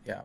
Yeah.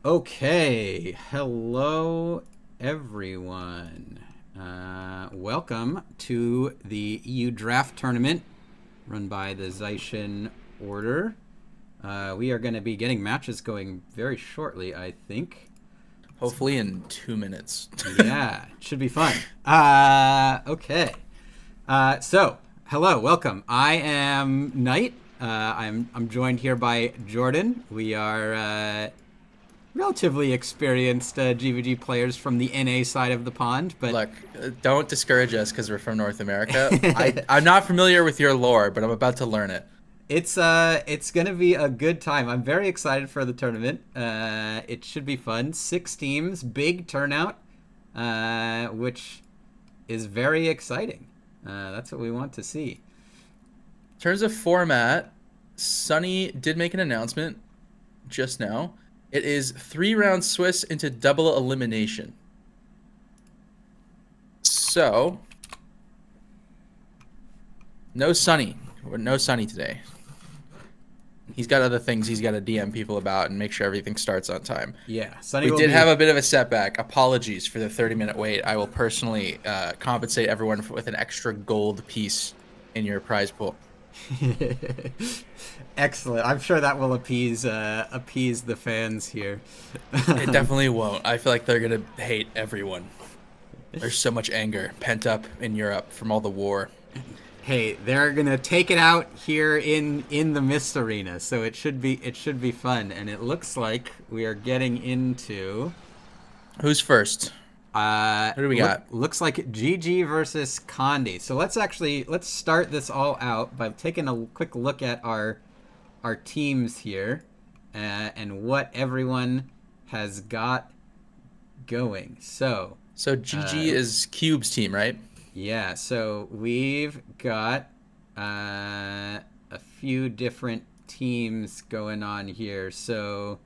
Okay, hello everyone. Welcome to the EU Draft Tournament run by the Zaishen Order. We are going to be getting matches going very shortly, I think. Hopefully in 2 minutes. Yeah, it should be fun. Okay. Hello, welcome. I am Knight. I'm joined here by Jordan. We are relatively experienced GVG players from the NA side of the pond, but Look, don't discourage us because we're from North America. I'm not familiar with your lore, but I'm about to learn it. it's gonna be a good time. I'm very excited for the tournament. It should be fun. 6 teams, big turnout, which is very exciting. That's what we want to see. In terms of format, Sunny did make an announcement just now. It is 3 round Swiss into double elimination. So, no Sunny. No Sunny today. He's got other things he's got to DM people about and make sure everything starts on time. Yeah, Sunny We will did be. have a bit of a setback. Apologies for the 30-minute wait. I will personally compensate everyone with an extra gold piece in your prize pool. Excellent. I'm sure that will appease the fans here. It definitely won't. I feel like they're going to hate everyone. There's so much anger pent up in Europe from all the war. Hey, they're gonna take it out here in the Mist Arena, so it should be fun. And it looks like we are getting into Who's first? Who do we got? looks like GG versus Condi. So let's start this all out by taking a quick look at our teams here, and what everyone has got going. So GG is Cube's team, right? Yeah, so we've got a few different teams going on here. So,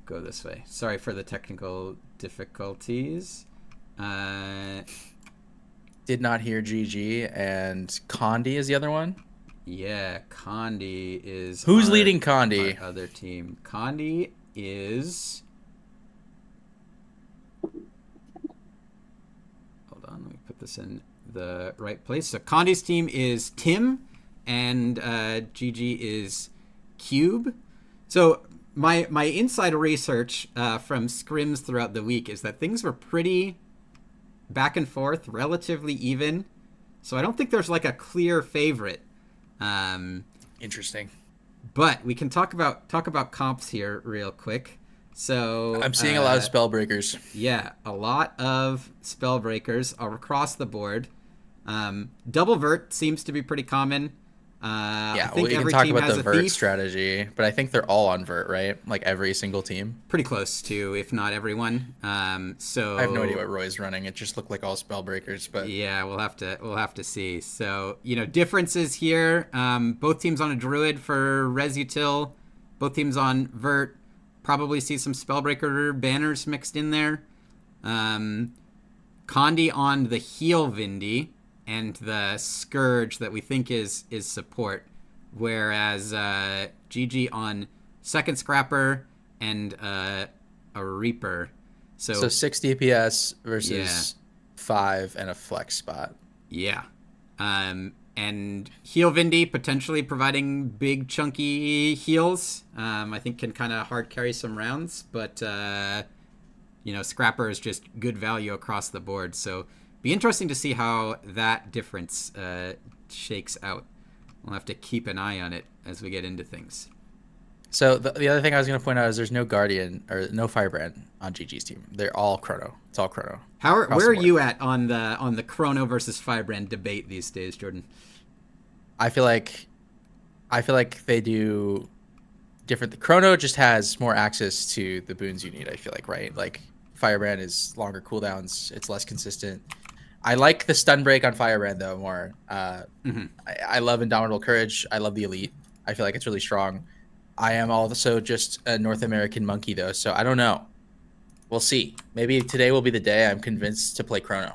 go this way. Sorry for the technical difficulties. Uh, Did not hear GG, and Condi is the other one. yeah, Condi is Who's leading Condi? our other team. Condi is. Hold on, let me put this in the right place. So Condi's team is Tim, and GG is Cube. So my insider research from scrims throughout the week is that things were pretty back and forth, relatively even. So I don't think there's like a clear favorite. Um, Interesting. but we can talk about comps here real quick. So I'm seeing a lot of spell breakers. yeah, a lot of spell breakers are across the board. Double vert seems to be pretty common. I Yeah, think we can every talk team about has the a vert thief. strategy, but I think they're all on vert, right? Like every single team. Pretty close to, if not everyone. So I have no idea what Roy's running. It just looked like all spell breakers, but yeah, we'll have to see. So differences here. Both teams on a druid for Resutil. Both teams on vert. Probably see some spellbreaker banners mixed in there. Condi on the heal Vindy and the Scourge that we think is support, whereas GG on second Scrapper and a Reaper. so 6 DPS versus Yeah. 5 and a flex spot. Yeah. And heal Vindy potentially providing big chunky heals. I think can kind of hard carry some rounds, but Scrapper is just good value across the board. So be interesting to see how that difference shakes out. We'll have to keep an eye on it as we get into things. So the other thing I was going to point out is there's no Guardian or no Firebrand on GG's team. They're all Chrono. It's all Chrono. Where are you at on the Chrono versus Firebrand debate these days, Jordan? I feel like they do different. The Chrono just has more access to the boons you need. I feel like, right? Like Firebrand is longer cooldowns. It's less consistent. I like the stun break on Firebrand though more. I love Indomitable Courage. I love the Elite. I feel like it's really strong. I am also just a North American monkey though, so I don't know. We'll see. Maybe today will be the day I'm convinced to play Chrono.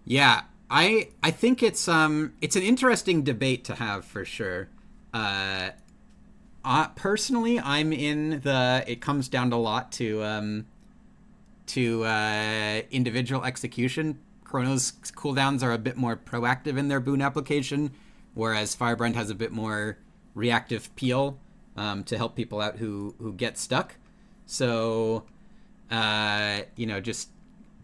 Yeah, I think it's an interesting debate to have for sure. Personally, I'm in the. It comes down to a lot to individual execution. Chrono's cooldowns are a bit more proactive in their boon application, whereas Firebrand has a bit more reactive peel to help people out who get stuck. So, just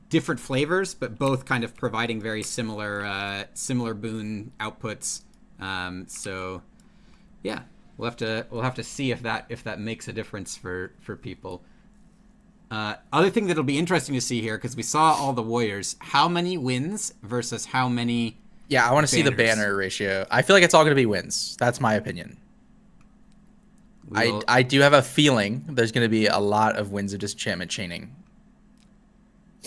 different flavors, but both kind of providing very similar boon outputs. So, yeah, we'll have to see if that makes a difference for people. Other thing that'll be interesting to see here, because we saw all the warriors, how many wins versus how many. Yeah, I want to see the banner ratio. I feel like it's all going to be wins. That's my opinion. I do have a feeling there's going to be a lot of wins of disenchantment chaining.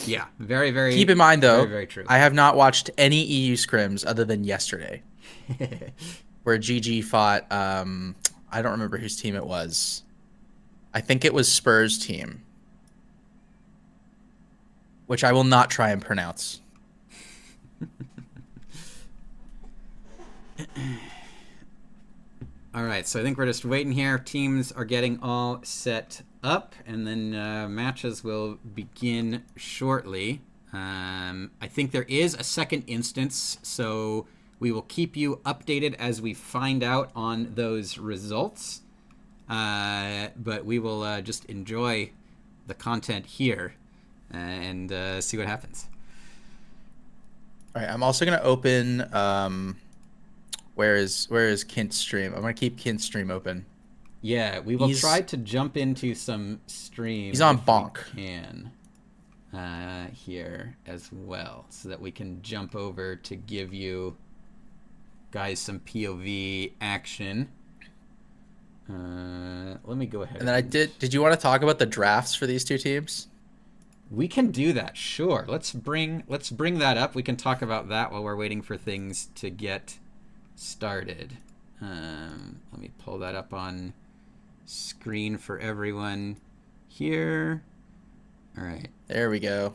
Yeah, very, very. Keep in mind, though, very, very true. I have not watched any EU scrims other than yesterday, where GG fought. I don't remember whose team it was. I think it was Spurs' team, which I will not try and pronounce. All right, so I think we're just waiting here. Teams are getting all set up, and then matches will begin shortly. I think there is a second instance, so we will keep you updated as we find out on those results. But we will just enjoy the content here and see what happens. All right, I'm also going to open... Where is Kint's stream? I'm gonna keep Kint's stream open. Yeah, we will try to jump into some streams. He's on Bonk. Here as well, so that we can jump over to give you guys some POV action. Let me go ahead. And then Did you want to talk about the drafts for these two teams? We can do that. Sure. Let's bring that up. We can talk about that while we're waiting for things to get started. Let me pull that up on screen for everyone here. All right. There we go.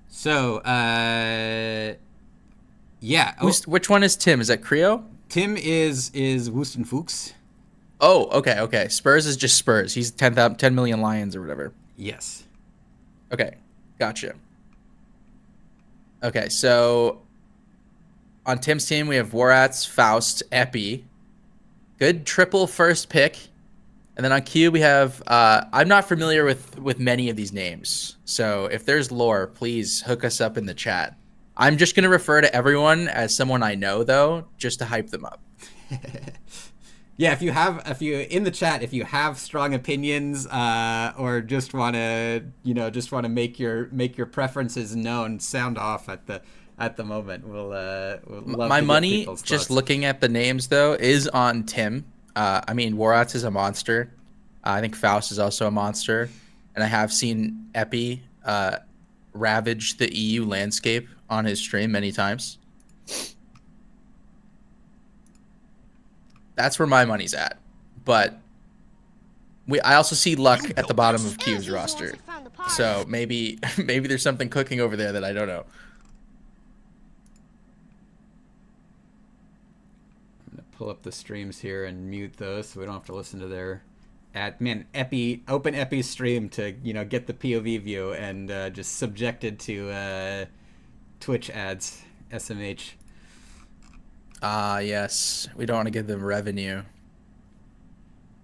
So, yeah. Which one is Tim? Is that Creo? Tim is Wustenfuchs. Oh, okay. Spurs is just Spurs. He's 10 million lions or whatever. Yes. Okay, gotcha. Okay, so on Tim's team, we have Warats, Faust, Epi. Good triple first pick. And then on Q, we have... I'm not familiar with many of these names. So if there's lore, please hook us up in the chat. I'm just going to refer to everyone as someone I know, though, just to hype them up. Yeah, if you in the chat, if you have strong opinions or just want to make your preferences known, sound off at the moment. We'll love my to money get just thoughts. Looking at the names though is on Tim. I mean, Warats is a monster. I think Faust is also a monster, and I have seen Epi ravage the EU landscape on his stream many times. That's where my money's at. But I also see Luck at the bottom of Q's roster. So maybe there's something cooking over there that I don't know. I'm going to pull up the streams here and mute those so we don't have to listen to their ad. Man, open Epi's stream to, get the POV view and just subjected to Twitch ads, SMH. Yes. We don't want to give them revenue.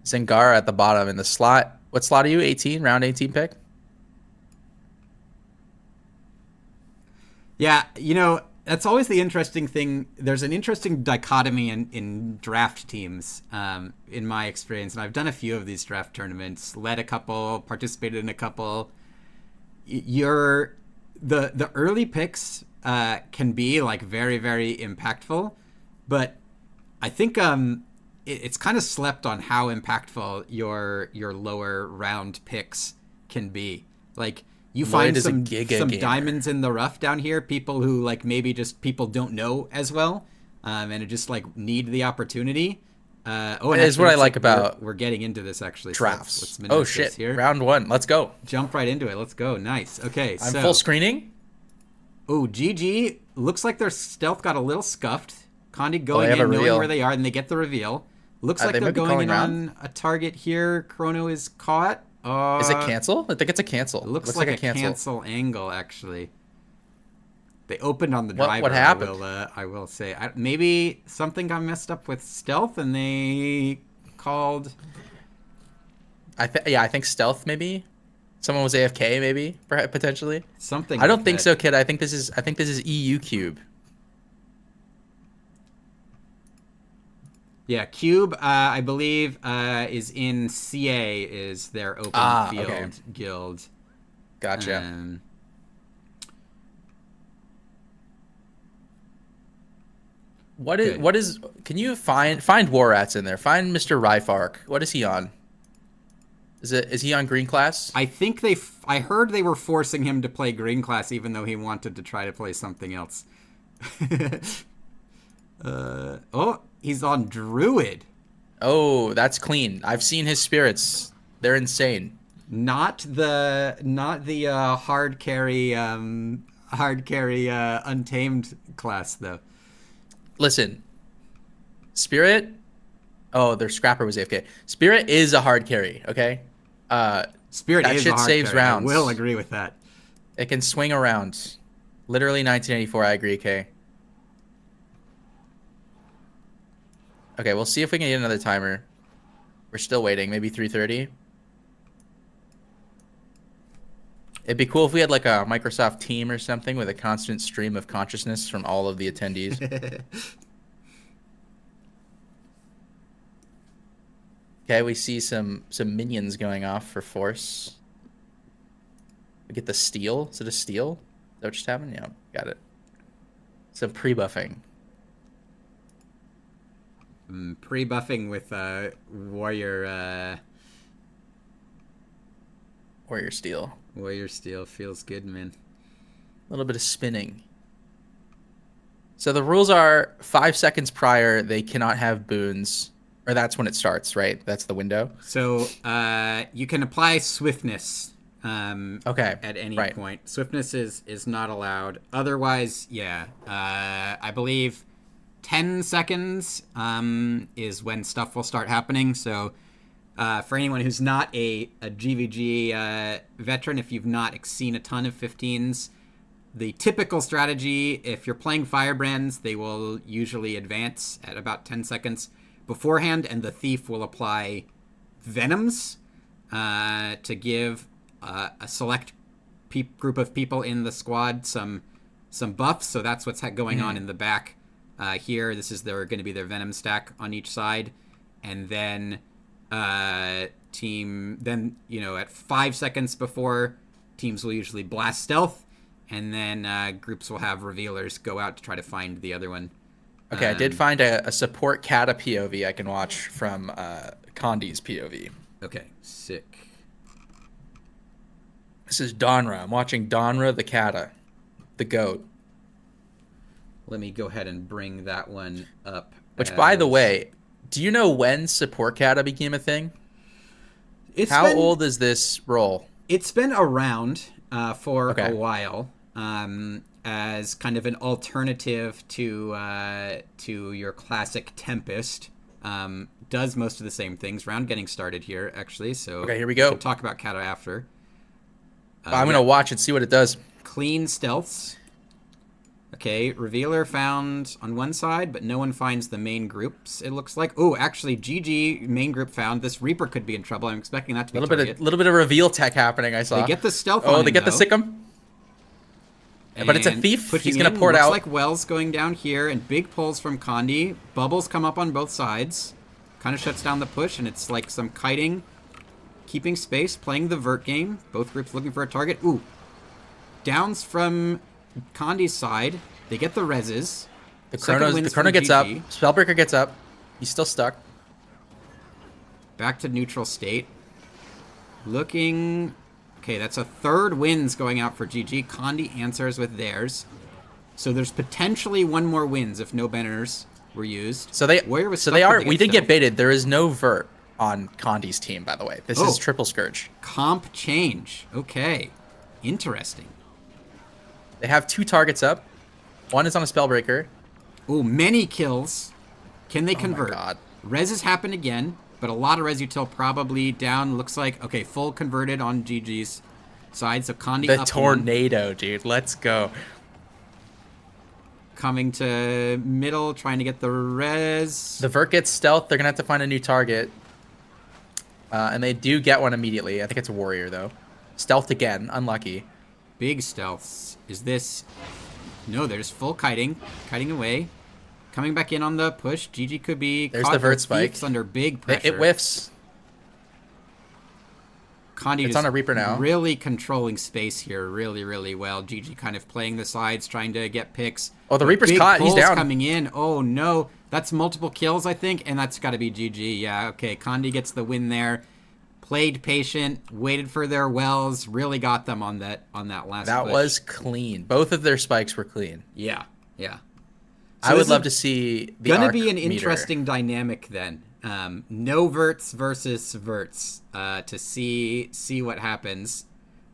Zingara at the bottom in the slot. What slot are you? 18? Round 18 pick? Yeah, that's always the interesting thing. There's an interesting dichotomy in draft teams, in my experience. And I've done a few of these draft tournaments, led a couple, participated in a couple. The early picks can be like very, very impactful. But I think it's kind of slept on how impactful your lower round picks can be. Like you find some diamonds in the rough down here, people who like maybe just people don't know as well, and it just like need the opportunity. And Is actually, what I looks like about we're getting into this actually. So drafts. let's Oh minimize this shit! here. Round 1. Let's go. Jump right into it. Let's go. Nice. Okay, I'm so full screening. oh, GG looks like their stealth got a little scuffed. Condi They going have a in, knowing reveal. where they are, and they get the reveal. Looks like They they're might be going calling in round. on a target here. Chrono is caught. Is it cancel? I think it's a cancel. It looks like a cancel angle, actually. They opened on the driver. What happened? I will say. Maybe something got messed up with stealth, and they called. I think stealth maybe. Someone was AFK maybe potentially. Something. I don't like think that. so, kid. I think this is EU cube. Yeah, Cube, I believe, is in CA, is their open field guild. Gotcha. What is? Can you find War Rats in there? Find Mr. Ryfark. What is he on? Is he on green class? I think I heard they were forcing him to play green class, even though he wanted to try to play something else. Oh, he's on Druid. Oh, that's clean. I've seen his spirits. They're insane. Not the hard carry untamed class though. Listen, Spirit. Oh, their scrapper was AFK. Spirit is a hard carry. Okay. Spirit that is shit a hard saves carry. rounds. I will agree with that. It can swing around. Literally 1984. I agree. Okay. Okay, we'll see if we can get another timer. We're still waiting. Maybe 3:30. It'd be cool if we had like a Microsoft team or something with a constant stream of consciousness from all of the attendees. Okay, we see some minions going off for force. We get the steal. Is it a steal? Is that what just happened? Yeah, got it. Some pre-buffing. Pre-buffing with warrior Steal. Warrior Steel feels good, man. A little bit of spinning. So the rules are 5 seconds prior, they cannot have boons. Or that's when it starts, right? That's the window. So you can apply swiftness at any point. Swiftness is not allowed. Otherwise, yeah. I believe 10 seconds is when stuff will start happening. So for anyone who's not a GVG veteran, if you've not seen a ton of 15s, the typical strategy, if you're playing Firebrands, they will usually advance at about 10 seconds beforehand, and the Thief will apply Venoms to give a select group of people in the squad some buffs. So that's what's going on in the back here. This is going to be their Venom stack on each side, and then at 5 seconds before, teams will usually blast stealth, and then groups will have revealers go out to try to find the other one. Okay, I did find a support Kata POV I can watch from Condi's POV. Okay, sick. This is Donra. I'm watching Donra the Kata, the goat. Let me go ahead and bring that one up. Which, by the way, do you know when support Kata became a thing? How old is this role? It's been around for a while. As kind of an alternative to your classic Tempest. Does most of the same things. Round getting started here, actually. So okay, here we go. We'll talk about Kata after. I'm going to watch and see what it does. Clean stealths. Okay, Revealer found on one side, but no one finds the main groups, it looks like. Oh, actually, GG main group found. This Reaper could be in trouble. I'm expecting that to be a little bit of reveal tech happening, I saw. They get the stealth on him, they get though. the Sikkim. But it's a thief. He's going to pour it out. Looks like Wells going down here, and big pulls from Condi. Bubbles come up on both sides. Kind of shuts down the push, and it's like some kiting. Keeping space, playing the vert game. Both groups looking for a target. Ooh. Downs from Condi's side. They get the reses. The Chrono gets up. Spellbreaker gets up. He's still stuck. Back to neutral state. Looking... Okay, that's a third wins going out for GG. Condi answers with theirs. So there's potentially one more wins if no banners were used. So they Warrior was so stuck, they but are. We did get stealth. baited. There is no vert on Condi's team, by the way. This Oh. is triple Scourge. Comp change. Okay. Interesting. They have 2 targets up. One is on a Spellbreaker. Oh, many kills. Can they convert? Oh my god. Reses happen again, but a lot of res util probably down. Looks like, okay, full converted on GG's side. So Condi The up one. tornado, dude. Let's go. Coming to middle, trying to get the res. The vert gets stealth. They're going to have to find a new target. And they do get one immediately. I think it's a warrior, though. Stealth again. Unlucky. Big stealths. Is this... No, there's full kiting. Kiting away. Coming back in on the push. GG could be There's caught the vert with spike. thieves under big pressure. It whiffs. Condi It's on a Reaper now. Really controlling space here really, really well. GG kind of playing the sides, trying to get picks. Oh, the But Reaper's big caught. He's pulls down. coming in. Oh, no. That's multiple kills, I think, and that's got to be GG. Yeah, okay. Condi gets the win there. Played patient, waited for their wells, really got them on that last That push. was clean. Both of their spikes were clean. Yeah, yeah. I would love to see the Gonna arc be an meter. interesting dynamic then. No verts versus verts to see what happens.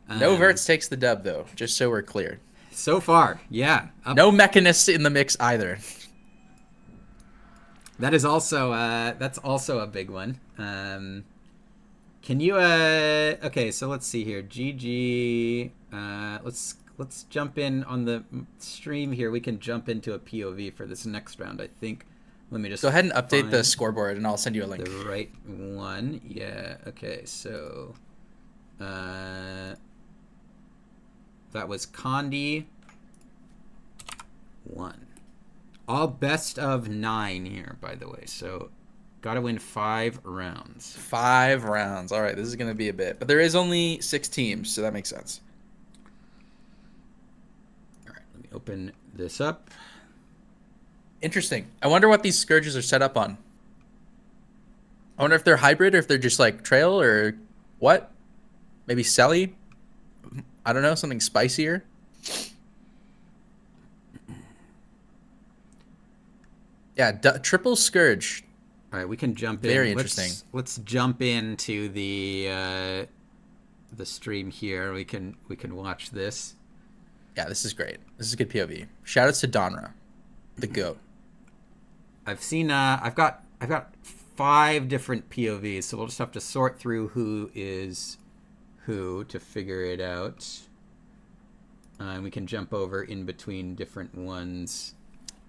No verts takes the dub, though, just so we're clear. So far, yeah. No mechanists in the mix either. That is also that's also a big one. Can you okay, so let's see here. GG let's jump in on the stream here. We can jump into a POV for this next round, I think. Let me just Go ahead and update the find scoreboard, and I'll send you a link. the right one. Yeah, okay. So that was Condi 1. All best of 9 here, by the way. So gotta win 5 rounds. 5 rounds. All right, this is going to be a bit. But there is only 6 teams, so that makes sense. All right, let me open this up. Interesting. I wonder what these Scourges are set up on. I wonder if they're hybrid or if they're just like trail or what? Maybe Selly? I don't know, something spicier. Yeah, triple Scourge. All right, we can jump in. Very interesting. Let's jump into the stream here. We can watch this. Yeah, this is great. This is a good POV. Shoutouts to Donra, the GOAT. I've seen I've got 5 different POVs, so we'll just have to sort through who is who to figure it out. And we can jump over in between different ones.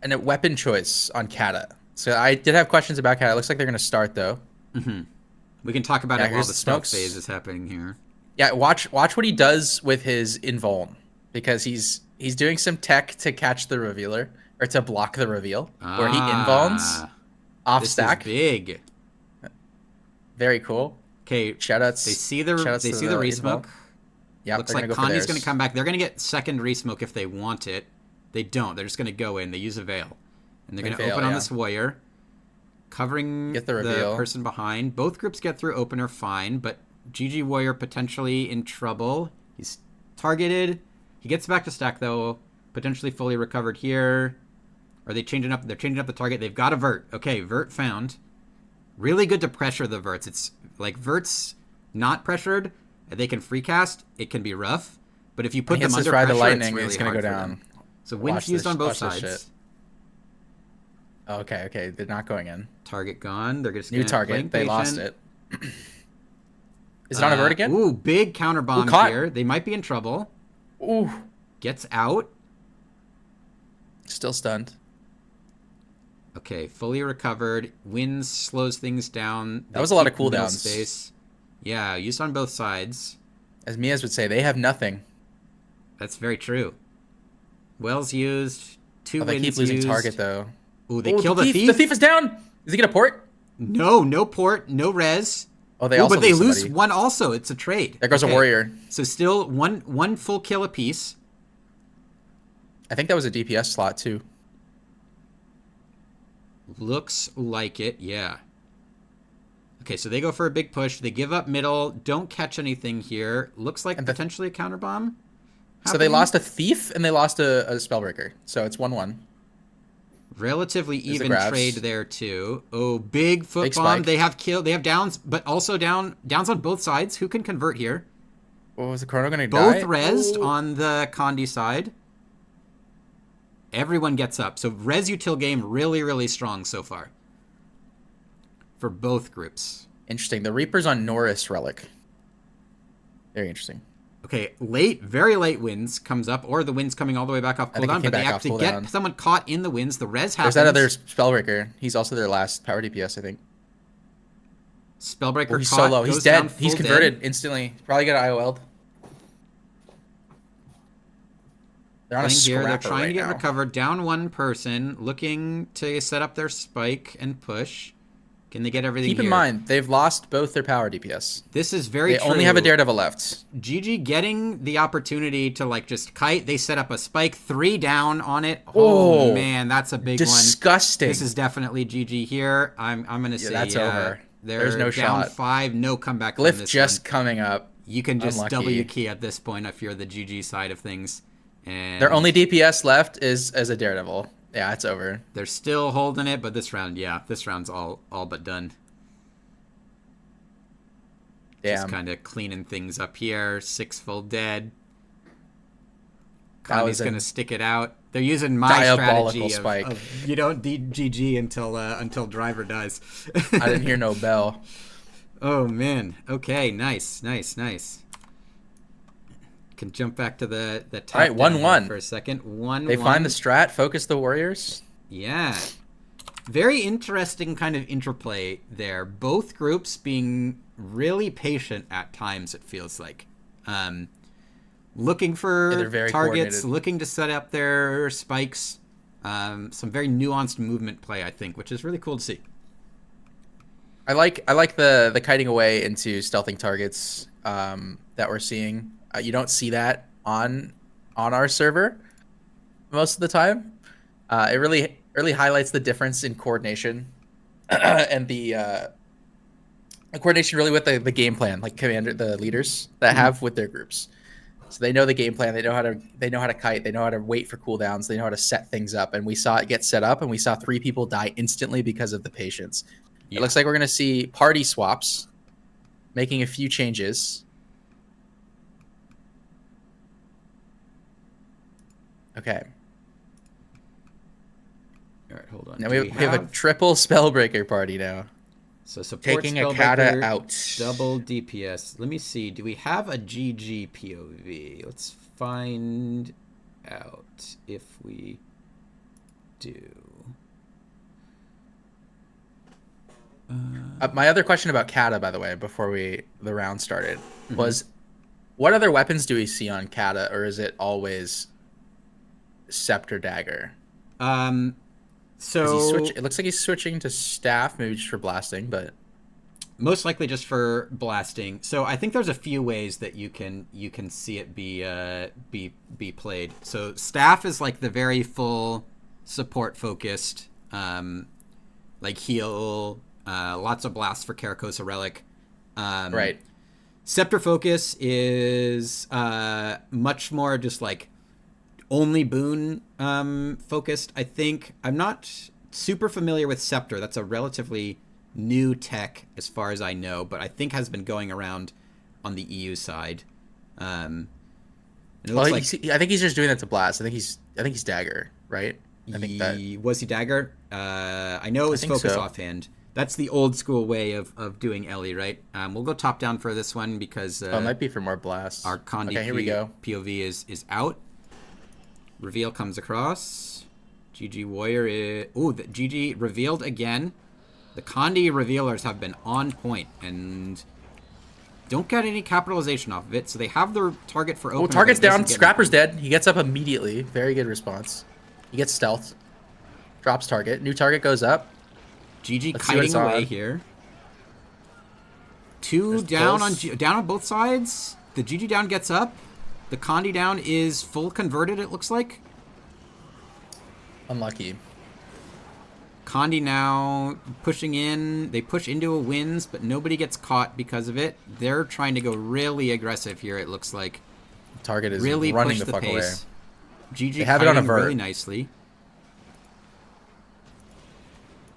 And a weapon choice on Kata. So I did have questions about Kata. It looks like they're going to start, though. Mm-hmm. We can talk about Yeah, it while here's the the stealth smokes. phase is happening here. Yeah, watch what he does with his invuln. Because he's doing some tech to catch the revealer. Or to block the reveal. Where he invulns off This stack. is big. Very cool. Okay, Shoutouts. they see the shoutouts they to see the invuln. resmoke. Yeah, Looks they're like gonna go for Condi's theirs. going to come back. They're going to get second resmoke if they want it. They don't. They're just going to go in. They use a veil. And they're going to Veil, open on yeah. this warrior. Covering Get the the reveal. person behind. Both groups get through opener fine, but GG Warrior potentially in trouble. He's targeted. He gets back to stack, though. Potentially fully recovered here. Are they changing up? They're changing up the target. They've got a vert. Okay, vert found. Really good to pressure the verts. It's like verts not pressured. They can free cast. It can be rough. But if you put When them he hits under this ride pressure, the lightning, it's really it's gonna hard go for down. them. So wind Watch fused this- on both watch this sides. shit. Okay, they're not going in. Target gone. They're just New gonna target. play They lost patient. it. Is it on a vert again? Ooh, big counter bomb caught. here. They might be in trouble. Ooh. Gets out. Still stunned. Okay, fully recovered. Winds slows things down. That was a lot of Keep middle cooldowns. Space. Yeah, used on both sides. As Miaz would say, they have nothing. That's very true. Wells used. 2 Oh, they winds keep losing used. target, though. Ooh, they Oh, kill the thief. The thief is down! Is he gonna port? No port, no res. Oh, they Ooh, also but they lose somebody. one also. It's a trade. There goes Okay. a warrior. So still one full kill apiece. I think that was a DPS slot, too. Looks like it, yeah. Okay, so they go for a big push. They give up middle. Don't catch anything here. Looks like And the- potentially a counter bomb. So they lost a thief and they lost a spellbreaker. So it's 1-1. Relatively There's the even grabs. trade there too. Oh, big foot Big bomb. spike. They have kill. They have downs, but also downs on both sides. Who can convert here? What was the chrono gonna Both die? rezzed Ooh. on the Condi side. Everyone gets up. So res util game really, really strong so far. For both groups. Interesting. The Reaper's on Norris Relic. Very interesting. Okay, very late winds comes up, or the wind's coming all the way back off I think it cooldown, came but they back have off to cooldown. get someone caught in the winds. The res happens. There's that other Spellbreaker. He's also their last power DPS, I think. Spellbreaker Well, he's caught, so low. He's goes dead. down He's full converted dead. instantly. Probably got IOL'd. They're on a Playing here, they're scrapper trying right to get now. recovered. Down one person, looking to set up their spike and push. Can they get everything Keep here? in mind, they've lost both their power DPS. This is very They true. only have a Daredevil left. GG getting the opportunity to like just kite. They set up a spike, 3 down on it. Oh, Oh, man, that's a big Disgusting. one. This is definitely GG here. I'm gonna say that's over. They're There's no down shot. 5, no comeback from Glyph this just one. coming up. You can just Unlucky. W key at this point if you're the GG side of things. And Their only DPS left is as a Daredevil. Yeah, it's over. they're still holding it, but this round's all but done. Just Damn. kind of cleaning things up here. 6 full dead. That was Connie's a gonna stick it out. They're using my diabolical strategy spike. of you don't need GG until driver dies. I didn't hear no bell. Oh man. Okay. Nice. Can jump back to the top. All right, 1-1 for a second. 1-1. They find the strat, focus the Warriors. Yeah. Very interesting kind of interplay there. Both groups being really patient at times, it feels like. Looking Yeah, for they're very targets, coordinated. looking to set up their spikes. Some very nuanced movement play, I think, which is really cool to see. I like the kiting away into stealthing targets that we're seeing. You don't see that on our server most of the time. It really highlights the difference in coordination and the coordination really with the game plan, like the leaders that have with their groups. So they know the game plan. They know how to kite. They know how to wait for cooldowns. They know how to set things up. And we saw it get set up, and we saw 3 people die instantly because of the patience. Yeah. It looks like we're gonna see party swaps, making a few changes. Okay. All right, hold on. Now Do we have a triple Spellbreaker party now. so support Taking a Spellbreaker, Kata out. double DPS. Let me see. Do we have a GG POV? Let's find out if we do. My other question about Kata, by the way, before the round started, was what other weapons do we see on Kata, or is it always Scepter Dagger? So It looks like he's switching to staff, maybe just for blasting, but most likely just for blasting. So I think there's a few ways that you can see it be played. So staff is like the very full support focused, like heal, lots of blasts for Caracosa Relic. right. Scepter focus is much more just like only boon focused. I think I'm not super familiar with Scepter. That's a relatively new tech as far as I know, but I think has been going around on the EU side. And it Well, looks like I think he's just doing that to blast. I think he's Dagger, right? I think that was he Dagger? I know it was think focus so. offhand. That's the old school way of doing Ellie, right? We'll go top down for this one because it might be for more blasts. our Condi Okay, here we go. POV is out. Reveal comes across. GG Warrior is... Ooh, the GG revealed again. The Condi revealers have been on point and don't get any capitalization off of it. So they have their target for open. Oh, target's but it doesn't down. get Scrapper's anything. dead. He gets up immediately. Very good response. He gets stealth. Drops target. New target goes up. GG Let's see what kiting it's away on. here. 2 There's down pulse. down on both sides. The GG down gets up. The Condi down is full converted, it looks like. Unlucky. Condi now pushing in. They push into a wins, but nobody gets caught because of it. They're trying to go really aggressive here, it looks like. Target is Really running push the the fuck away. pace. GG They have it on a kiting vert. really nicely.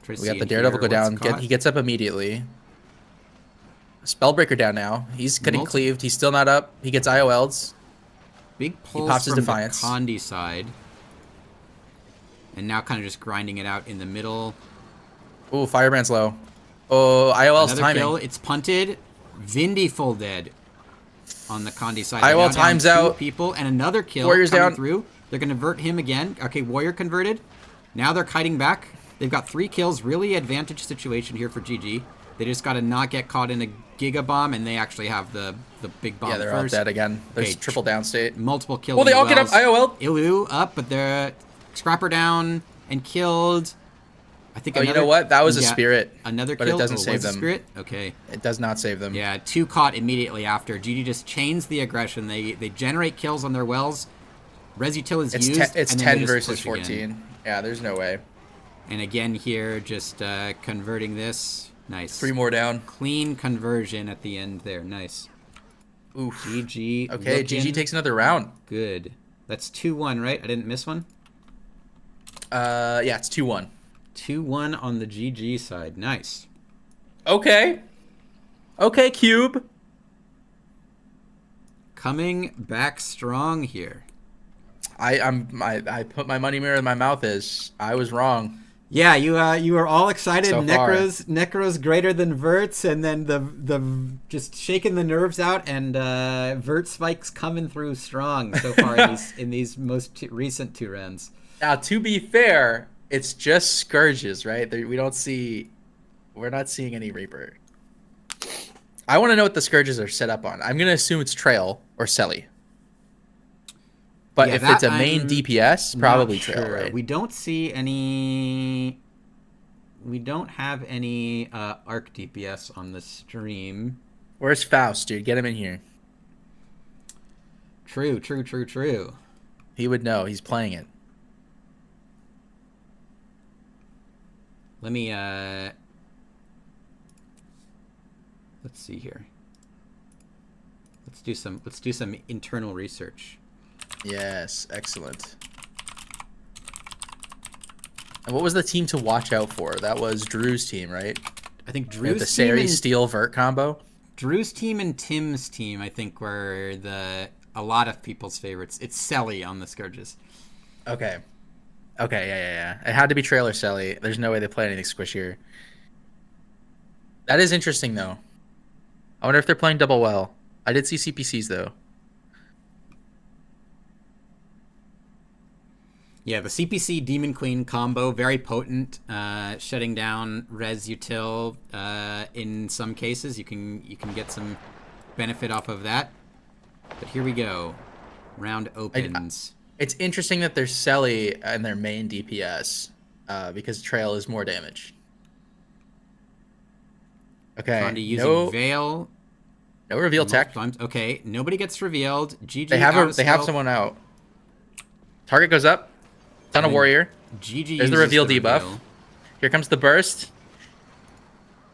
We got the Daredevil go down. He gets up immediately. Spellbreaker down now. He's getting cleaved. He's still not up. He gets IOL'd. Big pulls he pops his from Defiance. the Condi side. And now kind of just grinding it out in the middle. Ooh, Firebrand's low. Oh, IOL's Another timing. kill. It's punted. Vindy full dead on the Condi side. IOL times out. People and another kill. Warrior's coming down. Through. They're going to vert him again. Okay, Warrior converted. Now they're kiting back. They've got 3 kills. Really advantage situation here for GG. They just got to not get caught in a Giga Bomb, and they actually have the big bomb. Yeah, they're first. all dead again. There's triple down state. Multiple kills. Well, they all get up. IOL. Ilu up, but they're Scrapper down and killed. I think. Oh, you know what? That was a spirit. Another kill. But it doesn't save them. Spirit. Okay. It does not save them. Yeah, 2 caught immediately after. GG just chains the aggression. They generate kills on their wells. Resutil is used. It's and 10 versus 14. Again. Yeah, there's no way. And again here, just converting this. Nice. 3 more down. Clean conversion at the end there. Nice. Oof. GG. Okay, GG takes another round. Good. That's 2-1, right? I didn't miss one? Yeah, it's 2-1. 2-1 on the GG side. Nice. Okay. Okay, Cube. Coming back strong here. I put my money where my mouth is. I was wrong. Yeah, you were all excited. So Necro's greater than Vert's, and then the just shaking the nerves out, and Vert spikes coming through strong so far in these most recent 2 rounds. Now, to be fair, it's just Scourges, right? We're not seeing any Reaper. I want to know what the Scourges are set up on. I'm gonna assume it's Trail or Selly. But Yeah, if it's a main DPS, probably Trail, sure. right? We don't see any. We don't have any Arc DPS on the stream. Where's Faust, dude? Get him in here. True. He would know. He's playing it. Let me let's see here. Let's do some internal research. Yes, excellent. And what was the team to watch out for? That was Drew's team, right? I think Drew's the team Sari and Steel Vert combo. Drew's team and Tim's team, I think, were a lot of people's favorites. It's Selly on the Scourges. Okay. Okay, yeah. It had to be Trail or Selly. There's no way they play anything squishier. That is interesting, though. I wonder if they're playing double well. I did see CPCs, though. Yeah, the CPC Demon Queen combo, very potent, shutting down res util. In some cases, you can get some benefit off of that. But here we go, round opens. It's interesting that there's Selly and their main DPS, because Trail is more damage. Okay, Condi using Veil. No reveal tech. Times. Okay, nobody gets revealed. GG. They have someone out. Target goes up. Ton of Warrior. GG. There's the reveal debuff. Here comes the burst.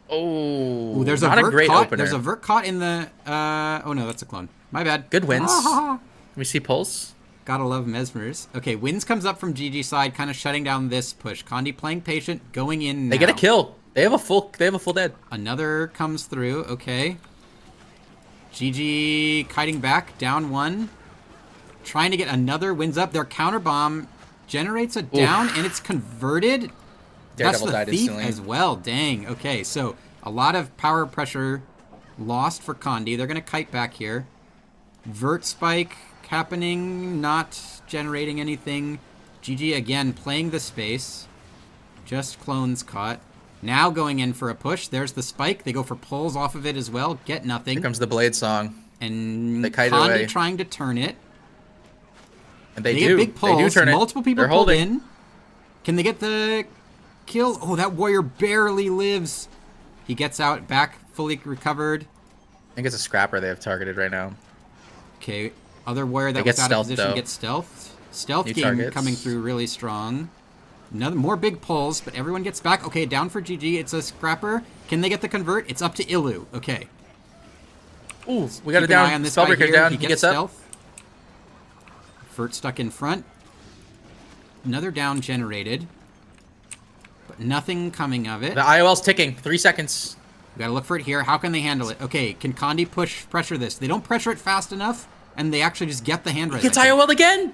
Oh, there's not a vert great caught. opener. There's a vert caught in the. Oh no, that's a clone. My bad. Good wins. Let me see Pulse. Gotta love Mesmers. Okay, Wins comes up from GG side, kind of shutting down this push. Condi playing patient, going in now. They get a kill. They have a full dead. Another comes through. Okay. GG kiting back, down 1. Trying to get another. Wins up. Their counter bomb generates a down, and it's converted. That's the died thief instantly as well. Dang. Okay, so a lot of power pressure lost for Condi. They're gonna kite back here. Vert spike happening, not generating anything. GG again playing the space. Just clones caught. Now going in for a push. There's the spike. They go for pulls off of it as well. Get nothing. Here comes the Blade Song. And they kite Condi away. trying to turn it. And they get do. Big pulls. They do turn it. Multiple people They're pulled holding. in. Can they get the kill? Oh, that warrior barely lives. He gets out back, fully recovered. I think it's a Scrapper they have targeted right now. Okay, other warrior that They was get out of stealth, position though. gets stealthed. Stealth New game targets. coming through really strong. More big pulls, but everyone gets back. Okay, down for GG. It's a Scrapper. Can they get the convert? It's up to Ilu. Okay. Ooh, we got Keep it an eye down. on this guy Spellbreaker's here. down. He He gets gets up. stealth. Vert stuck in front. Another down generated. Nothing coming of it. The IOL's ticking. 3 seconds. We gotta look for it here. How can they handle it? Okay, can Condi pressure this? They don't pressure it fast enough, and they actually just get the hand res. It's IOL again.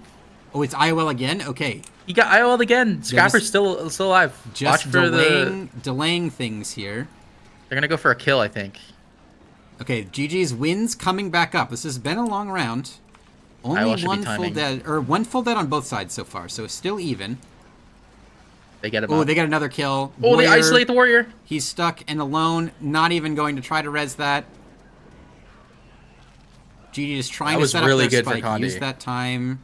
Oh, it's IOL again? Okay. He got IOL again. Scrapper's still alive. Just Watch for delaying things here. They're gonna go for a kill, I think. Okay, GG's wins coming back up. This has been a long round. Only one full dead on both sides so far, so it's still even. They get him. Oh, they got another kill. Oh, they isolate the warrior. He's stuck and alone. Not even going to try to res that. GG is trying to set up their spike. Use that time.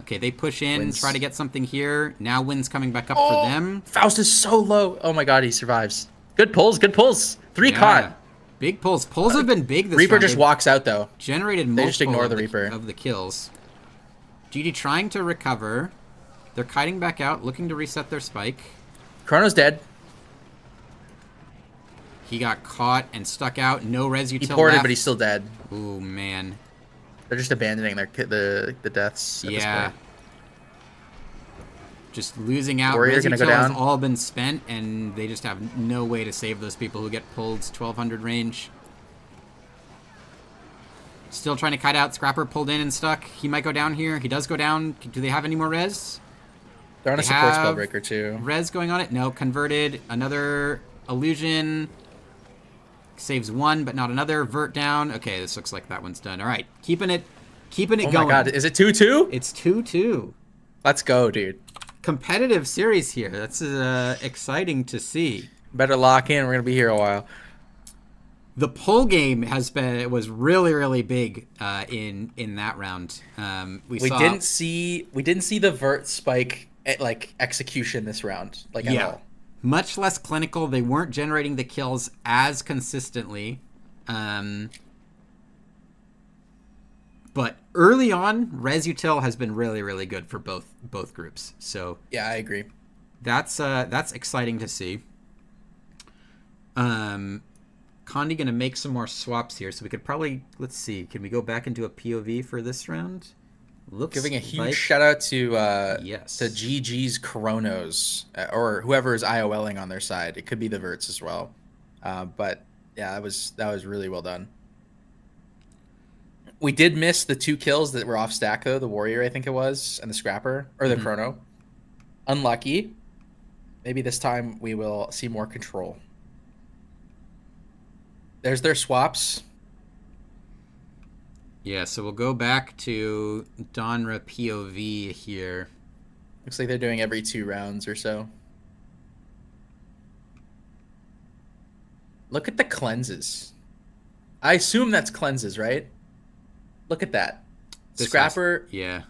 Okay, they push in, try to get something here. Now Wynn's coming back up for them. Faust is so low. Oh my god, he survives. Good pulls, good pulls. 3 caught. Big pulls. Pulls have been big this Reaper round. just walks out though. Generated multiple just ignore the Reaper. Of the kills. GG trying to recover. They're kiting back out, looking to reset their spike. Chrono's dead. He got caught and stuck out. No res util left. He ported, but he's still dead. Ooh, man. They're just abandoning the deaths at this point. Just losing out. Warrior Res gonna util go down. has all been spent, and they just have no way to save those people who get pulled 1200 range. Still trying to kite out. Scrapper pulled in and stuck. He might go down here. He does go down. Do they have any more res? They're on a support spellbreaker too. Res going on it? No, converted. Another illusion. Saves one, but not another. Vert down. Okay, this looks like that one's done. All right, keeping it going. Oh my god, is it 2-2? It's 2-2. Let's go, dude. Competitive series here. That's exciting to see. Better lock in. We're gonna be here a while. The pull game was really big in that round. We didn't see the vert spike execution this round at all. Much less clinical. They weren't generating the kills as consistently. But early on, res util has been really good for both groups. So yeah, I agree. That's exciting to see. Condi gonna make some more swaps here, so we could probably, let's see, can we go back into a POV for this round? Looks giving a huge shout out to yes, to GG's Chronos or whoever is IOLing on their side. It could be the Verts as well, but yeah, that was really well done. We did miss the 2 kills that were off stack though. The warrior, I think it was, and the scrapper or the chrono. Unlucky. Maybe this time we will see more control. There's their swaps. Yeah, so we'll go back to Donra POV here. Looks like they're doing every 2 rounds or so. Look at the cleanses. I assume that's cleanses, right? Look at that. Scrapper. Yeah.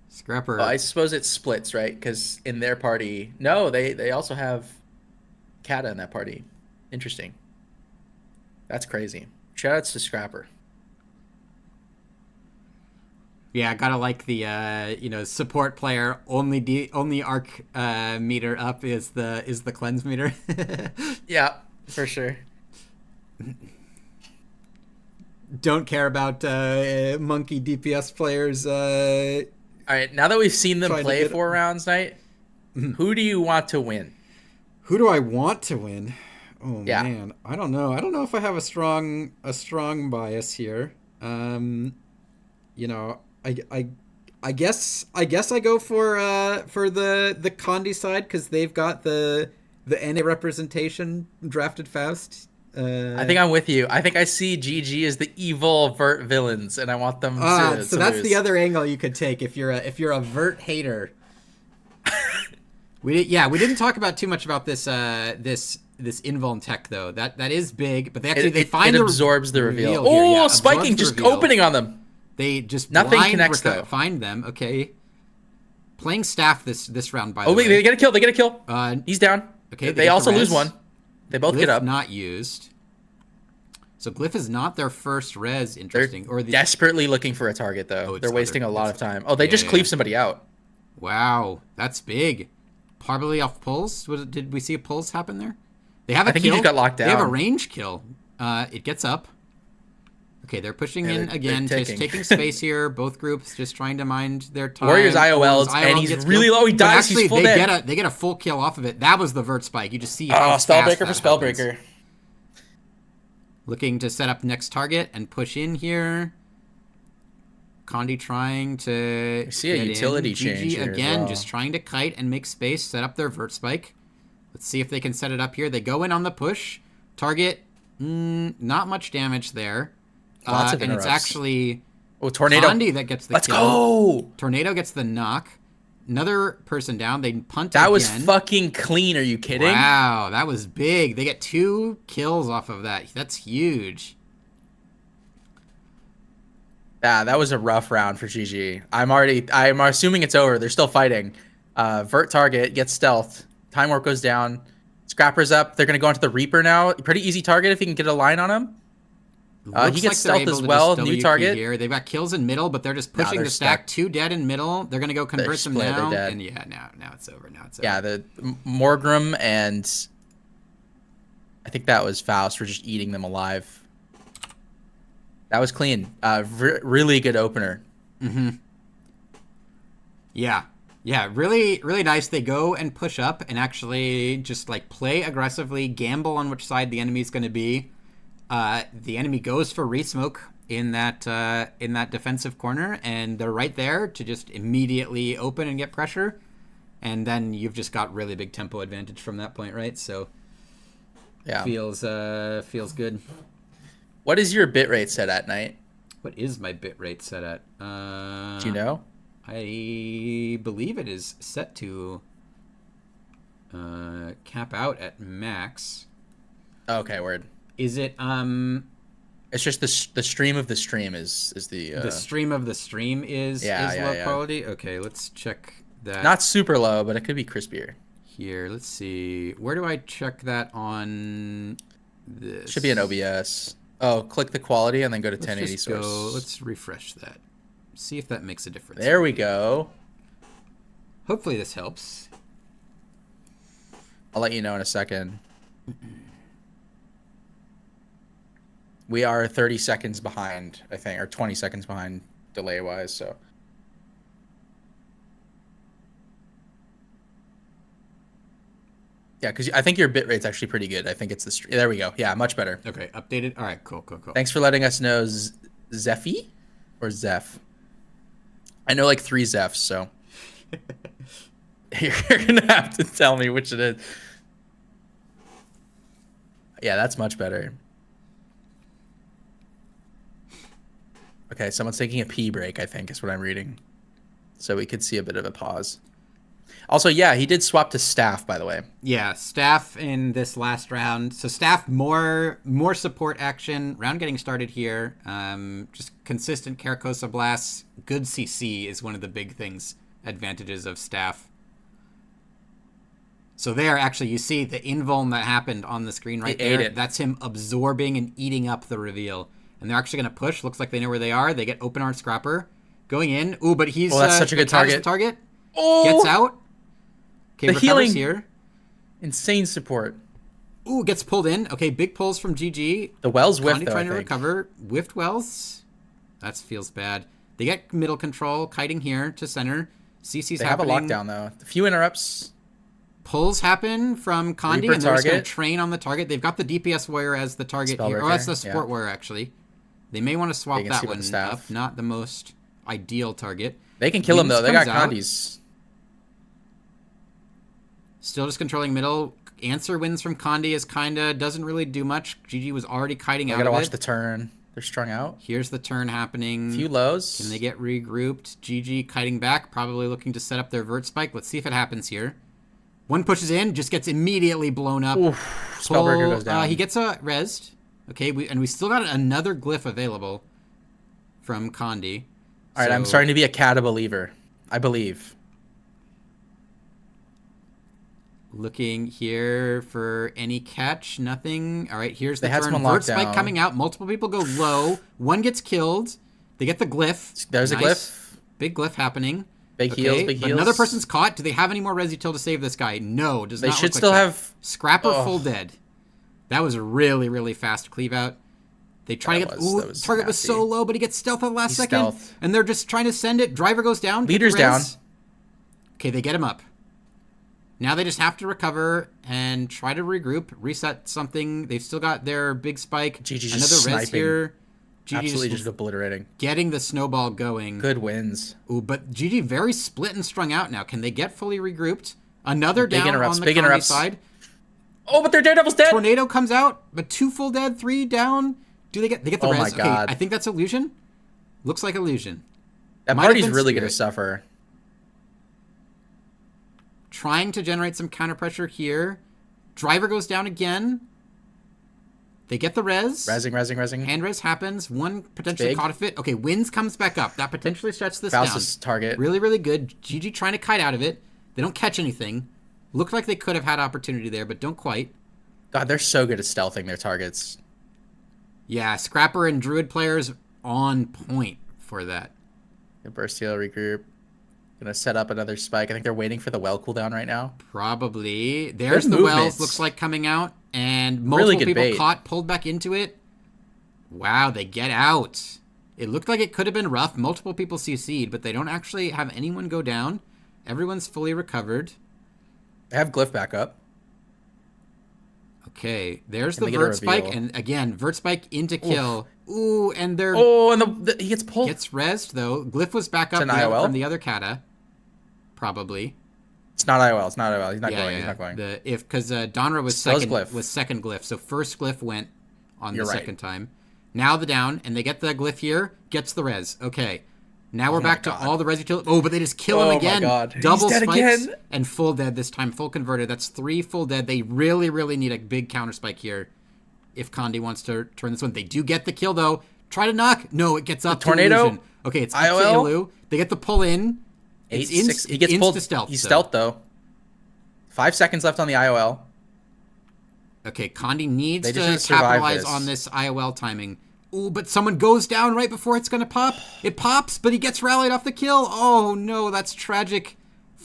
Scrapper. Oh, I suppose it splits, right? Because in their party... No, they also have Kata in that party. Interesting. That's crazy. Shoutouts to Scrapper. Yeah, gotta like the support player. Only arc meter up is the cleanse meter. Yeah, for sure. Don't care about monkey DPS players. All right, now that we've seen them play 4 rounds, Knight, who do you want to win? Who do I want to win? Oh yeah. Man, I don't know. I don't know if I have a strong bias here. I guess I go for the Condi side because they've got the NA representation drafted Faust. I think I'm with you. I think I see GG as the evil Vert villains, and I want them to. So that's the other angle you could take if you're a Vert hater. We didn't talk about too much about this invuln tech though. That is big, but they absorbs the reveal. Here. Oh, spiking just opening on them. They just nothing connects though. Find them. Okay. Playing staff this round by the way. Oh wait, they get a kill. He's down. Okay. They also lose one. They both Glyph get up. Not used. So Glyph is not their first res. Interesting. They're desperately looking for a target though. They're wasting a lot of time. Oh, they just cleave somebody out. Wow, that's big. Probably off pulls. Did we see a pulse happen there? They have a kill. I think he just got locked down. They have a range kill. It gets up. Okay, they're pushing Yeah, in they're again, just taking. taking space here. Both groups just trying to mind their time. Warriors IOLs, IOL and he's gets really killed. low. He But dies. actually, He's full they dead. get a full kill off of it. That was the vert spike. You just see how fast Spellbreaker that for happens. Spellbreaker. Looking to set up next target and push in here. Condi trying to I see a utility change here as again, well. just trying to kite and make space, set up their vert spike. Let's see if they can set it up here. They go in on the push. Target, not much damage there. Lots of and it's interrupts. actually Tornado. Condi that gets the Let's kill. go. Tornado gets the knock. Another person down. They punt That again. was fucking clean. Are you kidding? Wow, that was big. They get 2 kills off of that. That's huge. Yeah, that was a rough round for GG. I'm assuming it's over. They're still fighting. Vert target gets stealthed. Time warp goes down. Scrapper's up. They're gonna go into the Reaper now. Pretty easy target if you can get a line on him. He gets they're stealth able as to well. just New WP target. here. They've got kills in middle, but they're just pushing they're the stack. stuck. 2 dead in middle. They're gonna go convert them split, they're now. dead. And yeah, now it's over. Now it's over. Yeah, the Morgrim and I think that was Faust were just eating them alive. That was clean. Really good opener. Yeah. Yeah, really, really nice. They go and push up and actually just like play aggressively, gamble on which side the enemy's going to be. The enemy goes for resmoke in that defensive corner, and they're right there to just immediately open and get pressure. And then you've just got really big tempo advantage from that point, right? So Yeah. feels good. What is your bitrate set at, Knight? What is my bitrate set at? Do you know? I believe it is set to cap out at max. Okay, word. Is it It's just the stream of the stream is the stream of the stream is low quality? Okay, let's check that. not super low, but it could be crispier. Here, let's see. Where do I check that on this? Should be an OBS. Oh, click the quality and then go to Let's 1080 just source. go, let's refresh that. See if that makes a difference. There we go. Hopefully this helps. I'll let you know in a second. We are 30 seconds behind, I think, or 20 seconds behind delay-wise, so. Yeah, because I think your bitrate's actually pretty good. I think it's the stream. There we go. Yeah, much better. Okay, updated. All right, cool. Thanks for letting us know, Zephy or Zeph. I know like 3 Zephs, so you're gonna have to tell me which it is. Yeah, that's much better. Okay, someone's taking a pee break, I think, is what I'm reading. So we could see a bit of a pause. Also, yeah, he did swap to staff, by the way. Yeah, staff in this last round. So staff more support action. Round getting started here. Just consistent Carcosa blasts. Good CC is one of the big things, advantages of staff. So there, actually, you see the invuln that happened on the screen right there. Ate it. That's him absorbing and eating up the reveal. And they're actually going to push. Looks like they know where they are. They get open arm scrapper. Going in. Ooh, but he's... Oh, that's such a good target. Oh! Gets out. Okay, the recovers healing here. Insane support. Ooh, gets pulled in. Okay, big pulls from GG. The Wells whiffed, Condi though, trying I to think. recover. Whiffed Wells. That feels bad. They get middle control. Kiting here to center. CC's They happening. have a lockdown, though. A few interrupts. Pulls happen from Condi, Reaper and they're just going to target. train on the target. They've got the DPS warrior as the target here. Oh, that's the support warrior, actually. They may want to swap They can that see with one the staff. up. Not the most ideal target. They can kill him, though. They got Comes out. Condis. Still just controlling middle. Answer wins from Condi is kinda doesn't really do much. GG was already kiting I out gotta of watch it. the turn. They're strung out. Here's the turn happening. A few lows. Can they get regrouped? GG kiting back, probably looking to set up their vert spike. Let's see if it happens here. One pushes in, just gets immediately blown up. Oof. Spellbreaker goes down. He gets a rezzed. Okay, we still got another glyph available from Condi. All right, I'm starting to be a Kata believer. I believe. Looking here for any catch, nothing. All right, here's the They had turn. someone Vert locked spike down. coming out. Multiple people go low. One gets killed. They get the glyph. There's Nice. a glyph. Big glyph happening. Big heals, big but heals. another person's caught. Do they have any more resi till to save this guy? No, does They not should look like still that. have... Scrapper Ugh. full dead. That was a really, really fast cleave out. They try to get. Ooh, that was target was nasty. so low, but he gets stealth at the last He second. stealthed. And they're just trying to send it. Driver goes down. get the Leader's down. res. Okay, they get him up. Now they just have to recover and try to regroup, reset something. They've still got their big spike. GG's Another just res sniping. here. GG Absolutely just obliterating. getting the snowball going. Good wins. Ooh, but GG very split and strung out now. Can they get fully regrouped? Another Big down interrupts, on the big Condi interrupts. side. Oh, but their Daredevil's dead. Tornado comes out, but 2 full dead, 3 down. Do they get the Oh res? my God. Okay, I think that's illusion. Looks like illusion. That Might have party's been really going to Spirit. suffer. Trying to generate some counter pressure here. Driver goes down again. They get the res. Resing. Hand res happens. One potentially Big. caught a fit. Okay, Winds comes back up. That potentially shuts this Faust's down. target. Really, really good. GG trying to kite out of it. They don't catch anything. Looked like they could have had opportunity there, but don't quite. God, they're so good at stealthing their targets. Yeah, Scrapper and Druid players on point for that. The burst heal regroup. Gonna set up another spike. I think they're waiting for the well cooldown right now. Probably. There's Good the movements. wells, looks like coming out. And multiple Really good people bait. caught, pulled back into it. Wow, they get out. It looked like it could have been rough. Multiple people CC'd, but they don't actually have anyone go down. Everyone's fully recovered. They have Glyph back up. Okay, there's Can the they get a Vert Spike. reveal? And again, Vert Spike into kill. Ooh, and they're... Oh, and he gets pulled. Gets rezzed, though. Glyph was back up It's an IOL? from the other kata. Probably. It's not IOL. It's not IOL. He's not Yeah, going. yeah. He's not going. Because Donra was Still has second Glyph. second glyph, so first glyph went on You're the right. second time. Now the down, and they get the glyph here, gets the res. Okay, now we're my back to God. all the res utility. Oh, but they just kill him Oh my again. God. He's Double dead spikes again. and full dead this time, full converted. That's 3 full dead. They really, really need a big counter spike here if Condi wants to turn this one. They do get the kill though. Try to knock. No, it gets up. tornado? To illusion. Okay, it's up to IOL? Ilu. They get the pull in. It's 8-6. He gets pulled. Stealth, He's so. stealth though. 5 seconds left on the IOL. Okay, Condi needs They just to need to survive capitalize this. on this IOL timing. Ooh, but someone goes down right before it's going to pop. It pops, but he gets rallied off the kill. Oh, no, that's tragic.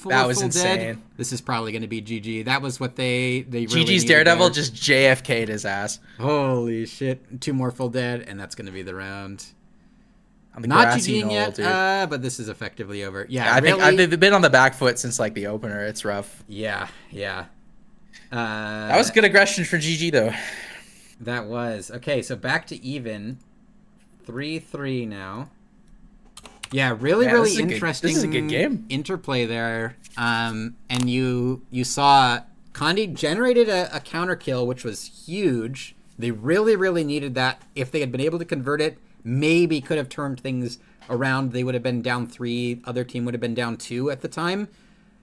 That was full dead. insane. This is probably going to be GG. That was what they really GG's needed Daredevil there. just JFK'd his ass. Holy shit. 2 more full dead, and that's going to be the round. On the Not grassy GGing knoll, yet, dude. but this is effectively over. Yeah, I think really, they've been on the back foot since like the opener. It's rough. Yeah. That was good aggression for GG though. That was. Okay, so back to even. 3-3 now. Yeah, really, Yeah, really this is a good- interesting this is a good game. interplay there. And you saw Condi generated a counter kill, which was huge. They really, really needed that. If they had been able to convert it, maybe could have turned things around. They would have been down 3. Other team would have been down 2 at the time.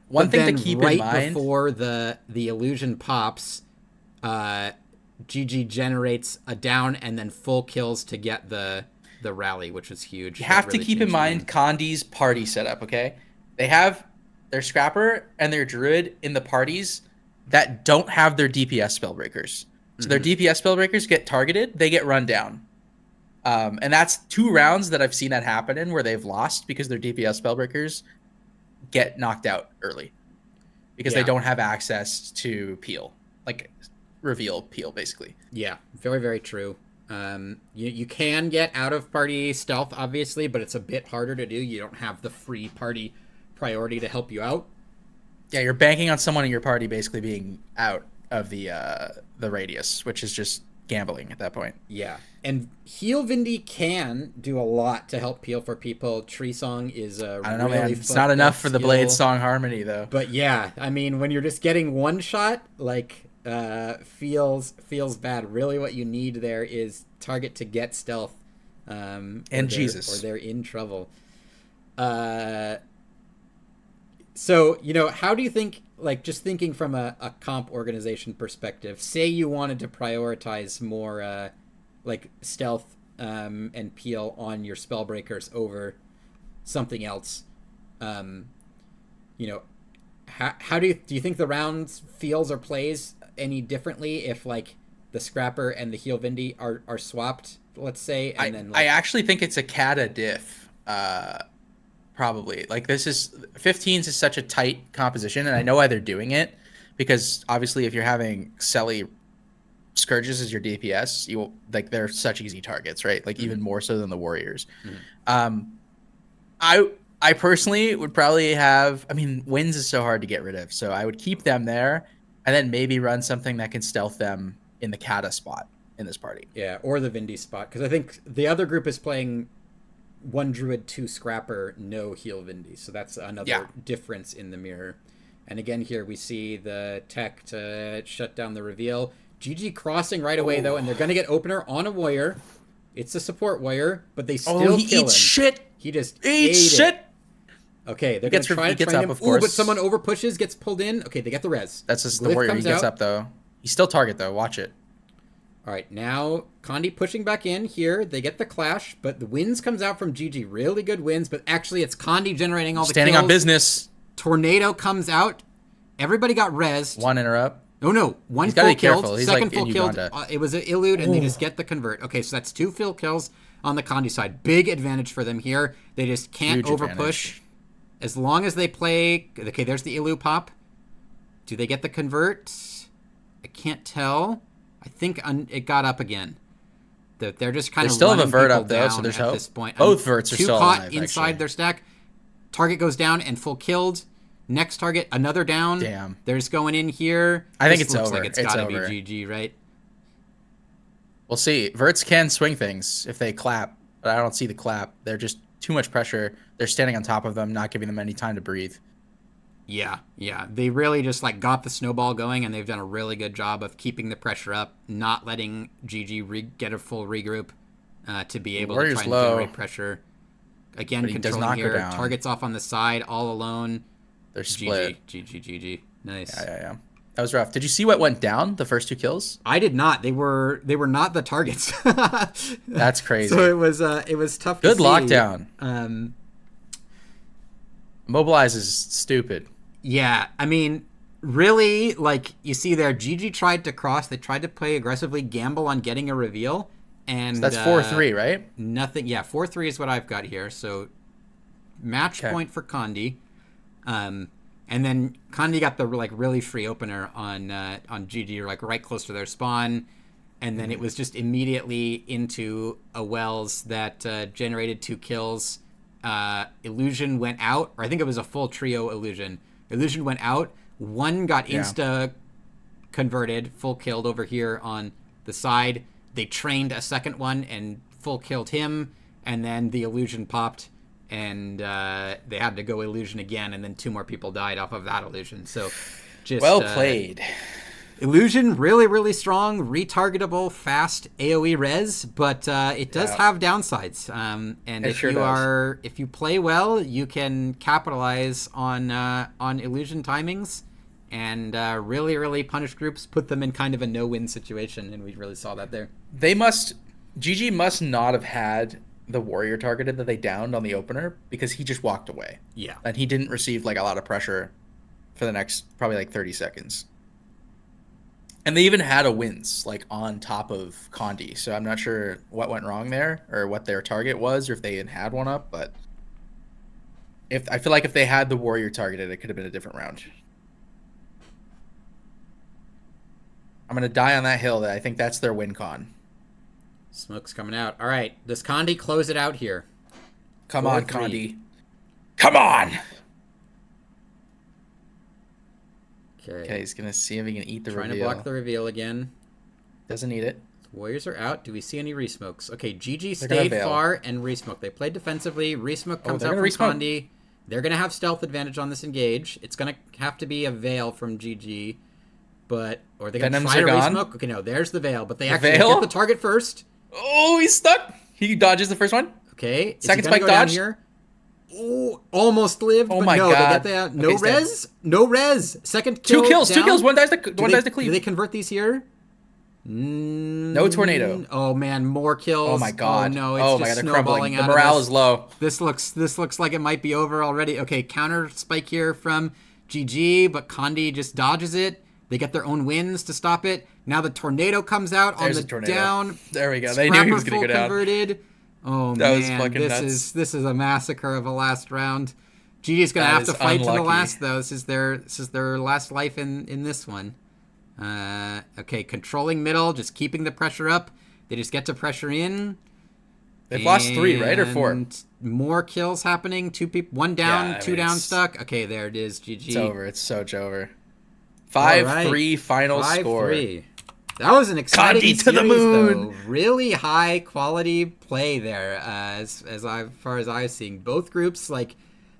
One But thing then to keep right in mind before the illusion pops, GG generates a down and then full kills to get the rally, which was huge. You That have to really keep in changed the mind game. Condi's party setup, okay? They have their Scrapper and their Druid in the parties that don't have their DPS Spellbreakers. So their DPS Spellbreakers get targeted, they get run down. And that's 2 rounds that I've seen that happen in where they've lost because their DPS Spellbreakers get knocked out early. Because they Yeah. don't have access to peel. Like, reveal peel, basically. Yeah, very, very true. You can get out of party stealth, obviously, but it's a bit harder to do. You don't have the free party priority to help you out. Yeah, you're banking on someone in your party basically being out of the radius, which is just gambling at that point. Yeah, and Heal Vindy can do a lot to help peel for people. Tree Song is a I don't know, really man. It's fucked not up enough for the Blade skill. Song Harmony, though. But yeah, I mean, when you're just getting one shot, like, feels bad. Really, what you need there is target to get stealth. And or Jesus. they're in trouble. So, how do you think, like, just thinking from a comp organization perspective, say you wanted to prioritize more, like, stealth and peel on your spellbreakers over something else, how do you think the rounds feels or plays any differently if, like, the Scrapper and the Heal Vindy are swapped, let's say, and then, like, I actually think it's a Kata diff. Probably. Like, this is 15s is such a tight composition, and I know why they're doing it, because obviously if you're having Selly Scourges as your DPS, you like they're such easy targets, right? Like even more so than the warriors. I personally would probably have. I mean, winds is so hard to get rid of, so I would keep them there, and then maybe run something that can stealth them in the Kata spot in this party. Yeah, or the Vindy spot, because I think the other group is playing 1 Druid, 2 Scrapper, no heal Vindy, so that's another difference in the mirror. And again, here we see the tech to shut down the reveal. GG crossing right away, though, and they're going to get opener on a warrior. It's a support warrior, but they still kill him. He eats shit. He just eats shit. Okay, they're going to try to train him. Ooh, but someone over pushes, gets pulled in. Okay, they get the res. That's just the warrior. He gets up, though. He's still target, though. Watch it. All right, now Condi pushing back in here. They get the clash, but the wins comes out from GG. Really good wins, but actually it's Condi generating all the kills. Standing on business. Tornado comes out. Everybody got rezzed. 1 interrupt. No. 1 full killed. Second like full killed. It was an elude, and they just get the convert. Okay, so that's 2 full kills on the Condi side. Big advantage for them here. They just can't overpush. As long as they play... Okay, there's the elude pop. Do they get the convert? I can't tell. I think it got up again. They're just kind of still have a vert up there, so there's hope. This point. Both verts are still alive, inside actually. Their stack. Target goes down and full killed. Next target, another down. Damn. They're just going in here. I think it's looks over. Like it's gotta be GG, right? We'll see. Verts can swing things if they clap, but I don't see the clap. They're just too much pressure. They're standing on top of them, not giving them any time to breathe. Yeah. They really just like got the snowball going, and they've done a really good job of keeping the pressure up, not letting GG get a full regroup to be able to try and generate pressure. Again, controlling here. Targets off on the side, all alone. They're split. GG. Nice. Yeah. That was rough. Did you see what went down? The first 2 kills? I did not. They were not the targets. That's crazy. So it was tough. Good to see. Lockdown. Mobilize is stupid. Yeah, I mean, really, like you see there, GG tried to cross. They tried to play aggressively, gamble on getting a reveal, and so that's 4-3, right? Nothing. Yeah, 4-3 is what I've got here. So match point for Condi. And then Condi got the like really free opener on GG, like right close to their spawn, and then it was just immediately into a Wells that generated 2 kills. Illusion went out, or I think it was a full trio illusion. Illusion went out. 1 got insta converted, full killed over here on the side. They trained a second one and full killed him, and then the illusion popped. And they had to go illusion again, and then 2 more people died off of that illusion. So, just well played. Illusion, really, really strong, retargetable, fast AOE res, but it does have downsides. And if you play well, you can capitalize on illusion timings, and really, really punish groups, put them in kind of a no-win situation, and we really saw that there. GG must not have had the warrior targeted that they downed on the opener, because he just walked away. Yeah. And he didn't receive like a lot of pressure for the next probably like 30 seconds. And they even had a wins like on top of Condi. So I'm not sure what went wrong there or what their target was, or if they had one up, but I feel like if they had the warrior targeted, it could have been a different round. I'm going to die on that hill. That I think that's their win con. Smoke's coming out. All right. Does Condi close it out here? Come on, Condi. Come on! Okay, he's going to see if he can eat the reveal. Trying to block the reveal again. Doesn't need it. Warriors are out. Do we see any resmokes? Okay, GG stayed far and resmoke. They played defensively. Resmoke comes out from Condi. They're going to have stealth advantage on this engage. It's going to have to be a veil from GG. But, or they can try to resmoke. Okay, no, there's the veil. But they actually get the target first. Oh, he's stuck. He dodges the first one. Okay. Second spike dodge. Oh, almost lived. Oh but my God. They get no res. No res. Second kill. 2 kills. Down. 2 kills. One dies to cleave. Do they convert these here? No tornado. Oh man, more kills. Oh my God. Oh no, it's just snowballing out. The morale is low. This looks like it might be over already. Okay, counter spike here from GG, but Condi just dodges it. They get their own wins to stop it. Now the tornado comes out on the down. There we go. They knew he was going to go down. Converted. Oh that man, was fucking nuts. This is a massacre of a last round. GG's going to have to fight to the last though. This is their last life in this one. Okay, controlling middle, just keeping the pressure up. They just get to pressure in. They've lost 3, right? Or 4? And more kills happening. 2 people, 1 down, Yeah, I 2 mean, down it's- stuck. Okay, there it is. GG. It's over. It's so much over. All 5-3 right. final score. 5-3. That was an exciting Condi series, to the moon. though. Really high quality play there. As far as I was seeing, both groups like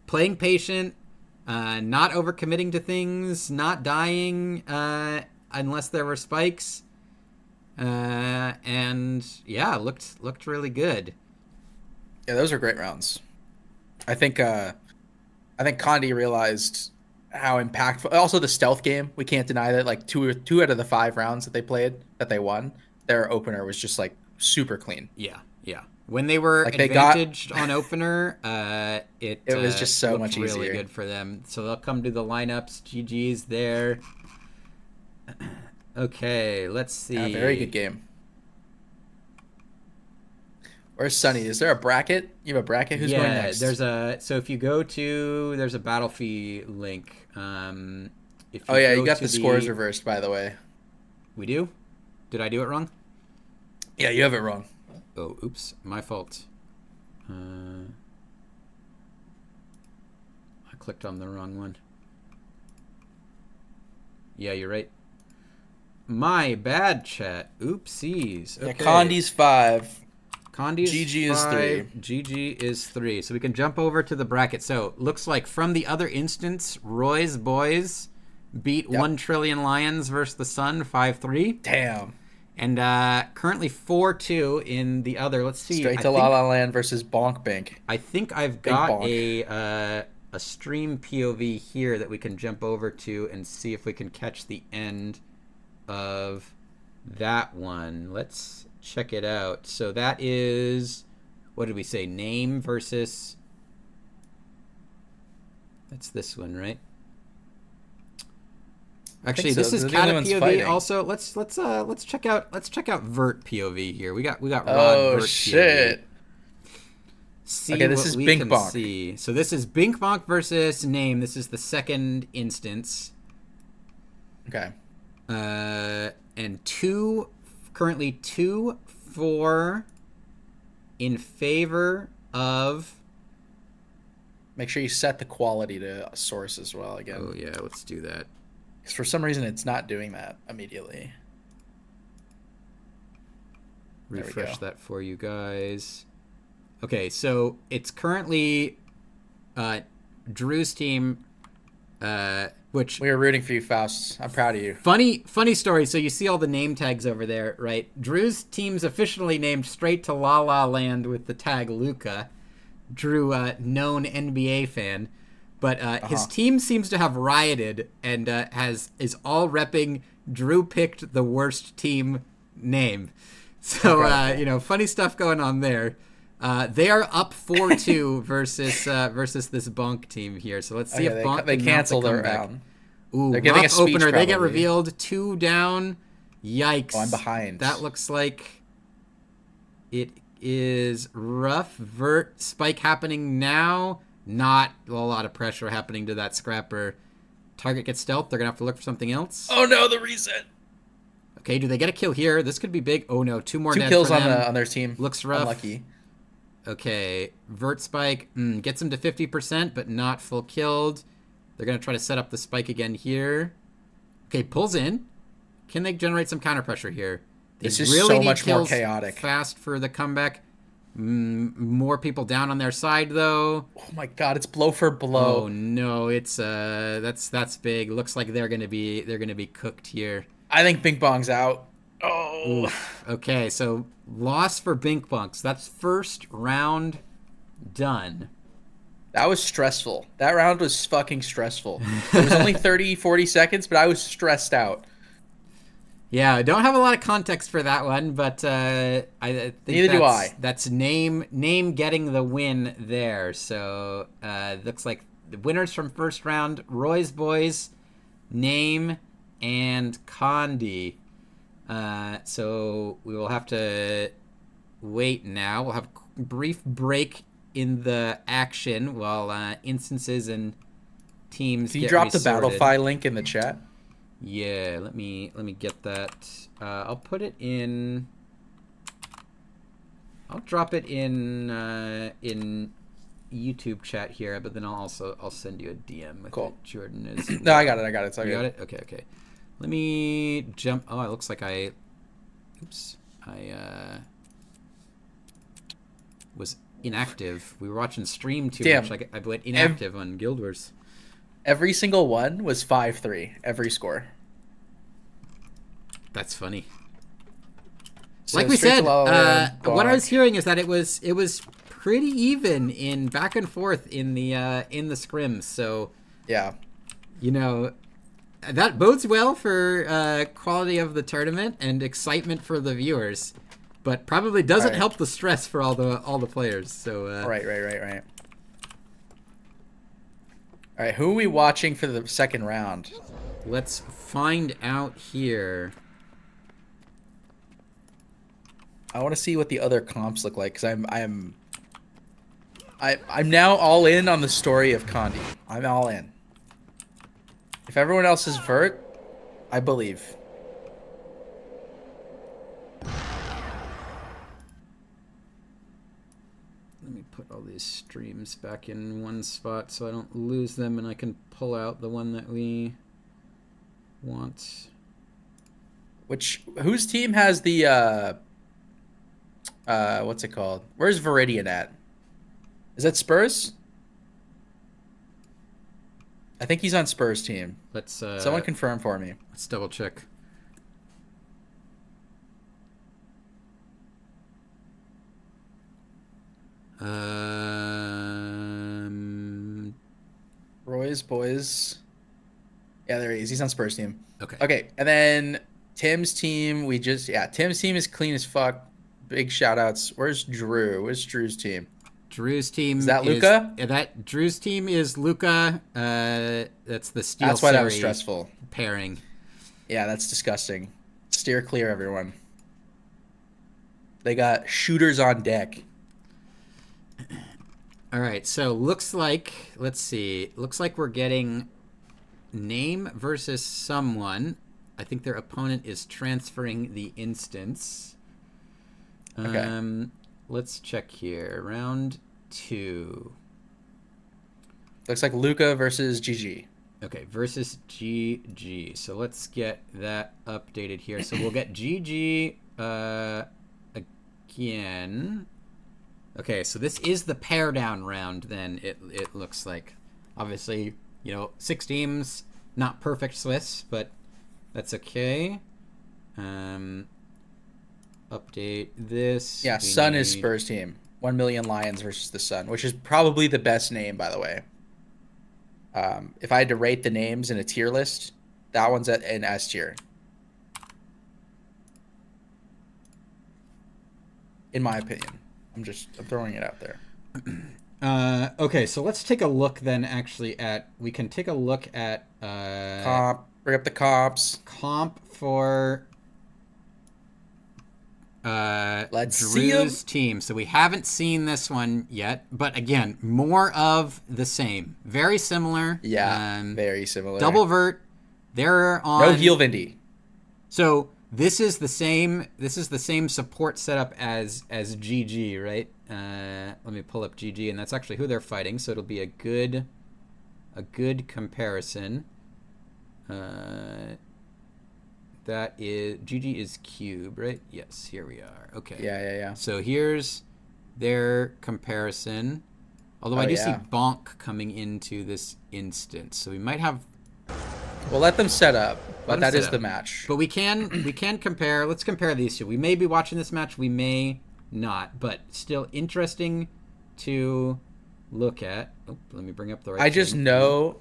playing patient, not overcommitting to things, not dying unless there were spikes, and yeah, looked really good. Yeah, those are great rounds. I think Condi realized how impactful. Also, the stealth game, we can't deny that. Like two out of the 5 rounds that they played, that they won, their opener was just like super clean. Yeah. When they were Like, advantaged on opener, it was just so looked much really easier. good for them. So they'll come to the lineups. GG's there. Okay, let's see. Yeah, very good game. Where's Sunny? Is there a bracket? You have a bracket? Who's going next? So if you go to, there's a Battlefield link. If Oh yeah, go you got to the scores reversed, by the way. We do? Did I do it wrong? Yeah, you have it wrong. Oh, oops, my fault. I clicked on the wrong one. Yeah, you're right. My bad, chat. Oopsies. Okay. Yeah, Condi's 5. Condi's GG is 5. GG is 3. So we can jump over to the bracket. So looks like from the other instance, Roy's boys beat 1 Trillion Lions versus the Sun 5-3. Damn. And currently 4-2 in the other. Let's see. Straight to La La Land versus Bonk Bank. I think I've got a stream POV here that we can jump over to and see if we can catch the end of that one. Let's check it out. So that is, what did we say? Name versus. That's this one, right? Actually, this is Kata POV. Fighting. Also, let's check out Vert POV here. We got Rod. Oh Vert shit! POV. See okay, this is Bink Bonk. See. So this is Bink Bonk versus Name. This is the second instance. Okay. And currently 2-4 in favor of. Make sure you set the quality to source as well again. Oh yeah, let's do that. Because for some reason it's not doing that immediately. Refresh that for you guys. Okay, so it's currently Drew's team, which we were rooting for you, Faust. I'm proud of you. Funny story. So you see all the name tags over there, right? Drew's team's officially named Straight to La La Land with the tag Luca. Drew, known NBA fan. But his team seems to have rioted and is all repping Drew picked the worst team name. So, funny stuff going on there. They are up 4-2 versus this Bonk team here. So let's see if Bonk they can cancel their comeback. round. Ooh, they're giving a speech, opener. probably. They get revealed 2 down. Yikes. Oh, I'm behind. That looks like it is rough. Vert spike happening now. Not a lot of pressure happening to that scrapper. Target gets stealth. They're going to have to look for something else. Oh, no, the reset. Okay, do they get a kill here? This could be big. Oh, no, 2 more 2 dead kills for them. on their team. Looks rough. Unlucky. Okay, Vert spike gets him to 50%, but not full killed. They're going to try to set up the spike again here. Okay, pulls in. Can they generate some counter pressure here? This is so much more chaotic. Fast for the comeback. More people down on their side though. Oh my god, it's blow for blow. Oh no, it's that's big. Looks like they're gonna be cooked here. I think Bink Bong's out. Oh. Oof. Okay, so loss for Bink Bonks. That's first round done. That was stressful. That round was fucking stressful. It was only 30, 40 seconds, but I was stressed out. Yeah, I don't have a lot of context for that one, but I think neither do I. That's name getting the win there. So looks like the winners from first round: Roy's boys, Name, and Condi. So we will have to wait now. We'll have a brief break in the action while instances and teams. Can you get drop the resorted. Battlefy link in the chat? Yeah, let me get that. I'll put it in. I'll drop it in YouTube chat here, but then I'll send you a DM with it. Jordan is. No, I got it. It's all you good. got it? Okay. Let me jump. Oh, it looks like I. Oops. Was inactive. We were watching stream too much. I went inactive on Guild Wars. Every single one was 5-3. Every score. That's funny. So like we said, what I was bonk. hearing is that it was pretty even in back and forth in the scrims. So Yeah. you know, that bodes well for quality of the tournament and excitement for the viewers, but probably doesn't help the stress for all the players. So Right. All right, who are we watching for the second round? Let's find out here. I want to see what the other comps look like, because I'm now all in on the story of Condi. I'm all in. If everyone else is vert, I believe. Let me put all these streams back in one spot so I don't lose them, and I can pull out the one that we want. Whose team has the what's it called? Where's Viridian at? Is that Spurs? I think he's on Spurs team. Let's someone confirm for me. Let's double check. Roy's boys. Yeah, there he is. He's on Spurs team. Okay. And then Tim's team, Tim's team is clean as fuck. Big shout outs. Where's Drew? Where's Drew's team? Drew's team is that Luca? That Drew's team is Luca. That's the Steel. That's why that was stressful. Pairing. Yeah, that's disgusting. Steer clear, everyone. They got shooters on deck. All right, so looks like, let's see. Looks like we're getting name versus someone. I think their opponent is transferring the instance. Okay. Let's check here. Round 2. Looks like Luca versus GG. Okay, versus GG. So let's get that updated here. So we'll get GG again. Okay, so this is the pair down round then, it looks like. Obviously, 6 teams, not perfect Swiss, but that's okay. Update this. Yeah, Sun is Spurs team. 1 Million Lions versus the Sun, which is probably the best name, by the way. If I had to rate the names in a tier list, that one's at an S tier. In my opinion. I'm throwing it out there. Okay, so let's take a look then actually we can take a look at comp. Bring up the comps. Comp for Let's Drew's see team. So we haven't seen this one yet, but again, more of the same. Very similar. Yeah, very similar. Double vert. They're on no heal Vindy. So this is the same support setup as GG, right? Let me pull up GG, and that's actually who they're fighting, so it'll be a good comparison. That is GG is Cube, right? Yes, here we are. Okay. Yeah. So here's their comparison. Although I do see Bonk coming into this instance, so we might have. We'll let them set up, but that is the match. But we can compare. Let's compare these two. We may be watching this match. We may not, but still interesting to look at. Oh, let me bring up the right. I just know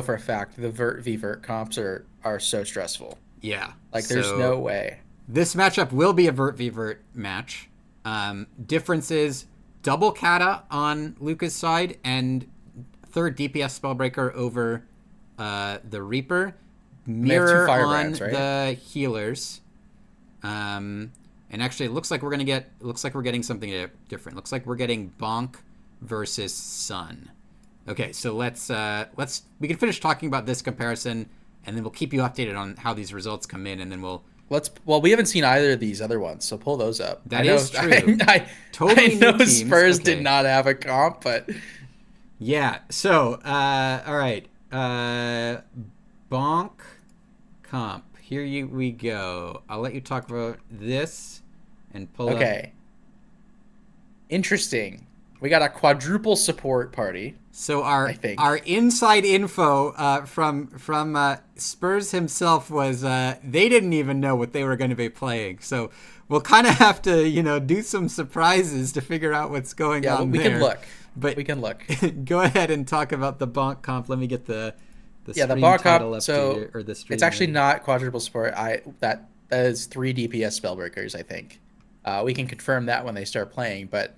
for a fact the vert v vert comps are so stressful. Yeah. Like there's no way. This matchup will be a vert v vert match. Difference is double kata on Luca's side and third DPS spellbreaker over the Reaper. Mirror on the healers. And actually it looks like we're getting something different. Looks like we're getting Bonk versus Sun. Okay, so let's we can finish talking about this comparison and then we'll keep you updated on how these results come in, and then we'll. Well, we haven't seen either of these other ones, so pull those up. That is true. I know Spurs did not have a comp, but yeah. So, all right, Bonk comp. Here we go. I'll let you talk about this and pull up. Okay. Interesting. We got a quadruple support party. So our inside info from Spurs himself was they didn't even know what they were going to be playing. So we'll kind of have to do some surprises to figure out what's going on. We there. can look. But we can look. Go ahead and talk about the Bonk comp. Let me get the the Bonk comp. So or the stream it's actually not quadruple support. That is 3 DPS spellbreakers. I think we can confirm that when they start playing. But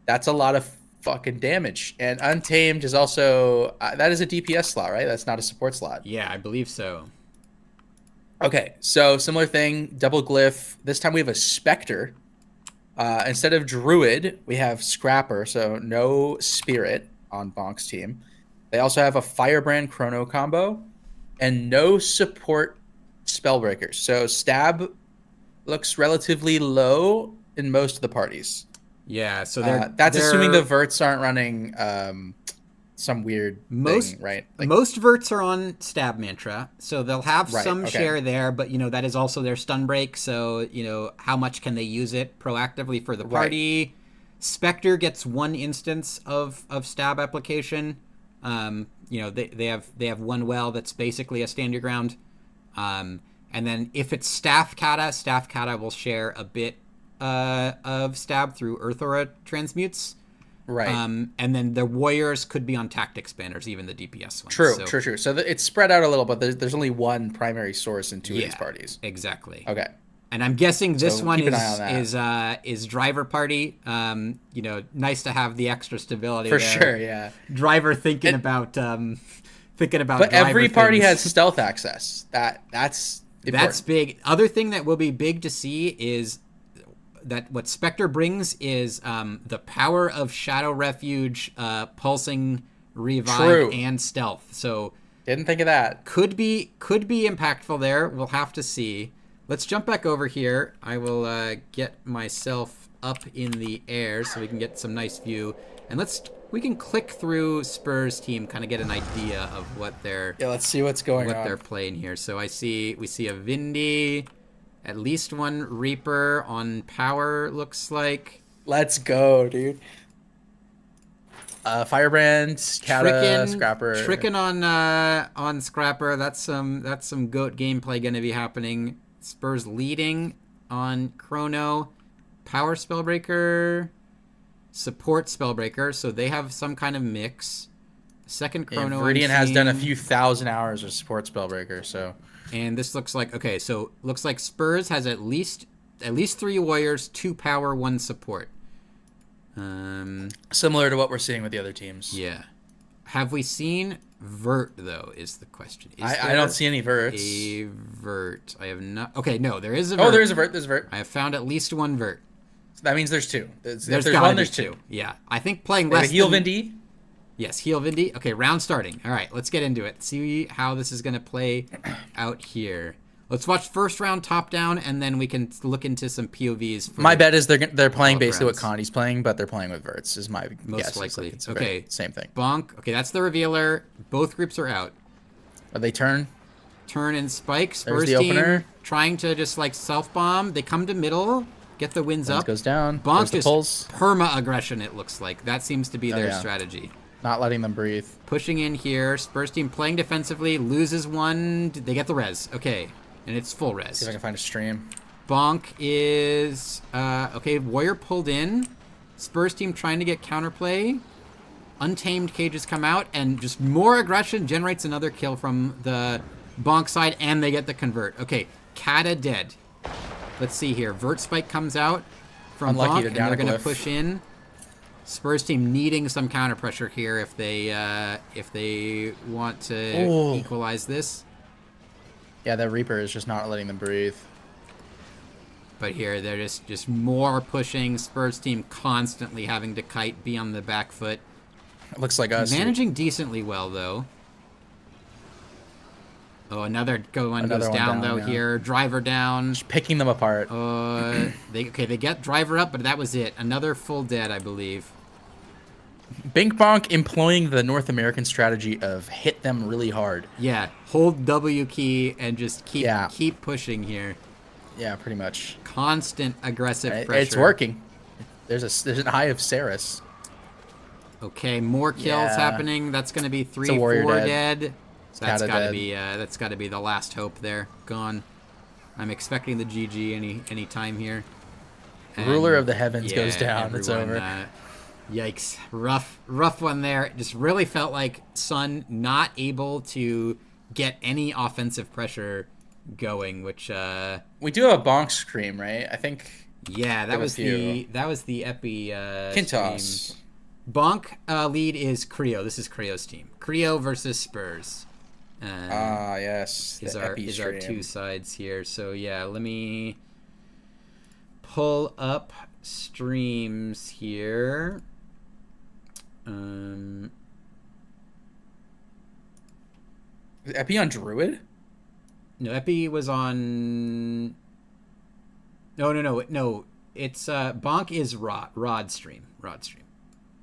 that's a lot of fucking damage. And Untamed is also that is a DPS slot, right? That's not a support slot. Yeah, I believe so. Okay, so similar thing, double glyph. This time we have a Spectre. Instead of Druid, we have Scrapper, so no Spirit on Bonk's team. They also have a Firebrand Chrono combo and no support spellbreakers. So Stab looks relatively low in most of the parties. Yeah, so that's assuming the verts aren't running some weird thing, right? Like, most verts are on Stab Mantra, so they'll have some share there, but that is also their stun break, so how much can they use it proactively for the party? Right. Spectre gets 1 instance of Stab application. They have one well that's basically a stand your ground. And then if it's Staff Kata will share a bit of Stab through Earth Aura transmutes. Right. And then the Warriors could be on Tactics banners, even the DPS ones. True. So it's spread out a little, but there's only one primary source in 2 of these parties. Exactly. Okay. And I'm guessing this one is Driver Party. Nice to have the extra stability for there. sure. Yeah. Driver thinking about. But every party has stealth access. That's important. That's big. Other thing that will be big to see is that what Spectre brings is the power of Shadow Refuge, Pulsing Revive, and Stealth. So didn't think of that. Could be impactful there. We'll have to see. Let's jump back over here. I will get myself up in the air so we can get some nice view. And we can click through Spurs team, kind of get an idea of what they're let's see what's going on. What they're playing here. So we see a Vindy, at least 1 Reaper on power, looks like. Let's go, dude. Firebrand, Kata, Scrapper. Tricking on Scrapper. That's some goat gameplay going to be happening. Spurs leading on Chrono. Power Spellbreaker. Support Spellbreaker. So they have some kind of mix. Second Chrono. Viridian has done a few thousand hours of support Spellbreaker, so. And this looks like looks like Spurs has at least 3 Warriors, 2 Power, 1 Support. Similar to what we're seeing with the other teams. Yeah. Have we seen Vert though? Is the question. I don't see any Verts. A Vert. I have not. Okay, no, there is a Vert. Oh, there is a Vert. There's a Vert. I have found at least 1 Vert. So that means there's 2. There's one. There's 2. Yeah, I think playing less. Heal Vindy. Yes, heal Vindy. Okay, round starting. All right, let's get into it. See how this is going to play out here. Let's watch first round top down, and then we can look into some POVs. My bet is they're playing basically what Condi's playing, but they're playing with Verts. Is my most guess. Likely. Okay, same thing. Bonk. Okay, that's the revealer. Both groups are out. Are they turn and spike. Spurs the opener. Trying to just self bomb. They come to middle. Get the wins up. Goes down. Bonk is perma aggression. It looks like that seems to be their strategy. Not letting them breathe. Pushing in here. Spurs team playing defensively. Loses 1. They get the res. Okay. And it's full res. See if I can find a stream. Bonk is... okay, Warrior pulled in. Spurs team trying to get counterplay. Untamed cages come out. And just more aggression generates another kill from the Bonk side. And they get the convert. Okay, Kata dead. Let's see here. Vert Spike comes out from Bonk. And they're going to push in. Spurs team needing some counter pressure here if they want to equalize this. Yeah, that Reaper is just not letting them breathe. But here they're just more pushing. Spurs team constantly having to kite, be on the back foot. It looks like us. Managing decently well though. Oh, another one Another goes one down, down though now. here. Driver down. Just picking them apart. They get driver up, but that was it. Another full dead, I believe. Bink Bonk employing the North American strategy of hit them really hard. Yeah, hold W key and just keep pushing here. Yeah, pretty much. Constant aggressive pressure. It's working. There's an eye of Saris. Okay, more kills happening. That's going to be 3, 4 dead. That's got to be the last hope there. Gone. I'm expecting the GG any time here. And Ruler of the Heavens goes down. It's over. Yikes. Rough one there. It just really felt like Sun not able to get any offensive pressure going, which we do have a bonk scream, right? I think. Yeah, that was the Epi Kintos. Stream. Bonk lead is Creo. This is Creo's team. Creo versus Spurs. Yes. Is our two sides here. So yeah, let me pull up streams here. Is Epi on Druid? No, Epi was on. No. It's Bonk is Rod stream.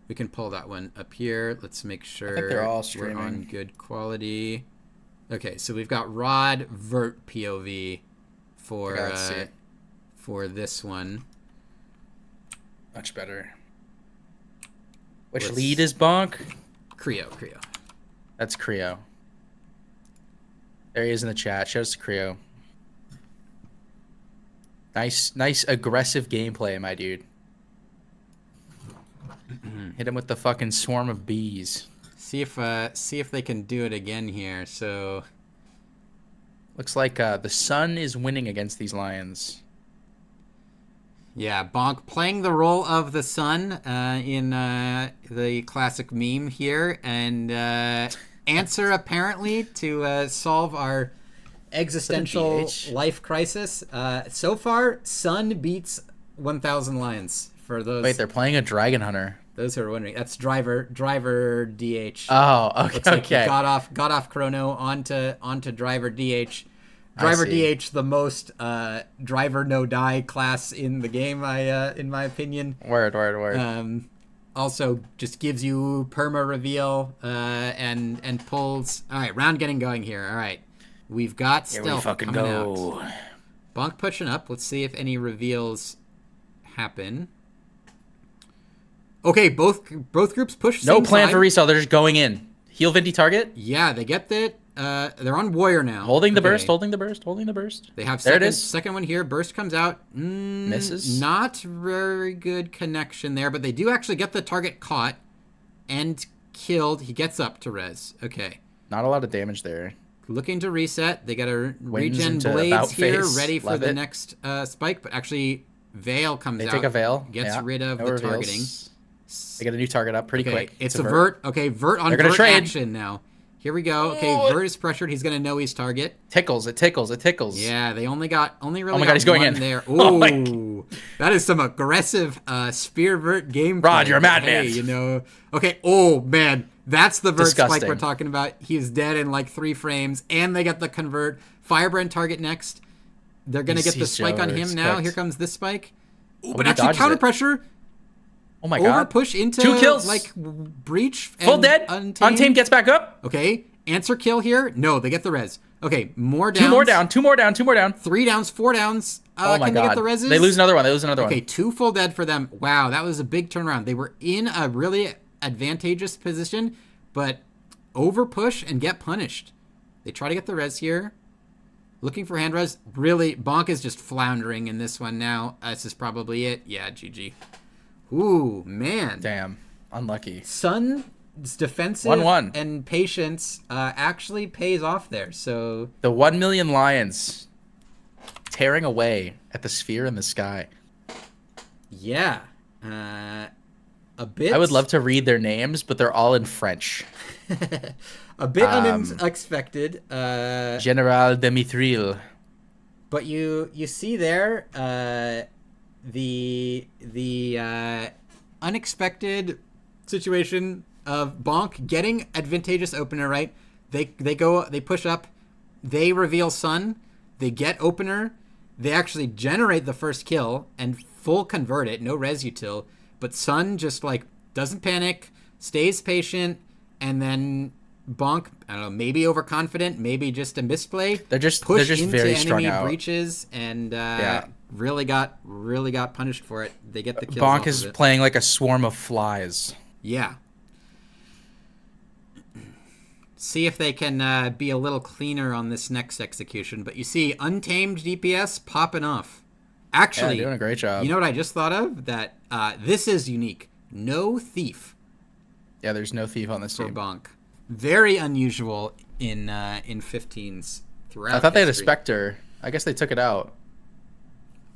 We can pull that one up here. Let's make sure I think they're all streaming. We're on good quality. Okay, so we've got Rod Vert POV for this one. Much better. Which lead is Bonk? Creo. That's Creo. There he is in the chat. Shout out to Creo. Nice aggressive gameplay, my dude. Hit him with the fucking swarm of bees. See if they can do it again here. So looks like the Sun is winning against these Lions. Yeah, Bonk playing the role of the Sun in the classic meme here, and answer apparently to solve our existential life crisis. So far, Sun beats 1,000 Lions. For those. Wait, they're playing a Dragon Hunter. Those who are wondering, that's driver DH. Oh, okay. Looks like he got off Chrono onto driver DH. Driver DH, the most driver no die class in the game, in my opinion. Word. Also, just gives you perma reveal and pulls. All right, round getting going here. All right, we've got stealth coming out. Bonk pushing up. Let's see if any reveals happen. Okay, both groups push. No plan for resell. They're just going in. Heal Vindy target. Yeah, they get that. They're on Warrior now. Holding the burst. They have second one here. Burst comes out. Misses. Not very good connection there, but they do actually get the target caught and killed. He gets up to res. Okay. Not a lot of damage there. Looking to reset. They got a regen blades here, ready for the next spike, but actually Veil comes out. They take a Veil. Gets rid of the targeting. They get a new target up pretty quick. It's a Vert. Okay, Vert on Vert action now. Here we go. Okay, Vert is pressured. He's gonna know he's target. It tickles. Yeah, they only really oh my got God, he's going one in there. Ooh, that is some aggressive spear Vert gameplay. Rod, you're a madman. Hey, Okay. Oh man, that's the Vert Disgusting. spike we're talking about. He's dead in like 3 frames, and they get the convert. Firebrand target next. They're gonna get the spike on him now. Here comes this spike. Ooh, but actually counter pressure. Oh my God. Over push into 2 kills. Like breach. Full dead. Untamed gets back up. Okay. Answer kill here. No, they get the res. Okay. More downs. 2 more down. 3 downs, 4 downs. Oh my can God. They get the reses? They lose another one. Okay. 2 full dead for them. Wow. That was a big turnaround. They were in a really advantageous position, but over push and get punished. They try to get the res here. Looking for hand res. Really, Bonk is just floundering in this one now. This is probably it. Yeah, GG. Ooh, man. Damn. Unlucky. Sun's defensive 1-1. and patience actually pays off there. So the 1 million Lions tearing away at the sphere in the sky. Yeah. A bit. I would love to read their names, but they're all in French. A bit unexpected. General Demitril. But you see there the unexpected situation of Bonk getting advantageous opener, right? They push up, they reveal Sun, they get opener, they actually generate the first kill and full convert it, no res util, but Sun just like doesn't panic, stays patient, and then bonk, I don't know, maybe overconfident, maybe just a misplay. They're just into very strung enemy out. breaches and really got punished for it. They get the kills. Bonk off is of it. playing like a swarm of flies. Yeah. See if they can be a little cleaner on this next execution. But you see Untamed DPS popping off. Actually, doing a great job. You know what I just thought of? That this is unique. No thief. Yeah, there's no thief on this for team. Bonk. Very unusual in 15s throughout. I thought they had a history. Spectre. I guess they took it out.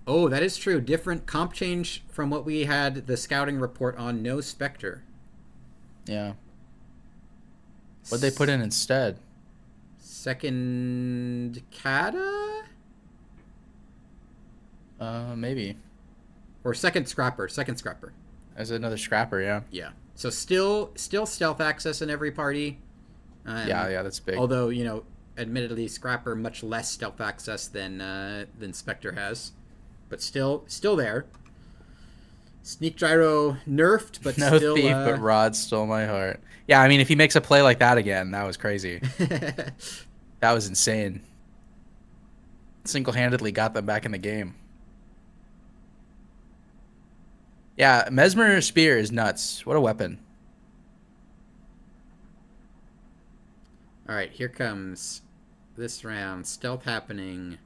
Oh, that is true. Different comp change from what we had the scouting report on. No Spectre. Yeah. What'd they put in instead? Second Kata? Maybe. Or second Scrapper. Second Scrapper. As another Scrapper, yeah. Yeah. So still stealth access in every party. Yeah, that's big. Although, you know, admittedly, Scrapper much less stealth access than Spectre has. But still there. Sneak Gyro nerfed, but no still... thief, but Rod stole my heart. Yeah, I mean, if he makes a play like that again, that was crazy. That was insane. Single-handedly got them back in the game. Yeah, Mesmer Spear is nuts. What a weapon. All right, here comes this round. Stealth happening.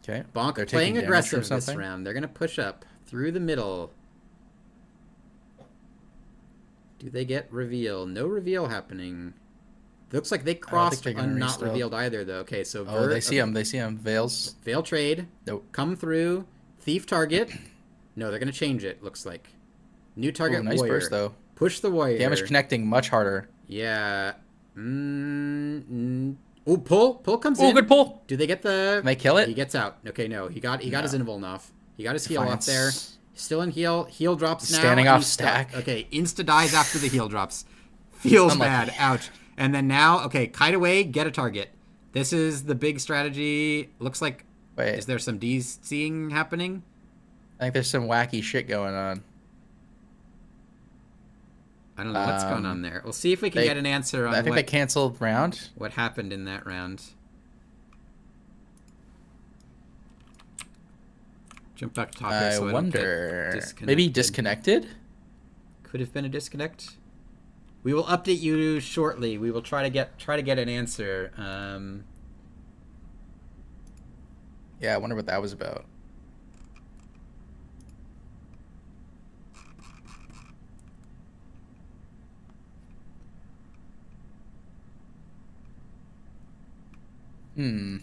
Okay. Bonk They're playing taking damage aggressive or this something? round. They're going to push up through the middle. Do they get reveal? No reveal happening. Looks like they crossed they're gonna on not restart. revealed either, though. Okay, so Oh, they see him. They see him. Veils. Veil trade. Nope. Come through. Thief target. No, they're going to change it, looks like. New target, Ooh, nice warrior. burst, though. Push the warrior. Damage connecting much harder. Yeah. Oh, pull comes in. Oh, good pull. Do they get the? Can they kill it? He gets out. Okay, no, he got his invuln off. He got his heal off Defiance. there. Still in heal. Heal drops now. Standing and off he's stuck. stack. Okay, insta dies after the heal drops. Feels Unlucky. bad. Ouch. And then now, okay, kite away, get a target. This is the big strategy. Looks like. Wait. Is there some DCing happening? I think there's some wacky shit going on. I don't know what's going on there. We'll see if we can get an answer on I think they canceled round. what happened in that round. Jump back to top here I so I don't get wonder. disconnected. Maybe disconnected? Could have been a disconnect. We will update you shortly. We will try to get an answer. Yeah, I wonder what that was about. I'm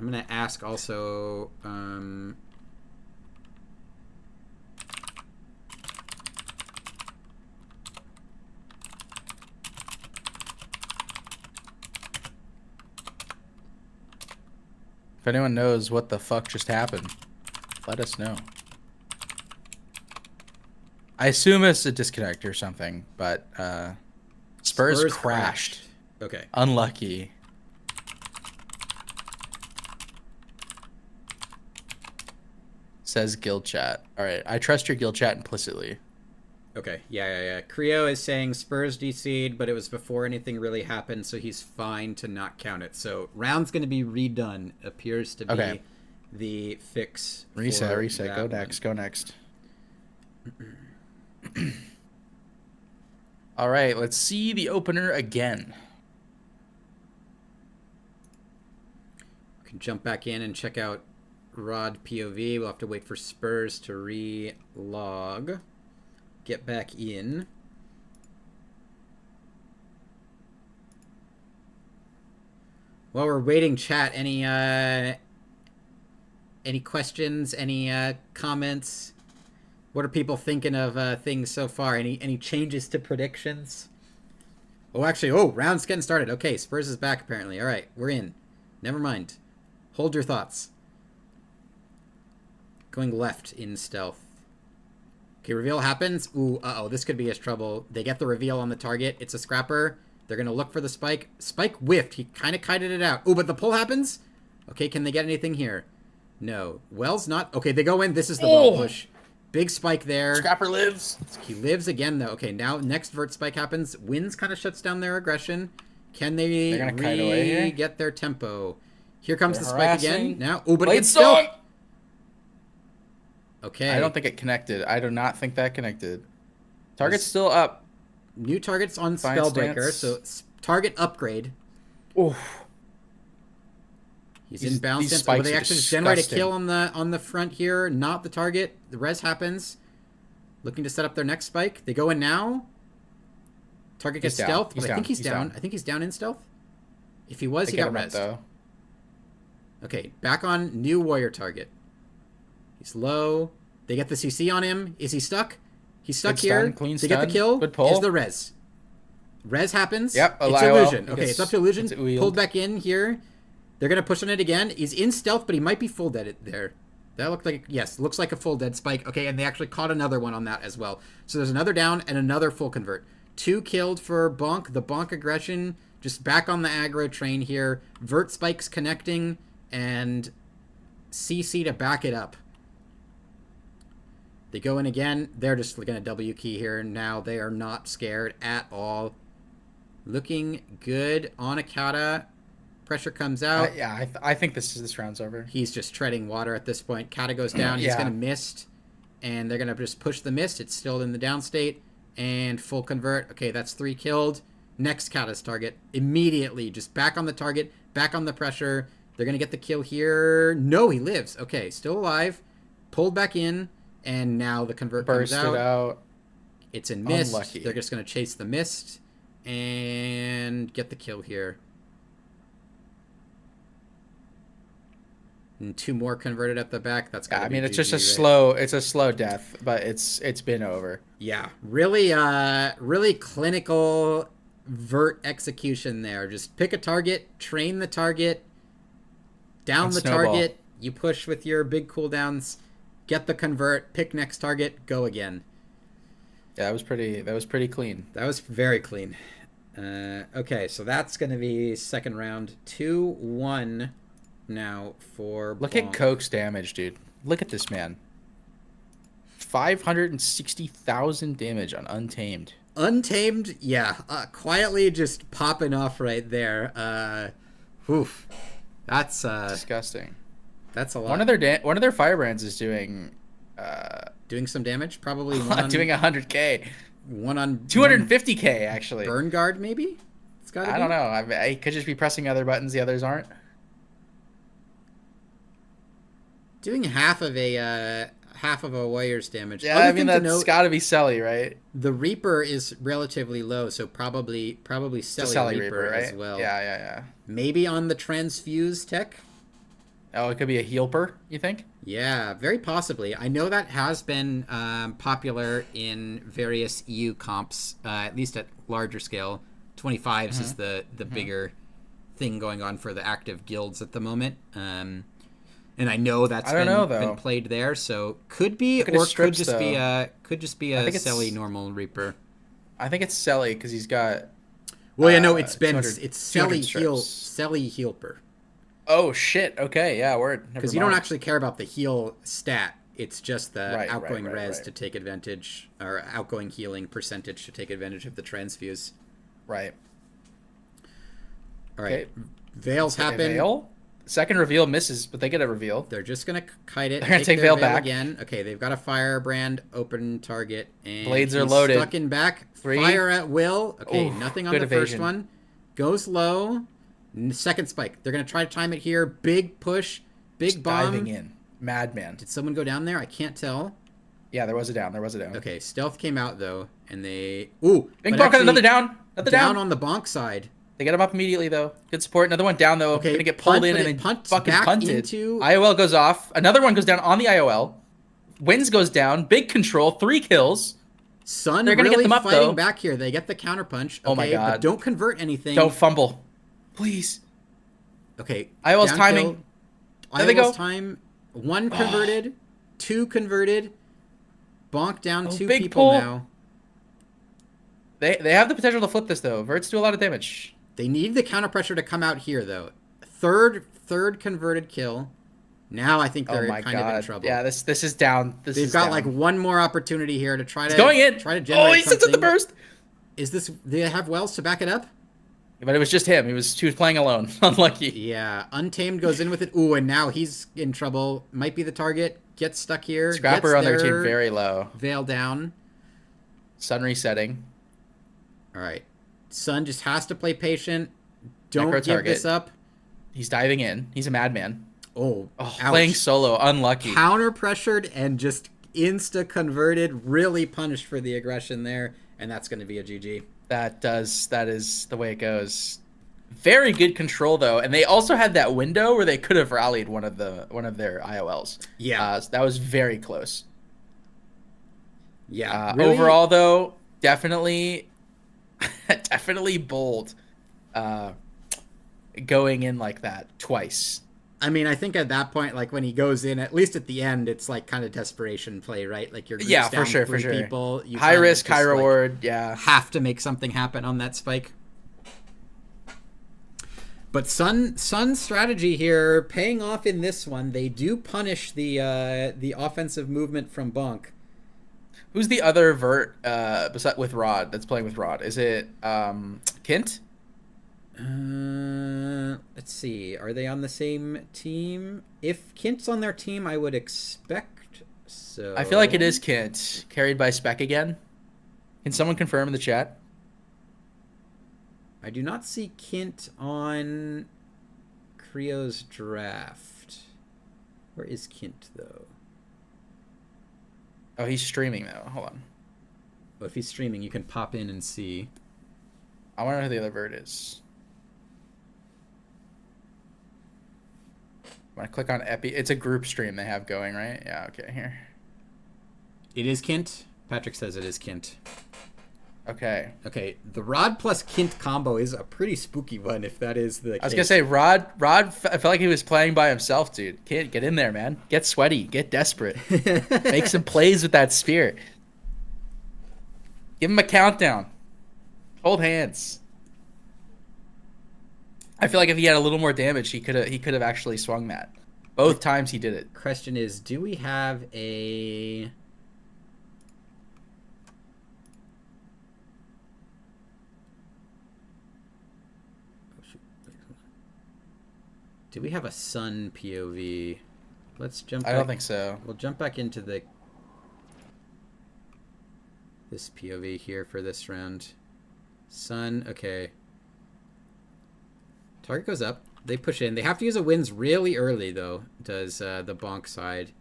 gonna ask also. If anyone knows what the fuck just happened, let us know. I assume it's a disconnect or something, but Spurs crashed. Okay. Unlucky. Says guild chat. All right, I trust your guild chat implicitly. Okay. Yeah. Creo is saying Spurs DC'd, but it was before anything really happened, so he's fine to not count it. So round's going to be redone. Appears to be the fix. Reset. Go next. All right, let's see the opener again. We can jump back in and check out Rod POV. We'll have to wait for Spurs to re-log. Get back in. While we're waiting, chat, any questions, any comments? What are people thinking of things so far? Any changes to predictions? Oh, actually, round's getting started. Okay, Spurs is back apparently. All right, we're in. Never mind. Hold your thoughts. Going left in stealth. Okay, reveal happens. Ooh, this could be his trouble. They get the reveal on the target. It's a scrapper. They're going to look for the spike. Spike whiffed. He kind of kited it out. Oh, but the pull happens. Okay, can they get anything here? No. Wells not. Okay, they go in. This is the ball push. Big spike there. Scrapper lives. He lives again, though. Okay, now next vert spike happens. Winds kind of shuts down their aggression. Can they get their tempo? Here comes the spike again. Now, oh, but it's still. Okay. I don't think it connected. I do not think that connected. Target's still up. New targets on Spellbreaker, so target upgrade. Oof. He's in bounce stance. Will they actually generate a kill on the front here? Not the target. The res happens. Looking to set up their next spike. They go in now. Target gets stealth, but I think he's down. I think he's down in stealth. If he was, he got res. Okay, back on new warrior target. He's low. They get the CC on him. Is he stuck? He's stuck here. They get the kill. Good pull. Here's the res. Res happens. Yep. It's illusion. Okay, it's up to illusion. Pulled back in here. They're going to push on it again. He's in stealth, but he might be full dead there. That looked like, yes, looks like a full dead spike. Okay, and they actually caught another one on that as well. So there's another down and another full convert. 2 killed for Bonk. The Bonk aggression just back on the aggro train here. Vert spikes connecting and CC to back it up. They go in again. They're just going to W key here. Now they are not scared at all. Looking good on Akata. Pressure comes out. I think this round's over. He's just treading water at this point. Kata goes down. He's going to mist. And they're going to just push the mist. It's still in the down state. And full convert. Okay, that's 3 killed. Next Kata's target. Immediately. Just back on the target. Back on the pressure. They're going to get the kill here. No, he lives. Okay, still alive. Pulled back in. And now the convert comes out. It's in mist. Unlucky. They're just going to chase the mist. And get the kill here. And 2 more converted at the back. That's gotta be it's just a slow death, but it's been over. Yeah, really clinical vert execution there. Just pick a target, train the target, down the target. You push with your big cooldowns, get the convert, pick next target, go again. Yeah, that was pretty clean. That was very clean. Okay, so that's gonna be second round. 2-1. Now for look at Coke's damage, dude. Look at this man. 560,000 damage on Untamed. Untamed, yeah. Quietly just popping off right there. Oof. That's disgusting. That's a lot. One of their firebrands is doing some damage. Probably doing 100k. One on 250k actually. Burn guard maybe. It's gotta be. I don't know. I could just be pressing other buttons the others aren't. Doing half of a warrior's damage. Yeah, I mean that's got to be Selly, right? The Reaper is relatively low, so probably Selly Reaper right? As well. Yeah. Maybe on the transfuse tech. Oh, it could be a healper, you think? Yeah, very possibly. I know that has been popular in various EU comps, at least at larger scale. 25s is the bigger thing going on for the active guilds at the moment. And I know that's been played there, so could be or could just be a Selly normal Reaper. I think it's Selly because he's got. Well, it's Selly Healper. Oh shit! Okay, yeah, word. Because you don't actually care about the heal stat; it's just the outgoing res to take advantage, or outgoing healing percentage to take advantage of the transfuse. Right. All right. Okay. Veils happen. Veil? Second reveal misses, but they get a reveal. They're just going to kite it. They're going to take Veil back. Again. Okay, they've got a firebrand, open target. And blades are loaded. Stuck in back. 3. Fire at will. Okay, oof, nothing on the first one. Goes low. Second spike. They're going to try to time it here. Big push. Big just bomb. Diving in. Madman. Did someone go down there? I can't tell. Yeah, there was a down. Okay, stealth came out, though, and they... Ooh! Big bonk, another down. Down on the bonk side. They get him up immediately, though. Good support. Another one down, though. Okay, going to get pulled in and fucking punted. IOL goes off. Another one goes down on the IOL. Winds goes down. Big control. 3 kills. Sun They're really get them up, fighting though. Back here. They get the counterpunch. Okay, oh my god. But don't convert anything. Don't fumble. Please. Okay. IOL's timing. There they go. Time. 1 converted. 2 converted. Bonk down 2 people pull. Now. They have the potential to flip this though. Verts do a lot of damage. They need the counter pressure to come out here though. Third converted kill. Now I think they're kind of in trouble. Yeah, this is down. They've got like one more opportunity here to try to generate Oh, he sits at the burst. Is this? Do they have wells to back it up? But it was just him. He was playing alone. Unlucky. Yeah, Untamed goes in with it. Ooh, and now he's in trouble. Might be the target. Gets stuck here. Scrapper on their team very low. Veil down. Sun resetting. All right. Sun just has to play patient. Don't give this up. He's diving in. He's a madman. Oh, playing solo. Unlucky. Counter pressured and just insta converted. Really punished for the aggression there. And that's going to be a GG. That is the way it goes. Very good control though, and they also had that window where they could have rallied one of their IOLs. Yeah, so that was very close. Yeah. Really? Overall though, definitely bold. Going in like that twice. I mean, I think at that point, like when he goes in, at least at the end, it's like kind of desperation play, right? Like you're for sure. People, you high risk, high reward. Like, yeah, have to make something happen on that spike. But Sun's strategy here paying off in this one. They do punish the offensive movement from Bonk. Who's the other vert with Rod that's playing with Rod? Is it Kint? Let's see. Are they on the same team? If Kint's on their team, I would expect so. I feel like it is Kint, carried by Spec again. Can someone confirm in the chat? I do not see Kint on Creo's draft. Where is Kint, though? Oh, he's streaming, though. Hold on. Well, if he's streaming, you can pop in and see. I wonder who the other vert is. I'm going to click on Epi. It's a group stream they have going, right? Yeah, okay, here. It is Kint. Patrick says it is Kint. Okay. Okay, the Rod plus Kint combo is a pretty spooky one if that is the case. I was going to say, Rod, I felt like he was playing by himself, dude. Kid, get in there, man. Get sweaty. Get desperate. Make some plays with that spear. Give him a countdown. Hold hands. I feel like if he had a little more damage, he could have actually swung that. Both times he did it. Question is, do we have a... Do we have a Sun POV? Let's jump back. I don't think so. We'll jump back into this POV here for this round. Sun, okay. Target goes up. They push in. They have to use a wins really early, though, does the Bonk side.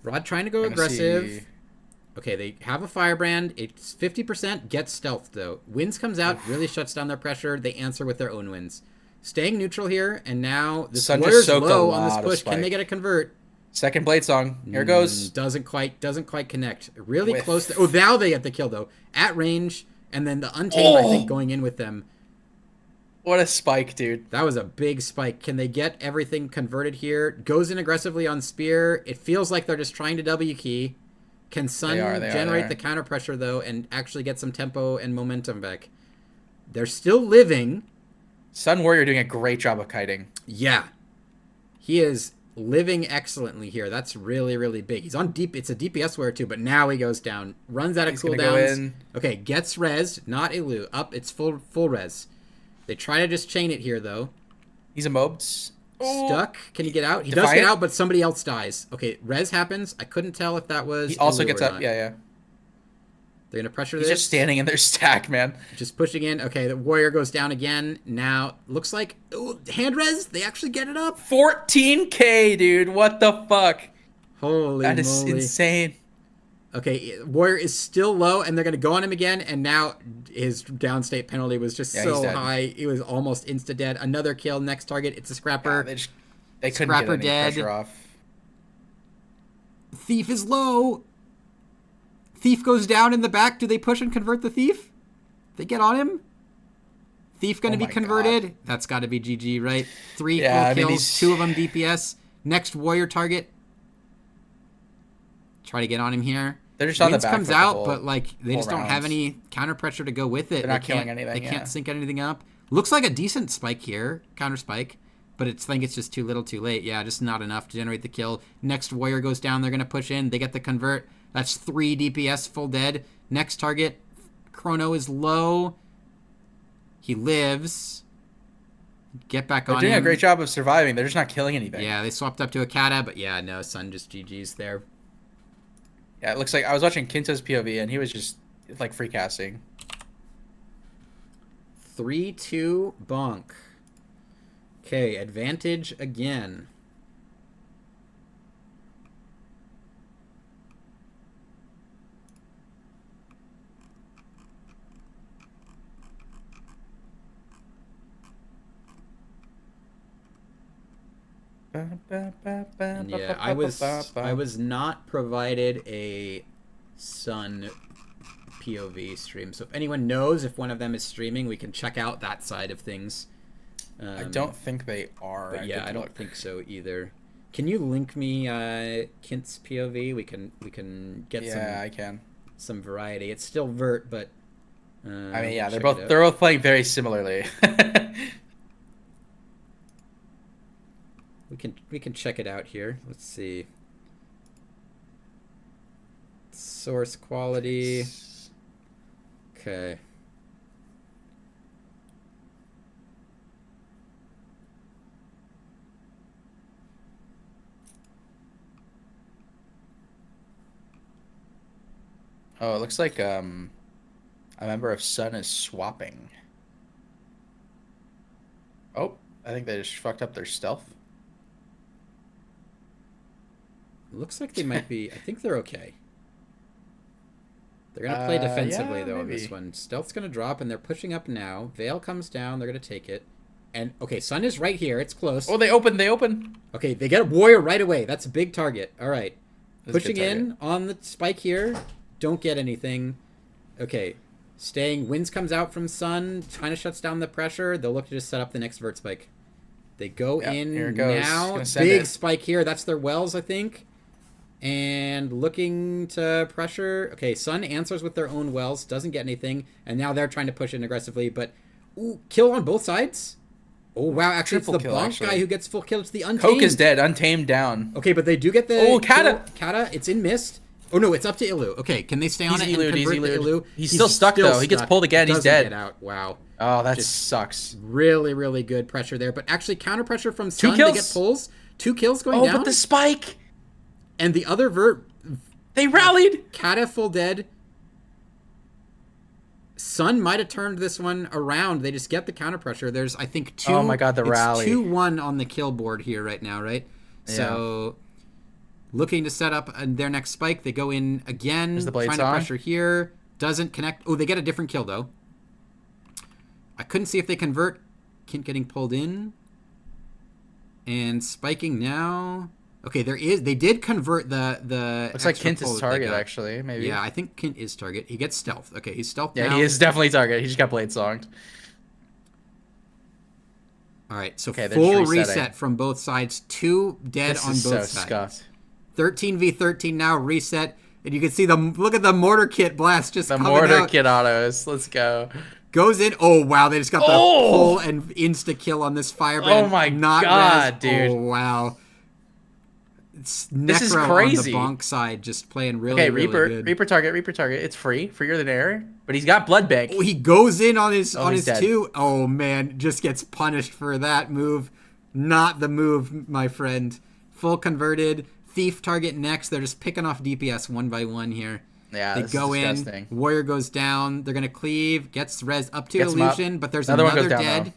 Rod trying to go aggressive. Okay, they have a Firebrand. It's 50%. Gets stealth, though. Wins comes out, really shuts down their pressure. They answer with their own wins. Staying neutral here, and now this Warrior's low on this push. Can they get a convert? Second Blade Song. Here goes. Doesn't quite connect. Really close. Oh, now they get the kill, though. At range, and then the Untamed, I think, going in with them. What a spike, dude. That was a big spike. Can they get everything converted here? Goes in aggressively on Spear. It feels like they're just trying to W key. Can Sun generate the counter pressure, though, and actually get some tempo and momentum back? They're still living. Sun Warrior doing a great job of kiting. Yeah. He is living excellently here. That's really, really big. He's on deep. It's a DPS warrior, too, but now he goes down. Runs out of cooldowns. Okay, gets res. Not Elu. Up. It's full res. They try to just chain it here, though. He's a mobs. Stuck. Can he get out? He does get out, but somebody else dies. Okay, res happens. I couldn't tell if that was... He also gets up. Yeah. They're going to pressure this. He's just standing in their stack, man. Just pushing in. Okay, the warrior goes down again. Now, looks like... Ooh, hand res. They actually get it up. 14K, dude. What the fuck? Holy moly. That is insane. Okay, warrior is still low, and they're going to go on him again, and now his downstate penalty was just so high. It was almost insta-dead. Another kill. Next target. It's a Scrapper. Yeah, they couldn't get any pressure off. Thief is low. Thief goes down in the back. Do they push and convert the Thief? They get on him? Thief going to be converted? God. That's got to be GG, right? 3 full kills, 2 of them DPS. Next warrior target. Try to get on him here. They're just on the Winds back comes foot the out, whole- but like they whole just don't have rounds. any counter pressure to go with it. They're not They can't- killing anything, They yeah. can't sync anything up. Looks like a decent spike here, counter spike, but I think it's just too little, too late. Yeah, just not enough to generate the kill. Next warrior goes down. They're gonna push in. They get the convert. That's 3 DPS, full dead. Next target, Chrono is low. He lives. Get back They're on doing him. a great job of surviving. They're just not killing anything. Yeah, they swapped up to a Kata, but yeah, no, Sun just GG's there. Yeah, it looks like I was watching Kinto's POV and he was just like free casting. 3-2 bonk. Okay, advantage again. And yeah, I was not provided a Sun POV stream. So if anyone knows if one of them is streaming, we can check out that side of things. I don't think they are. But yeah, I don't think so either. Can you link me Kint's POV? We can get I can. some variety. It's still vert, but I mean, yeah, check they're it out. both playing very similarly. We can check it out here. Let's see. Source quality. Okay. Oh, it looks like a member of Sun is swapping. Oh, I think they just fucked up their stealth. Looks like they might be. I think they're okay. They're gonna play defensively yeah, though on this maybe. one. Stealth's gonna drop, and they're pushing up now. Veil comes down. They're gonna take it. And okay, Sun is right here. It's close. Oh, they open. They open. Okay, they get a warrior right away. That's a big target. All right, That's a good pushing in on the spike here. Don't get anything. Okay, staying. Winds comes out from Sun. Kind of shuts down the pressure. They'll look to just set up the next vert spike. They go Yep, in here it goes. now. Gonna send Big it. spike here. That's their wells, I think. And looking to pressure. Okay, Sun answers with their own wells. Doesn't get anything. And now they're trying to push in aggressively. But, ooh, kill on both sides? Oh, wow. Actually, Triple it's the kill, bonk actually. guy who gets full kill. It's the Untamed. Coke is dead. Untamed down. Okay, but they do get the... Oh, Kata! Kata, it's in mist. Oh, no, it's up to Ilu. Okay, can they stay on He's it and Elu'd, he's convert the Elu'd. Ilu? He's still stuck, though. He gets pulled again, he's Doesn't dead. Get out. Wow. Oh, that Just sucks. Really, really good pressure there. But actually, counter pressure from Sun. kills. They get pulls. 2 kills going Oh, down. but the spike. And the other vert... They rallied. Kata full dead. Sun might have turned this one around. They just get the counter pressure. There's, I think, 2. Oh my God, the it's rally. 2-1 on the kill board here right now, right? Yeah. So, looking to set up their next spike. They go in again. Is the blade trying song? to pressure here. Doesn't connect. Oh, they get a different kill, though. I couldn't see if they convert. Kint getting pulled in. And spiking now. Okay, they did convert the Looks like extra Kint pull is that they target, got. actually. Maybe. Yeah, I think Kint is target. He gets stealth. Okay, he's stealth Yeah, now. he is definitely target. He just got blade songed. All right, so Okay, they're full just resetting. reset from both sides. 2 dead This on is both so sides. scuffed. 13v13 now, reset. And you can see look at the mortar kit blast just The coming mortar out. kit autos. Let's go. Goes in. Oh, wow, they just got the Oh! pull and insta-kill on this firebrand. Oh my Not God, res. dude. Oh, wow. It's This is Necro crazy. on the bonk side, just playing really, Okay, really Reaper, good. Reaper target. It's free, freer than air. But he's got blood bank. Oh, he goes in on his he's dead. 2. Oh man, just gets punished for that move. Not the move, my friend. Full converted. Thief target next. They're just picking off DPS one by one here. Yeah, They this go is in. disgusting. Warrior goes down. They're gonna cleave. Gets res up to Gets him up. illusion, but there's Another one another goes down, dead. though.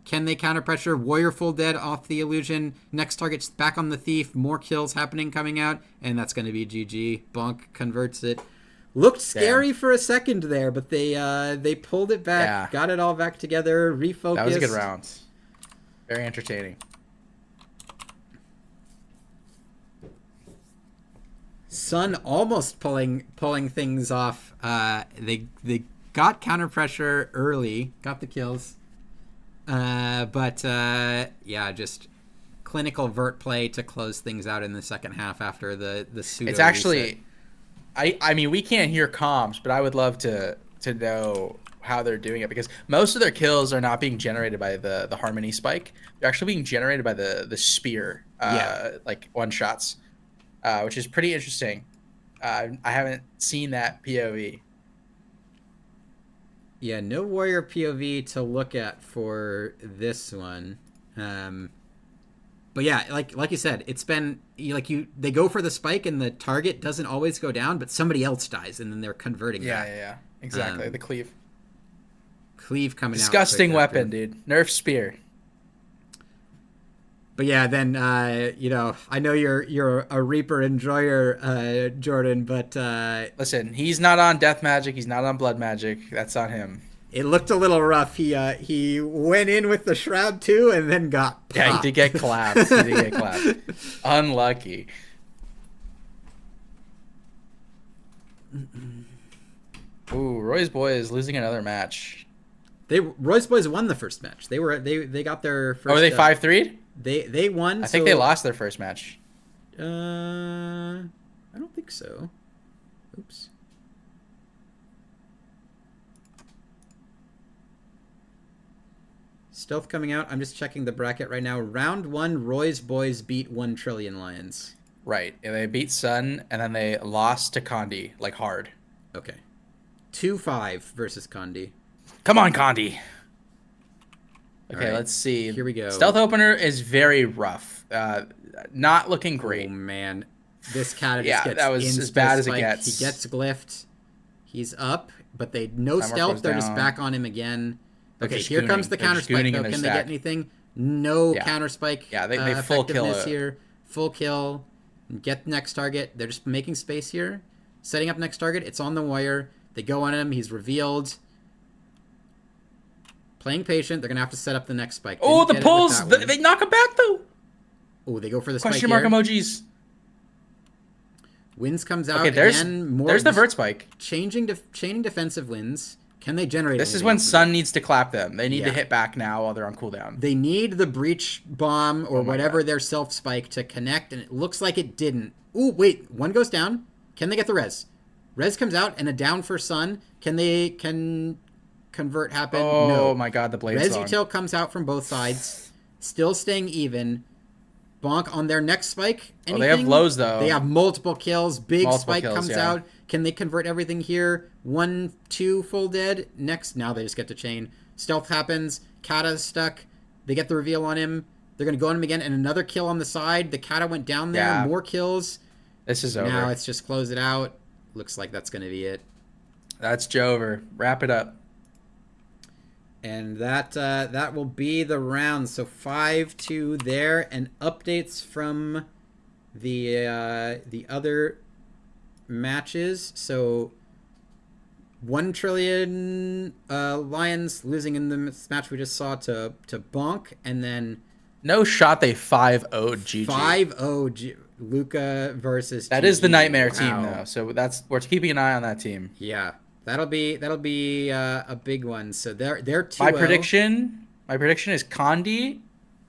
Can they counter pressure? Warrior full dead off the illusion. Next target's back on the thief. More kills happening coming out, and that's gonna be GG. Bonk converts it. Looked scary for a second there, but they pulled it back, Yeah. got it all back together, refocused. That was a good round. Very entertaining. Sun almost pulling things off. They got counter pressure early, got the kills, but yeah, just clinical vert play to close things out in the second half after the pseudo It's actually reset. I mean, we can't hear comms, but I would love to know how they're doing it, because most of their kills are not being generated by the harmony spike. They're actually being generated by the spear, Yeah. like one shots, which is pretty interesting. I haven't seen that POV. Yeah, no warrior POV to look at for this one. But yeah, like you said, it's been they go for the spike and the target doesn't always go down, but somebody else dies and then they're converting Yeah, that. yeah, exactly. The cleave. Cleave coming Disgusting out. weapon, dude. Nerf spear. But yeah, then I know you're a Reaper enjoyer, Jordan, but Listen, he's not on death magic. He's not on blood magic. That's on him. it looked a little rough. He went in with the shroud too, and then got popped. Yeah, he did get clapped. Unlucky. Ooh, Roy's boy is losing another match. Roy's boys won the first match. They got their first. Oh, are they 5-3'd? They won. I think they lost their first match. I don't think so. Oops. Stealth coming out. I'm just checking the bracket right now. Round 1, Roy's boys beat 1 Trillion Lions. Right. And they beat Sun, and then they lost to Condi, like hard. Okay. 2-5 versus Condi. Come on, Condi. Okay, right. let's see. Here we go. Stealth opener is very rough. Not looking great. Oh, man. This cat Yeah, gets that was as bad as it gets. He gets glyphed. He's up, but no Timer stealth. goes They're just down. back on him again. They're Okay, just here comes the gooning. They're counter just spike, gooning though. in their Can they stack. get anything? No Yeah. counter spike. Yeah, they full kill effectiveness it. here. Full kill. Get next target. They're just making space here. Setting up next target. It's on the wire. They go on him. He's revealed. Playing patient. They're going to have to set up the next spike. Oh, Didn't the get it with pulls! that one. They knock him back, though! Oh, they go for the spike Question mark here. emojis. Winds comes out Okay, there's again. More there's the vert spike. chaining defensive winds. Can they generate? This is anything when from Sun needs to clap them. They need to Yeah. hit back now while they're on cooldown. They need the breach bomb or Oh my whatever God. their self spike to connect, and it looks like it didn't. Ooh, wait, one goes down. Can they get the res? Res comes out and a down for Sun. Can convert happen? Oh No. my God, the blade Res song. util comes out from both sides, still staying even. Bonk on their next spike. Oh, they have Anything? lows, though. They have multiple kills. Big Multiple spike kills, comes yeah. out. Can they convert everything here? 1, 2 full dead. Next, now they just get to chain. Stealth happens. Kata's stuck. They get the reveal on him. They're going to go on him again. And another kill on the side. The Kata went down there. Yeah. More kills. This is over. Now it's just close it out. Looks like that's going to be it. That's Jover. Wrap it up. And that will be the round. So 5-2 there. And updates from the other matches. So 1 Trillion Lions losing in the match we just saw to Bonk, and then No shot they 5-0'd GG. 5-0 Luca versus That is the GG. nightmare Wow. team, though. So we're keeping an eye on that team. Yeah, that'll be a big one. So they're 2-0. My prediction is Condi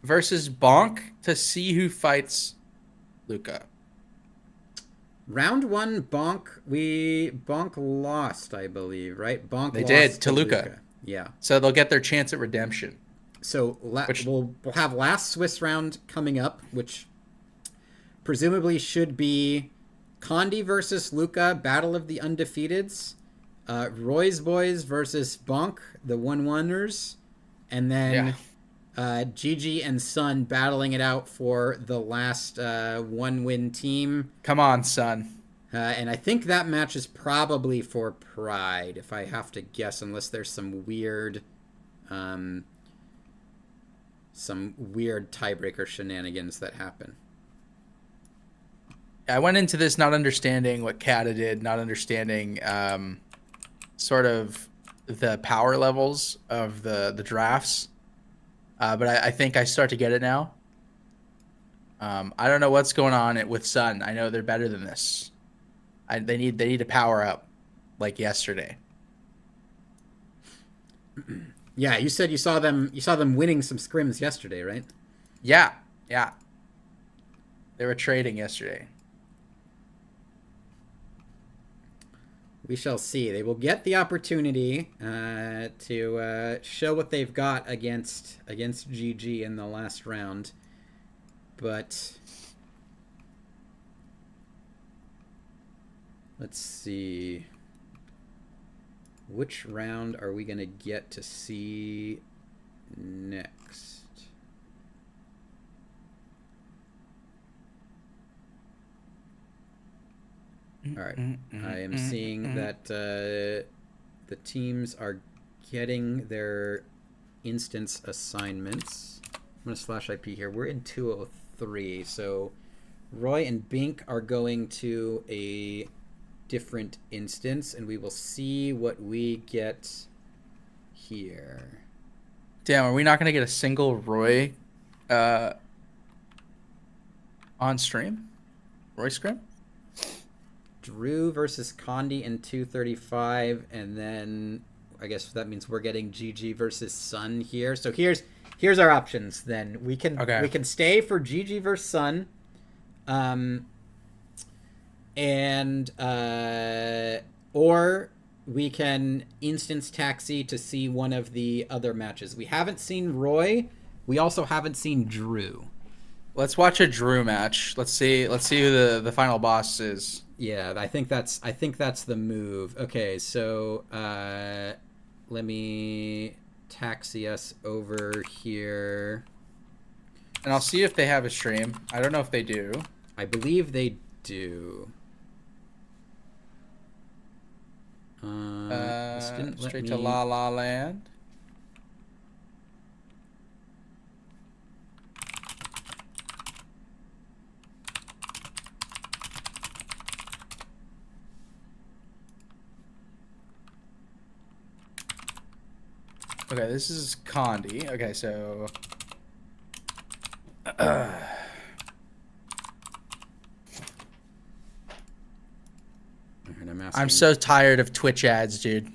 versus Bonk to see who fights Luca. Round 1, Bonk lost, I believe, right? Bonk They lost did, to Luca. Yeah. So they'll get their chance at redemption. So we'll have last Swiss round coming up, which presumably should be Condi versus Luca, Battle of the Undefeateds, Roy's Boys versus Bonk, the 1-1ers, and then GG and Sun battling it out for the last 1-win team. Come on, son. And I think that match is probably for Pride, if I have to guess, unless there's some weird tiebreaker shenanigans that happen. I went into this not understanding what Kata did, not understanding sort of the power levels of the drafts. But I think I start to get it now. I don't know what's going on with Sun. I know they're better than this. They need to power up like yesterday. Yeah, you said you saw them winning some scrims yesterday, right? Yeah. They were trading yesterday. We shall see. They will get the opportunity to show what they've got against GG in the last round, but let's see. Which round are we gonna get to see next? All right, I am seeing that the teams are getting their instance assignments. I'm gonna /IP here. We're in 203, so Roy and Bink are going to a different instance, and we will see what we get here. Damn, are we not gonna get a single Roy on stream? Roy scrim? Drew versus Condi in 235, and then I guess that means we're getting GG versus Sun here. So here's our options. Then we can stay for GG versus Sun, and or we can instance taxi to see one of the other matches. We haven't seen Roy. We also haven't seen Drew. Let's watch a Drew match. Let's see who the final boss is. Yeah, I think that's the move. Okay, so let me taxi us over here. And I'll see if they have a stream. I don't know if they do. I believe they do. Straight to La La Land. Okay, this is Condi. Okay, so I'm so tired of Twitch ads, dude.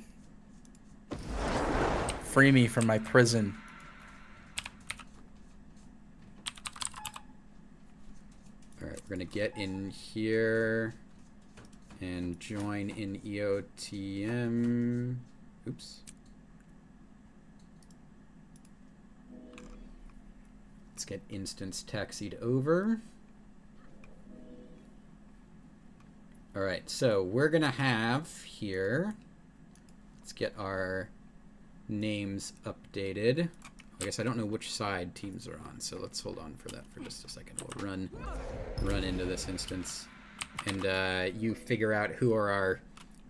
Free me from my prison. All right, we're gonna get in here and join in EOTM. Oops. Let's get instance taxied over. All right, so we're gonna have here, let's get our names updated. I guess I don't know which side teams are on, so let's hold on for that for just a second. We'll run into this instance, and you figure out who are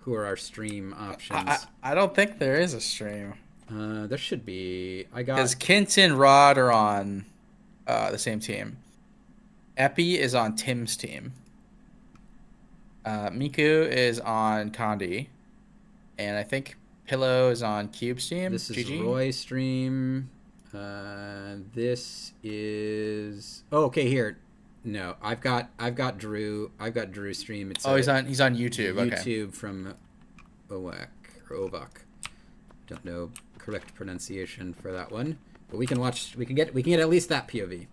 our stream options. I don't think there is a stream. There should be. Because Kint and Rod are on the same team. Epi is on Tim's team. Miku is on Condi, and I think Pillow is on Cube's team. This is GG? Roy's stream. This is okay. Here, no, I've got Drew. I've got Drew's stream. It's he's on YouTube. YouTube okay. from Ovak or Ovak. Don't know correct pronunciation for that one, but we can watch. We can get at least that POV.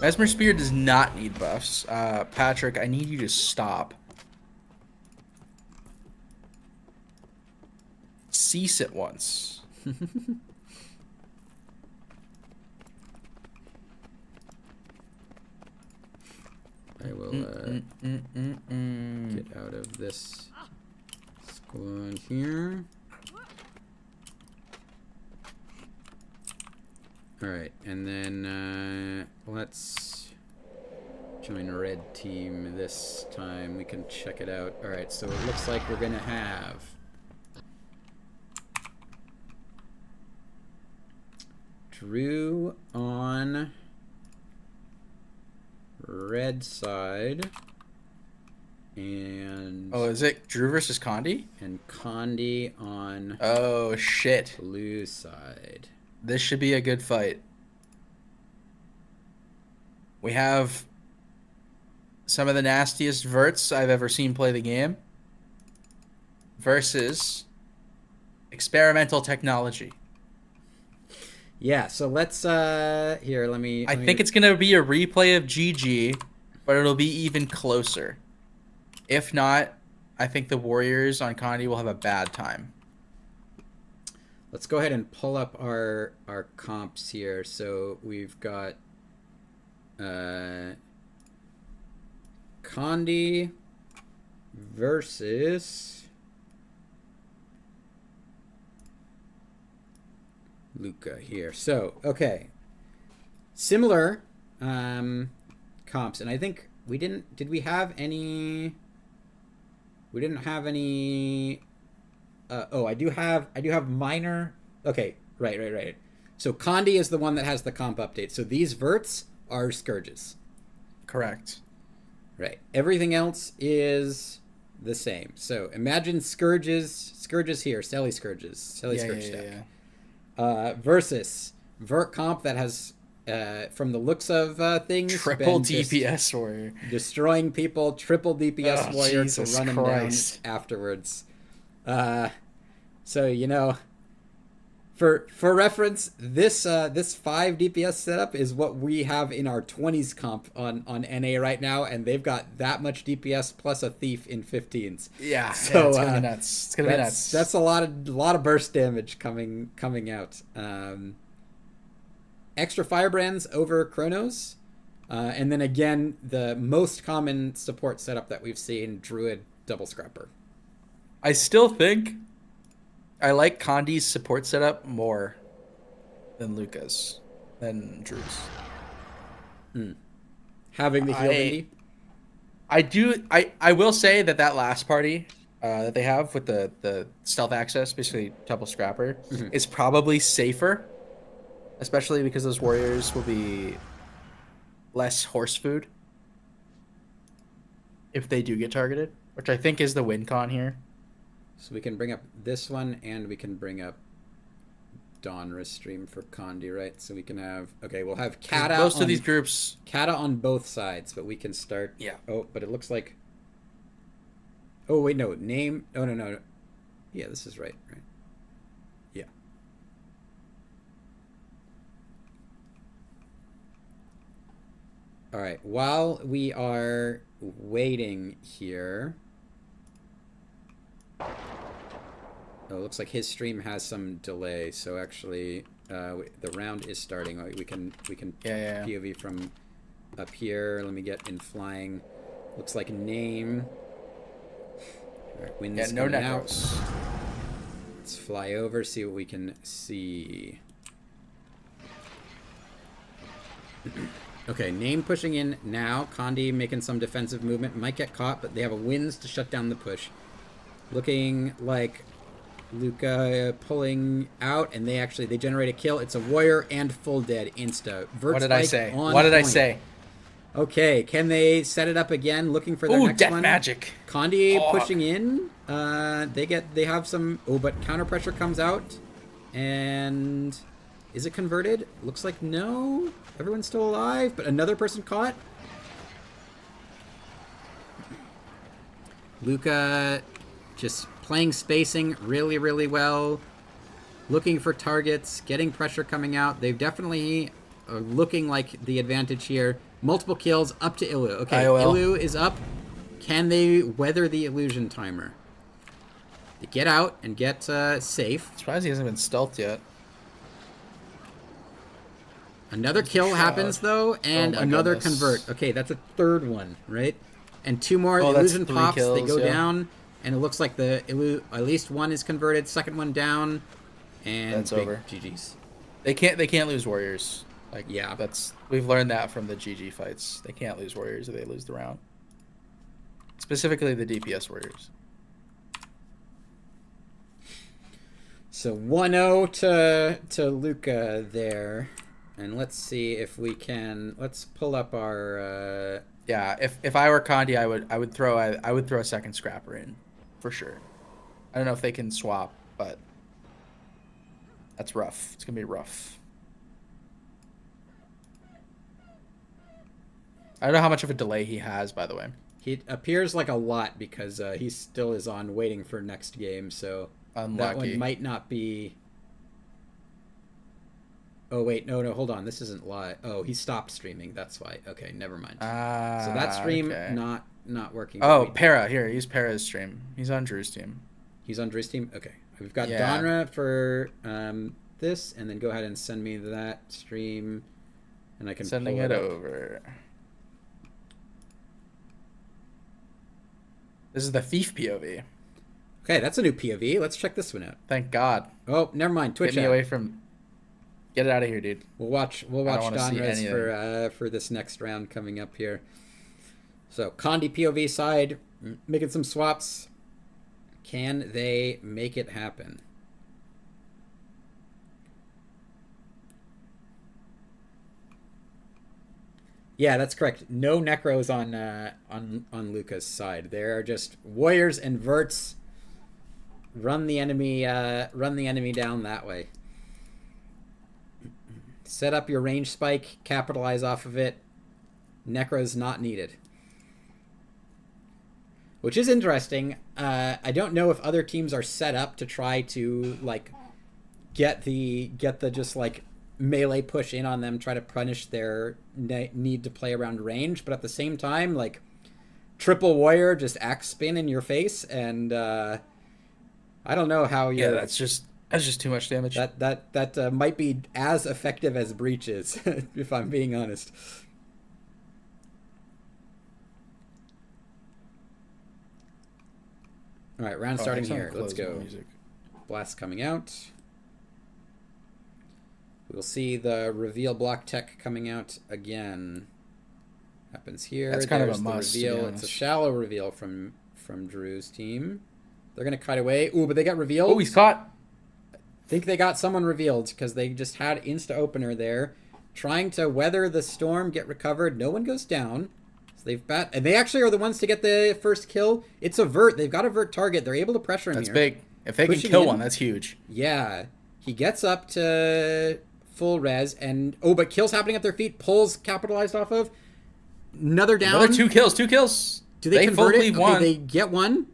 Mesmer Spear does not need buffs. Patrick, I need you to stop. Cease it once. I will get out of this squad here. All right, and then let's join a red team this time. We can check it out. All right, so it looks like we're gonna have Drew on red side, and is it Drew versus Condi? And Condi on shit blue side. This should be a good fight. We have some of the nastiest verts I've ever seen play the game versus experimental technology. Yeah, so let's here, let me I think it's gonna be a replay of GG, but it'll be even closer. If not, I think the Warriors on Condi will have a bad time. Let's go ahead and pull up our comps here. So we've got Condi versus Luca here. So, okay. Similar comps. And I think did we have any... We didn't have any... I do have minor... Okay, right. So Condi is the one that has the comp update. So these verts are Scourges. Correct. Right. Everything else is the same. So imagine Scourges here, Sally Scourges, Sally Scourge stack. Versus vert comp that has, from the looks of things, triple DPS warrior. Destroying people, triple DPS warrior Jesus to run Christ. them down afterwards. So, you know, for reference, this 5 DPS setup is what we have in our 20s comp on NA right now, and they've got that much DPS plus a thief in 15s. Yeah, so it's gonna be nuts. It's gonna be nuts. That's a lot of burst damage coming out. Extra firebrands over Chronos, and then again the most common support setup that we've seen: Druid double scrapper. I still think I like Condi's support setup more than Luca's, than Drew's. Having the heal Indy? I will say that last party that they have with the stealth access, basically double scrapper, is probably safer, especially because those warriors will be less horse food if they do get targeted, which I think is the win con here. So we can bring up this one, and we can bring up Donruss stream for Condi, right? So we can have... Okay, we'll have Kata most of these groups... Kata on both sides, but we can start... Yeah. Oh, but it looks like... Oh, wait, no. Name... Oh, no. Yeah, this is right. Yeah. All right. While we are waiting here... Oh, it looks like his stream has some delay, so actually the round is starting. We can Yeah. POV from up here. Let me get in flying. Looks like name. All right, winds no coming out. necros. Let's fly over, see what we can see. Okay, name pushing in now. Condi making some defensive movement. Might get caught, but they have a winds to shut down the push. Looking like Luca pulling out, and they generate a kill. It's a warrior and full dead insta. What did I say? What did I say? Okay, can they set it up again? Looking for their next death one. magic. Condi pushing in. They have some. Oh, but counter pressure comes out, and is it converted? Looks like no. Everyone's still alive, but another person caught. Luca just playing spacing really, really well. Looking for targets, getting pressure coming out. They've definitely are looking like the advantage here. Multiple kills up to Ilu. Okay, IOL. Ilu is up. Can they weather the illusion timer? They get out and get safe. Surprised he hasn't been stealthed yet. Another kill happens though, and another convert. Okay, that's a third one, right? And 2 more illusion pops. Kills, they go down. And it looks like at least one is converted, second one down, and that's over. GG's. They can't lose warriors. Yeah, we've learned that from the GG fights. They can't lose warriors if they lose the round. Specifically the DPS warriors. So 1-0 to Luca there, and let's see if we can. Let's pull up our. Yeah, if I were Condi, I would throw a second scrapper in, for sure. I don't know if they can swap, but that's rough. It's gonna be rough. I don't know how much of a delay he has, by the way. He appears like a lot because he still is on waiting for next game, so Unlucky. That one might not be. Oh wait, no, hold on. This isn't live. Oh, he stopped streaming. That's why. Okay, never mind. So that stream not working. Oh, Para. Here, use Para's stream. He's on Drew's team. He's on Drew's team? Okay. We've got Yeah. Donra for this, and then go ahead and send me that stream, and I can Sending pull it up. over. This is the Thief POV. Okay, that's a new POV. Let's check this one out. Thank God. Oh, never mind. Twitch Get me app. away from... Get it out of here, dude. We'll watch don't wanna see Donra's for this next round coming up here. So Condi POV side making some swaps. Can they make it happen? Yeah, that's correct. No necros on Luca's side. There are just warriors and verts. Run the enemy down that way. Set up your range spike, capitalize off of it. Necros not needed. Which is interesting. I don't know if other teams are set up to try to like get the just like melee push in on them, try to punish their need to play around range, but at the same time, like triple warrior just axe spin in your face, and I don't know how you're. Yeah, that's just too much damage. That might be as effective as breach is, if I'm being honest. All right, round starting here. Let's go. Blast coming out. We'll see the reveal block tech coming out again. Happens here. That's kind of a must. Reveal. It's a shallow reveal from Drew's team. They're gonna kite away. Ooh, but they got revealed. Oh, he's caught. I think they got someone revealed because they just had insta opener there, trying to weather the storm, get recovered. No one goes down. So and they actually are the ones to get the first kill. It's a vert. They've got a vert target. They're able to pressure him. That's here. big. If they can kill one, that's huge. Yeah, he gets up to full res, and but kills happening at their feet. Pulls capitalized off of. Another down. Another two kills. Do they convert it? Okay, one. they get one.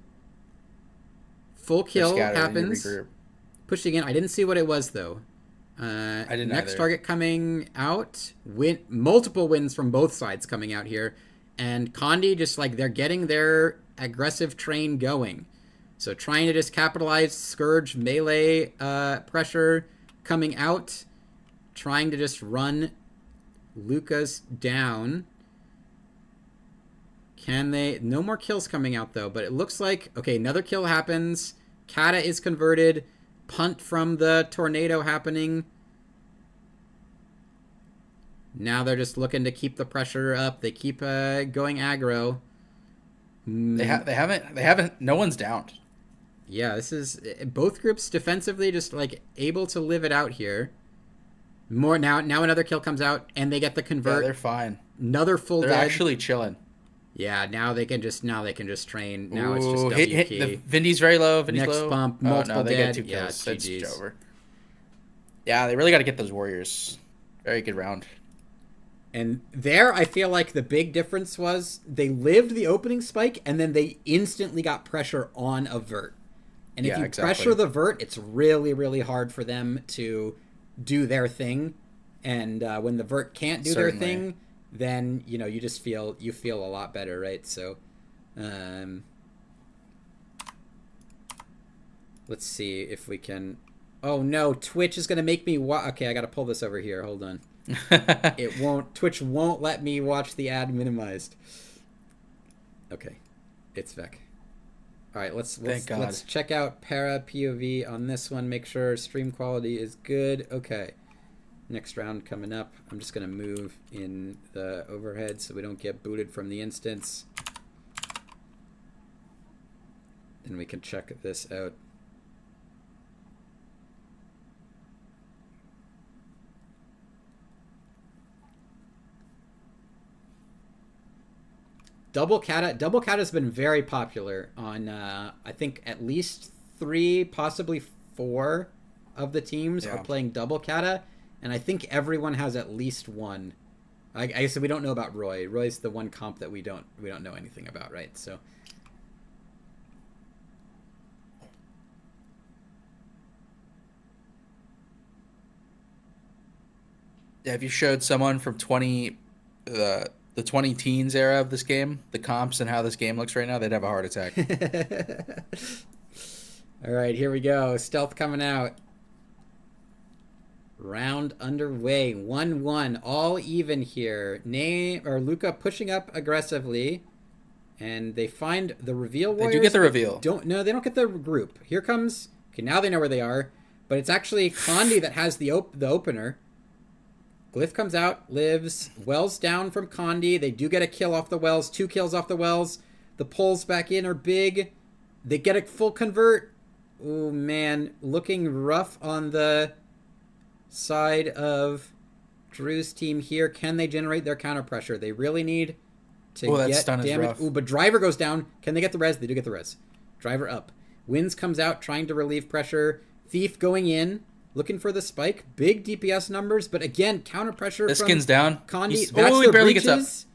Full kill happens. Regroup. Pushed again. I didn't see what it was though. I didn't. Next either. target coming out. Multiple wins from both sides coming out here, and Condi just like they're getting their aggressive train going. So trying to just capitalize Scourge melee pressure coming out. Trying to just run Lucas down. Can they? No more kills coming out though, but it looks like, okay, another kill happens. Kata is converted. Punt from the tornado happening. Now they're just looking to keep the pressure up. They keep going aggro. They haven't. No one's downed. Yeah, this is both groups defensively just like able to live it out here. More now another kill comes out and they get the convert. Yeah, they're fine. Another full They're dead. actually chilling. Yeah, now they can just train. Now Ooh, it's just W hit key. the Vindy's very low. Vindy's Next low. bump, multiple they dead. get 2 kills. Yeah, That's GG's. over. Yeah, they really got to get those warriors. Very good round. And there, I feel like the big difference was they lived the opening spike, and then they instantly got pressure on a vert. And if you pressure the vert, it's really, really hard for them to do their thing. And when the vert can't do their thing, then you just feel a lot better, right? So, let's see if we can. Oh no, Twitch is gonna make me okay, I gotta pull this over here. Hold on. It won't. Twitch won't let me watch the ad minimized. Okay, it's Vec. All right, let's check out Para POV on this one. Make sure stream quality is good. Okay, next round coming up. I'm just gonna move in the overhead so we don't get booted from the instance, and we can check this out. Double Kata has been very popular on I think at least 3, possibly 4 of the teams are playing double Kata, and I think everyone has at least one. I guess we don't know about Roy. Roy's the one comp that we don't know anything about, right? So yeah, if you showed someone from the 20 teens era of this game, the comps and how this game looks right now, they'd have a heart attack. All right, here we go. Stealth coming out. Round underway. 1-1. All even here. Luca pushing up aggressively. And they find the reveal warriors. They do get the reveal. They don't get the group. Here comes... Okay, now they know where they are. But it's actually Condi that has the opener. Glyph comes out, lives. Wells down from Condi. They do get a kill off the Wells. 2 kills off the Wells. The pulls back in are big. They get a full convert. Oh, man. Looking rough on the side of Drew's team here. Can they generate their counter pressure? They really need to get damage. Ooh, but Driver goes down. Can they get the res? They do get the res. Driver up. Wins comes out, trying to relieve pressure. Thief going in. Looking for the spike. Big DPS numbers, but again, counter pressure from skin's down. Condi. That's their barely breaches. Gets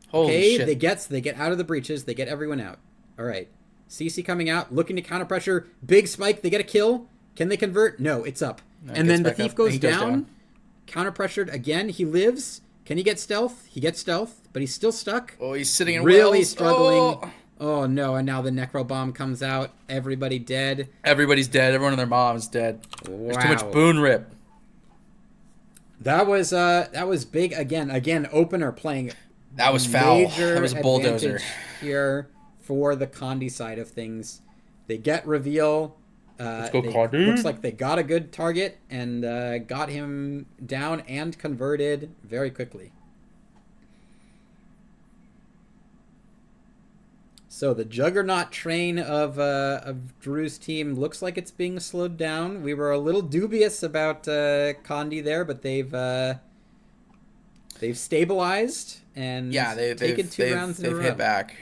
up. Holy shit. They get out of the breaches. They get everyone out. All right. CC coming out, looking to counter pressure. Big spike. They get a kill. Can they convert? No, it's up. No, and then the Thief up. goes down. Counter pressured again. He lives. Can he get stealth? He gets stealth, but he's still stuck. Oh, he's sitting in really Wells. Struggling. Oh no, and now the Necro Bomb comes out. Everybody dead. Everybody's dead. Everyone and their mom is dead. Wow. There's too much boon rip. That was big again. Again, opener playing. That was foul. That was a bulldozer here for the Condi side of things. They get reveal. Let's go, Condi. Looks like they got a good target and got him down and converted very quickly. So the Juggernaut train of Drew's team looks like it's being slowed down. We were a little dubious about Condi there, but they've stabilized and they've taken 2 rounds in a row. They've hit back.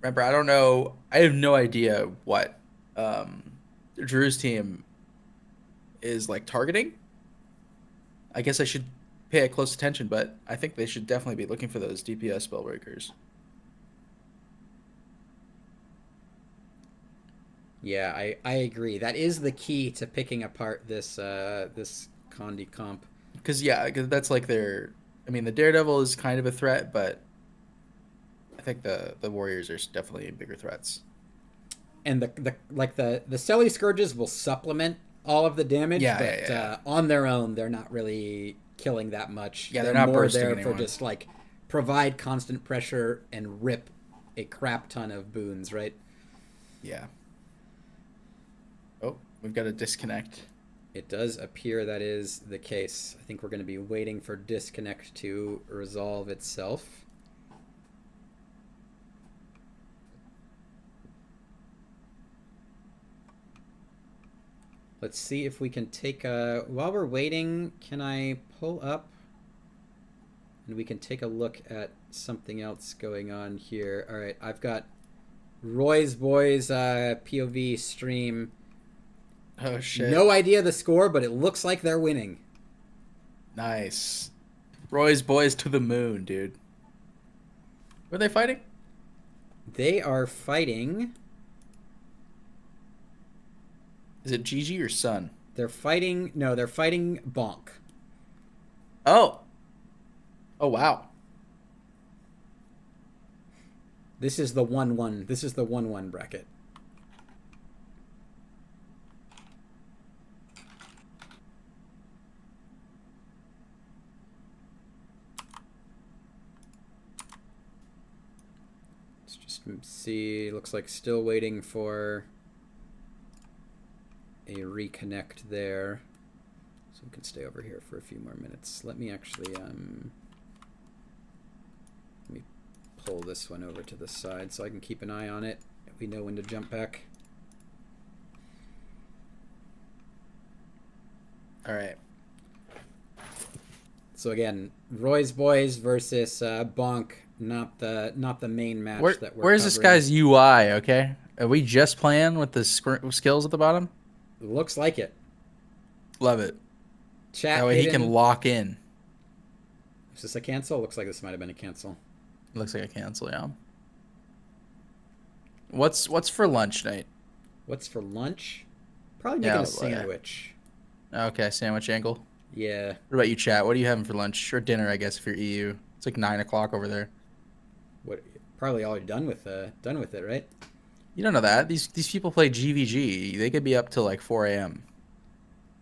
Remember, I don't know. I have no idea what Drew's team is like targeting. I guess I should pay close attention, but I think they should definitely be looking for those DPS spellbreakers. Yeah, I agree. That is the key to picking apart this Condi comp. Because that's like their. I mean, the Daredevil is kind of a threat, but I think the Warriors are definitely bigger threats. And the Selly Scourges will supplement all of the damage, but on their own, they're not really killing that much. Yeah, they're not more bursting there anyone. for just like provide constant pressure and rip a crap ton of boons, right? Yeah. Oh, we've got a disconnect. It does appear that is the case. I think we're going to be waiting for disconnect to resolve itself. Let's see if we can take a... While we're waiting, can I pull up? And we can take a look at something else going on here. All right, I've got Roy's Boys POV stream. Oh, shit. No idea the score, but it looks like they're winning. Nice. Roy's Boys to the moon, dude. Were they fighting? They are fighting... Is it Gigi or Sun? They're fighting... No, they're fighting Bonk. Oh. Oh, wow. This is the 1-1. This is the 1-1 bracket. Let's just see. Looks like still waiting for a reconnect there. So we can stay over here for a few more minutes. Let me actually let me pull this one over to the side so I can keep an eye on it. We know when to jump back. All right. So again, Roy's Boys versus Bonk, not the main match that we're Where's this covering. guy's UI, okay? Are we just playing with the skills at the bottom? Looks like it. Love it. Chat That way he hidden. can lock in. Is this a cancel? Looks like this might have been a cancel. Looks like a cancel, yeah. What's for lunch, Nate? What's for lunch? Probably making a Yeah. sandwich. Okay, sandwich angle. Yeah. What about you, chat? What are you having for lunch or dinner? I guess if you're EU. It's like 9 o'clock over there. What? Probably all done with it, right? You don't know that. These people play GVG. They could be up till like 4 a.m.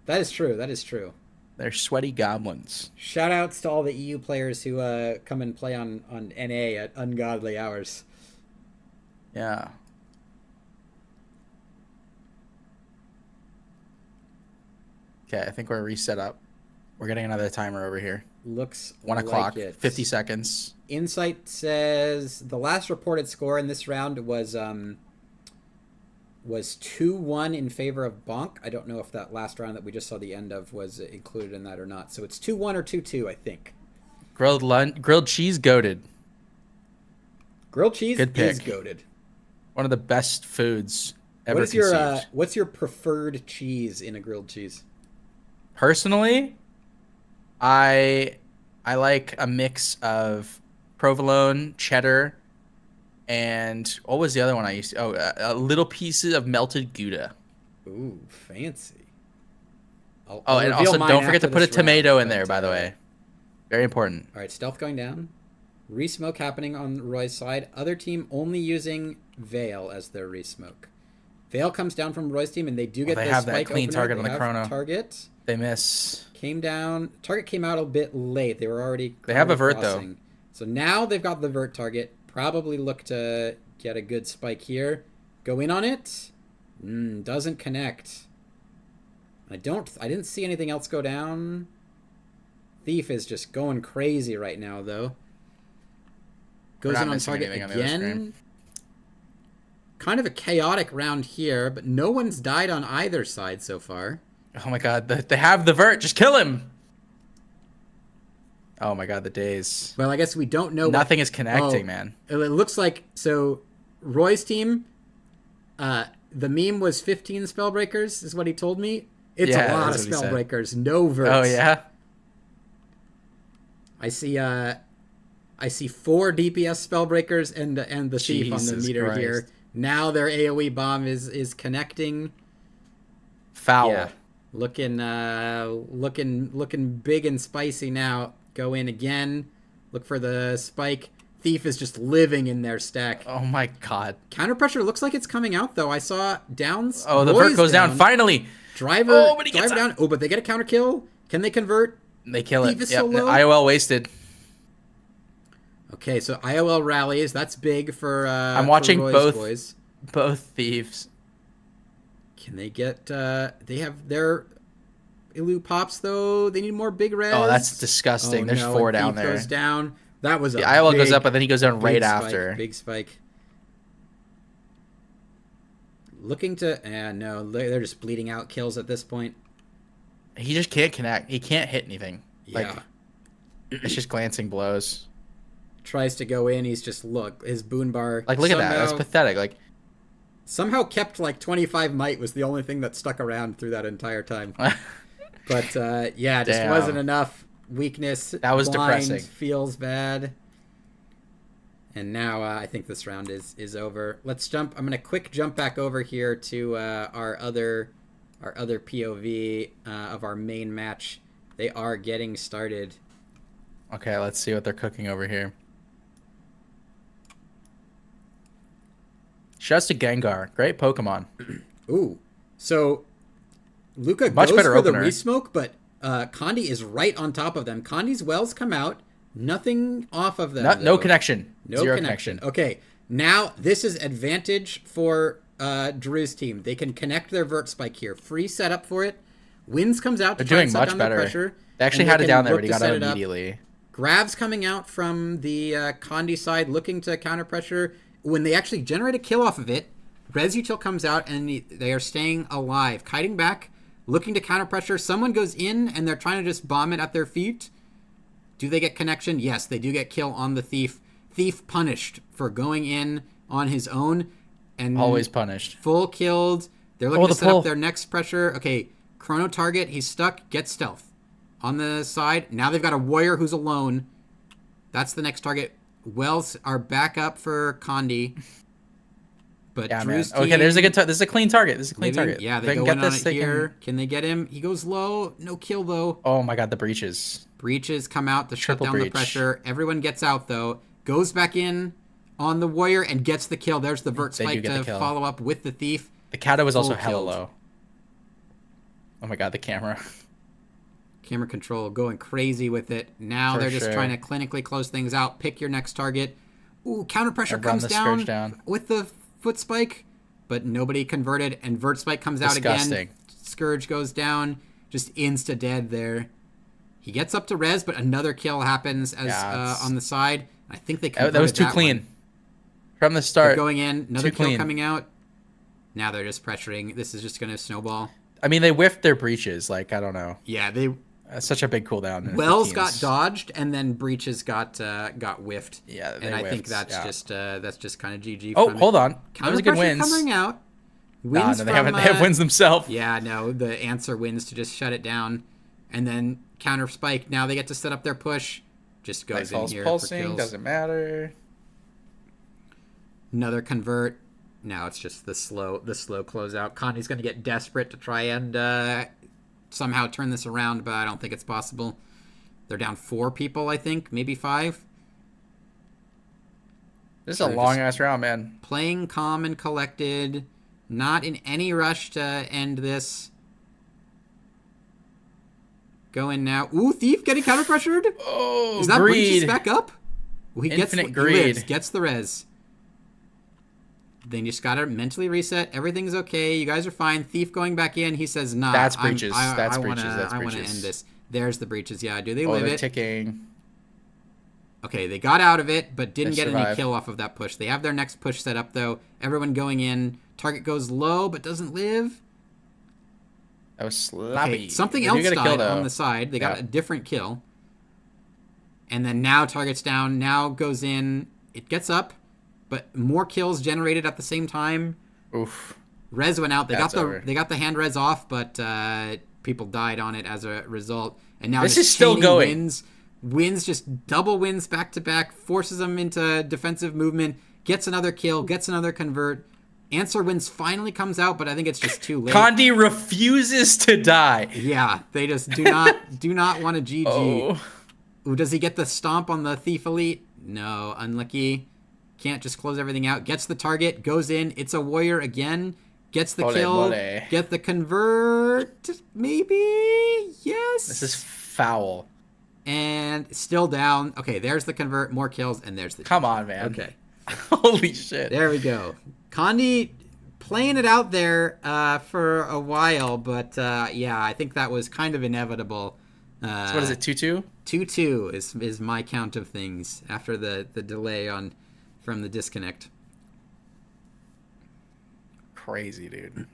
That is true. That is true. They're sweaty goblins. Shout outs to all the EU players who come and play on NA at ungodly hours. Yeah. Okay, I think we're reset up. We're getting another timer over here. Looks 1 o'clock, like it. 50 seconds. Insight says the last reported score in this round was 2-1 in favor of Bonk. I don't know if that last round that we just saw the end of was included in that or not. So it's 2-1 or 2-2, I think. Grilled cheese goated. Grilled cheese Good is pick. goated. One of the best foods ever conceived. What's your preferred cheese in a grilled cheese? Personally, I like a mix of provolone, cheddar, and what was the other one I used to? Oh, a little pieces of melted Gouda. Ooh, fancy. And reveal also mine don't forget after to put a this tomato round, in there, but, by the way. Very important. All right, stealth going down. Resmoke happening on Roy's side. Other team only using Veil as their resmoke. Veil comes down from Roy's team, and they do get they the have spike that clean opener. target They on the have chrono. Target. They miss. Came down. Target came out a bit late. They were already. They have a vert, crossing. So now they've got the vert target. Probably look to get a good spike here. Go in on it. Doesn't connect. I didn't see anything else go down. Thief is just going crazy right now, though. Goes in on target again. Kind of a chaotic round here, but no one's died on either side so far. Oh my god, they have the vert. Just kill him. Oh my god, the days. Well, I guess we don't know. Nothing is connecting, man. It looks like, so Roy's team, the meme was 15 Spellbreakers, is what he told me. It's a lot of Spellbreakers. No verts. Oh, yeah? I see 4 DPS Spellbreakers and the Thief on the meter Christ. here. Now their AoE bomb is connecting. Foul. Yeah. Looking big and spicy now. Go in again. Look for the spike. Thief is just living in their stack. Oh my god. Counter pressure looks like it's coming out though. I saw downs. Oh, the vert goes down finally. Driver down. Oh, but they get a counter kill. Can they convert? They kill Thief it. is so low. IOL wasted. Okay, so IOL rallies. That's big for I'm watching for Roy's both boys. Both thieves. Can they get they have their Ilu pops though. They need more big res. Oh, that's disgusting. There's 4 down there. Goes down. That was the IOL goes up, but then he goes down right spike, after. Big spike. Looking to no, they're just bleeding out kills at this point. He just can't connect. He can't hit anything. Yeah. It's just glancing blows. Tries to go in. He's just his boon bar. Like, look at that. That's pathetic. Like, somehow kept like 25 might was the only thing that stuck around through that entire time. But yeah, just wasn't enough. Weakness. That was blind, depressing. Feels bad. And now I think this round is over. Let's jump. I'm gonna quick jump back over here to our other POV of our main match. They are getting started. Okay, let's see what they're cooking over here. Shouts to Gengar. Great Pokemon. Ooh. So Luca Much goes better for opener. the resmoke, but Condi is right on top of them. Condi's wells come out. Nothing off of them. No connection. No Zero connection. Okay. Now this is advantage for Drew's team. They can connect their vert spike here. Free setup for it. Winds comes out to They're try and doing set much down the better. pressure. They actually had it down there, but he got out immediately. Grabs coming out from the Condi side, looking to counter pressure. When they actually generate a kill off of it, Resutil comes out and they are staying alive. Kiting back, looking to counter pressure. Someone goes in and they're trying to just bomb it at their feet. Do they get connection? Yes, they do get kill on the Thief. Thief punished for going in on his own. And always punished. Full killed. They're looking to set up their next pressure. Okay, chrono target. He's stuck. Get stealth. On the side. Now they've got a warrior who's alone. That's the next target. Wells are back up for Condi. But Yeah, Drew's man. team, Okay, there's a good. This is a clean target. This is a clean living, target. yeah, If they can go get in on this, it they here. Can they get him? He goes low. No kill though. Oh my god, the breaches. Breaches come out to shut Triple down the breach. pressure. Everyone gets out though. Goes back in on the warrior and gets the kill. There's the vert They do spike get the to kill. follow up with the thief. The Kato was also Full hella killed. low. Oh my god, the camera. Camera control going crazy with it. Now For they're just sure. trying to clinically close things out. Pick your next target. Ooh, counter pressure Run comes the Scourge down, down. with the foot spike, but nobody converted. And vert spike comes out again. Disgusting. Scourge goes down. Just insta dead there. He gets up to res, but another kill happens as on the side. I think they converted That was too that clean. one. From the They're start. going in. Another Too kill clean. coming out. Now they're just pressuring. This is just going to snowball. I mean, they whiffed their breaches. Like, I don't know. Yeah, they That's such a big cooldown. in Wells 15s. got dodged, and then breaches got whiffed. Yeah, they and I think whiffed, that's yeah. just kind of GG. Oh, from hold it. on. That was Counter a good pressure wins. coming out. Nah, Wins no, from, they have wins themselves. Yeah, no, the answer wins to just shut it down, and then counter spike. Now they get to set up their push. Just goes in Nightfall's here pulsing, for kills. doesn't matter. Another convert. Now it's just the slow closeout. Connie's going to get desperate to try and somehow turn this around, but I don't think it's possible. They're down 4 people, I think, maybe 5. This is So a they're long just ass round, man. playing calm and collected, not in any rush to end this. Go in now. Ooh, Thief getting counter pressured. Oh, Is that greed. Breaches back up? Well, he Infinite he greed. lives, gets the res. Then you just gotta mentally reset. Everything's okay. You guys are fine. Thief going back in. He says, "Nah, That's breaches. That's I breaches. wanna, That's I wanna breaches. end this." There's the breaches. Yeah, do they Oh, live they're it? ticking. Okay, they got out of it, but didn't They get any survived. kill off of that push. They have their next push set up, though. Everyone going in. Target goes low, but doesn't live. That was sloppy. Okay, something They do else get a kill, died though. on the side. They got Yeah. a different kill. And then now target's down. Now goes in. It gets up, but more kills generated at the same time. Oof. Res went out. They That's got over. they got the hand res off, but people died on it as a result. And now This just is still chaining going. Wins just double wins back to back, forces them into defensive movement, gets another kill, gets another convert. Answer wins finally comes out, but I think it's just too late. Condi refuses to die. Yeah, they just do not want to GG. Oh. Ooh, does he get the stomp on the Thief Elite? No, unlucky. Can't just close everything out. Gets the target, goes in. It's a warrior again. Gets the Mole, kill. mole. Get the convert. Maybe? Yes. This is foul. And still down. Okay, there's the convert. More kills, and there's the... Come on, man. Okay, Holy shit. there we go. Condi playing it out there for a while, but yeah, I think that was kind of inevitable. So what is it, 2-2? 2-2 is my count of things after the delay from the disconnect. Crazy, dude.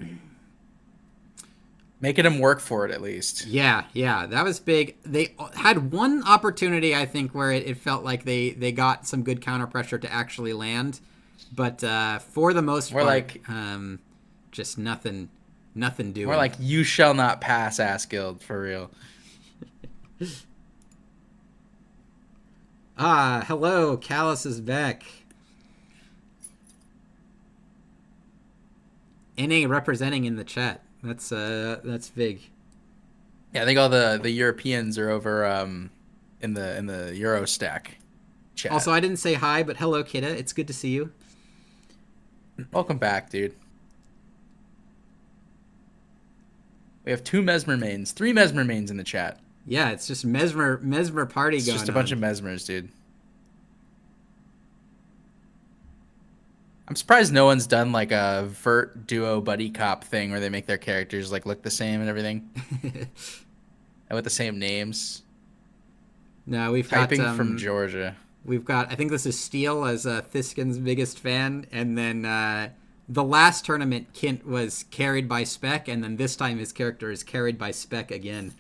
Making him work for it, at least. Yeah, that was big. They had one opportunity, I think, where it felt like they got some good counter pressure to actually land, but for the most More part, like- just nothing doing. More like, you shall not pass, ass guild, for real. Hello, Callus is back. NA representing in the chat. That's big. Yeah, I think all the Europeans are over in the Euro stack chat. Also, I didn't say hi, but hello, Kidda. It's good to see you. Welcome back, dude. We have 2 Mesmer mains, 3 Mesmer mains in the chat. Yeah, it's just Mesmer party It's going on. just a bunch of Mesmers, dude. I'm surprised no one's done like a vert duo buddy cop thing where they make their characters like look the same and everything, and with the same names. No, we've Typing got from Georgia. We've got, I think this is Steele as Thiskin's biggest fan, and then the last tournament Kint was carried by Spec, and then this time his character is carried by Spec again.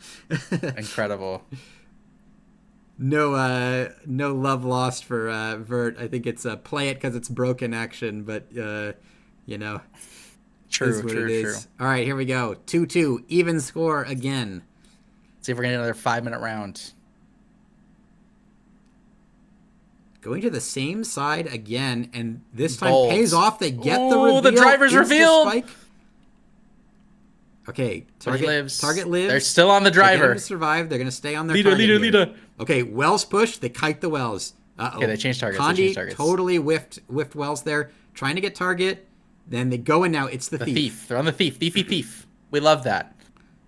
Incredible. No love lost for Vert. I think it's a play it because it's broken action, but you know, is what it is. All right, here we go. 2-2, even score again. See if we're getting another 5-minute round. Going to the same side again, and this time Bolt. pays off. They get the reveal. The driver's into revealed. Spike. Okay, Target lives. Target lives. They're still on the They're driver. going to survive. They're going to stay on their Leader, target leader, here. leader. Okay, Wells push. They kite the Wells. Uh-oh. Okay, they changed targets. Condi totally whiffed Wells there. Trying to get target. Then they go in now. It's the thief. They're on the thief. Thief. We love that.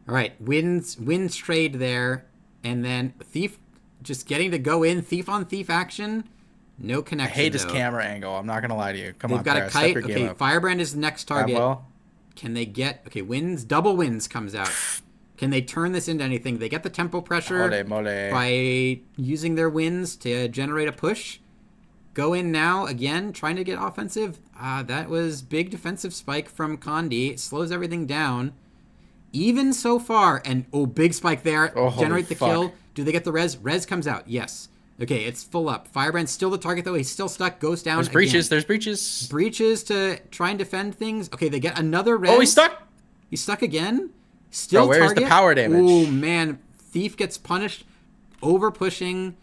All right, wins trade there. And then thief just getting to go in. Thief on thief action. No connection, I hate his though. camera angle. I'm not going to lie to you. Come They've on, got Paris, a kite. step your game Okay, up. Firebrand is the next target. Well, Can they get... Okay, wins. Double wins comes out. Can they turn this into anything? They get the tempo pressure by using their wins to generate a push. Go in now, again, trying to get offensive. That was big defensive spike from Condi. It slows everything down. Even so far, and big spike there. Generate the kill. Do they get the res? Res comes out, yes. Okay, it's full up. Firebrand's still the target, though. He's still stuck. Goes down. There's breaches. There's breaches. Breaches to try and defend things. Okay, they get another res. Oh, he's stuck. He's stuck again. Still where's target. the power damage? Oh, man. Thief gets punished. Over pushing.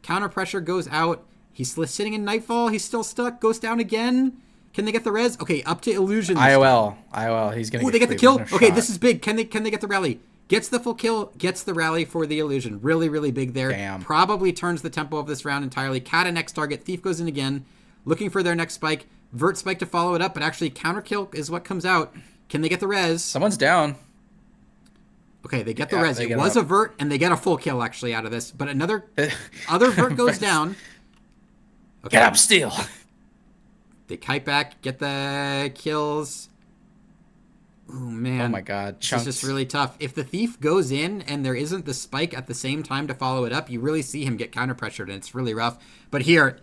Counter pressure goes out. He's sitting in Nightfall. He's still stuck. Goes down again. Can they get the res? Okay, up to illusions. IOL. He's going to they get the kill. Okay, this is big. Can they get the rally? Gets the full kill, gets the rally for the illusion. Really, really big there. Damn. Probably turns the tempo of this round entirely. Kata next target. Thief goes in again. Looking for their next spike. Vert spike to follow it up, but actually counter kill is what comes out. Can they get the res? Someone's down. Okay, they get the res. It was a vert, and they get a full kill actually out of this. But other vert goes down. Okay. Get up, Steel. They kite back, get the kills. Oh, man. Oh, my God. This is just really tough. If the thief goes in and there isn't the spike at the same time to follow it up, you really see him get counter-pressured, and it's really rough. But here,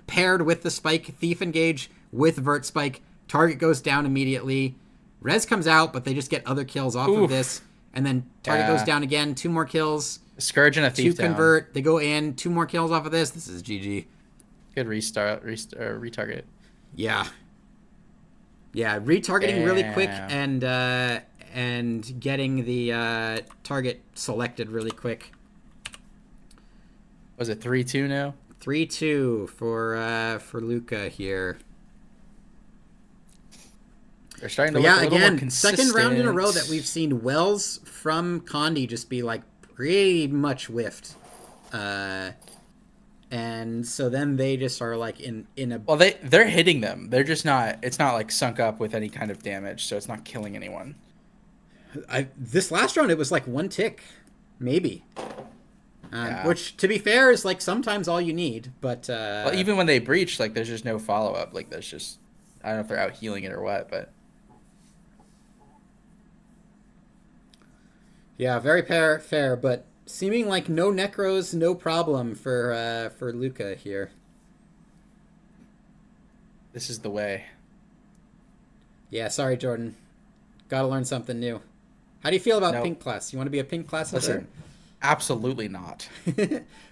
paired with the spike, thief engage with vert spike, target goes down immediately. Res comes out, but they just get other kills off of this. And then target goes down again. 2 more kills. Scourge and a thief down. 2 convert. They go in. 2 more kills off of this. This is GG. Good retarget. Yeah. Yeah, retargeting really quick and getting the target selected really quick. Was it 3-2 now? 3-2 for Luca here. They're starting to look a little more consistent. Second round in a row that we've seen Wells from Condi just be like pretty much whiffed. And so then they just are like in a... Well, they're hitting them. They're just not... It's not like sunk up with any kind of damage, so it's not killing anyone. This last round, it was like 1 tick. Maybe. Which, to be fair, is like sometimes all you need, but... well, even when they breach, like there's just no follow-up. Like there's just... I don't know if they're out healing it or what, but... Yeah, very fair, but... Seeming like no necros, no problem for Luca here. This is the way. Yeah, sorry, Jordan. Got to learn something new. How do you feel about pink class? You want to be a pink class? Listen, absolutely not.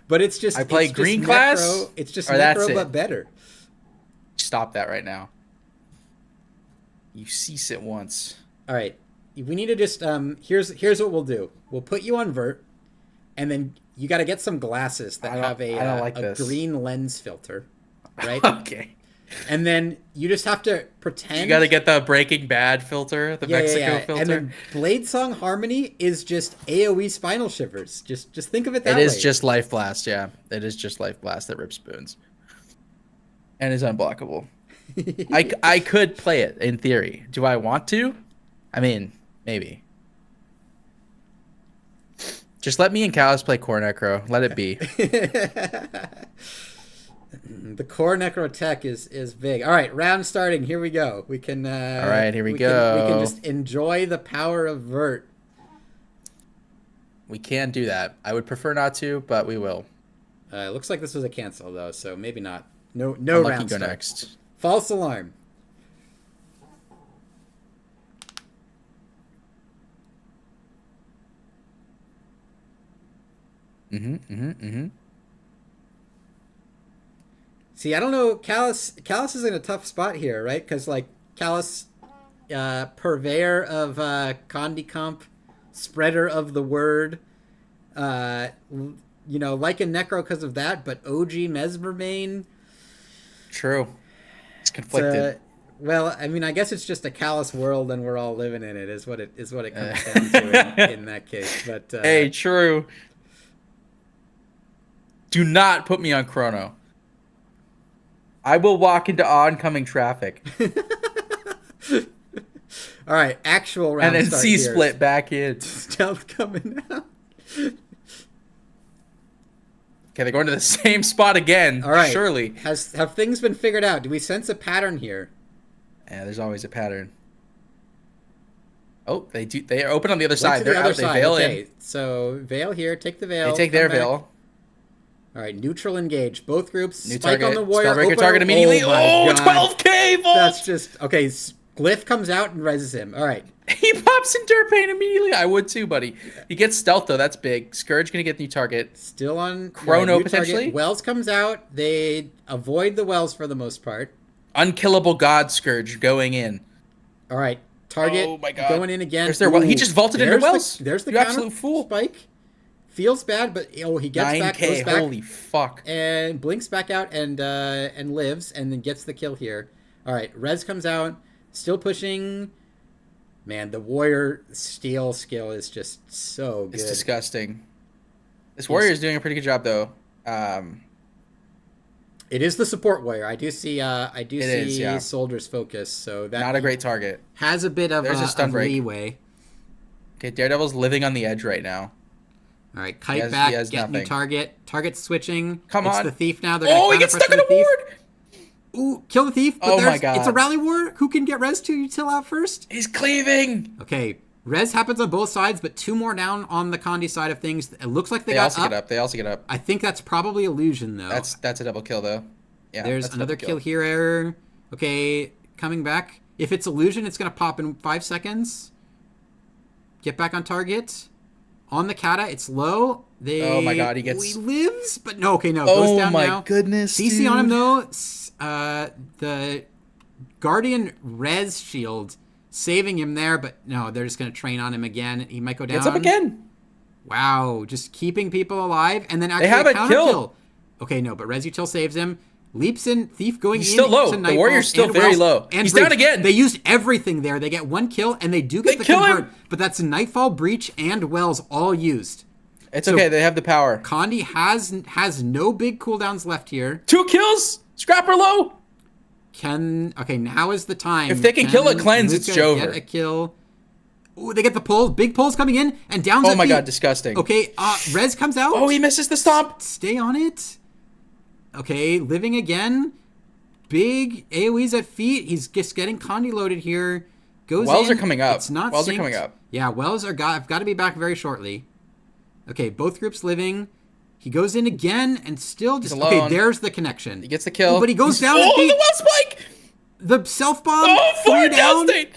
But it's just... I play green class? It's just necro, but better. Stop that right now. You cease it once. All right. We need to just... Here's what we'll do. We'll put you on vert. And then you got to get some glasses that have a green lens filter, right? Okay. And then you just have to pretend. You got to get the Breaking Bad filter, the Mexico filter. And then Blade Song Harmony is just AoE spinal shivers. Just think of it that way. It is just Life Blast, yeah. It is just Life Blast that rips spoons. And is unblockable. I could play it, in theory. Do I want to? I mean, maybe. Just let me and Callus play Core Necro. Let it be. The Core Necro tech is big. All right, round starting. Here we go. We can. All right, here we go. We can just enjoy the power of vert. We can do that. I would prefer not to, but we will. It looks like this was a cancel though, so maybe not. No Unlucky round go start. Next. False alarm. See, I don't know. Callus is in a tough spot here, right? Because like Callus, purveyor of Condi comp, spreader of the word, like a necro because of that. But OG Mesmer main, True. It's conflicted. Well, I mean, I guess it's just a callous world, and we're all living in it. Is what it comes down to in that case. But hey, true. Do not put me on chrono. I will walk into oncoming traffic. All right, actual round and then start C-split here. back in. Stealth coming out. Okay, they're going to the same spot again. All right. Surely. Have things been figured out? Do we sense a pattern here? Yeah, there's always a pattern. Oh, they do. They are open on the other side. They're They're other out. side. They veil Okay, in. so veil here. Take the veil. They take their come back. veil. All right, neutral engage. Both groups. New Spike target. on the warrior. Spellbreaker open. target immediately. Oh, 12k vault. That's just okay. Glyph comes out and reses him. All right. He pops in Durpain immediately. I would too, buddy. He gets stealth though. That's big. Scourge gonna get new target. Still on Chrono new potentially. Target. Wells comes out. They avoid the Wells for the most part. Unkillable God Scourge going in. All right. Target Oh my God. going in again. There's their he just vaulted into Wells. There's the you counter absolute fool. spike. Feels bad, but he gets 9K, back, goes back, holy fuck. and blinks back out and lives, and then gets the kill here. All right, Rez comes out, still pushing. Man, the warrior steal skill is just so good. It's disgusting. This warrior is doing a pretty good job though. It is the support warrior. I do see yeah. Soldier's focus, so that Not a great target. has a bit of There's a stun break. leeway. Okay, Daredevil's living on the edge right now. All right, kite he back, has get nothing. new target. Target switching. Come it's on. the thief now. Oh, he gets stuck in a ward! Ooh, kill the thief. But Oh my God. It's a rally war. Who can get res to util out first? He's cleaving! Okay, res happens on both sides, but 2 more down on the Condi side of things. It looks like they got also up. get up. They also get up. I think that's probably illusion, though. That's a double kill though. Yeah. There's that's a another double kill here. Okay, coming back. If it's illusion, it's going to pop in 5 seconds. Get back on target. On the kata, it's low. Oh my God, he lives, but no. Okay, no, goes down now. Oh my goodness, CC dude. on him though. The Guardian res shield saving him there, but no, they're just gonna train on him again. He might go down. Gets up again. Wow, just keeping people alive, and then actually have a it counter killed. kill. Okay, no, but Resutil saves him. Leaps in, thief going He's in. still low. to The Nightfall, warrior's still and very Wells, low. and He's Breach. down again. They used everything there. They get 1 kill, and they do get the kill convert. him. But that's Nightfall, Breach, and Wells all used. It's okay. They have the power. Condi has no big cooldowns left here. 2 kills. Scrapper low. Okay, now is the time. If they can kill a cleanse, it's Luca Jover. Get a kill. Ooh, they get the pull. Big pulls coming in, and downs. Oh at my feet. God, disgusting. Okay, Rez comes out. Oh, he misses the stomp. Stay on it. Okay, living again. Big AoEs at feet. He's just getting Condi loaded here. Goes Wells in. are coming up. It's not Wells are synced. coming up. Yeah, Wells have got to be back very shortly. Okay, both groups living. He goes in again and still just... Okay, there's the connection. He gets the kill. Oh, but he goes down. Oh, the Wells spike. The self-bomb. Oh, 4 down. downstate.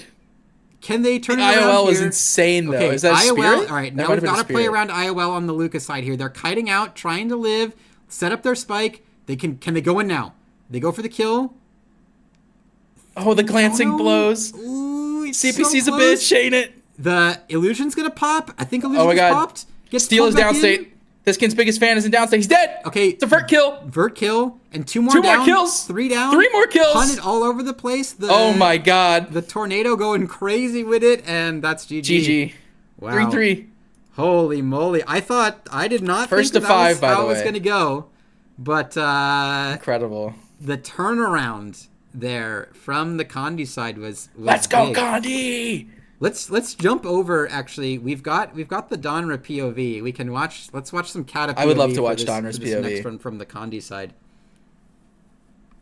Can they turn it around IOL was here? insane, though. Okay, Is that IOL, Spirit? all right, That now might we've have been got to play Spirit. around IOL on the Lucas side here. They're kiting out, trying to live, set up their spike. Can they go in now? They go for the kill. Oh, the glancing no. blows. Ooh, it's CPC's so a close. bitch, ain't it? The illusion's gonna pop. I think illusion Oh my God. popped. Gets Steel is pulled back downstate. in. This kid's biggest fan is in downstate. He's dead. Okay, It's a vert kill. Vert kill and 2 more 2 down. more kills. 3 down. 3 more kills. Hunted all over the place. Oh my God. The tornado going crazy with it, and that's GG. GG. Wow. 3-3. Holy moly! I did not First think to that 5, was by how the it was way. going to go, but Incredible. the turnaround there from the Condi side was Let's go, big. Condi. Let's jump over. Actually, we've got the Donra POV. We can watch. Let's watch some Kata POV. I would love to for watch this, Donra's for this POV. Next one from the Condi side.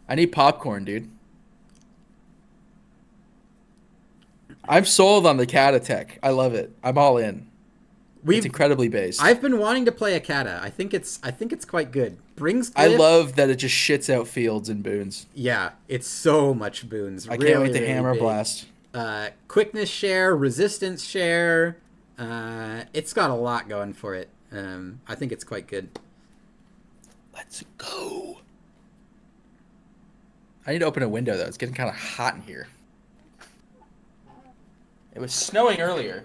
I need popcorn, dude. I'm sold on the cat attack. I love it. I'm all in. It's incredibly based. I've been wanting to play a Kata. I think it's quite good. Brings. I Glyph. love that it just shits out fields and boons. Yeah, it's so much boons. I really, can't wait to really hammer big. blast. Quickness share, resistance share. It's got a lot going for it. I think it's quite good. Let's go. I need to open a window though. It's getting kind of hot in here. It was snowing earlier.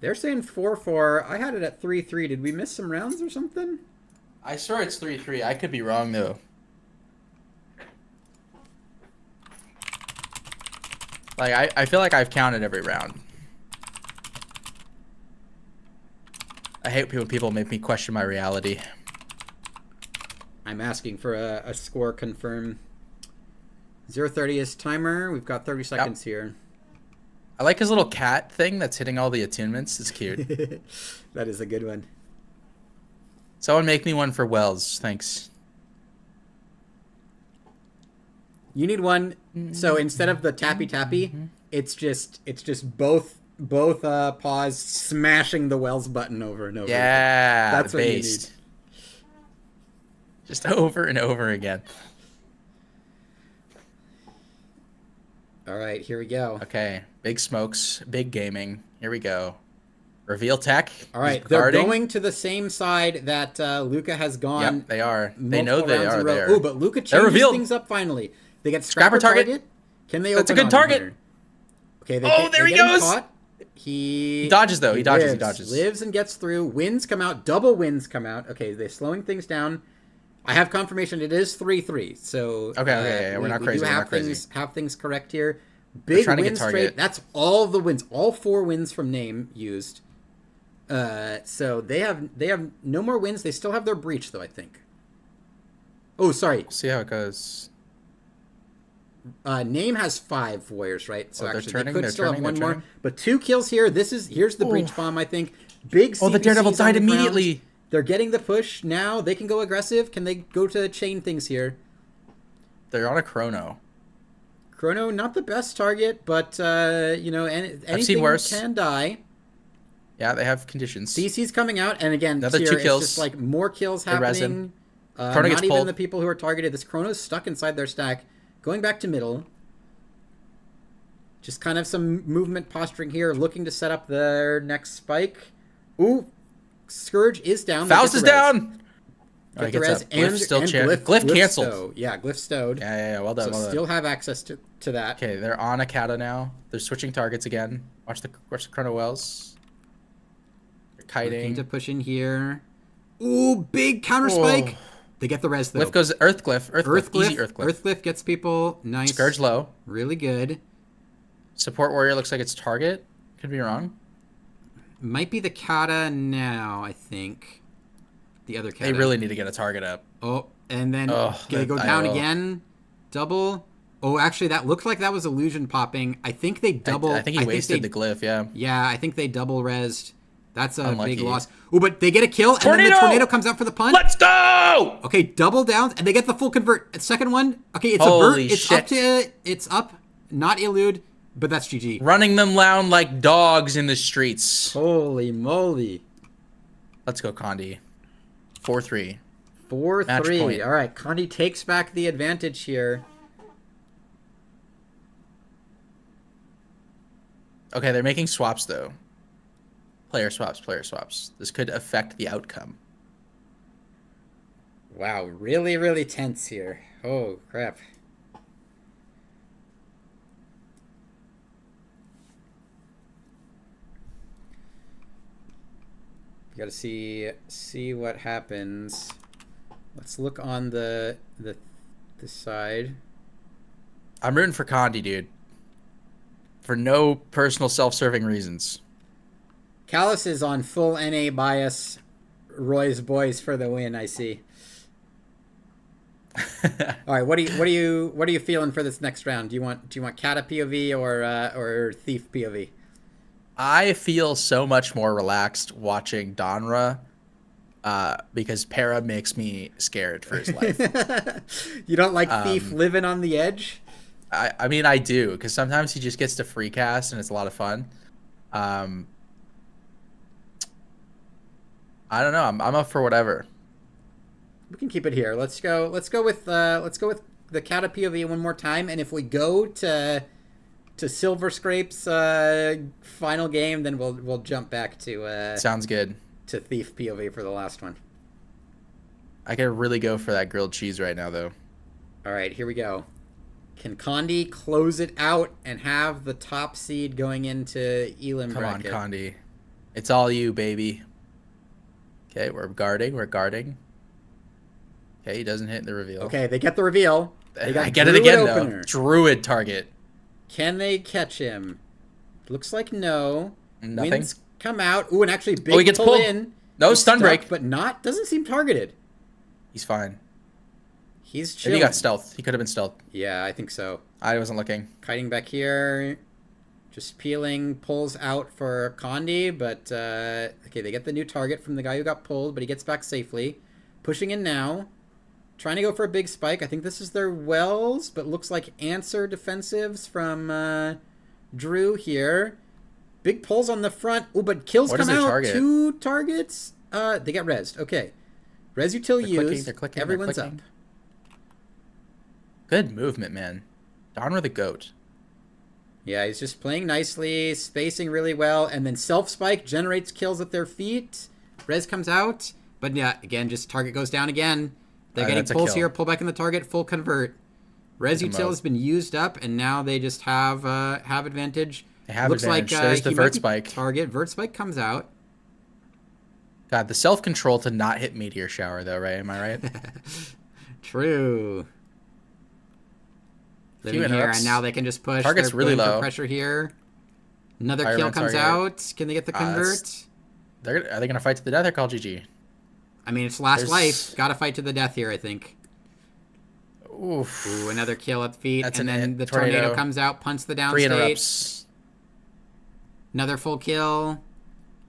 They're saying 4-4. I had it at 3-3. Did we miss some rounds or something? I swear it's 3-3. I could be wrong though. Like I feel like I've counted every round. I hate when people make me question my reality. I'm asking for a score confirm. 0:30 is timer. We've got 30 seconds here. I like his little cat thing that's hitting all the attunements. It's cute. That is a good one. Someone make me one for Wells. Thanks. You need one. So instead of the tappy tappy, it's just both paws smashing the Wells button over and over. Yeah, That's what you need. Just over and over again. All right, here we go. Okay, big smokes, big gaming. Here we go. Reveal tech. All right, they're going to the same side that Luca has gone. Yep, they are. They know they are there. Oh, but Luca changes things up finally. They get Scrapper target. Can they open? That's a good target. Here? Okay, there he goes. Caught. He dodges though. He dodges. Lives and gets through. Winds come out. Double winds come out. Okay, they're slowing things down. I have confirmation it is 3-3. So okay, we're not crazy. We do we're not crazy. have things correct here. Big win straight. That's all the wins. All 4 wins from name used. So they have no more wins. They still have their breach though, I think. Oh, sorry. We'll see how it goes. Name has 5 warriors, right? So actually, they could still have one turning. more. But 2 kills here. Here's the breach bomb. I think big. CPCs the Daredevil died immediately. They're getting the push now. They can go aggressive. Can they go to chain things here? They're on a chrono. Chrono, not the best target, but anything can die. Yeah, they have conditions. CC's coming out, and again, another 2 kills. It's just like more kills happening. Chrono not gets even pulled. the people who are targeted. This Chrono's stuck inside their stack. Going back to middle. Just kind of some movement posturing here, looking to set up their next spike. Ooh, Scourge is down. Faust is down. Get the res, and Glyph canceled. Yeah, Glyph stowed. Yeah. Well done. So still have access to that. Okay, they're on a kata now. They're switching targets again. Watch the Chrono Wells. They're kiting. Looking to push in here. Ooh, big counter spike. They get the res though. Glyph goes Earth Glyph. Easy Earth Glyph. Earth Glyph gets people. Nice. Scourge low. Really good. Support warrior looks like it's target. Could be wrong. Might be the kata now, I think. The other kata. They really need to get a target up. Oh, and then they go down again. Double. Oh, actually, that looked like that was illusion popping. I think they double. I think he wasted the glyph, yeah. Yeah, I think they double rezzed. That's a Unlucky. big loss. Oh, but they get a kill, and then the tornado comes out for the punch. Let's go! Okay, double downs, and they get the full convert. Second one. Okay, it's Holy a vert. shit. It's up, not elude, but that's GG. Running them down like dogs in the streets. Holy moly. Let's go, Condi. 4-3. 4-3. All right, Condi takes back the advantage here. Okay, they're making swaps, though. Player swaps. This could affect the outcome. Wow, really, really tense here. Oh, crap. You gotta see what happens. Let's look on the side. I'm rooting for Condi, dude. For no personal self-serving reasons. Callus is on full NA bias. Roy's boys for the win, I see. All right, what are you feeling for this next round? Do you want Kata POV or Thief POV? I feel so much more relaxed watching Donra because Para makes me scared for his life. You don't like Thief living on the edge? I mean, I do, because sometimes he just gets to free cast and it's a lot of fun. I don't know. I'm up for whatever. We can keep it here. Let's go with the Kata POV one more time, and if we go to Silver Scrape's final game, then we'll jump back to sounds good, to Thief POV for the last one. I could really go for that grilled cheese right now, though. All right, here we go. Can Condi close it out and have the top seed going into Elim bracket? Come on, Condi. It's all you, baby. Okay, we're guarding. We're guarding. Okay, he doesn't hit the reveal. Okay, they get the reveal. They got I get it Druid again, opener. though. Druid target. Can they catch him? Looks like no. Nothing. Winds come out. Ooh, and actually big he gets pull pulled. in. No, He's stun stuck, break. but not. Doesn't seem targeted. He's fine. He's Maybe chilling. he got stealth. He could have been stealth. Yeah, I think so. I wasn't looking. Kiting back here. Just peeling. Pulls out for Condi, but okay, they get the new target from the guy who got pulled, but he gets back safely. Pushing in now. Trying to go for a big spike. I think this is their Wells, but looks like answer defensives from Drew here. Big pulls on the front. Oh, but kills come out. Target? 2 targets. They get rezzed. Okay. Res util used. They're clicking. Everyone's they're up. clicking. Good movement, man. Donner the goat. Yeah, he's just playing nicely, spacing really well, and then self-spike generates kills at their feet. Res comes out, but yeah, again, just target goes down again. They're getting pulls here, pull back in the target, full convert. Res util has been used up, and now they just have advantage. They have Looks advantage. like There's the vert spike. Target. Vert spike comes out. God, the self-control to not hit meteor shower, though, right? Am I right? True. Living here, and now they can just push. Target's really low. Pressure here. Another kill comes out. Can they get the convert? Are they going to fight to the death or call GG? I mean, it's last life. Got to fight to the death here, I think. Oof. Ooh, another kill at the feet. That's and then the tornado comes out, punts the downstate. 3 interrupts. Another full kill.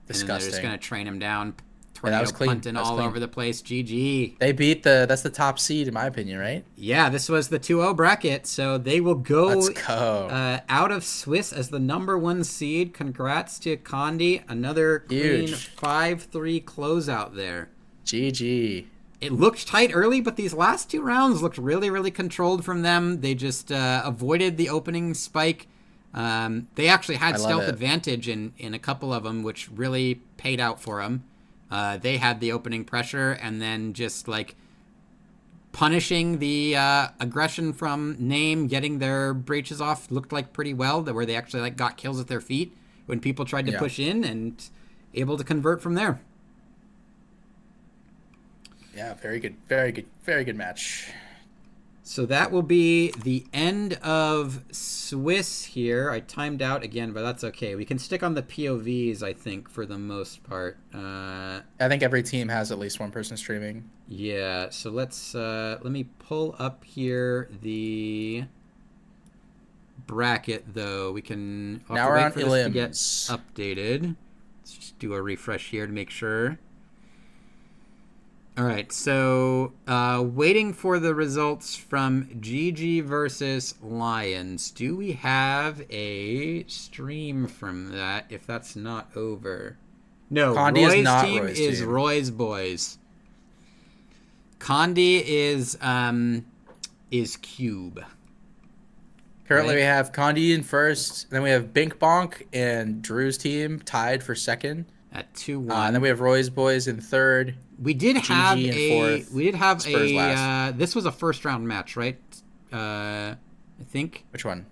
Disgusting. And then they're just going to train him down. Yeah, that was clean. Punting all over the place. GG. They beat that's the top seed, in my opinion, right? Yeah, this was the 2-0 bracket, so they will go, out of Swiss as the #1 seed. Congrats to Condi. Another clean 5-3 closeout there. GG. It looked tight early, but these last 2 rounds looked really, really controlled from them. They just avoided the opening spike. They actually had stealth advantage in a couple of them, which really paid out for them. They had the opening pressure, and then just like punishing the aggression from Name, getting their breaches off looked like pretty well. Where they actually like got kills at their feet when people tried to push in, and able to convert from there. Yeah, very good, very good, very good match. So that will be the end of Swiss here. I timed out again, but that's okay. We can stick on the POVs, I think, for the most part. I think every team has at least one person streaming. Yeah, so let's let me pull up here the bracket, though. We can now we're on this to get updated. Let's just do a refresh here to make sure. All right, so waiting for the results from GG versus Lions. Do we have a stream from that, if that's not over? No, Condi Roy's is not team Roy's is team. Roy's boys. Condi is Cube. Currently, we have Condi in first. Then we have Bink Bonk and Drew's team tied for second At 2-1. And then we have Roy's boys in third. We did have Spurs last. this was a first round match, right? I think. Which one?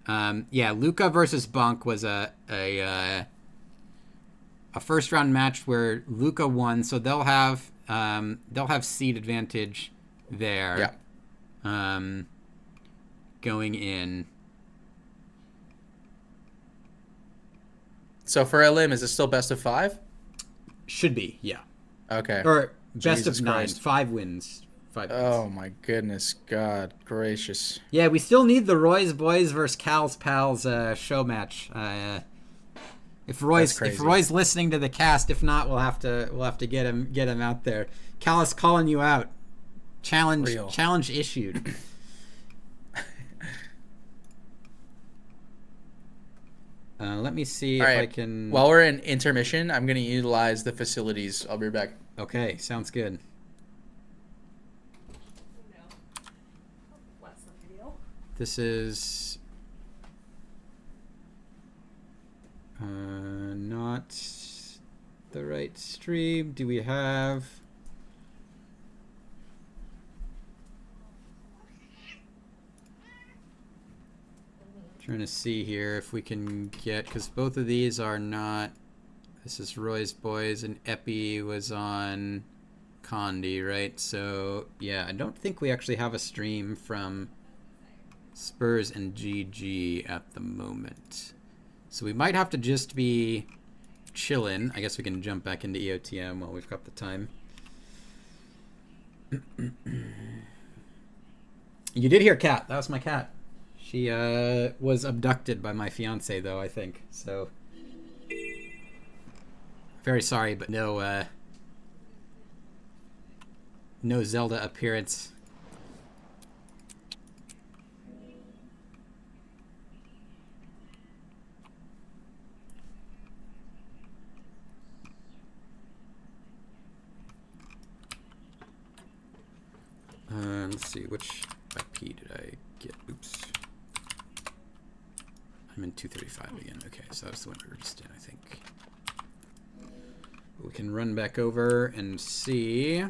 Yeah, Luca versus Bunk was a first round match where Luca won, so they'll have seed advantage there. Yeah. Going in. So for Elim, is it still best of 5? Should be, yeah. Okay. Or best Jesus of 9, Christ. 5 wins. 5 wins. Oh my goodness, God gracious. Yeah, we still need the Roy's boys versus Cal's pals show match. If Roy's listening to the cast, if not, we'll have to get him out there. Cal is calling you out. Challenge issued. Let me see if I can. While we're in intermission, I'm going to utilize the facilities. I'll be right back. Okay, sounds good. This is not the right stream. Do we have? Trying to see here if we can get, because both of these are not the This is Roy's Boys, and Epi was on Condi, right? So, yeah, I don't think we actually have a stream from Spurs and GG at the moment. So we might have to just be chillin'. I guess we can jump back into EOTM while we've got the time. You did hear Cat. That was my cat. She was abducted by my fiance, though, I think. So, very sorry, but no Zelda appearance. Let's see, which IP did I get? Oops. I'm in 235 again. Okay, so that's the one we were just in, I think. We can run back over and see.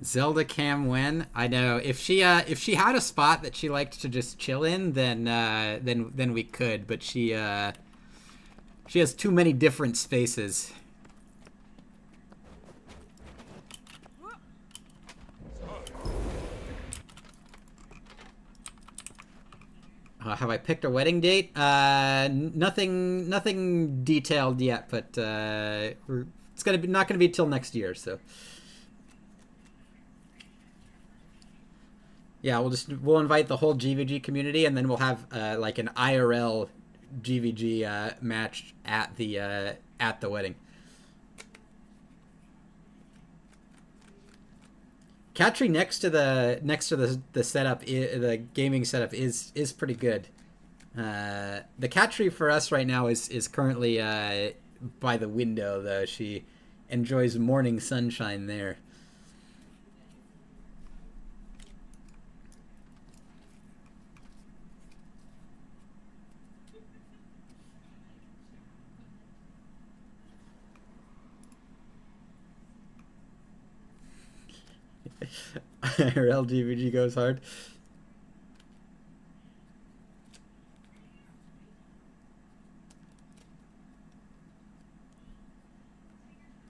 Zelda Cam Wen. I know if she had a spot that she liked to just chill in, then we could. But she has too many different spaces. Have I picked a wedding date? Nothing detailed yet, but it's not gonna be till next year. So. Yeah, we'll invite the whole GVG community, and then we'll have like an IRL GVG match at the wedding. Catry next to the setup, the gaming setup is pretty good. The Catry for us right now is currently by the window, though. She enjoys morning sunshine there. IRL GVG goes hard.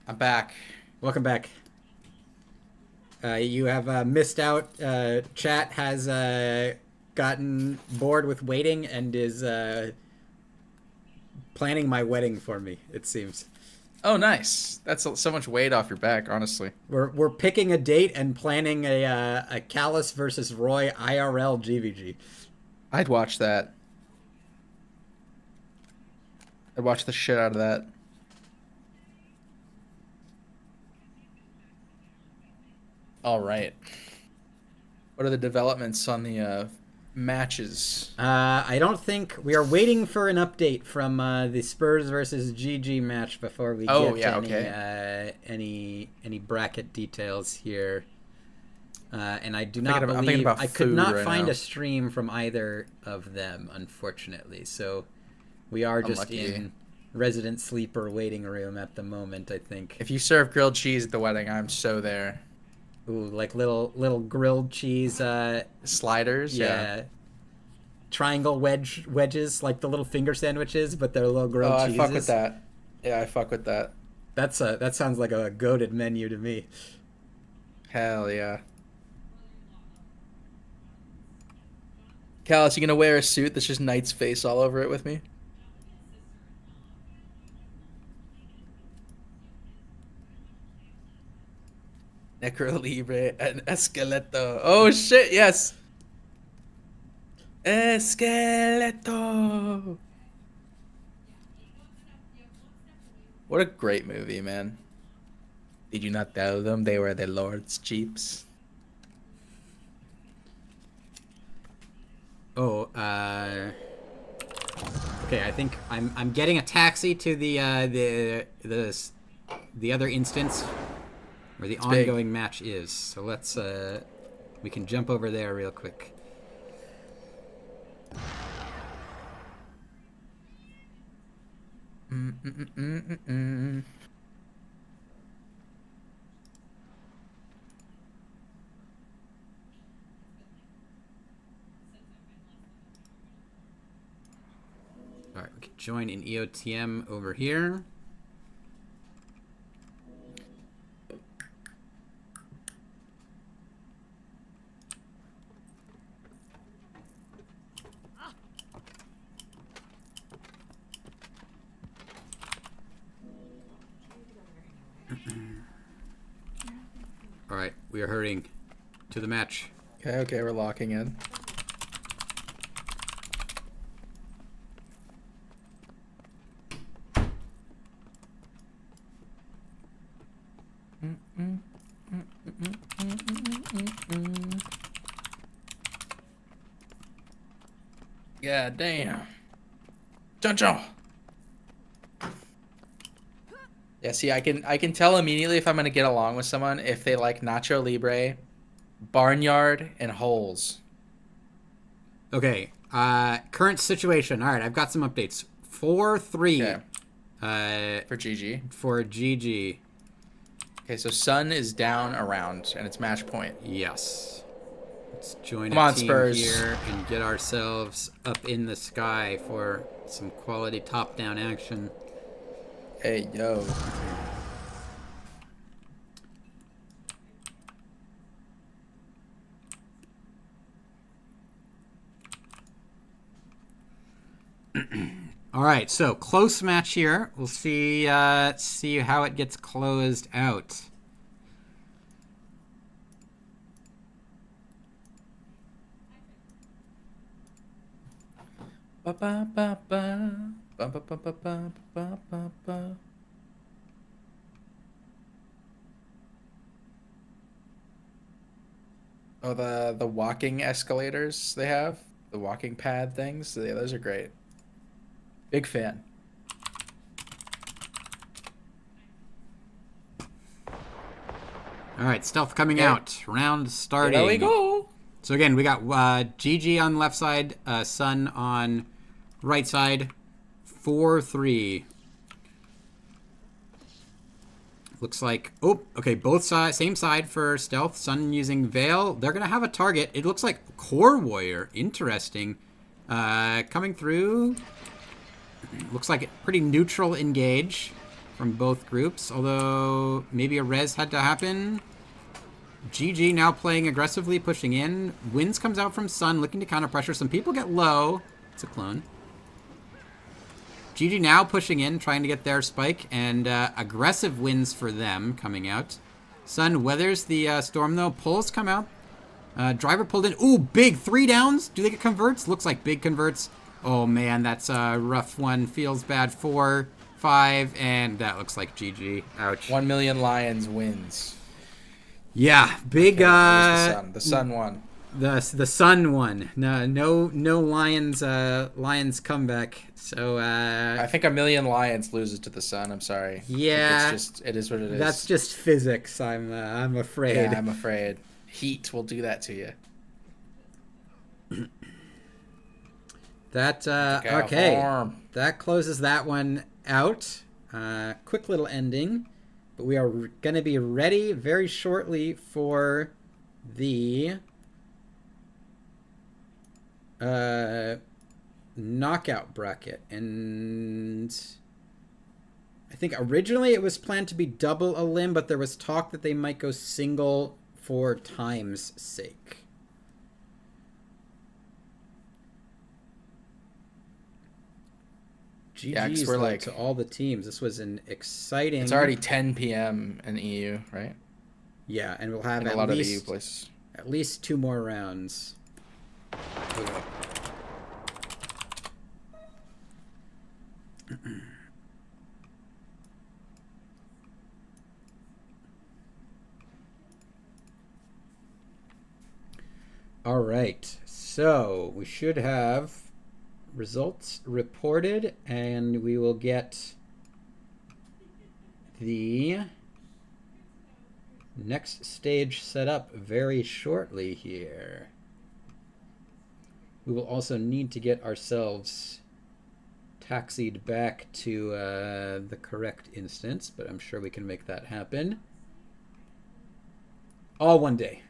I'm back. Welcome back. You have missed out. Chat has gotten bored with waiting and is planning my wedding for me, it seems. Oh, nice. That's so much weight off your back, honestly. We're picking a date and planning a Callus versus Roy IRL GVG. I'd watch that. I'd watch the shit out of that. All right. What are the developments on the matches? I don't think we are waiting for an update from the Spurs versus GG match before we get any bracket details here. And I do not believe I could not find a stream from either of them, unfortunately. So we are just in resident sleeper waiting room at the moment, I think. If you serve grilled cheese at the wedding, I'm so there. Ooh, like little grilled cheese sliders, yeah. Triangle wedges, like the little finger sandwiches, but they're little grilled cheeses. I fuck with that. Yeah, I fuck with that. That sounds like a goated menu to me. Hell yeah. Callus, you gonna wear a suit that's just Knight's face all over it with me? Necro Libre and Esqueleto. Oh shit, yes! Esqueleto! What a great movie, man. Did you not tell them they were the Lord's Jeeps? Oh, okay, I think I'm getting a taxi to the other instance where the ongoing match is. So let's we can jump over there real quick. All right, we can join in EOTM over here. All right, we are hurrying to the match. Okay, we're locking in. Yeah, damn. Choncho. Yeah, see, I can tell immediately if I'm gonna get along with someone if they like Nacho Libre, Barnyard, and Holes. Okay, current situation. All right, I've got some updates. 4-3. Okay. For GG. For GG. Okay, so Sun is down a round and it's match point. Yes. Let's join Come a on, team Spurs. here and get ourselves up in the sky for some quality top-down action. Hey, yo. All right, so close match here. We'll see how it gets closed out. Ba ba ba ba ba ba ba ba ba ba ba ba. Oh, the walking escalators they have, the walking pad things. Yeah, those are great. Big fan. All right, stealth coming Okay. out. Round starting. There we go. So again, we got GG on left side, Sun on right side. 4-3. Looks like, oh, okay, both sides, same side for stealth. Sun using Veil. They're going to have a target. It looks like Core Warrior. Interesting. Coming through. Looks like a pretty neutral engage from both groups, although maybe a res had to happen. GG now playing aggressively, pushing in. Winds comes out from Sun, looking to counter pressure. Some people get low. It's a clone. GG now pushing in, trying to get their spike, and aggressive wins for them coming out. Sun weathers the storm, though. Pulls come out. Driver pulled in. Ooh, big 3 downs. Do they get converts? Looks like big converts. Oh, man, that's a rough one. Feels bad. 4, 5, and that looks like GG. Ouch. 1 million lions wins. Yeah, big. Okay, the sun won. The Sun won. No Lions comeback. So I think 1 million lions loses to the sun. I'm sorry. Yeah, it is what it is. That's just physics. I'm afraid. Yeah, I'm afraid. Heat will do that to you. That okay. That closes that one out. Quick little ending, but we are going to be ready very shortly for the knockout bracket. And I think originally it was planned to be double a limb, but there was talk that they might go single for time's sake. GG's we're like to all the teams. This was an exciting. It's already 10 p.m. in EU, right? Yeah, and we'll have in a lot of the EU places. At least 2 more rounds. All right, so we should have results reported, and we will get the next stage set up very shortly here. We will also need to get ourselves taxied back to the correct instance, but I'm sure we can make that happen. All one day.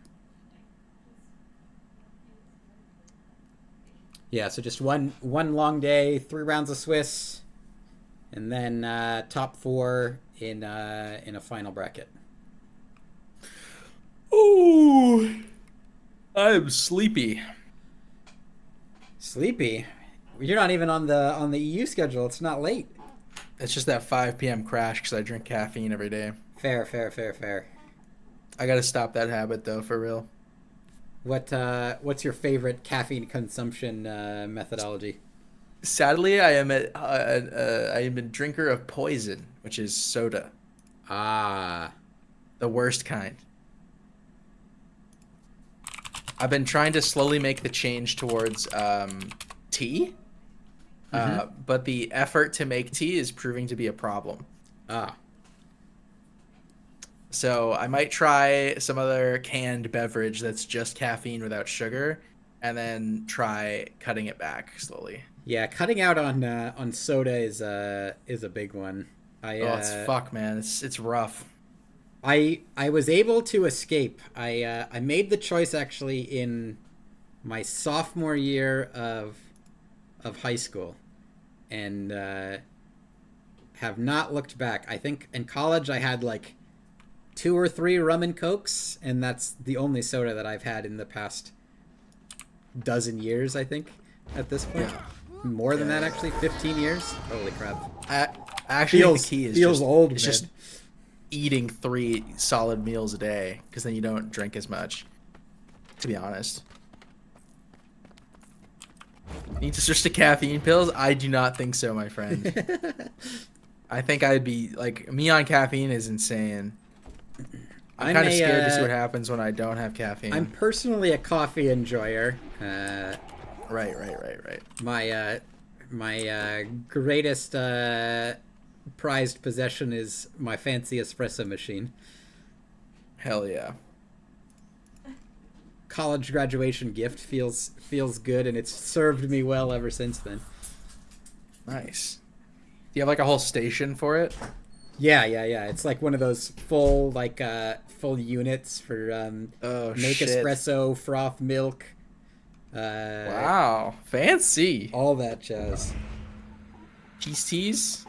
Yeah, so just one long day, 3 rounds of Swiss, and then top four in a final bracket. Ooh, I'm sleepy. Sleepy. You're not even on the EU schedule. It's not late. It's just that 5 p.m. crash because I drink caffeine every day. Fair, fair, fair, fair. I gotta stop that habit though, for real. What's your favorite caffeine consumption methodology? Sadly, I am a drinker of poison, which is soda, Ah, the worst kind. I've been trying to slowly make the change towards tea, but the effort to make tea is proving to be a problem. ah. So I might try some other canned beverage that's just caffeine without sugar, and then try cutting it back slowly. Yeah, cutting out on soda is a big one. I Oh, it's fuck, man. It's rough. I was able to escape. I made the choice actually in my sophomore year of high school, and have not looked back. I think in college I had like 2 or 3 rum and cokes, and that's the only soda that I've had in the past dozen years. I think at this point, more than that actually, 15 years. Holy crap! Actually, Feels the key is feels just, old, it's man. just eating 3 solid meals a day, because then you don't drink as much. To be honest, need to switch to caffeine pills? I do not think so, my friend. I think I'd be like, me on caffeine is insane. I'm kind of scared to see what happens when I don't have caffeine. I'm personally a coffee enjoyer. Right. My greatest prized possession is my fancy espresso machine. Hell yeah. College graduation gift feels good, and it's served me well ever since then. Nice. Do you have like a whole station for it? Yeah. It's like one of those full full units for Oh, make shit. espresso, froth milk, Wow. Fancy. all that jazz. Cheese teas?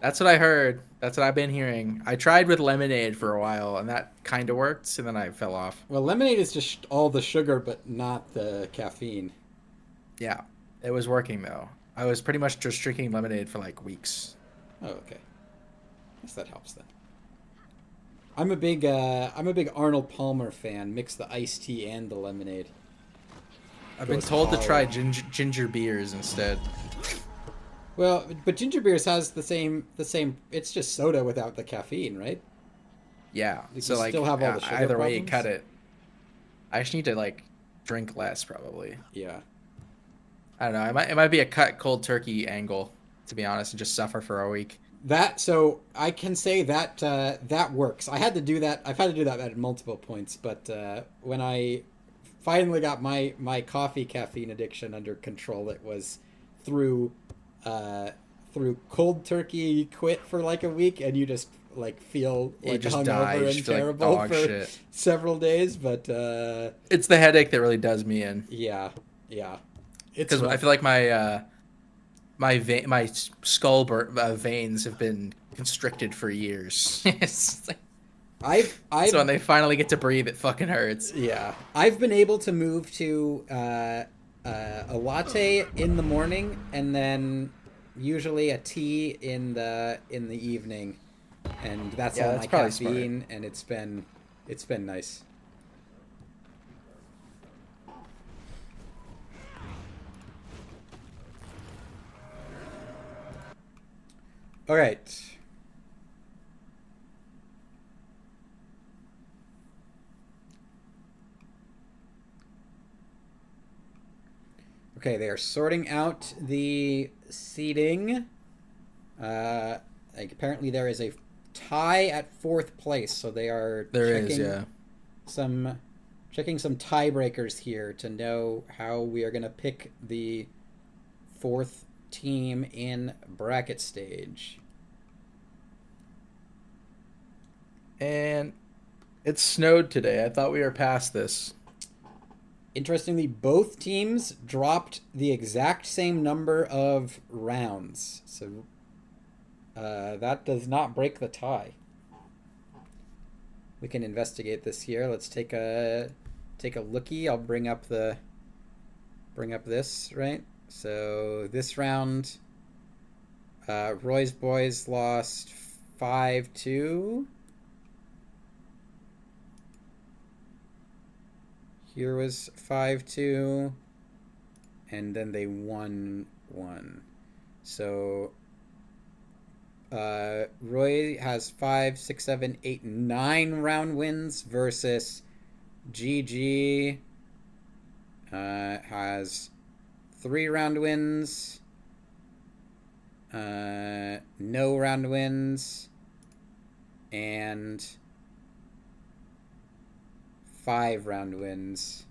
That's what I heard. That's what I've been hearing. I tried with lemonade for a while, and that kind of worked, and then I fell off. Well, lemonade is just all the sugar, but not the caffeine. Yeah. It was working, though. I was pretty much just drinking lemonade for like weeks. Oh, okay. Guess that helps then. I'm a big Arnold Palmer fan. Mix the iced tea and the lemonade. I've been Goes told to hard. try ginger beers instead. Well, but ginger beers has the same. It's just soda without the caffeine, right? Yeah. You So like, still have all the sugar either way you problems? cut it. I just need to like drink less probably. Yeah. I don't know. It might be a cut cold turkey angle, to be honest, and just suffer for a week. So I can say that that works. I had to do that. I've had to do that at multiple points, but when I finally got my coffee caffeine addiction under control, it was through cold turkey quit for like a week, and you just like feel You like just die. hungover You and just feel like terrible dog for shit. several days. But It's the headache that really does me in. yeah, it's Because I rough. feel like my skull veins have been constricted for years. It's like- I've so when they finally get to breathe, it fucking hurts. Yeah, I've been able to move to a latte in the morning, and then usually a tea in the evening, and that's Yeah, all that's my probably caffeine, and it's been nice. All right. Okay, they are sorting out the seating. Apparently there is a tie at fourth place, so they are some checking some tiebreakers here to know how we are going to pick the fourth team in bracket stage. And it snowed today. I thought we were past this. Interestingly, both teams dropped the exact same number of rounds. So that does not break the tie. We can investigate this here. Let's take a lookie. I'll bring up this, right? So this round, Roy's boys lost 5-2. Here was 5-2. And then they won 1. So Roy has 5, 6, 7, 8, 9 round wins versus GG has 3 round wins, no round wins, and 5 round wins.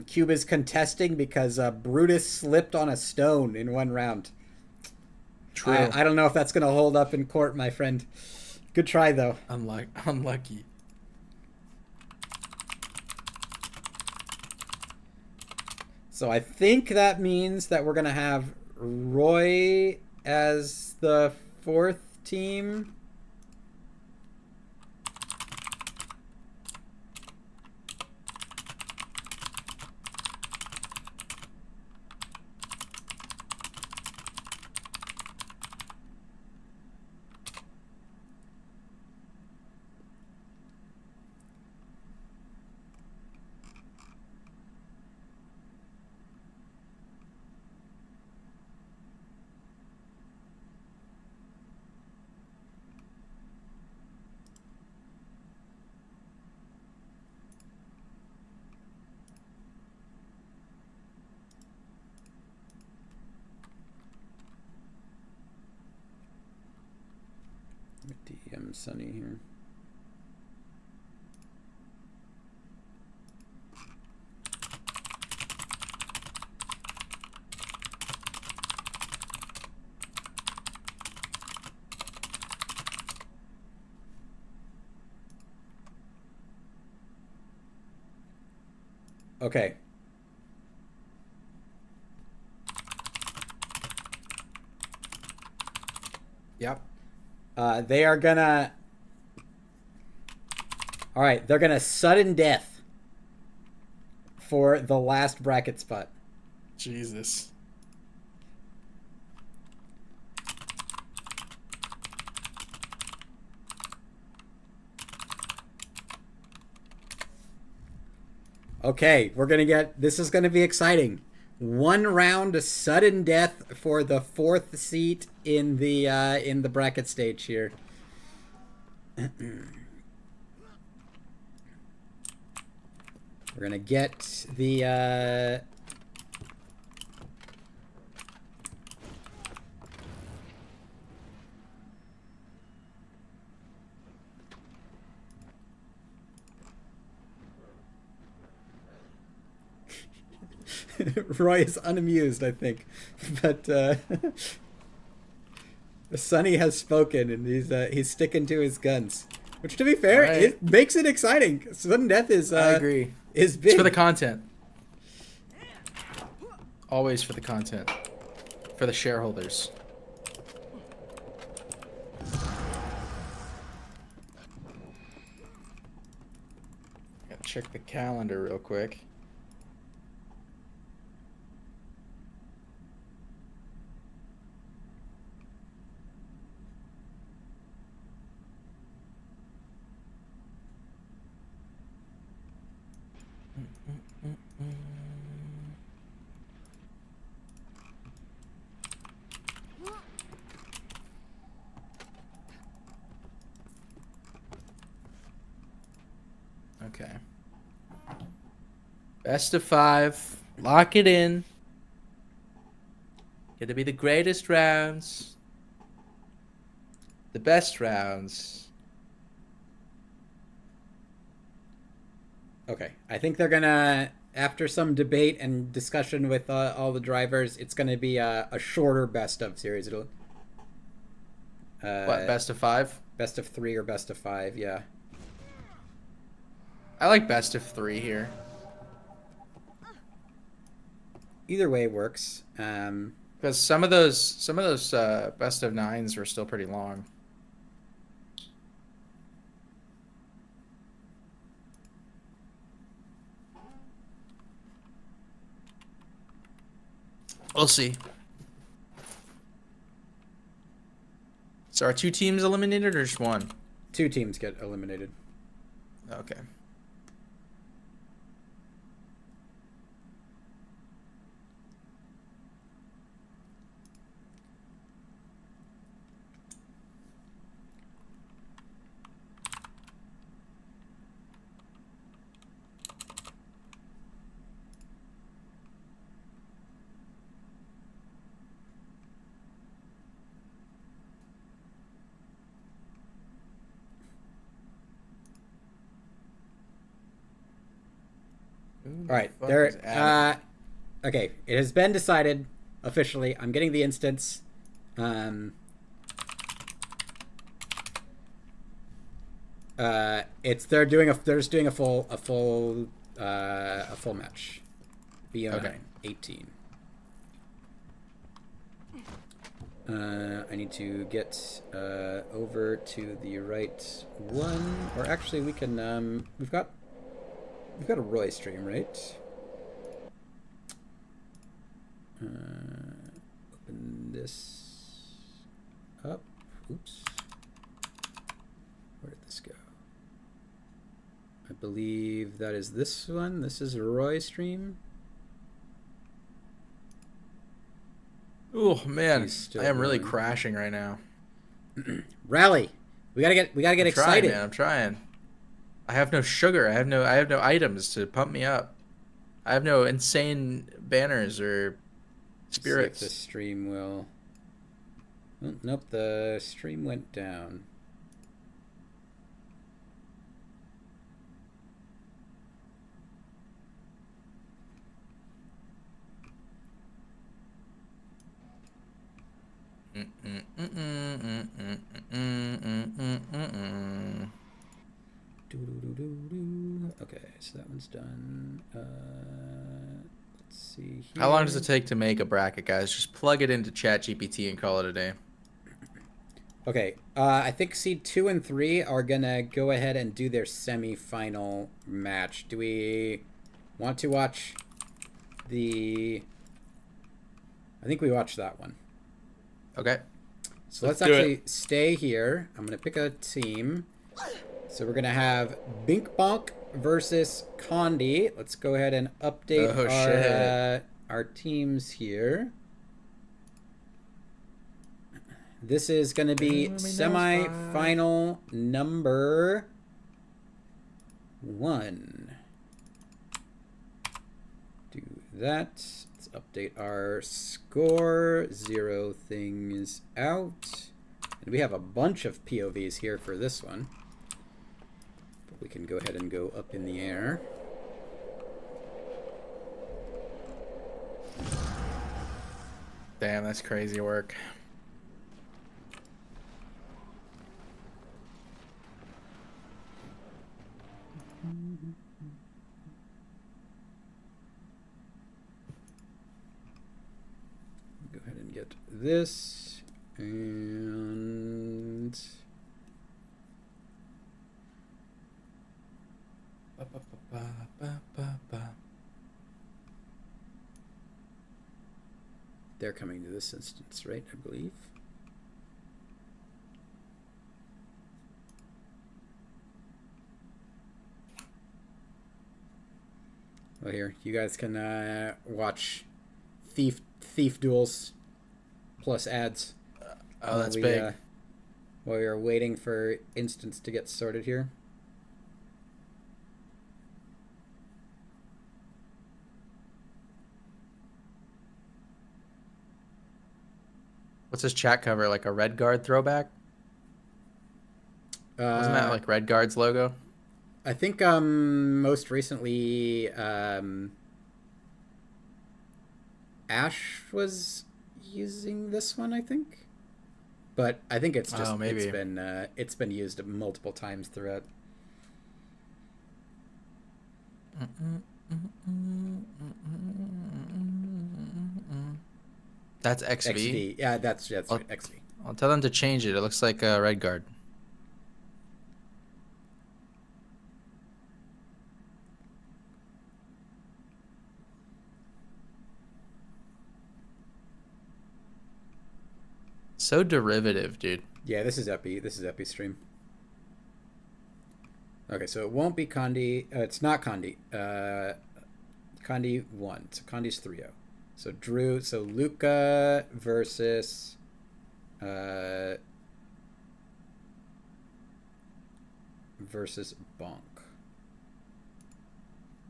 Cube is contesting because Brutus slipped on a stone in 1 round. True. I don't know if that's going to hold up in court, my friend. Good try, though. Unlucky. So I think that means that we're going to have Roy as the 4th team. DM Sunny here. Okay. Yep. They are gonna... Alright, they're gonna sudden death for the last bracket spot. Jesus. Okay, we're gonna get... This is gonna be exciting. 1 round of sudden death for the 4th seat in the bracket stage here. We're gonna get the Roy is unamused, I think, but Sonny has spoken, and he's sticking to his guns. Which, to be fair, right. It makes it exciting. Sudden death is I agree. Is big. It's for the content. Always for the content. For the shareholders. Gotta check the calendar real quick. Okay. Best of 5. Lock it in. Gonna be the greatest rounds. The best rounds. Okay, I think they're gonna, after some debate and discussion with all the drivers, it's gonna be a shorter best of series. It'll What, best of 5? best of 3 or best of 5. Yeah. I like best of 3 here. Either way works. Because some of those best of 9s were still pretty long. We'll see. So are 2 teams eliminated or just 1? 2 teams get eliminated. Okay. All right, there. Okay, it has been decided officially. I'm getting the instance. It's they're just doing a full match. BO9 Okay. 18. I need to get over to the right one, or actually we can. We've got a Roy stream, right? Open this up. Oops. Where did this go? I believe that is this one. This is a Roy stream. Oh man, I am really rolling. crashing right now. Rally. We gotta get excited. Man, I'm trying. I have no sugar. I have no items to pump me up. I have no insane banners or spirits. See if the stream will. Oh, nope, the stream went down. Okay, so that one's done. Let's see here. How long does it take to make a bracket, guys? Just plug it into ChatGPT and call it a day. Okay, I think seed 2 and 3 are gonna go ahead and do their semi-final match. Do we want to watch the? I think we watched that one. Okay. So let's actually stay here. I'm gonna pick a team. So we're gonna have Bink Bonk versus Condi. Let's go ahead and update our teams here. This is gonna be semi-final number 1. Do that. Let's update our score. 0 things out. And we have a bunch of POVs here for this one. We can go ahead and go up in the air. Damn, that's crazy work. Go ahead and get this and they're coming to this instance, right? I believe. Well, here you guys can watch thief duels plus ads. Oh, that's big. While we are waiting for instance to get sorted here. What's his chat cover? Like a Red Guard throwback? Wasn't that Uh, like Red Guard's logo? I think most recently Ash was using this one, I think. But I think it's just Oh, maybe. it's been used multiple times throughout. That's XV. XV. Yeah, that's I'll, right. XV. I'll tell them to change it. It looks like a Red Guard. So derivative, dude. Yeah, this is Epi. This is Epi stream. Okay, so it won't be Condi. It's not Condi. Condi 1. So Condi's 3-0. So Drew. So Luca versus. Versus Bonk.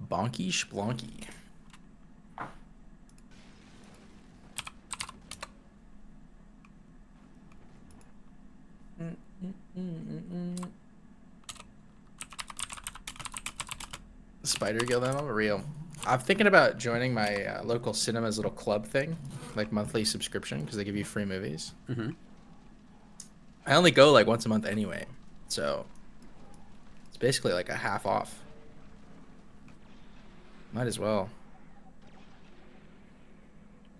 Bonky Splonky. Spider Guild ammo? Real. I'm thinking about joining my local cinema's little club thing, like monthly subscription, because they give you free movies. Mm-hmm. I only go like once a month anyway, so it's basically like a half off. Might as well.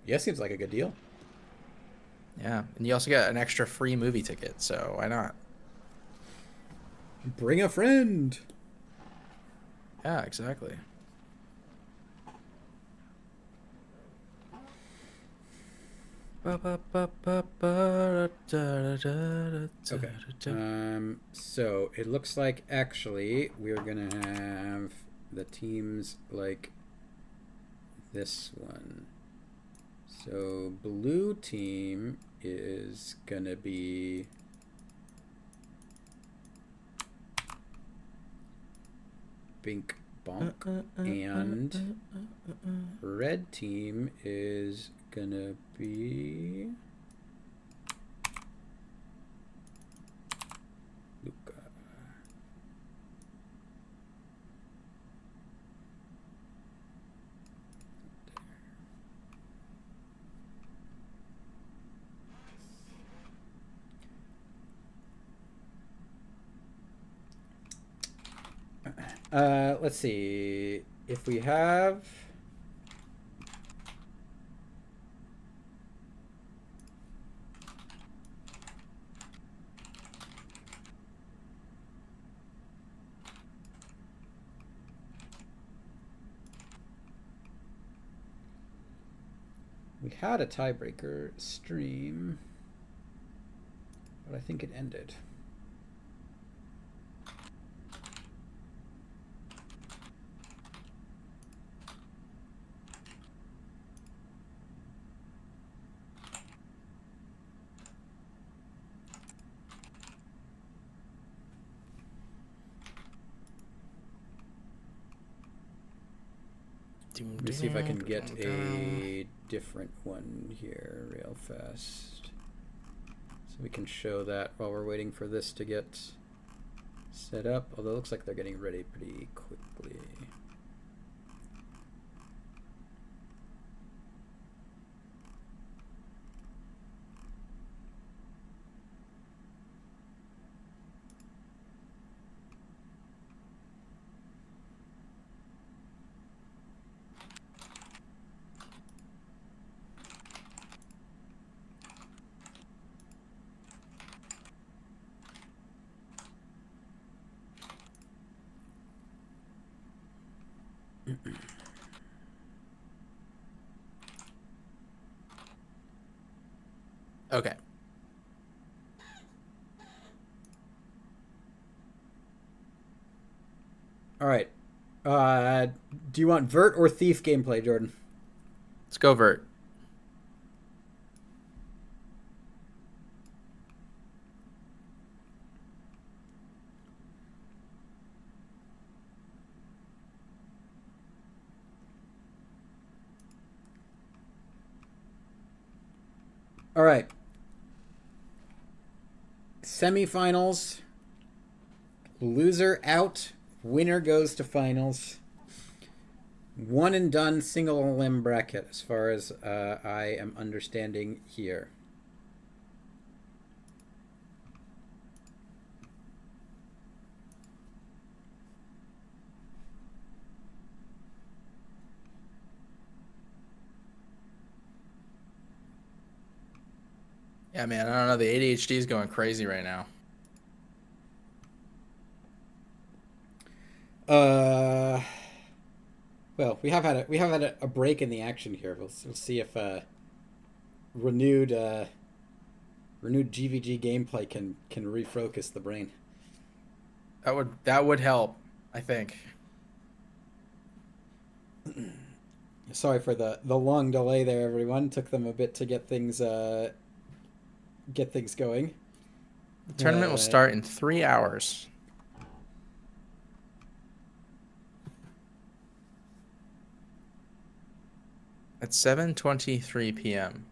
Yeah, seems like a good deal. Yeah, and you also get an extra free movie ticket, so why not? Bring a friend. Yeah, exactly. Okay. So it looks like actually we're gonna have the teams like this one. So blue team is gonna be Bink Bonk, and red team is gonna be Luca. Let's see if we have. We had a tiebreaker stream, but I think it ended. Let me see if I can get a different one here real fast. So we can show that while we're waiting for this to get set up. Although it looks like they're getting ready pretty quickly. Okay. All right. Do you want Vert or Thief gameplay, Jordan? Let's go Vert. All right. semifinals. Loser out. Winner goes to finals. One and done single limb bracket, as far as I am understanding here. Yeah, man, I don't know. The ADHD is going crazy right now. Well, we have had a break in the action here. We'll see if renewed GVG gameplay can refocus the brain. That would help, I think. Sorry for the long delay there, everyone. Took them a bit to get things going. The tournament will start in 3 hours. At 7:23 p.m.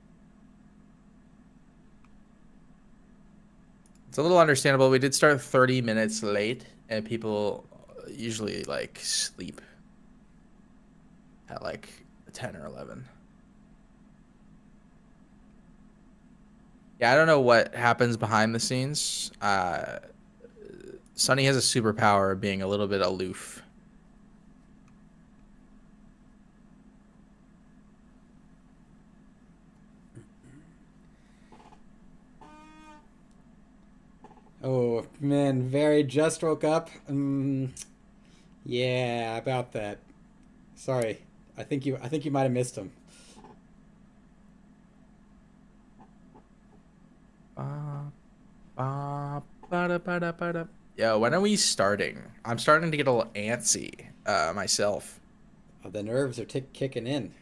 It's a little understandable. We did start 30 minutes late, and people usually like sleep at like 10 or 11. Yeah, I don't know what happens behind the scenes. Sunny has a superpower of being a little bit aloof. Oh man, Very just woke up. Yeah, about that. Sorry, I think you might have missed him. Yo, when are we starting? I'm starting to get a little antsy myself. Oh, the nerves are kicking in.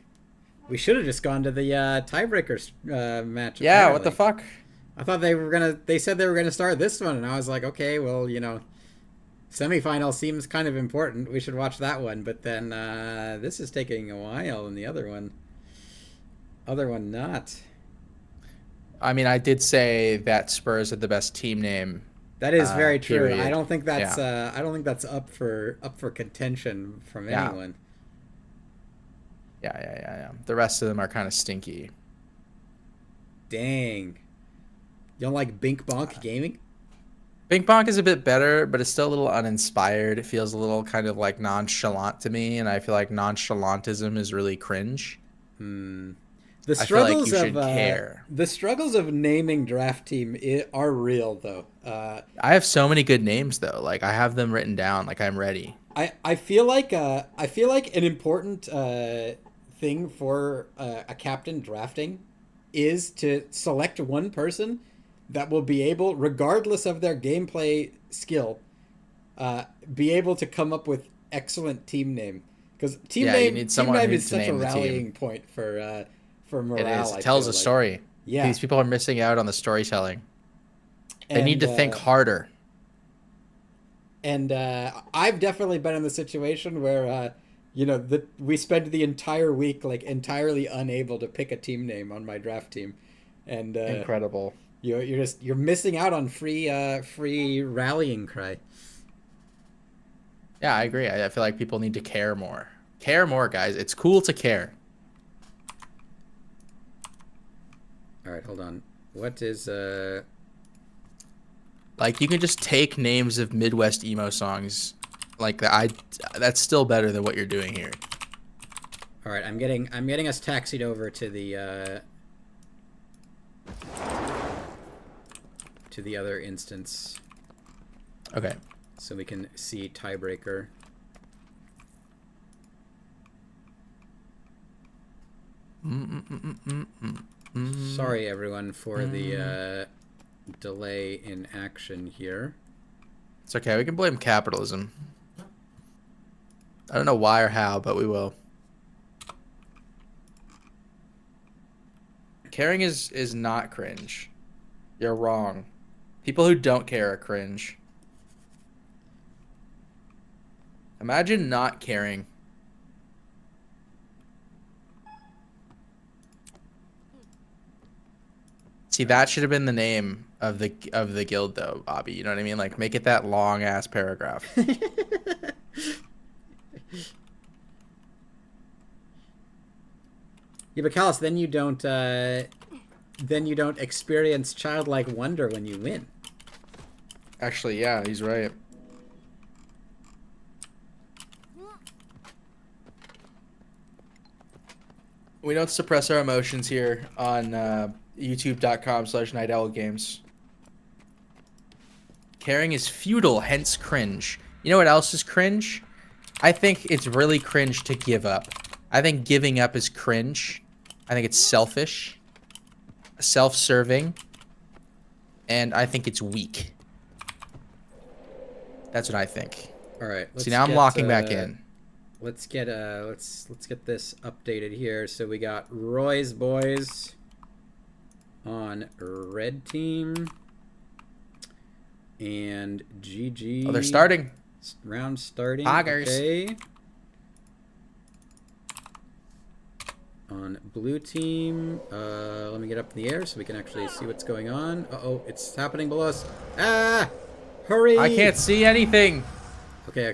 We should have just gone to the tiebreakers match. Yeah, apparently. what the fuck? I thought they said they were gonna start this one, and I was like, okay, well, semifinal seems kind of important. We should watch that one. But then this is taking a while, and the other one not. I mean, I did say that Spurs had the best team name. That is very true. Period. I don't think that's up for contention from anyone. Yeah. The rest of them are kind of stinky. Dang. You don't like Bink Bonk Gaming? Bink Bonk is a bit better, but it's still a little uninspired. It feels a little kind of like nonchalant to me, and I feel like nonchalantism is really cringe. The struggles I feel like you should care. The struggles of naming draft team are real, though. I have so many good names, though. Like I have them written down. Like I'm ready. I feel like an important thing for a captain drafting is to select one person that will be able, regardless of their gameplay skill, be able to come up with excellent team name. Because team name is such a rallying point for morale. It is. It tells a story. Yeah. These people are missing out on the storytelling. They need to think harder. And I've definitely been in the situation where, we spend the entire week like entirely unable to pick a team name on my draft team, and incredible. You're missing out on free rallying cry. Yeah, I agree. I feel like people need to care more. Care more, guys. It's cool to care. All right, hold on. What is like you can just take names of Midwest emo songs like that. That's still better than what you're doing here. All right, I'm getting us taxied over to the other instance. Okay. So we can see tiebreaker. Sorry, everyone, for the delay in action here. It's okay. We can blame capitalism. I don't know why or how, but we will. Caring is not cringe. You're wrong. People who don't care are cringe. Imagine not caring. See, that should have been the name of the guild though, Bobby. You know what I mean? Like make it that long ass paragraph. Yeah, but Callus, then you don't experience childlike wonder when you win. Actually, yeah, he's right. We don't suppress our emotions here on youtube.com/nightowlgames. Caring is futile, hence cringe. You know what else is cringe? I think it's really cringe to give up. I think giving up is cringe. I think it's selfish, self-serving, and I think it's weak. That's what I think. All right. See, now I'm locking back in. Let's get let's get this updated here. So we got Roy's boys on red team and GG. Oh, they're starting. Round starting. Poggers. Okay. On blue team, let me get up in the air so we can actually see what's going on. Uh-oh, it's happening below us. Ah! Hurry! I can't see anything. Okay.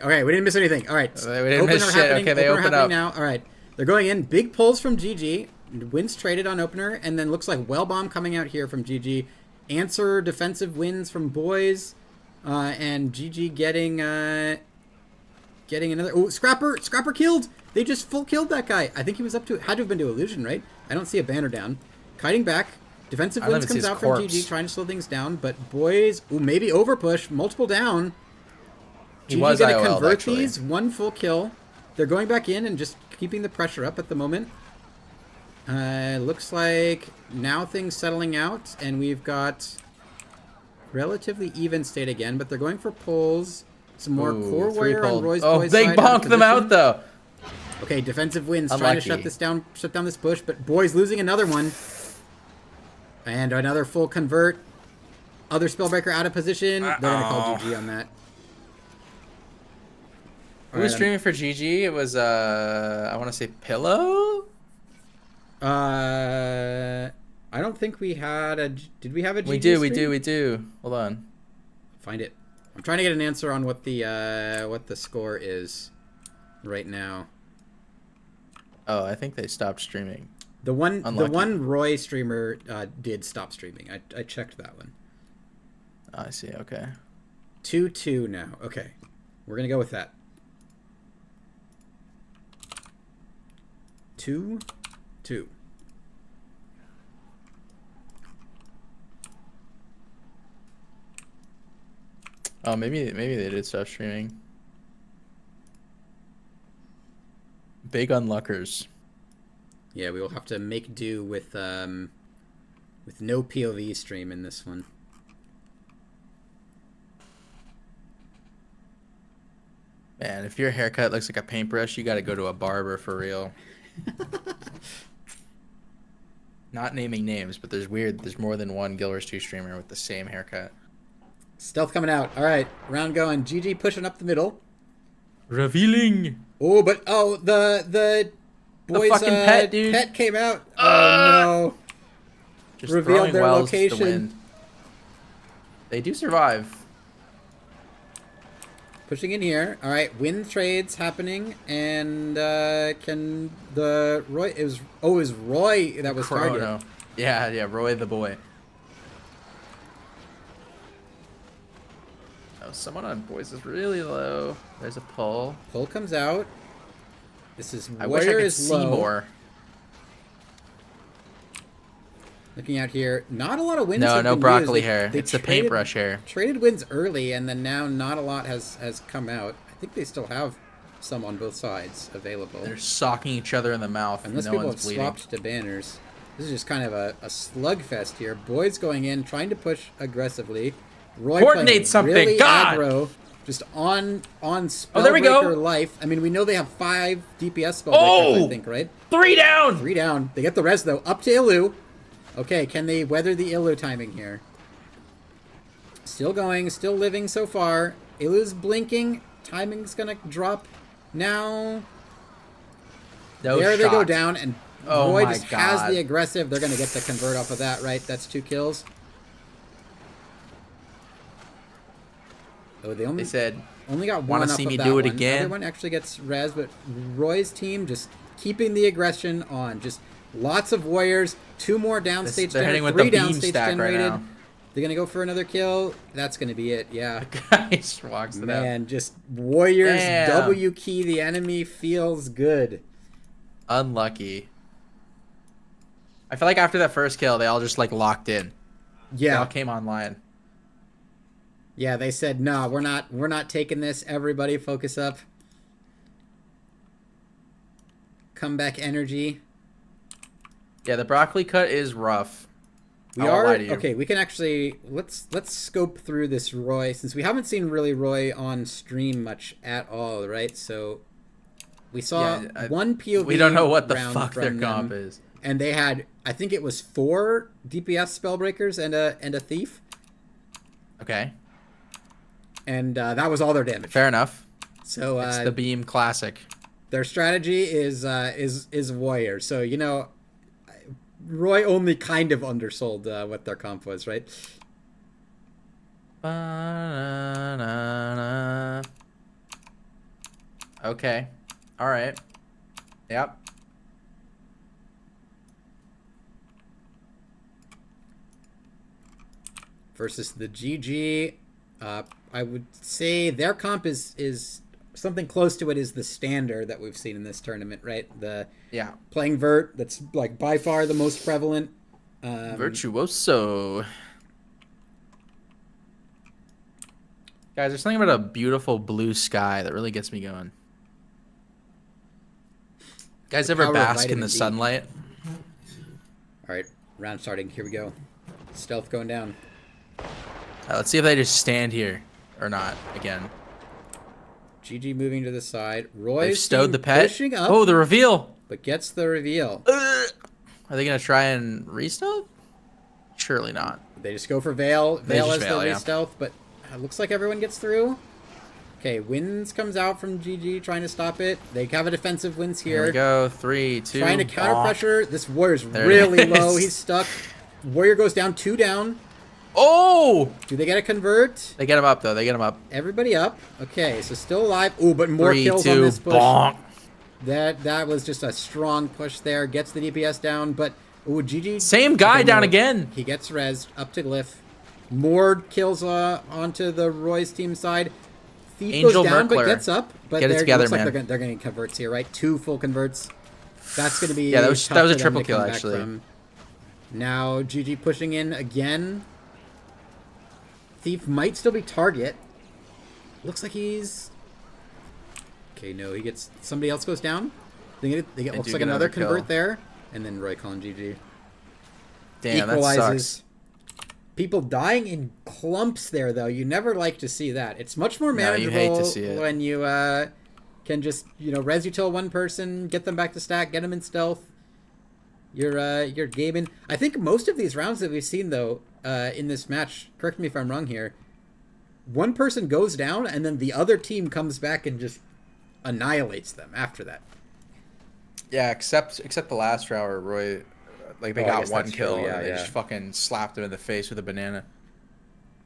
All right, we didn't miss anything. All right. We didn't miss shit. Okay, they open up. Now. All right. They're going in. Big pulls from GG. Wins traded on opener. And then looks like well bomb coming out here from GG. Answer defensive wins from boys. And GG getting another. Oh, Scrapper killed. They just full killed that guy. I think he was up to, had to have been to illusion, right? I don't see a banner down. Kiting back. Defensive wins comes out from GG, trying to slow things down. But boys, ooh, maybe overpush. Multiple down. He was going to IOL'd, convert actually. these. One full kill. They're going back in and just keeping the pressure up at the moment. Looks like now things settling out. And we've got relatively even state again. But they're going for pulls. Some more core warrior on Roy's boys' they side bonked them out, though. Okay, defensive wins Unlucky. trying to shut down this push, but boys losing another one. And another full convert. Other spellbreaker out of position. They're going to call GG on that. Who was streaming for GG? It was, I want to say Pillow? I don't think we had a... Did we have a GG We do. Hold on. Find it. I'm trying to get an answer on what the score is right now. Oh, I think they stopped streaming. The one Roy streamer did stop streaming. I checked that one. Oh, I see. Okay. 2-2 now. Okay. We're going to go with that. 2-2. Oh, maybe they did stop streaming. Big unluckers. Yeah, we will have to make do with no POV stream in this one. Man, if your haircut looks like a paintbrush, you got to go to a barber for real. Not naming names, but there's more than one Guild Wars 2 streamer with the same haircut. Stealth coming out. All right, round going. GG pushing up the middle. Revealing. Oh, but the boys' fucking pet, dude. Pet came out. Oh no! Just Revealed their wells to location. win. They do survive. Pushing in here. All right, win trades happening, and can the Roy? It was Roy that was targeted. Chrono. Yeah, Roy the boy. Oh, someone on boys is really low. There's a pull. Pull comes out. This is I wish I Warrior could is see low. more. Looking out here, not a lot of wins. No, have no been broccoli used. hair. It's the paintbrush hair. Traded wins early, and then now not a lot has come out. I think they still have some on both sides available. They're socking each other in the mouth. Unless no people one's have bleeding. swapped to banners. This is just kind of a slugfest here. Boys going in, trying to push aggressively. Roy Coordinate playing something, really God! aggro, just on Spellbreaker Oh, there we go. life. I mean, we know they have 5 DPS Spellbreakers, I think, right? 3 down! 3 down. They get the res, though. Up to Ilu. Okay, can they weather the Ilu timing here? Still going, still living so far. Ilu's blinking. Timing's gonna drop now. No There shot. they go down, and Oh Roy my just has God. the aggressive. They're gonna get the convert off of that, right? That's 2 kills. Oh, they They said, only got "Wanna one up see of me that do it one. again?" Everyone actually gets res, but Roy's team just keeping the aggression on. Just lots of warriors. 2 more downstage They're hitting generated. with 3 the beam downstage stack right generated. now. They're gonna go for another kill. That's gonna be it. Yeah. The guy just walks it out. Man, just warriors Damn. W key the enemy feels good. Unlucky. I feel like after that first kill, they all just like locked in. They all Yeah. came online. Yeah, they said, "No, we're not taking this. Everybody focus up." Comeback energy. Yeah, the broccoli cut is rough. We I won't are lie to you. okay. We can actually let's scope through this Roy, since we haven't seen really Roy on stream much at all, right? So we saw one POV. We don't know what the round fuck their from comp them, is. and they had, I think it was 4 DPS spellbreakers and a thief, Okay, and that was all their damage. fair enough. So It's the beam classic. their strategy is warrior. So Roy only kind of undersold what their comp was, right? Ba-na-na-na. Okay. All right. Yep. Versus the GG, I would say their comp is something close to it is the standard that we've seen in this tournament, right? The playing vert, that's like by far the most prevalent. Virtuoso. Guys, there's something about a beautiful blue sky that really gets me going. Guys, ever power of bask in vitamin the D. sunlight? All right, round starting. Here we go. Stealth going down. Let's see if they just stand here or not again. GG moving to the side. They've Roy's stowed team the pet. pushing up, Oh, the reveal. but gets the reveal. Are they going to try and re-stealth? Surely not. They just go for Veil. Veil just as Veil, the yeah. re-stealth, but it looks like everyone gets through. Okay, Winds comes out from GG trying to stop it. They have a defensive Winds Here here. we go. 3, 2. Trying to counter bonk. pressure. This Warrior's There it really is. low. He's stuck. Warrior goes down, 2 down. Oh! Do they get a convert? They get him up, though. They get him up. Everybody up. Okay, so still alive. Ooh, but more 3, kills 2, on this push. bonk. That was just a strong push there. Gets the DPS down, but ooh, GG. Same guy Okay, down no. again. He gets rezzed up to Glyph. More kills onto the Roy's team side. Thief Angel goes down, Merkler. but gets up. But Get it together, looks man. like they're going to converts here, right? 2 full converts. That's going to be Yeah, that was tough a for them triple to kill, come back actually. from. Now GG pushing in again. Thief might still be target. Looks like he's... Okay, no, he gets... Somebody else goes down. They get looks do like get another another kill. convert there. And then Roy calling GG. Damn, that Equalizes. sucks. People dying in clumps there, though. You never like to see that. It's much more No, you manageable hate to see it. when you can just, res util one person, get them back to stack, get them in stealth. You're gaming. I think most of these rounds that we've seen, though, in this match, correct me if I'm wrong here, one person goes down and then the other team comes back and just annihilates them after that. Yeah, except the last round where Roy, like, they I got guess one that's kill true, and they yeah. just fucking slapped him in the face with a banana.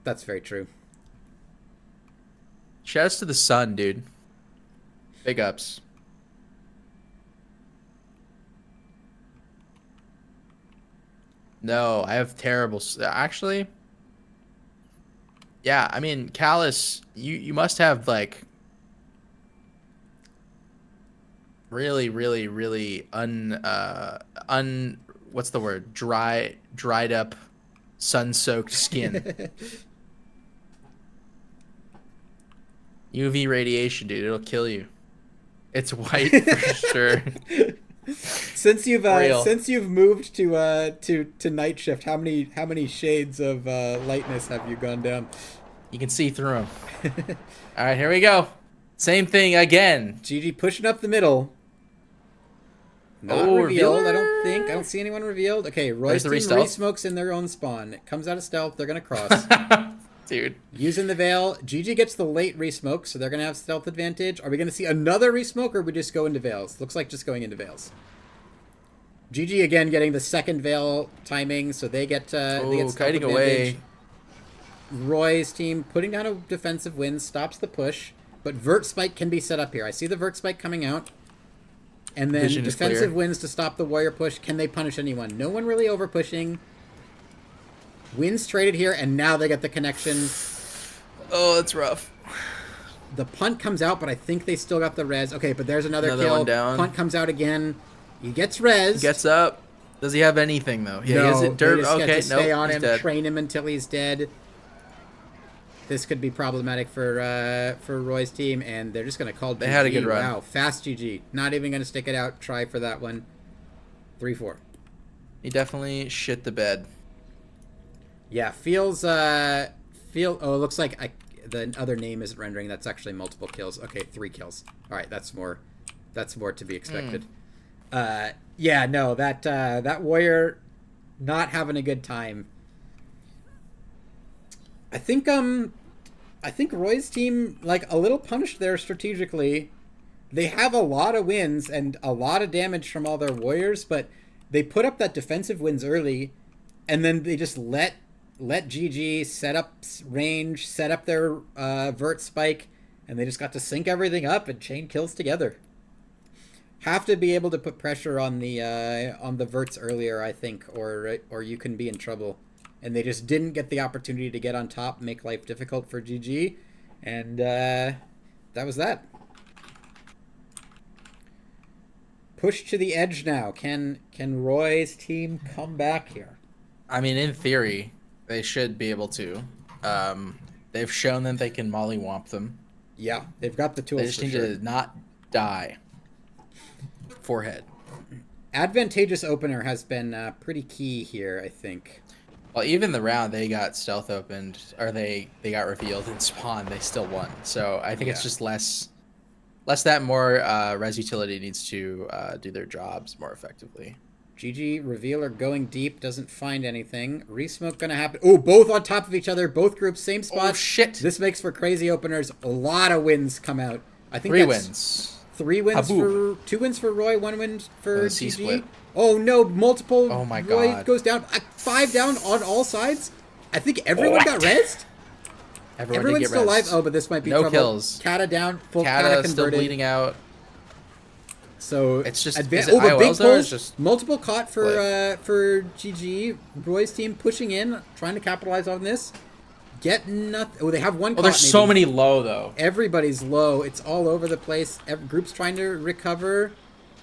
That's very true. Shouts to the sun, dude. Big ups. No, I have terrible... Actually... Yeah, I mean, Callus, you must have, like... Really, really, really what's the word? Dried up, sun-soaked skin. UV radiation, dude. It'll kill you. It's white for sure. Since Real. you've moved to night shift, how many shades of lightness have you gone down? You can see through them. All right, here we go. Same thing again. GG pushing up the middle. Not Oh, revealed, revealer? I don't think. I don't see anyone revealed. Okay, Roy's There's the team re-stealth. re-smokes in their own spawn. It comes out of stealth. They're going to cross. Dude. Using the Veil. GG gets the late re-smoke, so they're going to have stealth advantage. Are we going to see another re-smoke, or we just go into Veils? Looks like just going into Veils. GG again getting the second Veil timing, so they get stealth kiting advantage. away. Roy's team putting down a defensive win, stops the push, but Vert Spike can be set up here. I see the Vert Spike coming out. And then Vision is defensive clear. wins to stop the Warrior push. Can they punish anyone? No one really over pushing. Wins traded here, and now they get the connection. Oh, that's rough. The punt comes out, but I think they still got the res. Okay, but there's another kill. One down. Punt comes out again. He gets res. He gets up. Does he have anything though? Yeah, no, he has it. they just Okay, get to stay on he's him, dead. train him until he's dead. This could be problematic for Roy's team, and they're just going to call GG. They had a good run. Wow, fast GG. Not even going to stick it out. Try for that one. 3-4. He definitely shit the bed. Yeah, feels. Oh, it looks like the other name isn't rendering. That's actually multiple kills. Okay, 3 kills. All right, that's more to be expected. Yeah, no, that Warrior not having a good time. I think Roy's team, like, a little punished there strategically. They have a lot of wins and a lot of damage from all their Warriors, but they put up that defensive wins early, and then they just let GG set up range, set up their Vert Spike, and they just got to sync everything up and chain kills together. Have to be able to put pressure on the Verts earlier, I think, or you can be in trouble. And they just didn't get the opportunity to get on top, make life difficult for GG, and that was that. Push to the edge now. Can Roy's team come back here? I mean, in theory, they should be able to. They've shown that they can mollywomp them. Yeah, they've got the tools. They just need to not die. Forehead. Advantageous opener has been pretty key here, I think. Well, even the round they got stealth opened, or they got revealed in spawn, they still won. So I think it's just less that, more res utility needs to do their jobs more effectively. GG revealer going deep, doesn't find anything. Resmoke gonna happen. Oh, both on top of each other, both groups same spot. Oh shit! This makes for crazy openers. A lot of wins come out. I think 3 that's wins. 3 wins Haboob. for 2 wins for Roy, 1 win for GG. C-split. Oh no, multiple. Oh my Roy God. goes down. 5 down on all sides. I think everyone got rezzed. Everyone's still alive. Oh, but this might be no trouble. kills. Kata down. Full Kata Kata still converted. bleeding out. So It's just- the is it IOLs big though, or pulls, is just multiple caught for GG. Roy's team pushing in, trying to capitalize on this. Get nothing. Oh, they have one. Oh, there's so many low though. Everybody's low. It's all over the place. Groups trying to recover.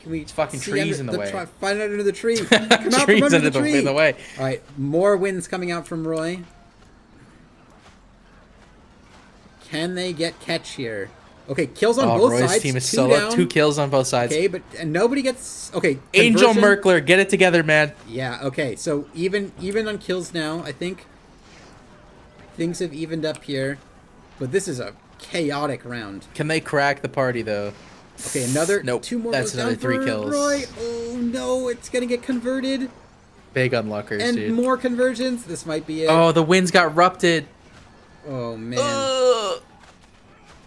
Can we? It's fucking see trees in the way. Find under the tree. Come out from Trees under under the tree. in the way. All right, more wins coming out from Roy. Can they get catch here? Okay, kills on both Roy's sides. team is 2 solo. down. 2 kills on both sides. Okay, but and nobody gets. Okay, Angel conversion. Merkler, get it together, man. Yeah. Okay. So even on kills now, I think things have evened up here, but this is a chaotic round. Can they crack the party though? Okay, another. Nope, 2 more. that's goes down another 3 for kills. Roy. Oh no! It's gonna get converted. Big unlockers, And dude. more conversions. This might be it. Oh, the winds got rupted. Oh man. Ugh.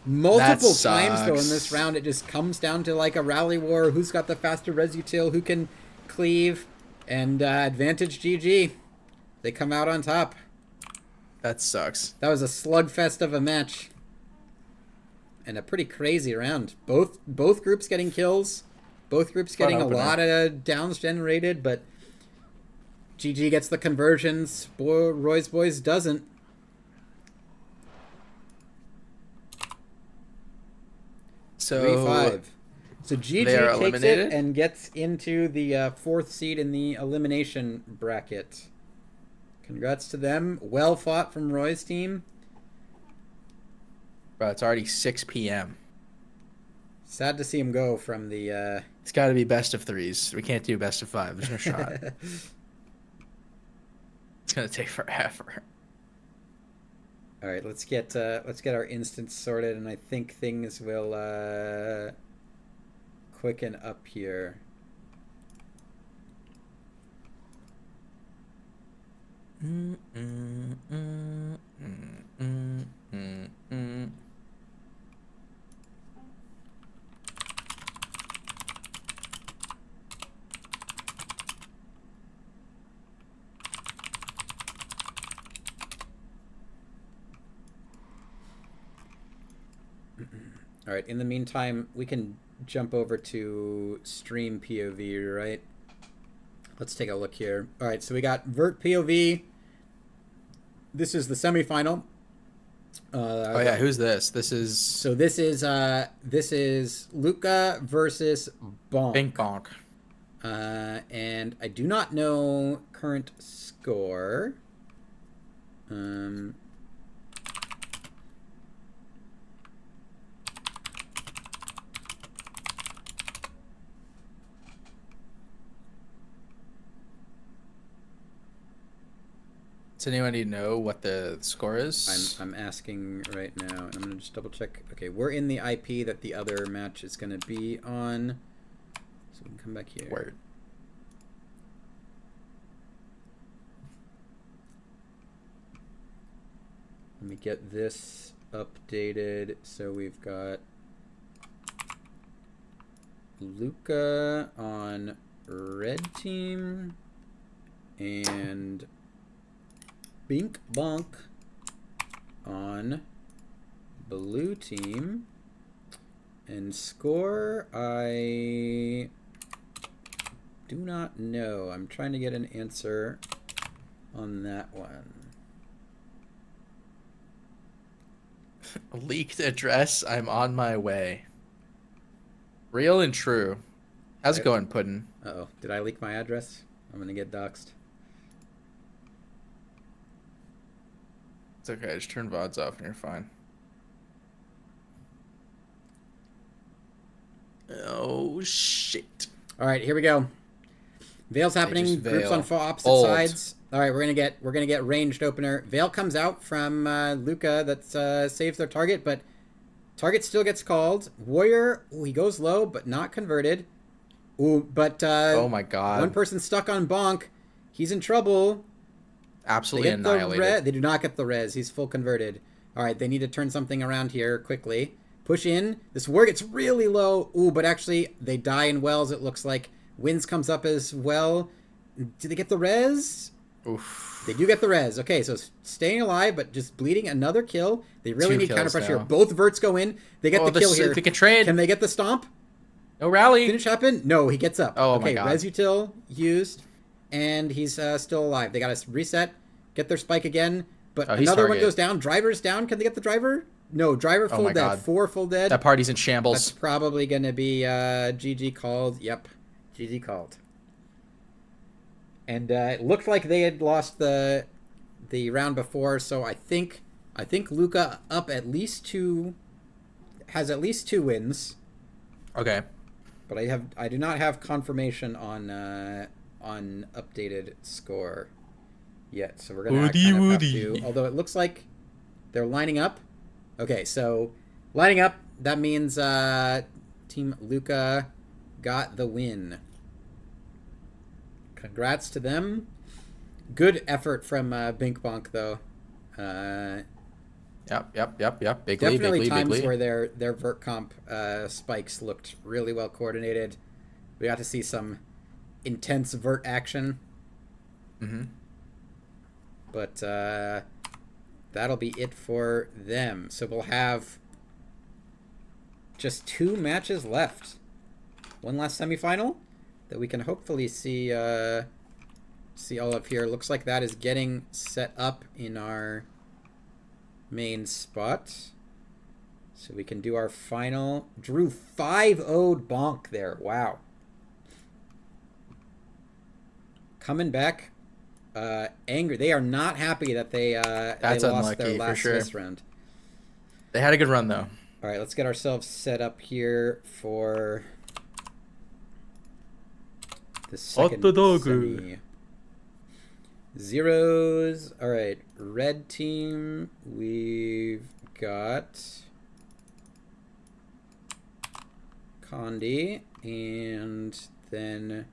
Multiple That times though in sucks. this round, it just comes down to like a rally war. Who's got the faster res util? Who can cleave? And advantage GG. They come out on top. That sucks. That was a slugfest of a match. And a pretty crazy round. Both groups getting kills. Both groups Fun getting opener. a lot of downs generated, but GG gets the conversions. Roy's Boys doesn't. So 3-5. So GG they are takes eliminated? it and gets into the 4th seed in the elimination bracket. Congrats to them. Well fought from Roy's team. bro, it's already 6 p.m. Sad to see him go from the... It's got to be best of 3s. We can't do best of 5. There's no shot. It's gonna take forever. All right, let's get our instance sorted, and I think things will quicken up here. All right. In the meantime, we can jump over to stream POV, right? Let's take a look here. All right. So we got Vert POV. This is the semifinal. Oh yeah, who's this? This is Luca versus Bonk. Pink Bonk. And I do not know current score. Does anyone know what the score is? I'm asking right now, and I'm gonna just double check. Okay, we're in the IP that the other match is gonna be on, so we can come back here. Word. Let me get this updated. So we've got Luca on red team and Bink Bonk on blue team. And score, I do not know. I'm trying to get an answer on that one. Leaked address. I'm on my way. Real and true. How's it going, Puddin'? Uh-oh. Did I leak my address? I'm gonna get doxxed. It's okay. Just turn VODs off and you're fine. Oh, shit. All right, here we go. Veil's happening. Groups on opposite sides. All right, we're gonna get ranged opener. Veil comes out from Luca. That saves their target, but target still gets called. Warrior, ooh, he goes low, but not converted. Ooh, but oh my god, one person stuck on Bonk. He's in trouble. Absolutely annihilated. They do not get the res. He's full converted. All right, they need to turn something around here quickly. Push in. This war gets really low. Ooh, but actually they die in wells. It looks like Winds comes up as well. Do they get the res? Oof. They do get the res. Okay, so staying alive, but just bleeding. Another kill. They really need counter pressure. Now. Both verts go in. They get the kill here. They can trade. Can they get the stomp? No rally. Finish happen? No, he gets up. Oh okay, my god. Res util used, and he's still alive. They got to reset, get their spike again, but another one goes down. Driver's down. Can they get the driver? No, driver full dead. God. 4 full dead. That party's in shambles. That's probably going to be GG called. Yep, GG called. And it looked like they had lost the round before, so I think Luca up at least 2, has at least 2 wins. Okay. But I do not have confirmation on updated score yet, so we're gonna have to. Although it looks like they're lining up. Okay, so lining up, that means Team Luca got the win. Congrats to them. Good effort from Bink Bonk though. Yep. Definitely big times lead. where their vert comp spikes looked really well coordinated. We got to see some intense vert action. Mm-hmm. But that'll be it for them. So we'll have just 2 matches left. One last semifinal that we can hopefully see all of here. Looks like that is getting set up in our main spot. So we can do our final. Drew 5-0'd Bonk there. Wow. Coming back angry. They are not happy that they lost their last Swiss round. They had a good run though. All right, let's get ourselves set up here for the second semi. Zeros. All right, red team. We've got Condi, and then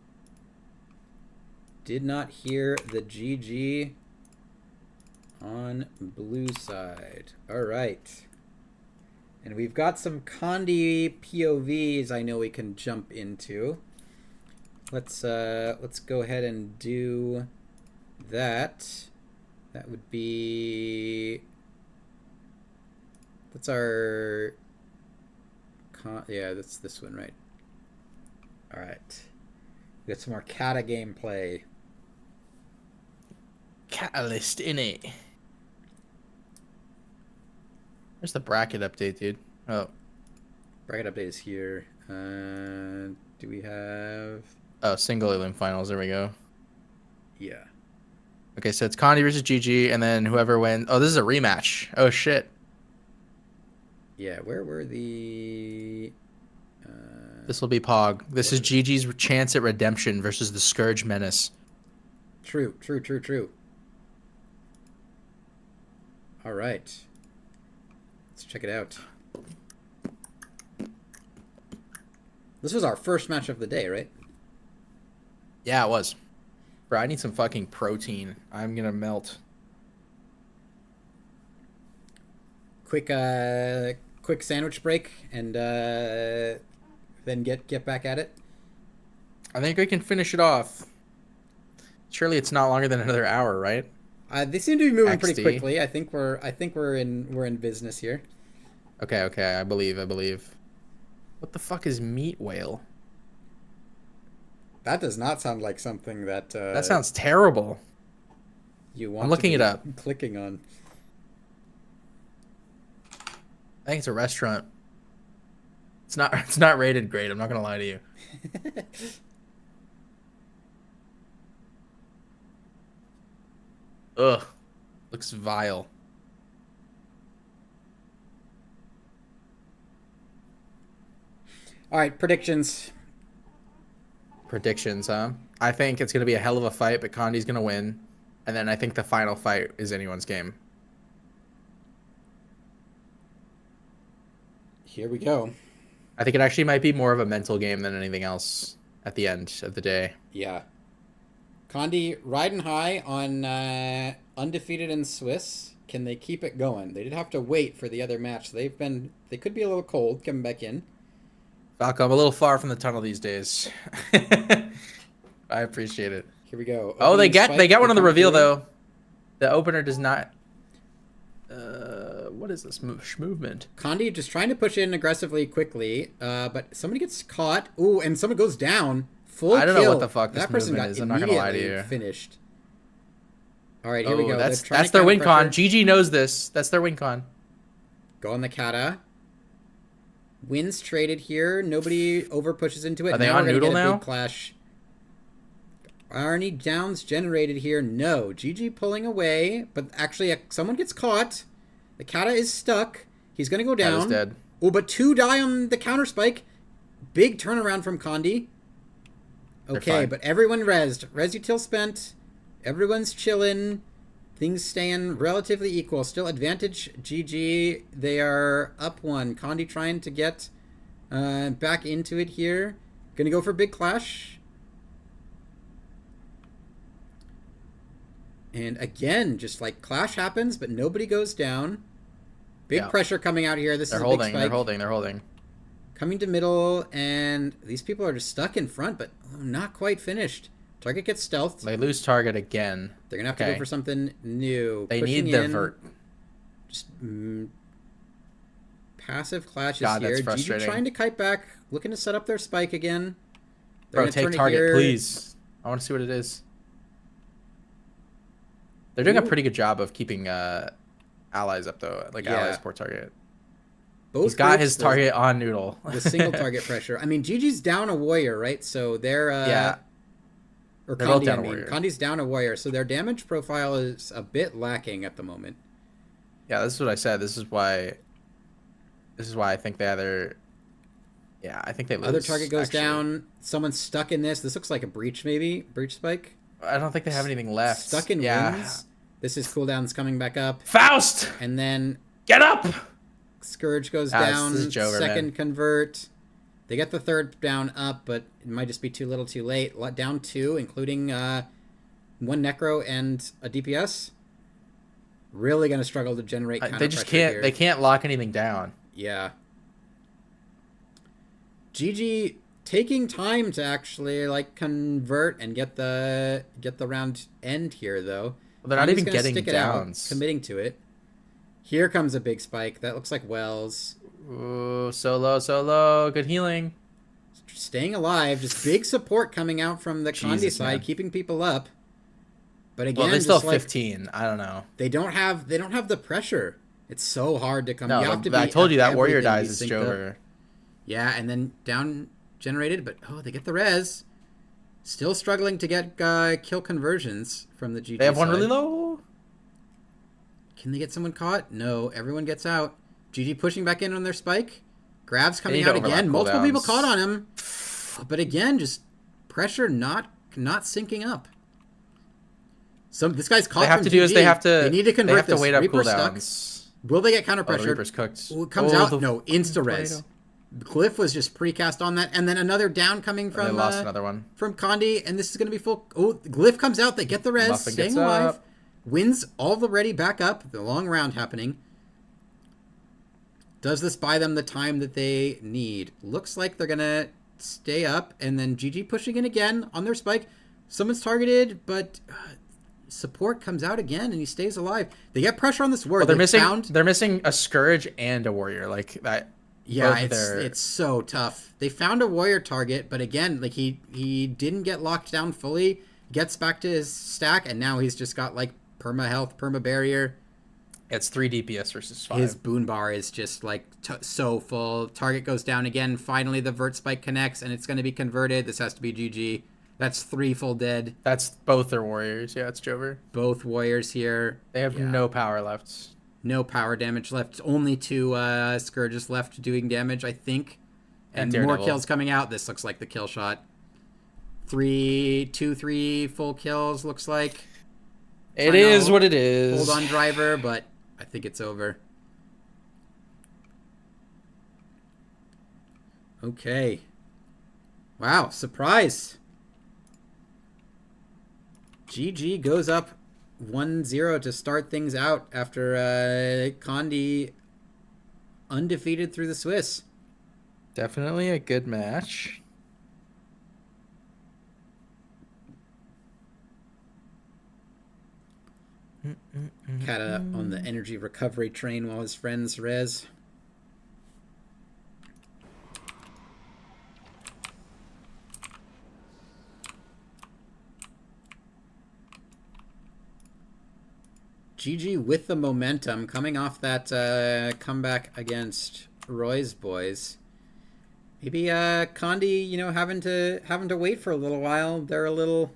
did not hear the GG on blue side. All right. And we've got some Condi POVs I know we can jump into. Let's go ahead and do that. That would be, that's our Yeah, that's this one, right? All right. We got some more Kata gameplay. Catalyst in it. Where's the bracket update, dude? Oh. Bracket update is here. Do we have... Oh, single elim finals. There we go. Yeah. Okay, so it's Condi versus GG, and then whoever wins... Oh, this is a rematch. Oh, shit. Yeah, where were the... This will be Pog. This is GG's chance at redemption versus the Scourge Menace. True. All right. Let's check it out. This was our first match of the day, right? Yeah, it was. Bro, I need some fucking protein. I'm gonna melt. Quick sandwich break, and then get back at it. I think we can finish it off. Surely it's not longer than another hour, right? They seem to be moving pretty XD. quickly. I think we're in business here. Okay. I believe. What the fuck is meat whale? That does not sound like something that That sounds terrible. you want. I'm looking it up. Clicking on. I think it's a restaurant. It's not rated great. I'm not gonna lie to you. Ugh, looks vile. All right, predictions. Predictions, huh? I think it's gonna be a hell of a fight, but Condi's gonna win, and then I think the final fight is anyone's game. Here we go. I think it actually might be more of a mental game than anything else at the end of the day. Yeah. Condi riding high on undefeated in Swiss. Can they keep it going? They did have to wait for the other match. They could be a little cold coming back in. Falco, I'm a little far from the tunnel these days. I appreciate it. Here we go. Oh, they get one on the reveal through. though. The opener does not. What is this movement? Condi just trying to push in aggressively quickly, but somebody gets caught. Ooh, and someone goes down. Full I don't kill. know what the fuck this that person movement got is. I'm not gonna lie to immediately you. Finished. All right, here we go. That's They're trying to their counter win con. pressure. GG knows this. That's their win con. Go on the kata. Wins traded here. Nobody over pushes into it. Are they now on we're gonna Noodle get a now? big clash. Are any downs generated here? No. GG pulling away, but actually someone gets caught. The kata is stuck. He's gonna go down. Kata's dead. Oh, but 2 die on the counter spike. Big turnaround from Condi. Okay, but everyone rezzed. Res util spent. Everyone's chilling. Things staying relatively equal. Still advantage GG. They are up 1. Condi trying to get back into it here. Gonna go for big clash. And again, just like clash happens, but nobody goes down. Big pressure coming out here. This is a big spike. They're holding. Coming to middle, and these people are just stuck in front, but not quite finished. Target gets stealthed. They lose target again. They're gonna have to go for something new. They Pushing need the in, vert. Just passive clashes God, here. that's GG frustrating. trying to kite back, looking to set up their spike again. They're Bro, gonna take turn it target, here. please. I want to see what it is. They're doing a pretty good job of keeping allies up though. Like allies port target. Both He's got groups, his target on Noodle. The single target pressure. I mean, GG's down a warrior, right? So they're or They're both Condi, down I a mean. warrior. Condi's down a warrior, so their damage profile is a bit lacking at the moment. Yeah, this is what I said. This is why I think they either. Yeah, I think they lose. Other target goes actually. down. Someone's stuck in this. This looks like a breach, maybe breach spike. I don't think they have anything left. Stuck in wins. This is cooldowns coming back up, Faust, and then get up. Scourge goes This down. is Jover, Second man. convert. They get the third down up, but it might just be too little, too late. Down 2, including 1 necro and a DPS. Really gonna struggle to generate. They just pressure can't. here. They can't lock anything down. Yeah. GG taking time to actually like convert and get the round end here though. Well, they're not Condi's even gonna getting stick it out, downs. committing to it. Here comes a big spike. That looks like Wells. Ooh, so low. Good healing. Staying alive. Just big support coming out from the Condi side, man. keeping people up. But again, Well, they still just have like 15. I don't know. they don't have the pressure. It's so hard to come. No, you have to be. I told you that warrior everything dies be is synced up. Jover. Yeah, and then down generated, but they get the res. Still struggling to get kill conversions from the GG They have one side. really low. Can they get someone caught? No, everyone gets out. GG pushing back in on their spike. Grabs coming need out to overlap again. Multiple people cooldowns. caught on him. But again, just pressure not syncing up. This guy's caught. They have from to do GG. is they have to need to convert they have to this. wait up Reaper's stuck. cooldowns. Will they get counter Oh, the pressured? Reaper's cooked. It comes Oh, out. No, insta res. Glyph was just precast on that, and then another down coming They from lost another one. from Condi, and this is going to be full. Oh, Glyph comes out. They get the res, Muffin staying gets alive. up. Wins already back up. The long round happening. Does this buy them the time that they need? Looks like they're going to stay up, and then GG pushing in again on their spike. Someone's targeted, but support comes out again, and he stays alive. They get pressure on this ward. Well, they're missing a Scourge and a Warrior. Like that. Yeah, it's so tough. They found a warrior target, but again, like he didn't get locked down fully. Gets back to his stack, and now he's just got like perma health, perma barrier. It's 3 DPS versus 5. His boon bar is just like so full. Target goes down again. Finally, the vert spike connects, and it's going to be converted. This has to be GG. That's 3 full dead. That's both their warriors. Yeah, it's Jover. Both warriors here. They have no power left. No power damage left. Only 2 Scourges left doing damage, I think. And more Daredevil. kills coming out. This looks like the kill shot. 3 full kills, looks like. It is what it is. Hold on driver, but I think it's over. Okay. Wow, surprise. GG goes up 1-0 to start things out after Condi undefeated through the Swiss. Definitely a good match. Kata on the energy recovery train while his friends res. GG with the momentum coming off that comeback against Roy's boys. Maybe Condi, having to wait for a little while. They're a little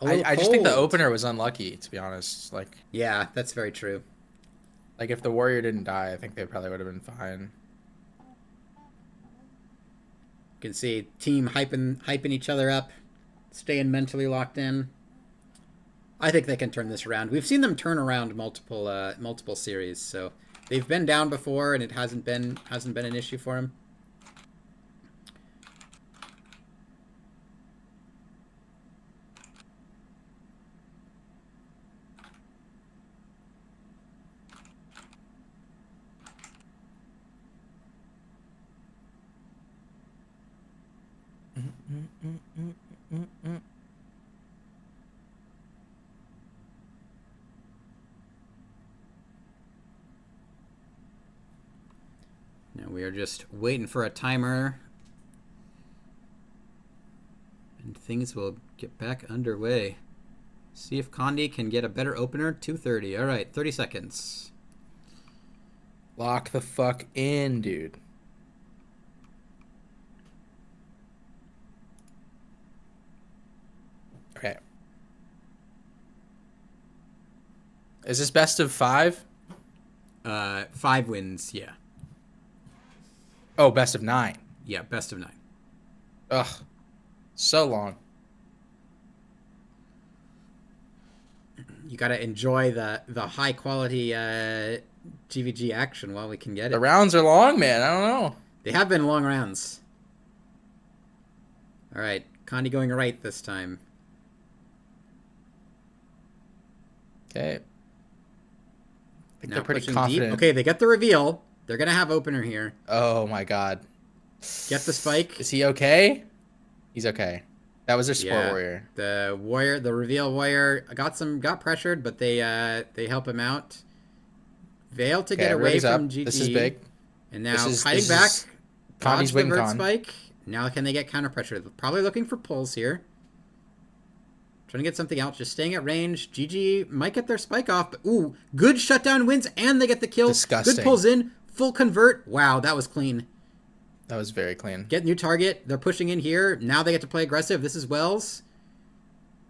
I just think the cold. opener was unlucky, to be honest. Like Yeah, that's very true. if the warrior didn't die, I think they probably would have been fine. You can see team hyping each other up, staying mentally locked in. I think they can turn this around. We've seen them turn around multiple series, so they've been down before, and it hasn't been an issue for them. Now we are just waiting for a timer, and things will get back underway. See if Condi can get a better opener. 2:30. All right, 30 seconds. Lock the fuck in, dude. Okay. Is this best of 5? 5 wins. Yeah, Oh, best of 9. yeah, best of 9. Ugh. So long. You got to enjoy the high quality GVG action while we can get The it. rounds are long, man. I don't know. They have been long rounds. All right, Condi going right this time. Okay. I think Now they're pretty pushing confident. deep. Okay, they get the reveal. They're gonna have opener here. Oh my god. Get the spike. Is he okay? He's okay. That was their support warrior. The reveal warrior got pressured, but they help him out. Veil to get away everybody's from up. GG. This is big. And This now is hiding back, Condi's dodge the win vert con. spike. Now can they get counter pressure? Probably looking for pulls here. Trying to get something else, just staying at range. GG might get their spike off, but ooh, good shutdown wins, and they get the kill. Disgusting. Good pulls in, full convert. Wow, that was clean. That was very clean. Get new target. They're pushing in here. Now they get to play aggressive. This is Wells.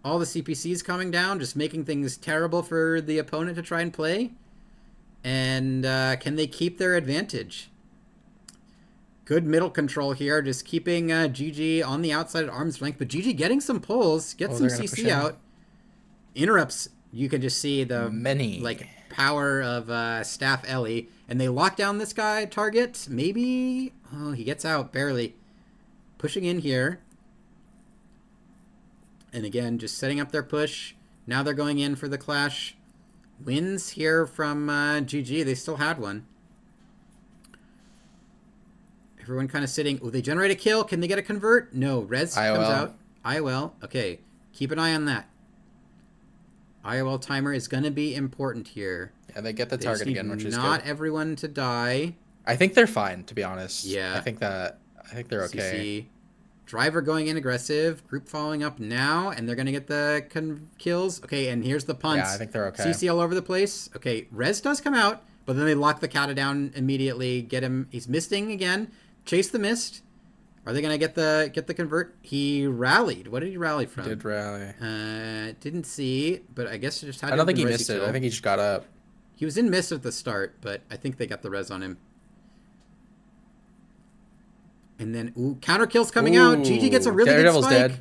All the CPCs coming down, just making things terrible for the opponent to try and play. And can they keep their advantage? Good middle control here, just keeping GG on the outside at arm's length. But GG getting some pulls, get some CC out. Interrupts, you can just see the power of Staff Ellie. And they lock down this guy target. Maybe, oh, he gets out barely. Pushing in here. And again, just setting up their push. Now they're going in for the clash. Wins here from GG. They still had one. Everyone kind of sitting. Oh, they generate a kill. Can they get a convert? No. Rez comes out. IOL. Okay. Keep an eye on that. IOL timer is going to be important here. Yeah, they get the target again, which is good. Not everyone to die. I think they're fine, to be honest. Yeah. I think they're okay. CC. Driver going in aggressive. Group following up now, and they're going to get the kills. Okay, and here's the punts. Yeah, I think they're okay. CC all over the place. Okay, Rez does come out, but then they lock the Kata down immediately. Get him. He's misting again. Chase the mist. Are they going to get the convert? He rallied. What did he rally from? He did rally. Didn't see, but I guess it just had. I don't think he missed it. I think he just got up. He was in mist at the start, but I think they got the res on him. And then, ooh, counter kills coming out. GG gets a really good spike. Dead.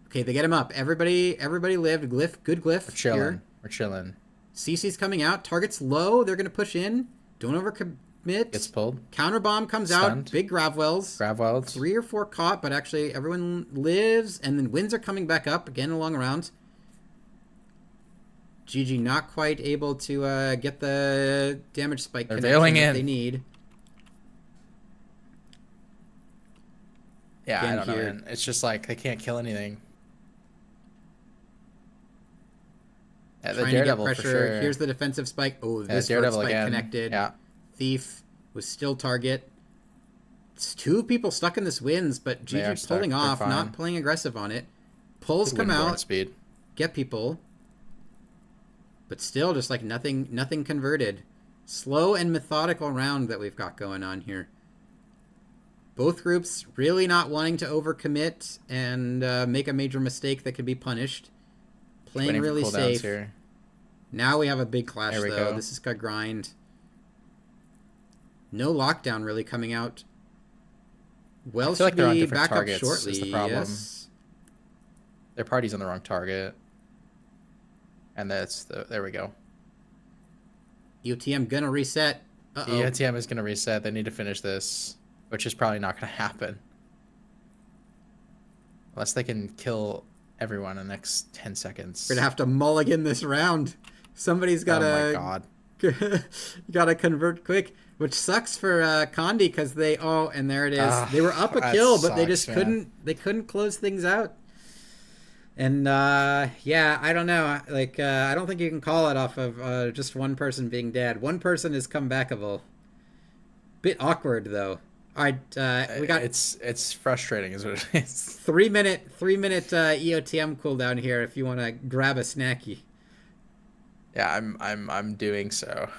Okay, they get him up. Everybody lived. Glyph, good glyph. We're chilling. CC's coming out. Target's low. They're going to push in. Don't overcommit. Gets pulled. Counter bomb comes out. Big Gravwells. 3 or 4 caught, but actually everyone lives. And then wins are coming back up again along around. GG not quite able to get the damage spike connection that they need. Yeah, I don't know, man. It's just like they can't kill anything. Yeah, the Daredevil for sure. Here's the defensive spike. Oh, this Daredevil spike connected. Yeah. Thief was still target. It's 2 people stuck in this wins, but GG pulling off, not playing aggressive on it. Pulls come out. Speed. Get people. But still just like nothing converted. Slow and methodical round that we've got going on here. Both groups really not wanting to overcommit and make a major mistake that could be punished. Playing really safe. Here. Now we have a big clash, though. This is got grind. No lockdown really coming out. Well, should be back up shortly. The problem. Yes. Their party's on the wrong target. And there we go. EOTM gonna reset. EOTM is gonna reset. They need to finish this. Which is probably not going to happen. Unless they can kill everyone in the next 10 seconds. We're going to have to mulligan this round. Somebody's got to... Oh my God. got to convert quick. Which sucks for Condi because they... Oh, and there it is. They were up a kill, but they just couldn't... They couldn't close things out. And, yeah, I don't know. Like, I don't think you can call it off of just one person being dead. One person is comebackable. Bit awkward, though. All right, we got it's frustrating, is what it is. 3 minute EOTM cooldown here if you want to grab a snacky. Yeah, I'm doing so.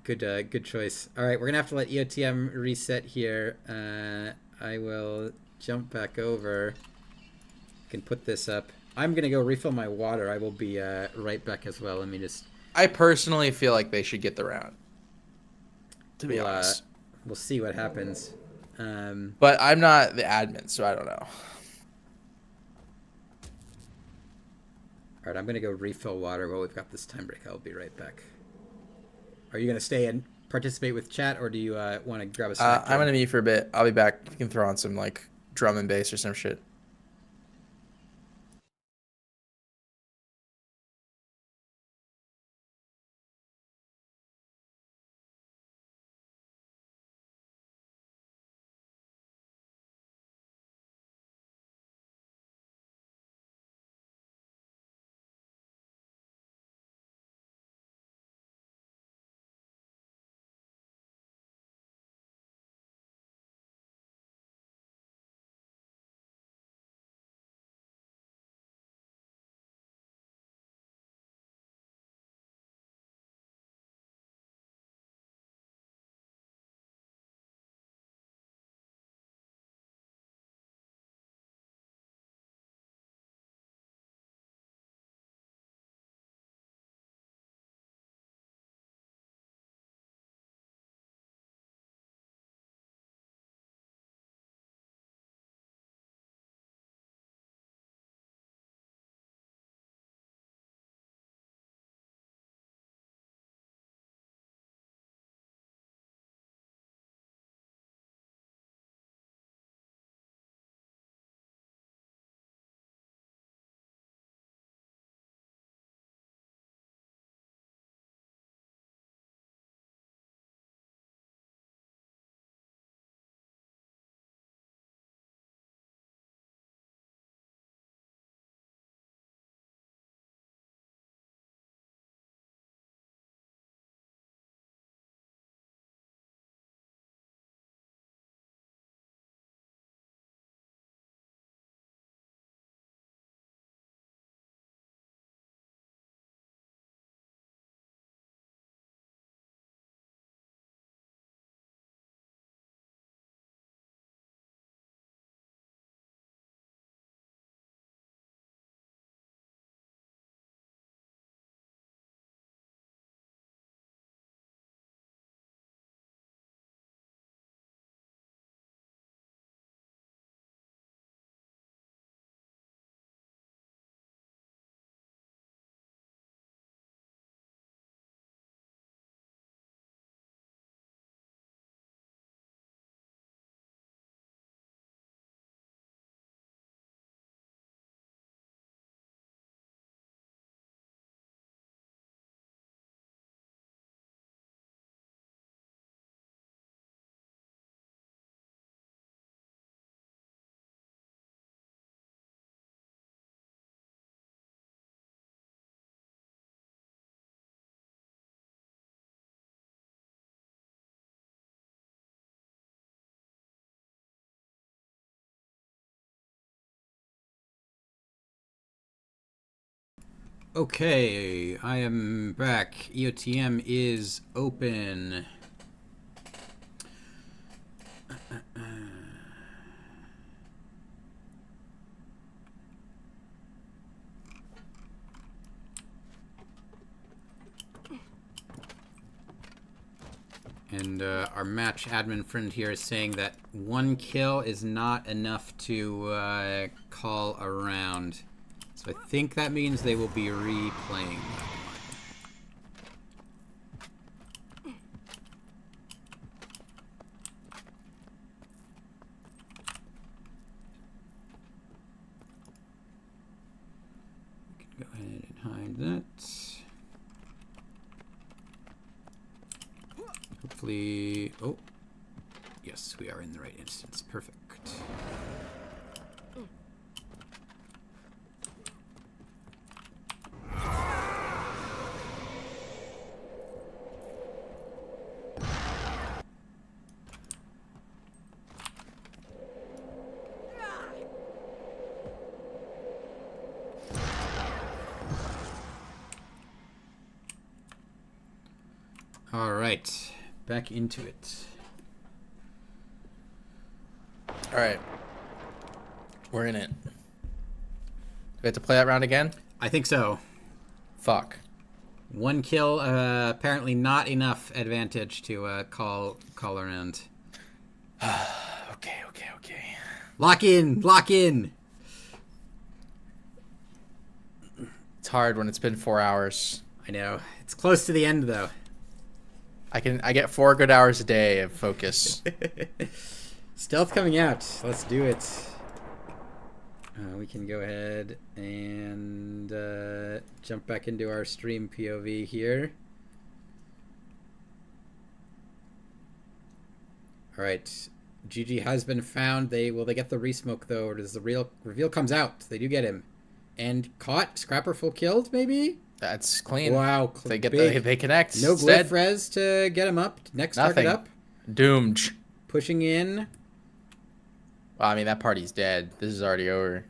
Good choice. All right, we're gonna have to let EOTM reset here. I will jump back over. Can put this up. I'm gonna go refill my water. I will be right back as well. Let me just. I personally feel like they should get the round. To be honest. We'll see what happens. But I'm not the admin, so I don't know. All right, I'm going to go refill water while we've got this time break. I'll be right back. Are you going to stay and participate with chat, or do you want to grab a snack? I'm going to be for a bit. I'll be back. You can throw on some like drum and bass or some shit. Okay, I am back. EOTM is open. And our match admin friend here is saying that 1 kill is not enough to call a round. So I think that means they will be replaying that one. We can go ahead and hide that. Hopefully, oh, yes, we are in the right instance. Perfect. All right, back into it. All right. We're in it. Do we have to play that round again? I think so. Fuck. 1 kill, apparently not enough advantage to call around. Okay. Lock in, lock in. It's hard when it's been 4 hours. I know. It's close to the end though. I get 4 good hours a day of focus. Stealth coming out. Let's do it. We can go ahead and jump back into our stream POV here. All right. GG has been found. Will they get the resmoke though, or does the reveal comes out? They do get him. And caught. Scrapper full killed, maybe? That's clean. Wow. They get they connect. No Instead, glyph res to get him up. Next nothing. target up. Doomed. Pushing in. Well, I mean, that party's dead. This is already over.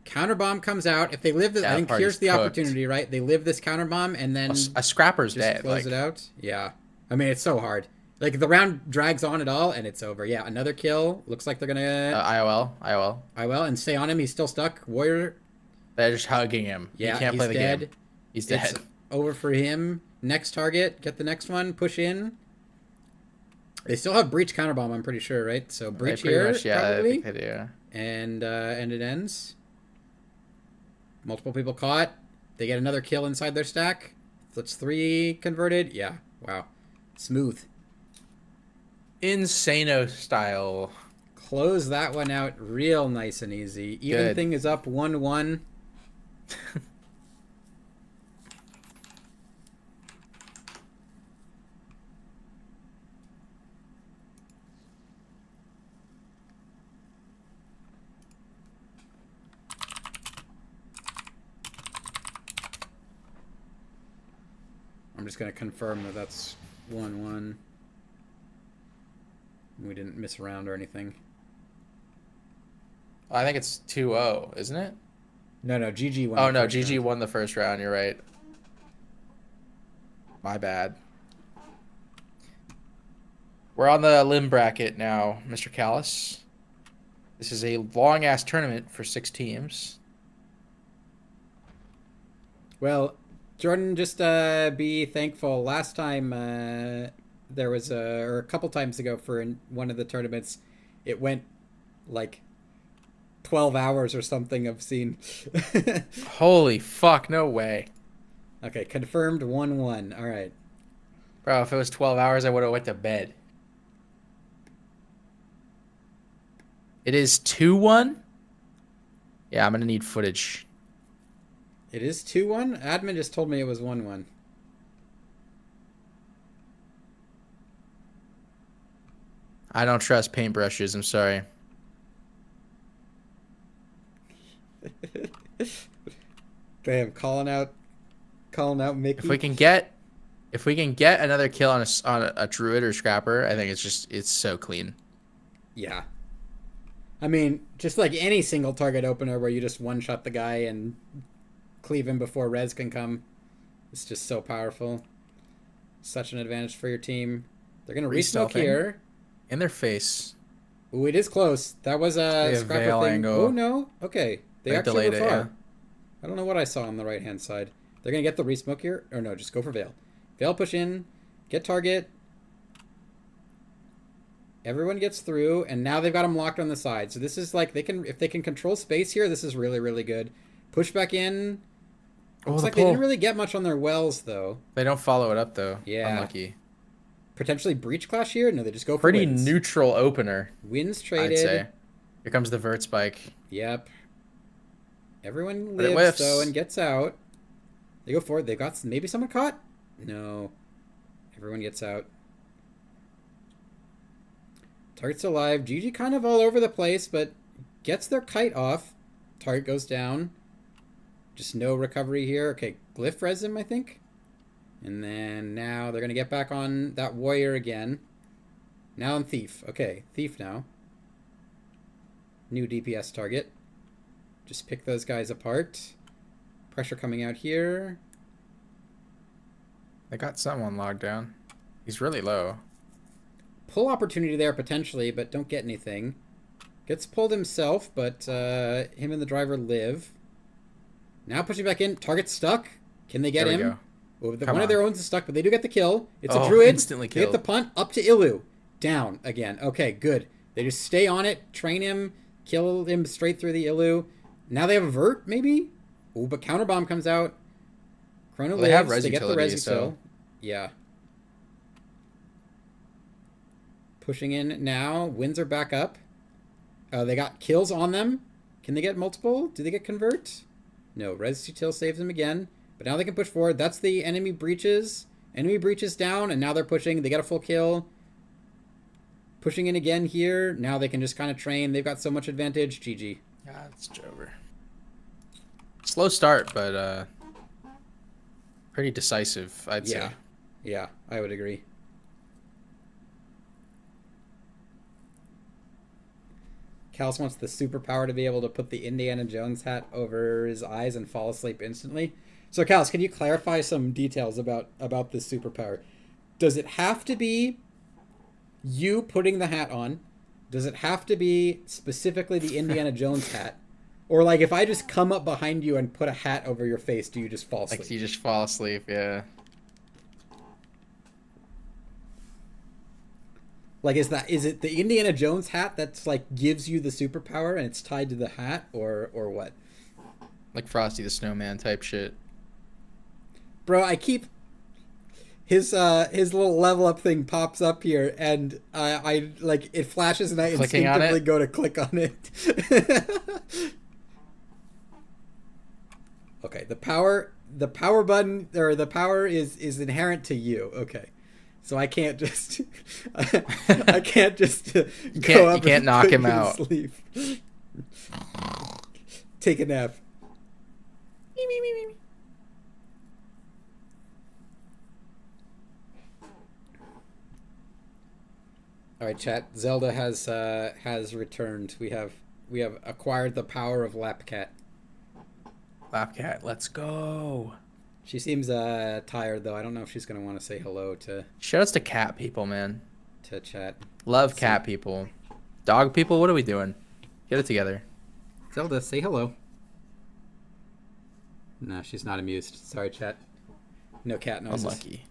Counter bomb comes out. If they live this, I think here's the opportunity, right? They live this counter bomb and then a scrapper's just dead. Close it out. Yeah. I mean, it's so hard. Like the round drags on at all and it's over. Yeah, another kill. Looks like they're gonna IOL, and stay on him. He's still stuck. Warrior. They're just hugging him. Yeah, he can't play the dead. game. He's dead. It's over for him. Next target. Get the next one. Push in. They still have breach counter bomb. I'm pretty sure, right? So breach here, much, yeah, probably. I think they do. And it ends. Multiple people caught. They get another kill inside their stack. That's 3 converted. Yeah. Wow. Smooth. Insano style. Close that one out real nice and easy. Even thing is up 1-1. I'm just going to confirm that that's 1-1. We didn't miss a round or anything. I think it's 2-0, isn't it? No, GG won. Oh, no, GG won the first round. You're right. My bad. We're on the limb bracket now, Mr. Callis. This is a long-ass tournament for 6 teams. Well, Jordan, just be thankful. Last time there was or a couple times ago for one of the tournaments, it went like 12 hours or something of scene. Holy fuck, no way. Okay, confirmed 1-1. All right. Bro, if it was 12 hours, I would have went to bed. It is 2-1? Yeah, I'm going to need footage. It is 2-1? Admin just told me it was 1-1. I don't trust paintbrushes, I'm sorry. Damn, calling out Mickey. If we can get another kill on a druid or scrapper, I think it's so clean. Yeah. I mean, just like any single target opener where you just one-shot the guy and cleave him before res can come. It's just so powerful. Such an advantage for your team. They're going to re-smoke here. In their face. Ooh, it is close. That was a scrapper thing. Angle. Oh, no. Okay. They actually were far. Yeah. I don't know what I saw on the right-hand side. They're going to get the re-smoke here. Or no, just go for Veil. Veil push in. Get target. Everyone gets through. And now they've got them locked on the side. So this is like, if they can control space here, this is really, really good. Push back in. Looks like they didn't really get much on their wells, though. They don't follow it up, though. Yeah. Unlucky. Potentially breach clash here? No, they just go for Pretty wins. neutral opener. Wins traded. I'd say. Here comes the vert spike. Yep. Everyone But it lives, whiffs. though, and gets out. They go for it. They've got maybe someone caught? No. Everyone gets out. Target's alive. GG kind of all over the place, but gets their kite off. Target goes down. Just no recovery here. Okay, Glyph res him, I think. And then now they're going to get back on that warrior again. Now on Thief. Okay, Thief now. New DPS target. Just pick those guys apart. Pressure coming out here. They got someone logged down. He's really low. Pull opportunity there potentially, but don't get anything. Gets pulled himself, but him and the driver live. Now pushing back in. Target stuck. Can they get him? Go. Well, one of their own is stuck, but they do get the kill. It's a Oh, druid. instantly They get the killed. punt up to Ilu. Down again. Okay, good. They just stay on it, train him, kill him straight through the Ilu. Now they have a vert, maybe? Ooh, but counterbomb comes out. Chrono They have lives. They get the res res utility, kill. Yeah. Pushing in now. Wins are back up. They got kills on them. Can they get multiple? Do they get convert? No. Res util saves them again. But now they can push forward. That's the enemy breaches. Enemy breaches down, and now they're pushing. They get a full kill. Pushing in again here. Now they can just kind of train. They've got so much advantage. GG. Yeah, it's over. Slow start, but pretty decisive, I'd say. Yeah, I would agree. Callus wants the superpower to be able to put the Indiana Jones hat over his eyes and fall asleep instantly. So, Callus, can you clarify some details about this superpower? Does it have to be you putting the hat on? Does it have to be specifically the Indiana Jones hat? Or, like, if I just come up behind you and put a hat over your face, do you just fall asleep? Like, you just fall asleep, yeah. Like, is it the Indiana Jones hat that's, like, gives you the superpower and it's tied to the hat, or what? Like Frosty the Snowman type shit. Bro, I keep... His little level up thing pops up here, and I like, it flashes and I Clicking on instinctively it? go to click on it. Okay, the power button, or the power is inherent to you. Okay. So I can't just I can't just go up you can't and knock put him you to out. sleep. Take a nap. All right, chat. Zelda has returned. We have acquired the power of Lapcat. Lapcat, let's go. She seems tired though. I don't know if she's gonna want to say hello to Shoutouts to cat people, man. chat. Love cat people. Dog people, what are we doing? Get it together. Zelda, say hello. No, she's not amused. Sorry, chat. No cat noises. Unlucky.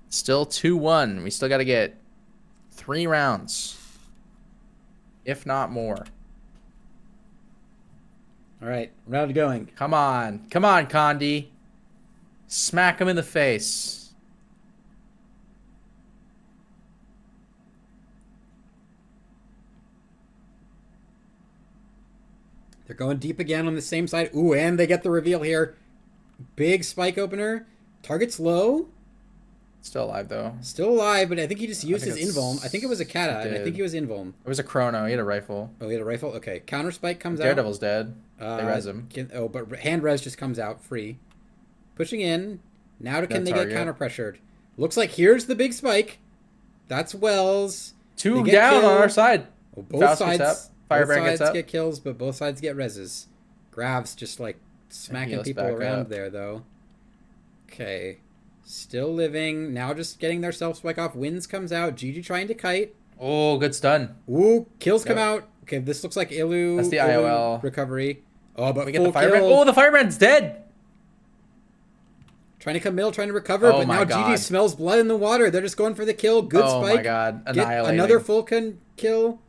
Still 2-1. We still got to get 3 rounds. If not more. All right, round going. Come on. Come on, Condi. Smack him in the face. They're going deep again on the same side. Ooh, and they get the reveal here. Big spike opener. Target's low. Still alive, though. Still alive, but I think he just used his think invuln. I think it was a kata, he and I did. think he was invuln. It was a chrono. He had a rifle. Oh, he had a rifle? Okay. Counter spike comes out. Daredevil's dead. They res him. But hand res just comes out free. Pushing in. Now can they get target. counter pressured? Looks like here's the big spike. That's Wells. Two get down on kill. our side. Well, both Faust sides, gets up. Firebrand gets up. get kills, but both sides get reses. Grav's just like smacking heals people back around up. there, though. Okay. Still living. Now just getting their self-spike off. Winds comes out. GG trying to kite. Oh, good stun. Ooh, kills come Yep. out. Okay, this looks like Ilu. That's the Ilu IOL. recovery. Oh, but We get full the Firebrand. kill. Oh, the Firebrand's dead. Trying to come middle, trying to recover, Oh but my now God. GG smells blood in the water. They're just going for the kill. Good Oh spike. my God. Get Annihilating. another full kill.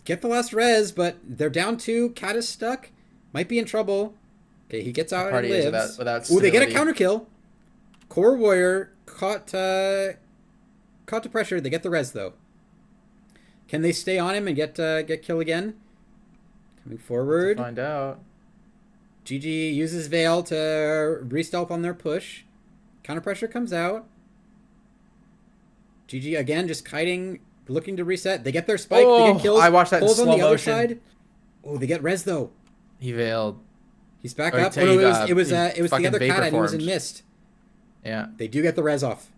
Get the last res, but they're down 2. Cat is stuck. Might be in trouble. Okay, he gets out and Party is lives. without Ooh, they get a stability. counter kill. Core Warrior caught to pressure. They get the res though. Can they stay on him and get kill again? Coming forward. Find out. GG uses Veil to re-stealth on their push. Counter pressure comes out. GG again, just kiting, looking to reset. They get their spike. Oh, they get kills. I watched that in Pulls on slow the other motion. side. Oh, they get res though. He veiled. He's back Or up. he- Oh, no, he, it was he the fucking other cat and he was in vapor mist. Yeah. They do get the res off.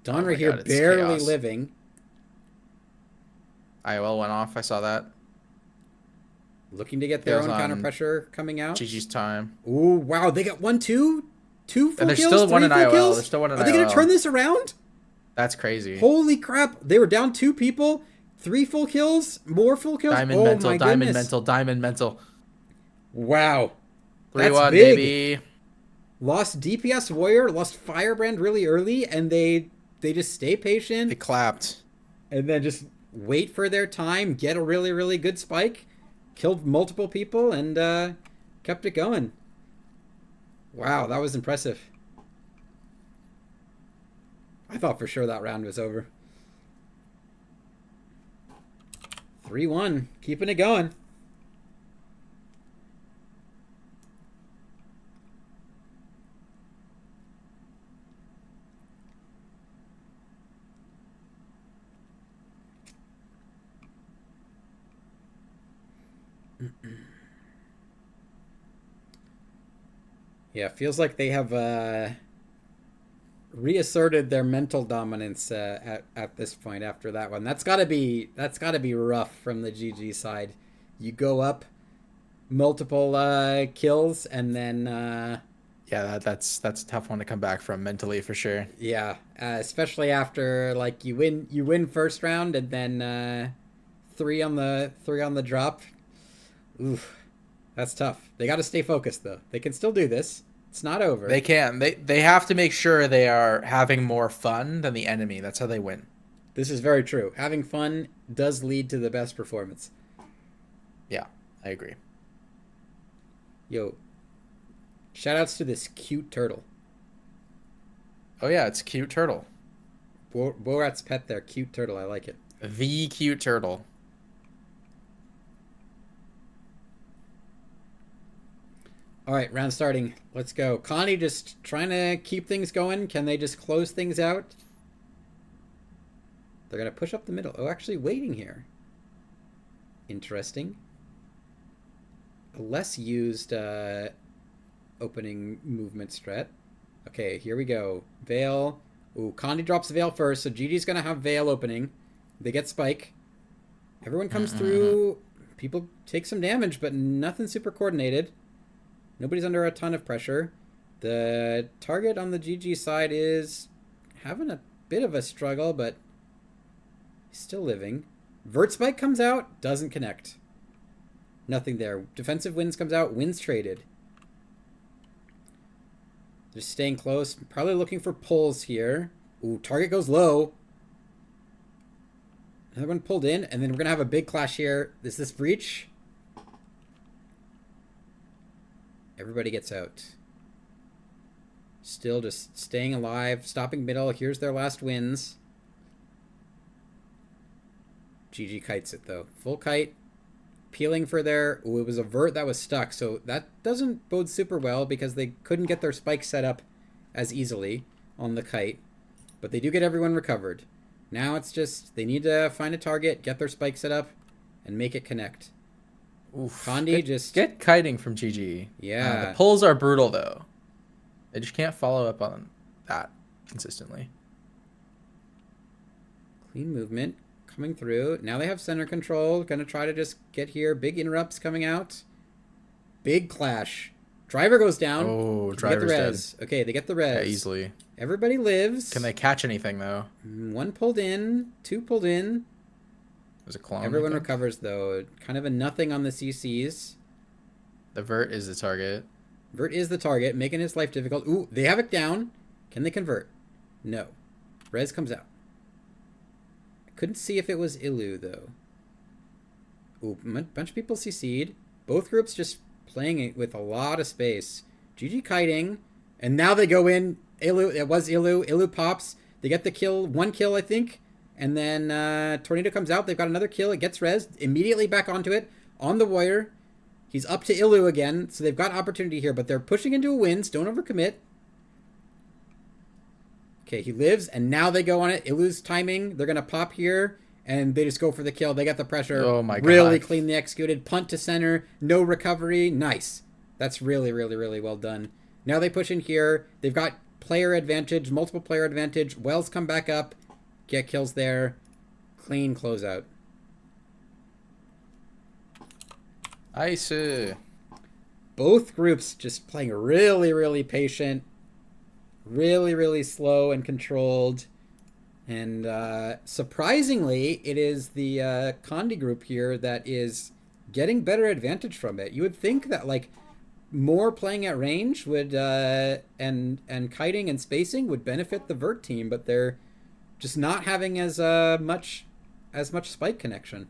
Donra my here God, it's barely chaos. living. IOL went off. I saw that. Looking to get their Goes own counter on pressure coming out. GG's time. Ooh, wow. They got 1, 2 full And there's kills, still one 3 in full IOL. kills. There's still one in Are they going to IOL. turn this around? That's crazy. Holy crap. They were down 2 people. 3 full kills. More full kills. Diamond oh mental. my Diamond goodness. mental. Diamond mental. Wow. That's 3-1, big. baby. Lost DPS Warrior. Lost Firebrand really early. And they just stay patient. They clapped. And then just wait for their time. Get a really, really good spike. Killed multiple people. And kept it going. Wow. That was impressive. I thought for sure that round was over. 3-1. Keeping it going. Yeah, feels like they have reasserted their mental dominance at this point after that one. That's gotta be rough from the GG side. You go up multiple kills and then Yeah, that's a tough one to come back from mentally for sure. yeah, especially after like you win first round and then 3 on the drop. Oof. That's tough. They got to stay focused though. They can still do this. It's not over. They can. They have to make sure they are having more fun than the enemy. That's how they win. This is very true. Having fun does lead to the best performance. Yeah, I agree. Yo, shout outs to this cute turtle. Oh yeah, it's a cute turtle. Borat's pet there. Cute turtle. I like it. The cute turtle. All right, round starting. Let's go. Connie just trying to keep things going. Can they just close things out? They're going to push up the middle. Oh, actually waiting here. Interesting. A less used opening movement strat. Okay, here we go. Veil. Ooh, Connie drops Veil first, so GG's going to have Veil opening. They get Spike. Everyone comes through. People take some damage, but nothing super coordinated. Nobody's under a ton of pressure. The target on the GG side is having a bit of a struggle, but he's still living. Vert Spike comes out, doesn't connect. Nothing there. Defensive Winds comes out, Winds traded. Just staying close. Probably looking for pulls here. Ooh, target goes low. Another one pulled in, and then we're going to have a big clash here. Is this breach? Everybody gets out. Still just staying alive. Stopping middle. Here's their last wins. GG kites it, though. Full kite. Peeling for their... Ooh, it was a vert that was stuck. So that doesn't bode super well because they couldn't get their spike set up as easily on the kite. But they do get everyone recovered. Now it's just... They need to find a target, get their spike set up, and make it connect. Oof. Condi just... Get kiting from GG. Yeah. The pulls are brutal, though. They just can't follow up on that consistently. Clean movement coming through. Now they have center control. Gonna try to just get here. Big interrupts coming out. Big clash. Driver goes down. Oh, They get the driver's dead. res. Okay, they get the res. Yeah, easily. Everybody lives. Can they catch anything though? One pulled in. Two pulled in. There's a clone. Everyone recovers though. Kind of a nothing on the CCs. The vert is the target. Vert is the target, making his life difficult. Ooh, they have it down. Can they convert? No. Res comes out. I couldn't see if it was Ilu, though. Ooh, a bunch of people CC'd. Both groups just playing it with a lot of space. GG kiting. And now they go in. Ilu, it was Ilu. Ilu pops. They get the kill. One kill, I think. And then Tornado comes out. They've got another kill. It gets res. Immediately back onto it. On the wire. He's up to Ilu again, so they've got opportunity here, but they're pushing into a wins. Don't overcommit. Okay, he lives, and now they go on it. Ilu's timing. They're going to pop here, and they just go for the kill. They got the pressure. Oh, my God. Really cleanly executed. Punt to center. No recovery. Nice. That's really, really, really well done. Now they push in here. They've got player advantage, multiple player advantage. Wells come back up. Get kills there. Clean closeout. Ice. Both groups just playing really, really patient, really, really slow and controlled. And surprisingly, it is the Condi group here that is getting better advantage from it. You would think that like more playing at range would and kiting and spacing would benefit the Vert team, but they're just not having as much spike connection.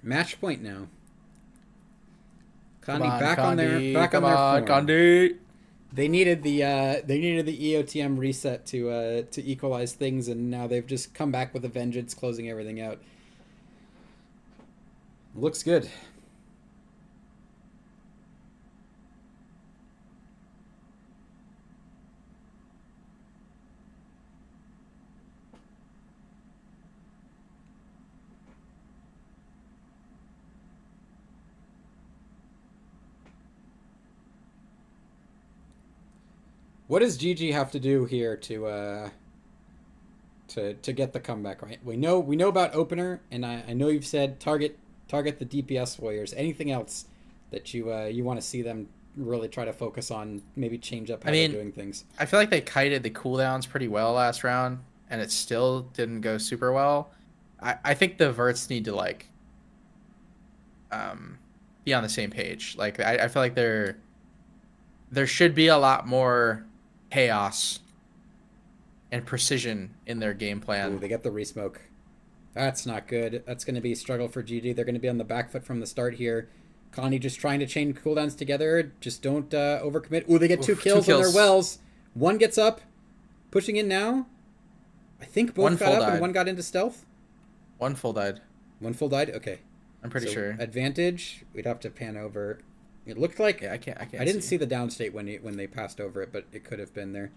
Match point now. Condi back on their form. Condi. They needed the EOTM reset to equalize things, and now they've just come back with a vengeance, closing everything out. Looks good. What does GG have to do here to get the comeback right? We know about opener, and I know you've said target the DPS warriors. Anything else that you want to see them really try to focus on? Maybe change up how they're doing things. I feel like they kited the cooldowns pretty well last round, and it still didn't go super well. I think the verts need to like be on the same page. Like I feel like there should be a lot more chaos and precision in their game plan. Ooh, they get the resmoke. That's not good. That's going to be a struggle for GG. They're going to be on the back foot from the start here. Connie just trying to chain cooldowns together. Just don't overcommit. Ooh, they get two kills on their wells. One gets up. Pushing in now. I think both got up and one got into stealth. One full died. One full died? Okay. I'm pretty sure. Advantage. We'd have to pan over. It looked like... Yeah, I can't I didn't see the downstate when they passed over it, but it could have been there.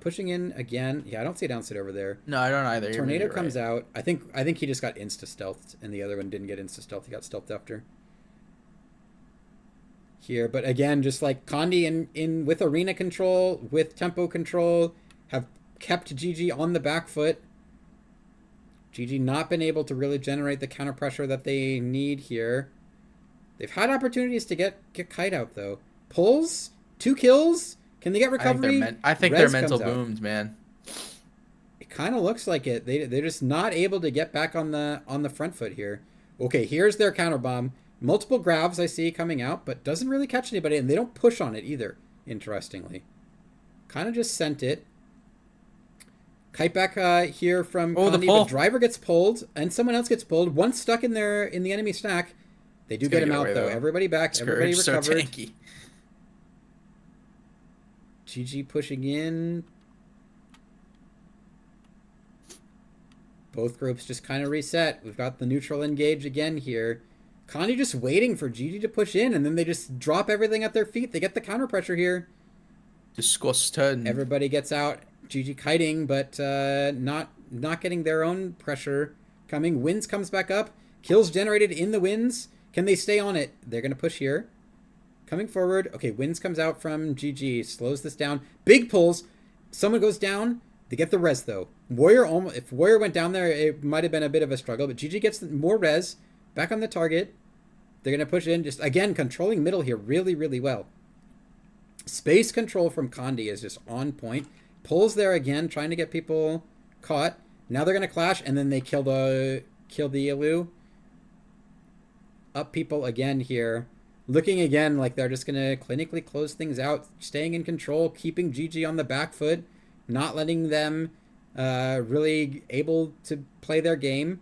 Pushing in again. Yeah, I don't see a downstate over there. No, I don't either. Tornado comes out. I think he just got insta-stealthed, and the other one didn't get insta-stealth. He got stealthed after. Here, but again, just like Condi in with arena control, with tempo control, have kept GG on the back foot. GG not been able to really generate the counter pressure that they need here. They've had opportunities to get kite out though. Pulls, 2 kills. Can they get recovery? I think they're mental boomed, man. It kind of looks like it. They're just not able to get back on the front foot here. Okay, here's their counter bomb. Multiple grabs I see coming out, but doesn't really catch anybody, and they don't push on it either. Interestingly, kind of just sent it. Kite back here from Condi, but driver gets pulled, and someone else gets pulled. One stuck in the enemy stack. They do get him out though. Everybody back. Everybody recovered. So tanky. GG pushing in. Both groups just kind of reset. We've got the neutral engage again here. Condi just waiting for GG to push in, and then they just drop everything at their feet. They get the counter pressure here. Disgusting. Everybody gets out. GG kiting, but not getting their own pressure coming. Wins comes back up. Kills generated in the wins. Can they stay on it? They're going to push here. Coming forward. Okay, Winds comes out from GG. Slows this down. Big pulls. Someone goes down. They get the res, though. Warrior, almost, if Warrior went down there, it might have been a bit of a struggle. But GG gets more res. Back on the target. They're going to push in. Just, again, controlling middle here really, really well. Space control from Condi is just on point. Pulls there again, trying to get people caught. Now they're going to clash, and then they kill the Elu. Up people again here. Looking again like they're just going to clinically close things out. Staying in control, keeping GG on the back foot. Not letting them really able to play their game.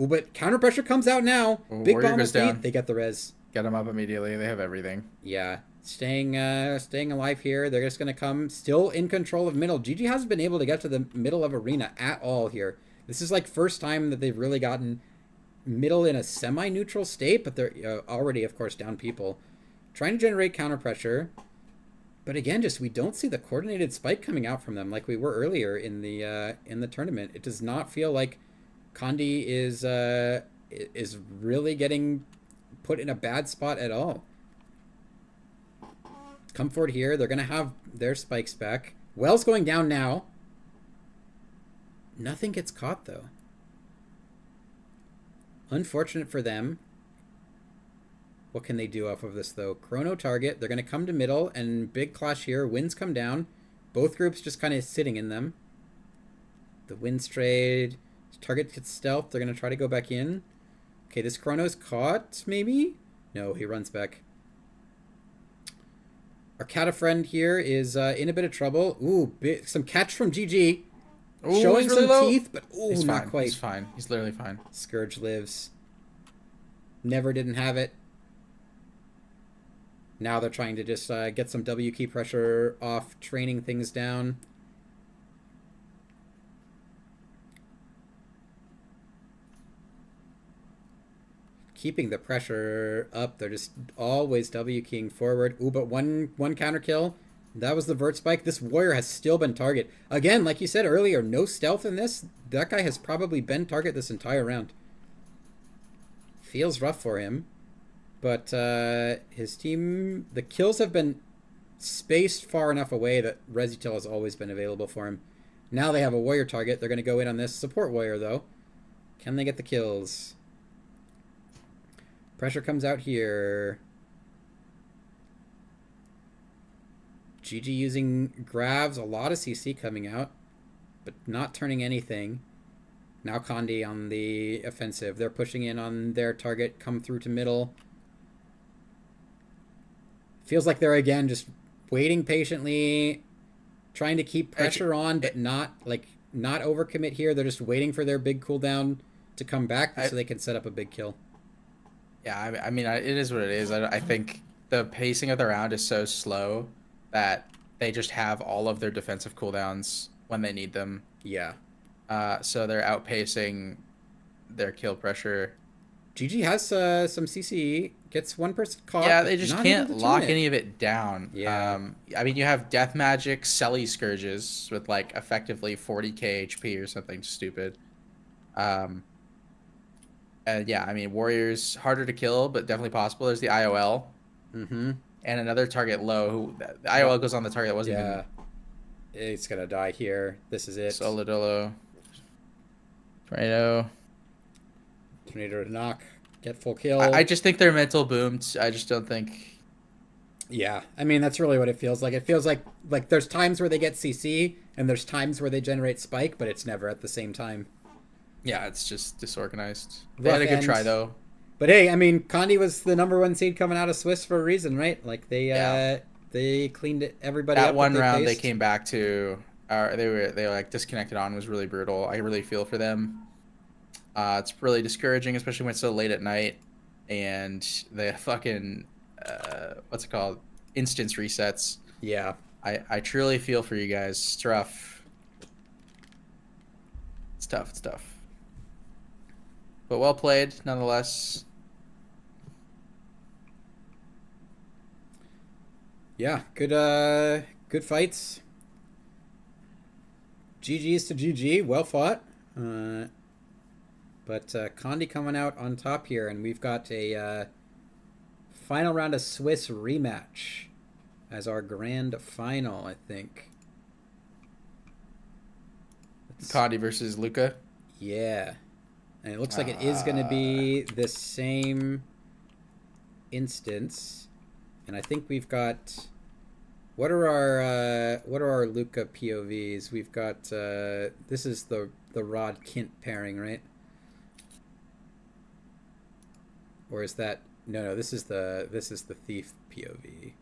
Ooh, but counter pressure comes out now. Big bomb goes down. They get the res. Get them up immediately. They have everything. Yeah. Staying alive here. They're just going to come still in control of middle. GG hasn't been able to get to the middle of arena at all here. This is like first time that they've really gotten middle in a semi-neutral state, but they're already, of course, down people. Trying to generate counter pressure. But again, just we don't see the coordinated spike coming out from them like we were earlier in the tournament. It does not feel like Condi is really getting put in a bad spot at all. Come forward here. They're going to have their spikes back. Well's going down now. Nothing gets caught, though. Unfortunate for them. What can they do off of this, though? Chrono target. They're going to come to middle, and big clash here. Winds come down. Both groups just kind of sitting in them. The Winds trade. Target gets stealth. They're going to try to go back in. Okay, this Chrono's caught, maybe? No, he runs back. Our Cata friend here is in a bit of trouble. Ooh, some catch from GG. Ooh, showing really some low. teeth, but ooh, He's not fine. quite. He's fine. He's literally fine. Scourge lives. Never didn't have it. Now they're trying to just get some W key pressure off, training things down. Keeping the pressure up. They're just always W keying forward. Ooh, but one counter kill. That was the vert spike. This warrior has still been target. Again, like you said earlier, no stealth in this. That guy has probably been target this entire round. Feels rough for him. But his team, the kills have been spaced far enough away that Resitil has always been available for him. Now they have a warrior target. They're going to go in on this support warrior, though. Can they get the kills? Pressure comes out here. GG using grabs. A lot of CC coming out, but not turning anything. Now Condi on the offensive. They're pushing in on their target. Come through to middle. Feels like they're, again, just waiting patiently, trying to keep pressure on, but not overcommit here. They're just waiting for their big cooldown to come back so they can set up a big kill. Yeah, I mean, it is what it is. I think the pacing of the round is so slow that they just have all of their defensive cooldowns when they need them. Yeah. So they're outpacing their kill pressure. GG has some CCE, gets one person caught. Yeah, they just can't lock any of it down. Yeah. I mean, you have Death Magic, Selly Scourges with like effectively 40k HP or something stupid. And yeah, I mean, Warriors harder to kill, but definitely possible. There's the IOL. Mm-hmm. And another target low. Who the IOL goes on the target that wasn't even. It's gonna die here. This is it. Solidillo. Tornado. Tornado to knock. Get full kill. I just think their mental boomed. I just don't think. Yeah, I mean, that's really what it feels like. It feels like there's times where they get CC, and there's times where they generate spike, but it's never at the same time. Yeah, it's just disorganized. They had a good try, though. But hey, I mean, Condi was the #1 seed coming out of Swiss for a reason, right? Like, they cleaned everybody up. That one round they came back to, they were like disconnected on was really brutal. I really feel for them. It's really discouraging, especially when it's so late at night, and the fucking what's it called? Instance resets. Yeah. I truly feel for you guys. It's rough. It's tough. It's tough. But well played, nonetheless. Yeah, good fights. GG's to GG, well fought. But Condi coming out on top here, and we've got a final round of Swiss rematch as our grand final, I think. Condi versus Luca. Yeah. And it looks like it is going to be the same instance. And I think we've got... What are our Luca POVs? We've got... this is the Rod Kint pairing, right? Or is that... No, this is the Thief POV.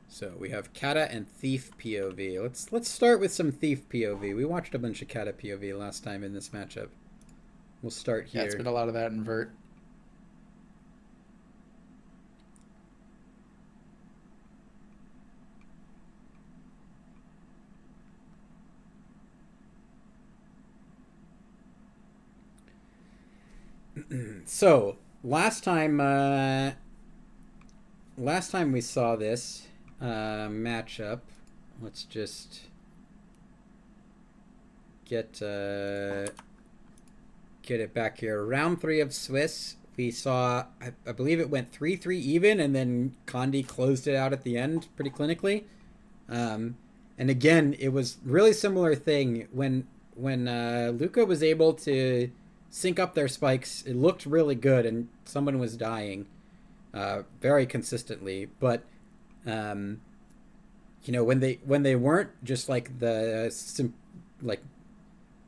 So we have Kata and Thief POV. Let's start with some Thief POV. We watched a bunch of Kata POV last time in this matchup. We'll start here. Yeah, it's been a lot of that in Vert. So last time we saw this matchup, let's just get it back here. Round 3 of Swiss, we saw, I believe it went 3-3 even, and then Condi closed it out at the end pretty clinically. And again, it was really similar thing when Luca was able to sync up their spikes. It looked really good, and someone was dying very consistently. But when they weren't, just like the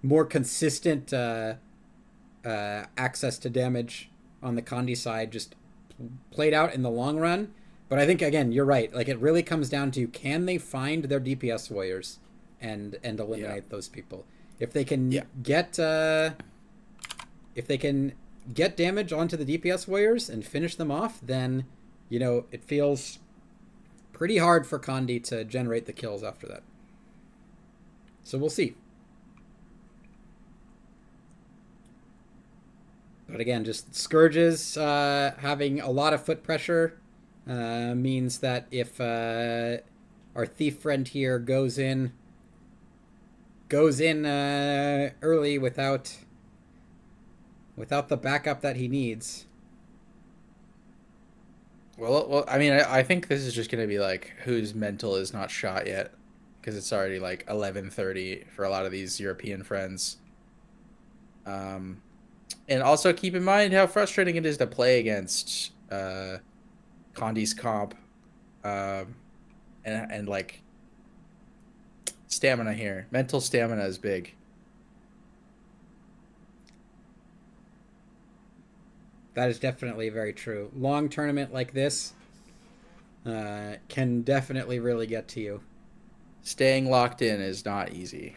more consistent access to damage on the Condi side just played out in the long run. But I think, again, you're right. Like, it really comes down to, can they find their DPS warriors and eliminate those people? If they can get damage onto the DPS warriors and finish them off, then it feels pretty hard for Condi to generate the kills after that. So we'll see. But again, just Scourges having a lot of foot pressure means that if our Thief friend here goes in early without the backup that he needs. Well, I mean, I think this is just going to be like whose mental is not shot yet, because it's already like 11:30 for a lot of these European friends. And also keep in mind how frustrating it is to play against Condi's comp, and like stamina here. Mental stamina is big. That is definitely very true. Long tournament like this can definitely really get to you. Staying locked in is not easy.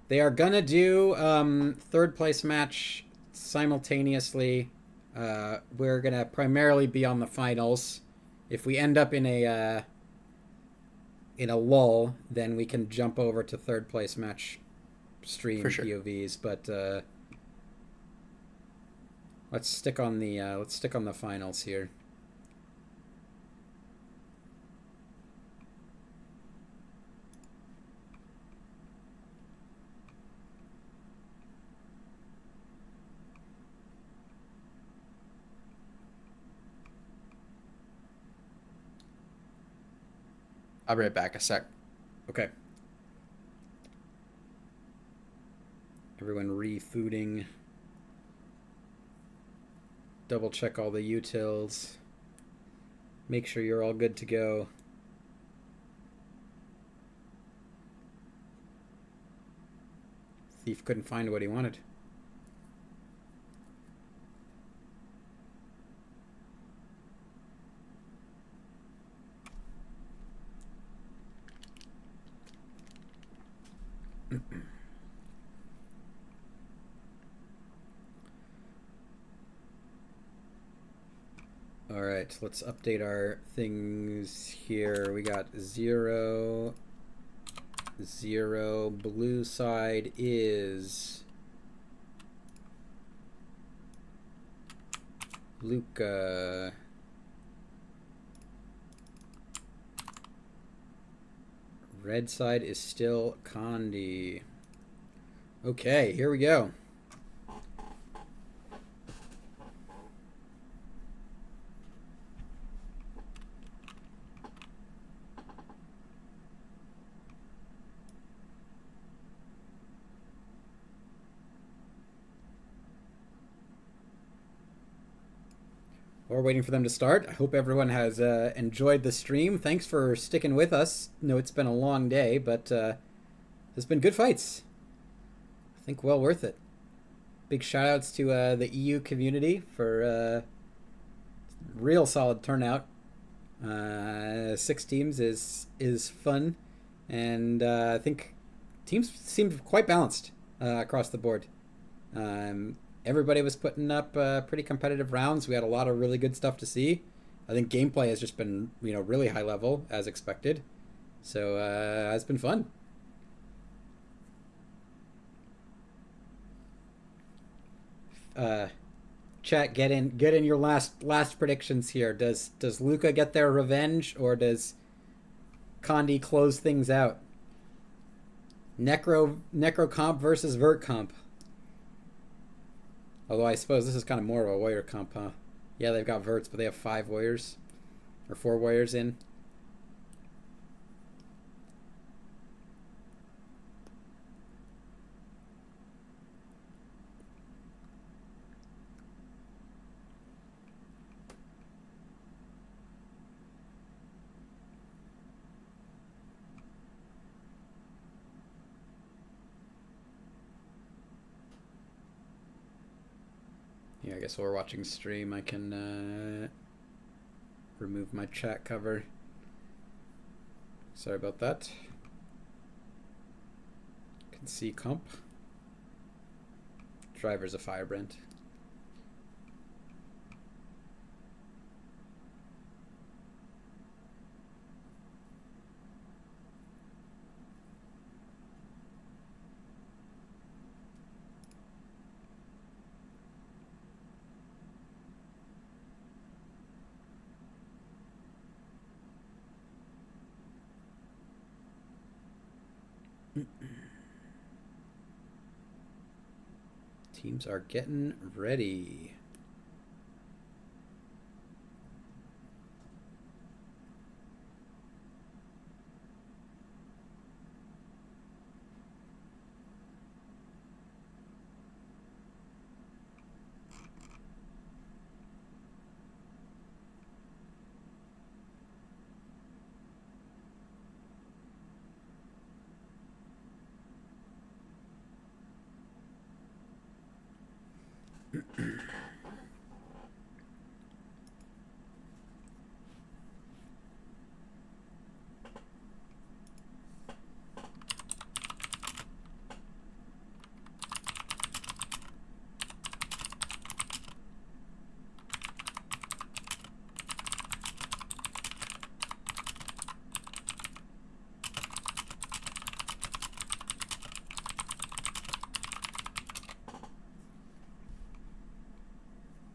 They are gonna do third place match simultaneously. We're gonna primarily be on the finals. If we end up in a lull, then we can jump over to third place match stream POVs. But let's stick on the finals here. I'll be right back a sec. Okay. Everyone refooding. Double check all the utils. Make sure you're all good to go. Thief couldn't find what he wanted. All right, let's update our things here. We got 0, 0. Blue side is Luca. Red side is still Condi. Okay, here we go. We're waiting for them to start. I hope everyone has enjoyed the stream. Thanks for sticking with us. No, it's been a long day, but there's been good fights. I think well worth it. Big shout outs to the EU community for real solid turnout. 6 teams is fun, and I think teams seemed quite balanced across the board. Everybody was putting up pretty competitive rounds. We had a lot of really good stuff to see. I think gameplay has just been, really high level as expected. So it's been fun. Chat, get in your last predictions here. Does Luca get their revenge, or does Condi close things out? Necro comp versus vert comp. Although I suppose this is kind of more of a warrior comp, huh? Yeah, they've got verts, but they have 5 warriors. Or 4 warriors in. Yeah, I guess while we're watching stream, I can remove my chat cover. Sorry about that. Can see comp. Driver's a Firebrand. Teams are getting ready.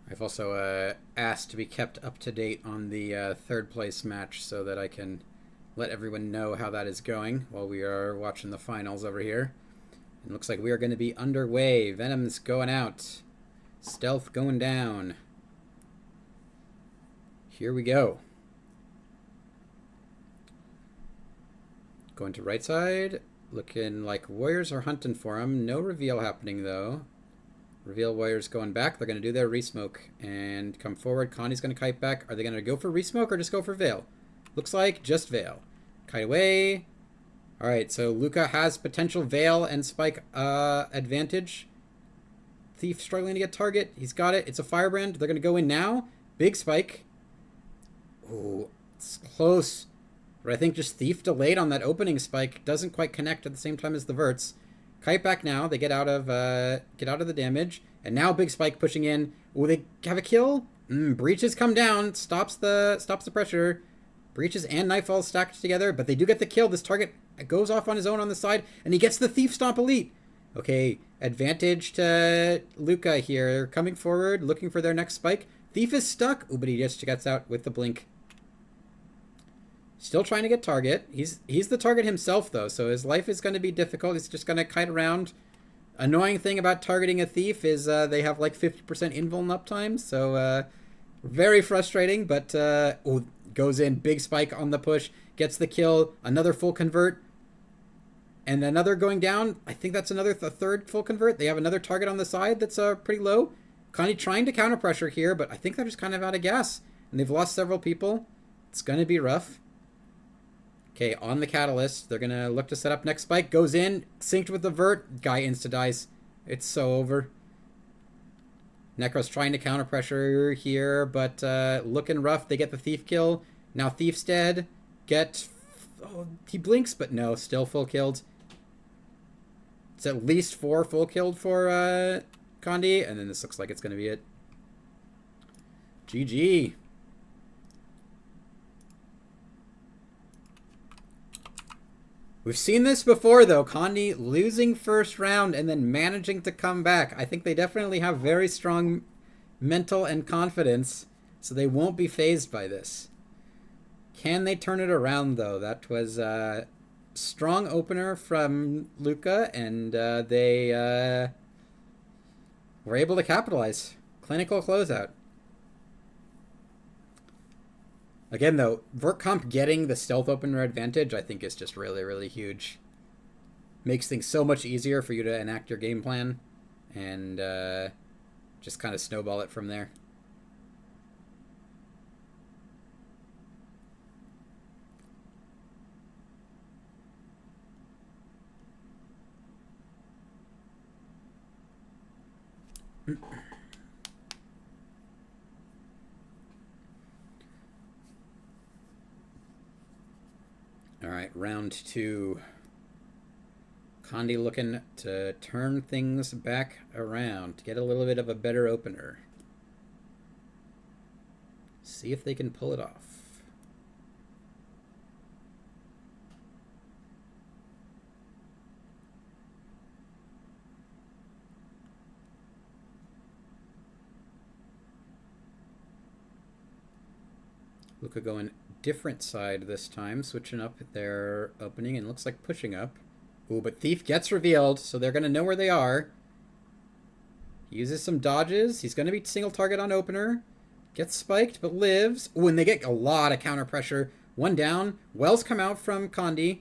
I've also asked to be kept up to date on the third place match so that I can let everyone know how that is going while we are watching the finals over here. It looks like we are going to be underway. Venom's going out. Stealth going down. Here we go. Going to right side. Looking like Warriors are hunting for him. No reveal happening though. Reveal Warriors going back. They're going to do their resmoke and come forward. Connie's going to kite back. Are they going to go for resmoke or just go for Veil? Looks like just Veil. Kite away. All right, so Luca has potential Veil and Spike advantage. Thief struggling to get target. He's got it. It's a Firebrand. They're going to go in now. Big Spike. Ooh, it's close. But I think just Thief delayed on that opening Spike. Doesn't quite connect at the same time as the Verts. Kite back now. They get out of the damage, and now Big Spike pushing in. Will they have a kill? Breaches come down. Stops the pressure. Breaches and Nightfall stacked together, but they do get the kill. This target goes off on his own on the side, and he gets the Thief Stomp Elite. Okay, advantage to Luca here. They're coming forward, looking for their next Spike. Thief is stuck. Ooh, but he just gets out with the blink. Still trying to get target. He's the target himself, though, so his life is going to be difficult. He's just going to kite around. Annoying thing about targeting a thief is they have like 50% invuln uptime, so very frustrating, but ooh, goes in, big spike on the push, gets the kill, another full convert, and another going down. I think that's a third full convert. They have another target on the side that's pretty low. Kind of trying to counter pressure here, but I think they're just kind of out of gas, and they've lost several people. It's going to be rough. Okay, on the catalyst, they're going to look to set up next spike. Goes in, synced with the vert. Guy insta-dies. It's so over. Necro's trying to counter pressure here, but looking rough. They get the thief kill. Now Thief's dead. Oh, he blinks, but no, still full killed. It's at least 4 full killed for Condi, and then this looks like it's going to be it. GG. We've seen this before, though. Condi losing first round and then managing to come back. I think they definitely have very strong mental and confidence, so they won't be fazed by this. Can they turn it around, though? That was a strong opener from Luca, and they were able to capitalize. Clinical closeout. Again, though, Vertcomp getting the stealth opener advantage, I think, is just really, really huge. Makes things so much easier for you to enact your game plan and just kind of snowball it from there. All right, round 2. Condi looking to turn things back around to get a little bit of a better opener. See if they can pull it off. Luca going different side this time, switching up their opening, and looks like pushing up. Ooh, but Thief gets revealed, so they're going to know where they are. He uses some dodges. He's going to be single target on opener. Gets spiked, but lives. Ooh, and they get a lot of counter pressure. One down. Wells come out from Condi.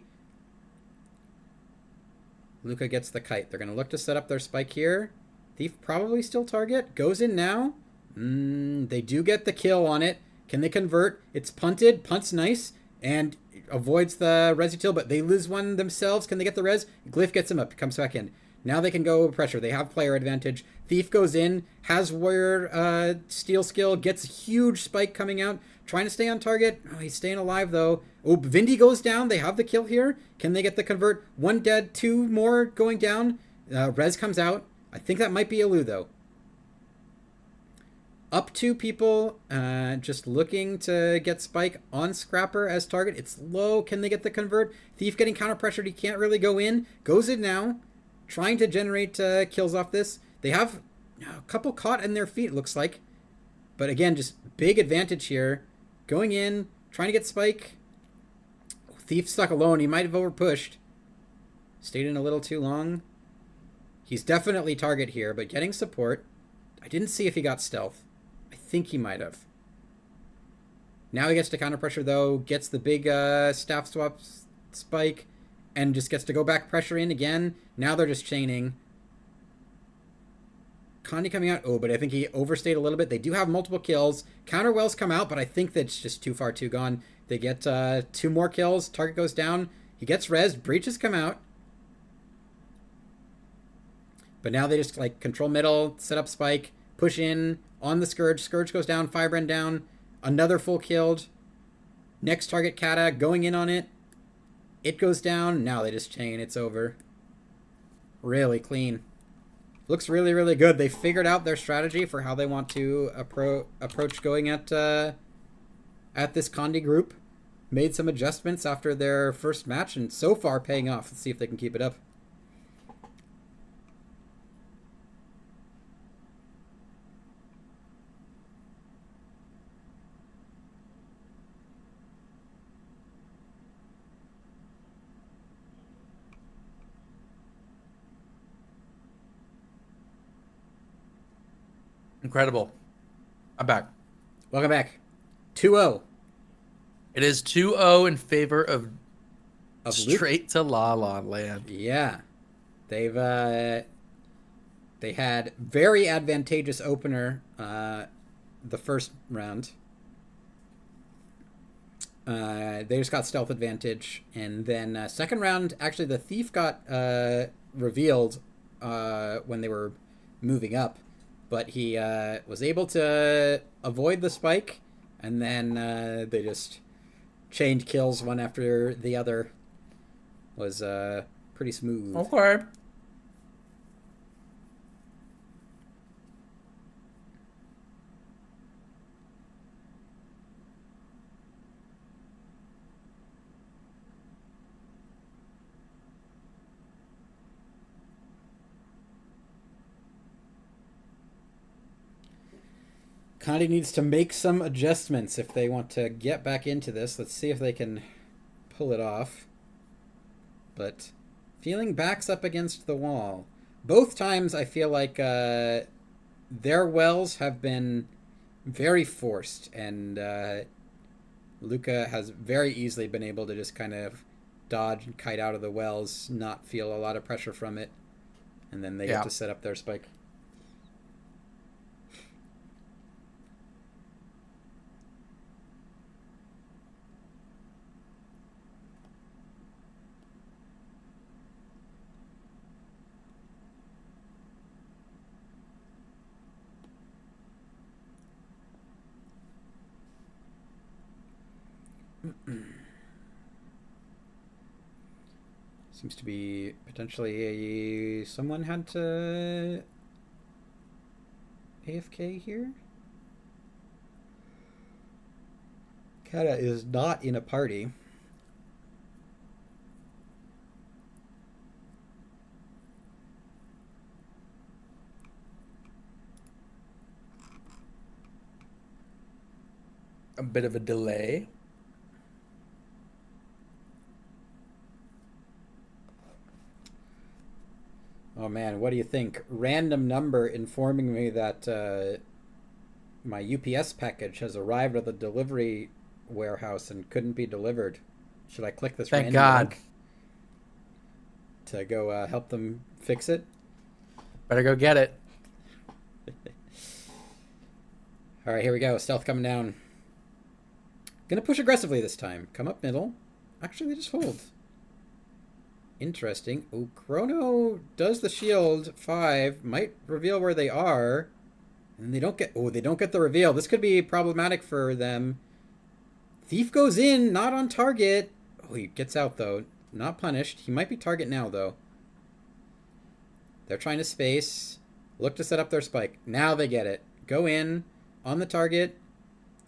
Luca gets the kite. They're going to look to set up their spike here. Thief probably still target. Goes in now. They do get the kill on it. Can they convert? It's punted. Punt's nice. And avoids the resi-till, but they lose one themselves. Can they get the res? Glyph gets him up. Comes back in. Now they can go pressure. They have player advantage. Thief goes in. Has warrior steal skill. Gets a huge spike coming out. Trying to stay on target. Oh, he's staying alive, though. Oh, Vindy goes down. They have the kill here. Can they get the convert? 1 dead. 2 more going down. Res comes out. I think that might be Elu, though. Up 2 people just looking to get Spike on Scrapper as target. It's low. Can they get the convert? Thief getting counter pressured. He can't really go in. Goes in now. Trying to generate kills off this. They have a couple caught in their feet, looks like. But again, just big advantage here. Going in. Trying to get Spike. Thief stuck alone. He might have overpushed. Stayed in a little too long. He's definitely target here, but getting support. I didn't see if he got stealth. I think he might have. Now he gets to counter pressure, though. Gets the big staff swap spike. And just gets to go back pressure in again. Now they're just chaining. Condi coming out. Oh, but I think he overstayed a little bit. They do have multiple kills. Counter wells come out, but I think that's just too far too gone. They get 2 more kills. Target goes down. He gets res. Breaches come out. But now they just like control middle, set up spike, push in on the Scourge. Scourge goes down, Firebrand down. Another full killed. Next target, Kata, going in on it. It goes down. Now they just chain. It's over. Really clean. Looks really, really good. They figured out their strategy for how they want to approach going at this Condi group. Made some adjustments after their first match, and so far paying off. Let's see if they can keep it up. Incredible. I'm back. Welcome back. 2-0 It is 2-0 in favor of Luke. straight to La La Land. Yeah. They've they had very advantageous opener the first round. They just got stealth advantage, and then second round, actually the thief got revealed when they were moving up, but he was able to avoid the spike, and then they just chained kills one after the other. Was pretty smooth. Okay. Conde needs to make some adjustments if they want to get back into this. Let's see if they can pull it off. But feeling backs up against the wall. Both times I feel like their wells have been very forced, and Luca has very easily been able to just kind of dodge and kite out of the wells, not feel a lot of pressure from it, and then they get to set up their spike. Seems to be potentially someone had to AFK here. Kata is not in a party. A bit of a delay. Oh man, what do you think? Random number informing me that my UPS package has arrived at the delivery warehouse and couldn't be delivered. Should I click this Thank random God. link to go help them fix it? Better go get it. All right, here we go. Stealth coming down. Gonna push aggressively this time. Come up middle. Actually, they just hold. Interesting. Oh, Chrono does the shield 5. Might reveal where they are. And they don't get... Oh, they don't get the reveal. This could be problematic for them. Thief goes in, not on target. Oh, he gets out, though. Not punished. He might be target now, though. They're trying to space. Look to set up their spike. Now they get it. Go in. On the target.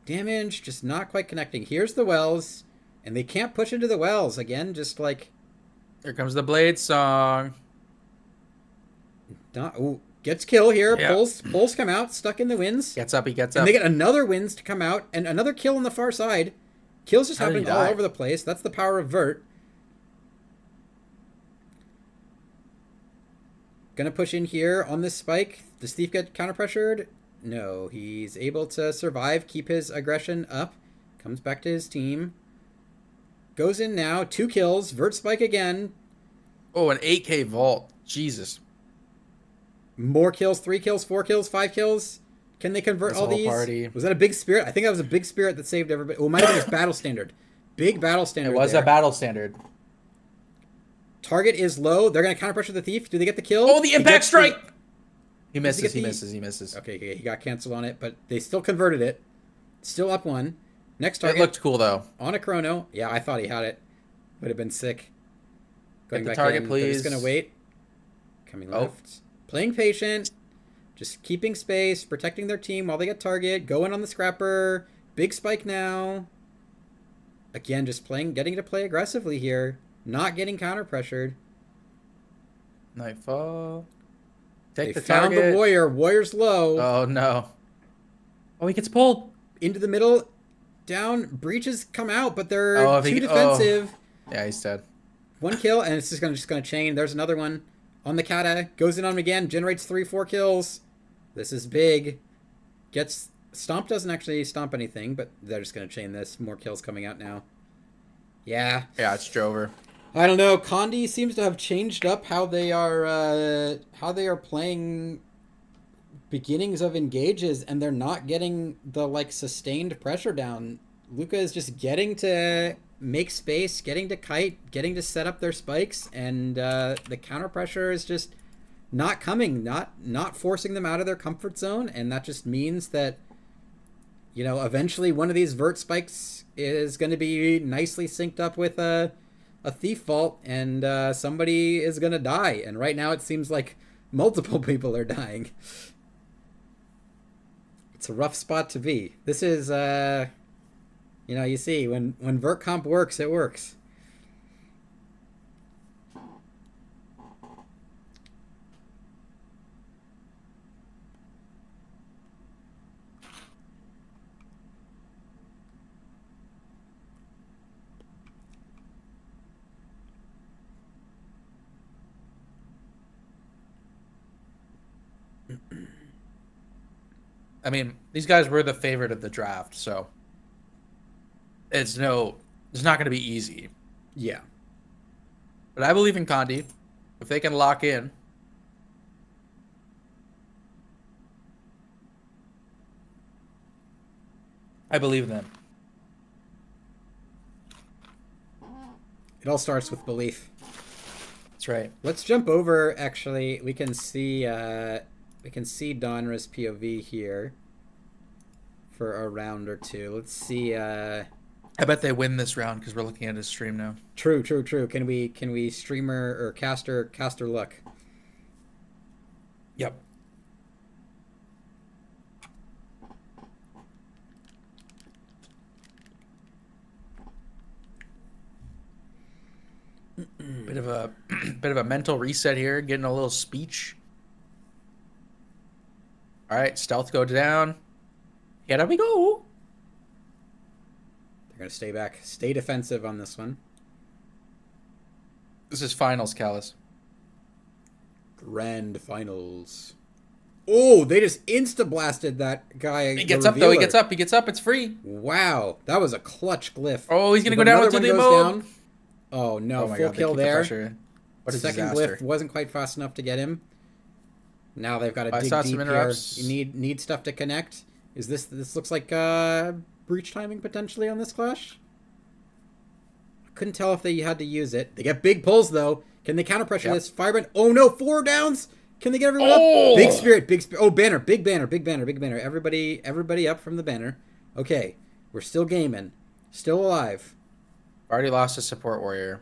Damage. Just not quite connecting. Here's the wells. And they can't push into the wells. Again, just like... Here comes the Blade song. Ooh, gets kill here. Yeah. Pulls come out. Stuck in the winds. Gets up. He gets And up. they get another winds to come out. And another kill on the far side. Kills just How did he happening all die? over the place. That's the power of Vert. Gonna push in here on this spike. Does Thief get counter-pressured? No. He's able to survive. Keep his aggression up. Comes back to his team. Goes in now. 2 kills. Vert spike again. Oh, an 8K vault. Jesus. More kills. 3 kills. 4 kills. 5 kills. Can they convert This all whole these? party. Was that a big spirit? I think that was a big spirit that saved everybody. Oh, it might have been his battle standard. Big battle standard. It was there. a battle standard. Target is low. They're going to counter pressure the thief. Do they get the kill? Oh, the impact strike! He Does he misses. get He the- misses. He misses. Okay, he got canceled on it, but they still converted it. Still up 1. Next It target. looked cool though. On a chrono. Yeah, I thought he had it. Would have been sick. Going the back target, in. They're just please. going to wait. Coming Oh. left. Playing patient. Just keeping space. Protecting their team while they get target. Going on the scrapper. Big spike now. Again, just getting to play aggressively here. Not getting counter pressured. Nightfall. Take They the found target. the warrior. Warrior's low. Oh no. Oh, he gets pulled. Into the middle. Down. Breaches come out, but they're Oh, if too he- defensive. Yeah, he's dead. 1 kill, and it's just gonna chain. There's another one on the kata. Goes in on him again. Generates 3-4 kills. This is big. gets Stomp doesn't actually stomp anything, but they're just gonna chain this. More kills coming out now. Yeah. Yeah, it's Drover. I don't know. Condi seems to have changed up how they are playing beginnings of engages, and they're not getting the like sustained pressure down. Luca is just getting to make space, getting to kite, getting to set up their spikes, and the counter pressure is just not coming, not forcing them out of their comfort zone, and that just means that eventually one of these vert spikes is going to be nicely synced up with a thief vault, and somebody is going to die. And right now it seems like multiple people are dying. It's a rough spot to be. This is, you see, when vert comp works, it works. I mean, these guys were the favorite of the draft, so it's not going to be easy. Yeah. But I believe in Condi. If they can lock in, I believe in them. It all starts with belief. That's right. Let's jump over. Actually, we can see Donra's POV here for a round or two. Let's see. I bet they win this round because we're looking at his stream now. True. Can we streamer or caster look? Yep. Bit of a mental reset here, getting a little speech. All right, stealth go down. Here we go. They're gonna stay back, stay defensive on this one. This is finals, Callus. Grand finals. Oh, they just insta-blasted that guy. He gets up, though. He gets up. It's free. Wow. That was a clutch glyph. Oh, he's going to go down with the mode. Oh, no. Oh, my Full God, kill there. What a Second disaster. glyph wasn't quite fast enough to get him. Now they've got to dig deep here. You need stuff to connect. Is this looks like breach timing potentially on this clash? I couldn't tell if they had to use it. They get big pulls, though. Can they counter pressure this? Firebrand. Oh, no. 4 downs. Can they get everyone up? Big spirit. Oh, banner. Big banner. Everybody up from the banner. Okay. We're still gaming. Still alive. Already lost a support warrior.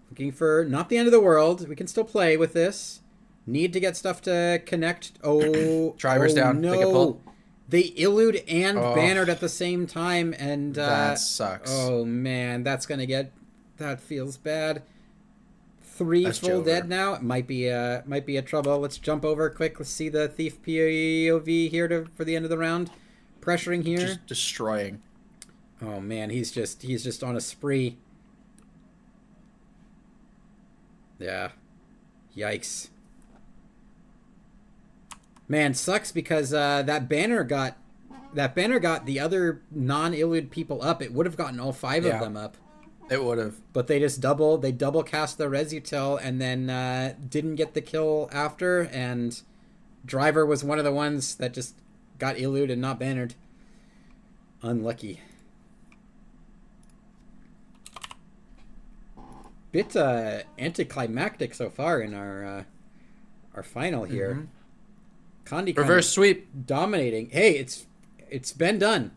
Looking for not the end of the world. We can still play with this. Need to get stuff to connect. Oh. Drivers down. No. They can pull. They illude and bannered at the same time. And that sucks. Oh, man. That's going to get... That feels bad. 3 That's full Jover. dead now. It might be a trouble. Let's jump over quick. Let's see the thief POV here for the end of the round. Pressuring here. Just destroying. Oh man, he's just on a spree. Yeah. Yikes. Man, sucks because that banner got the other non-illude people up. It would have gotten all 5 of them up. It would have. But they just double cast the Resutel and then didn't get the kill after, and Driver was one of the ones that just got illude and not bannered. Unlucky. Bit anticlimactic so far in our final here. Condi Reverse sweep. dominating. Hey, it's been done.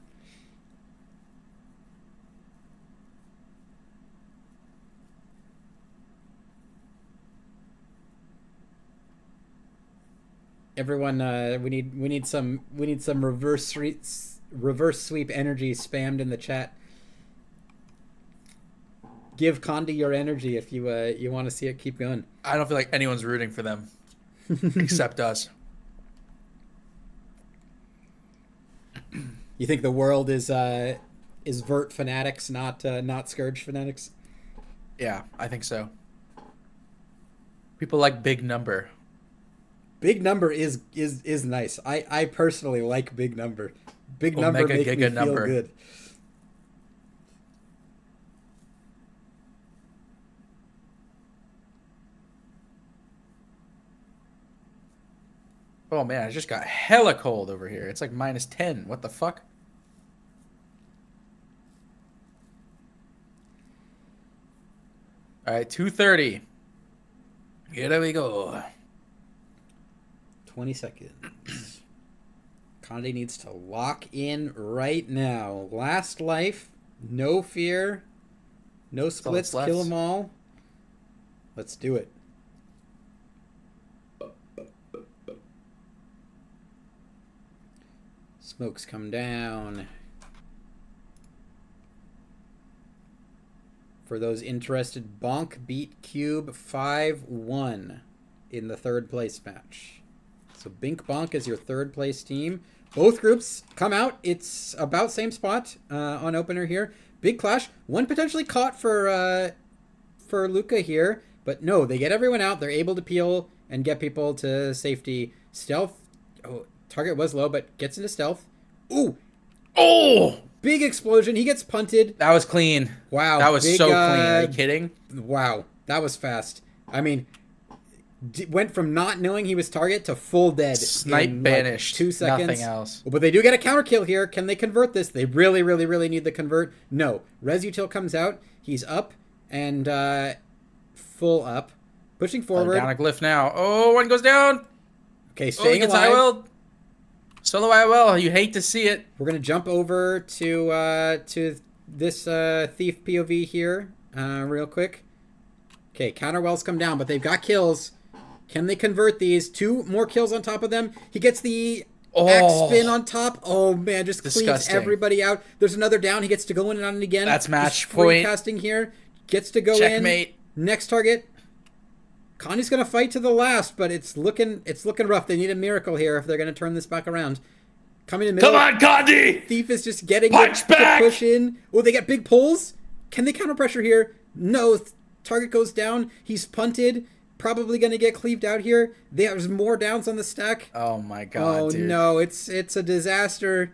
Everyone, we need some reverse sweep energy spammed in the chat. Give Condi your energy if you want to see it keep going. I don't feel like anyone's rooting for them except us. You think the world is Vert fanatics, not Scourge fanatics? Yeah, I think so. People like big number. Big number is nice. I personally like big number. Big number Omega makes me Giga feel number. good. Oh man, I just got hella cold over here. It's like -10. What the fuck? All right, 2:30. Here we go. 20 seconds. Conde needs to lock in right now. Last life. No fear. No splits. left. Kill them all. Let's do it. Smokes come down. For those interested, Bonk beat Cube 5-1 in the third place match. So Bink Bonk is your third place team. Both groups come out. It's about same spot on opener here. Big clash. One potentially caught for Luca here, but no, they get everyone out. They're able to peel and get people to safety. Stealth. Oh, target was low, but gets into stealth. Ooh. Oh! Big explosion. He gets punted. That was clean. Wow. That was big, so clean. Are you kidding? Wow. That was fast. I mean, went from not knowing he was target to full dead. Snipe in banished. 2 seconds. Nothing else. But they do get a counter kill here. Can they convert this? They really, really, really need the convert. No. Resutil comes out. He's up and full up. Pushing forward. Down a glyph now. Oh, one goes down. Okay, staying gets alive. IOL. Solo IOL. You hate to see it. We're going to jump over to this thief POV here real quick. Okay, counter wells come down, but they've got kills. Can they convert these? 2 more kills on top of them. He gets the axe spin on top. Oh, man, just cleans Disgusting. everybody out. There's another down. He gets to go in and on it again. That's match Just free point. casting here. Gets to go Checkmate. in. Next target. Connie's going to fight to the last, but it's looking rough. They need a miracle here if they're going to turn this back around. Coming in the middle. Come on, Condi! Thief is just getting Punch back! to push in. Oh, they get big pulls. Can they counter pressure here? No. Target goes down. He's punted. Probably going to get cleaved out here. There's more downs on the stack. Oh my god, Oh, dude. no. It's a disaster.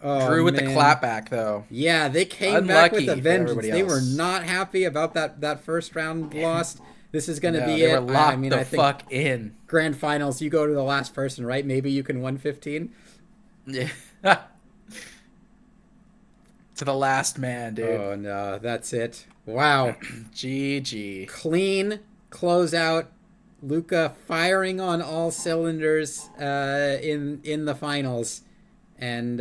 Oh, Drew with the man. clapback, though. Yeah, they came back with Unlucky a for vengeance. everybody They were else. not happy about that first round loss. This is going to be they it. were locked I mean, the I think fuck in. grand finals, you go to the last person, right? Maybe you can 115. Yeah. To the last man, dude. Oh, no. That's it. Wow. GG. Clean closeout. Luca firing on all cylinders in the finals. And,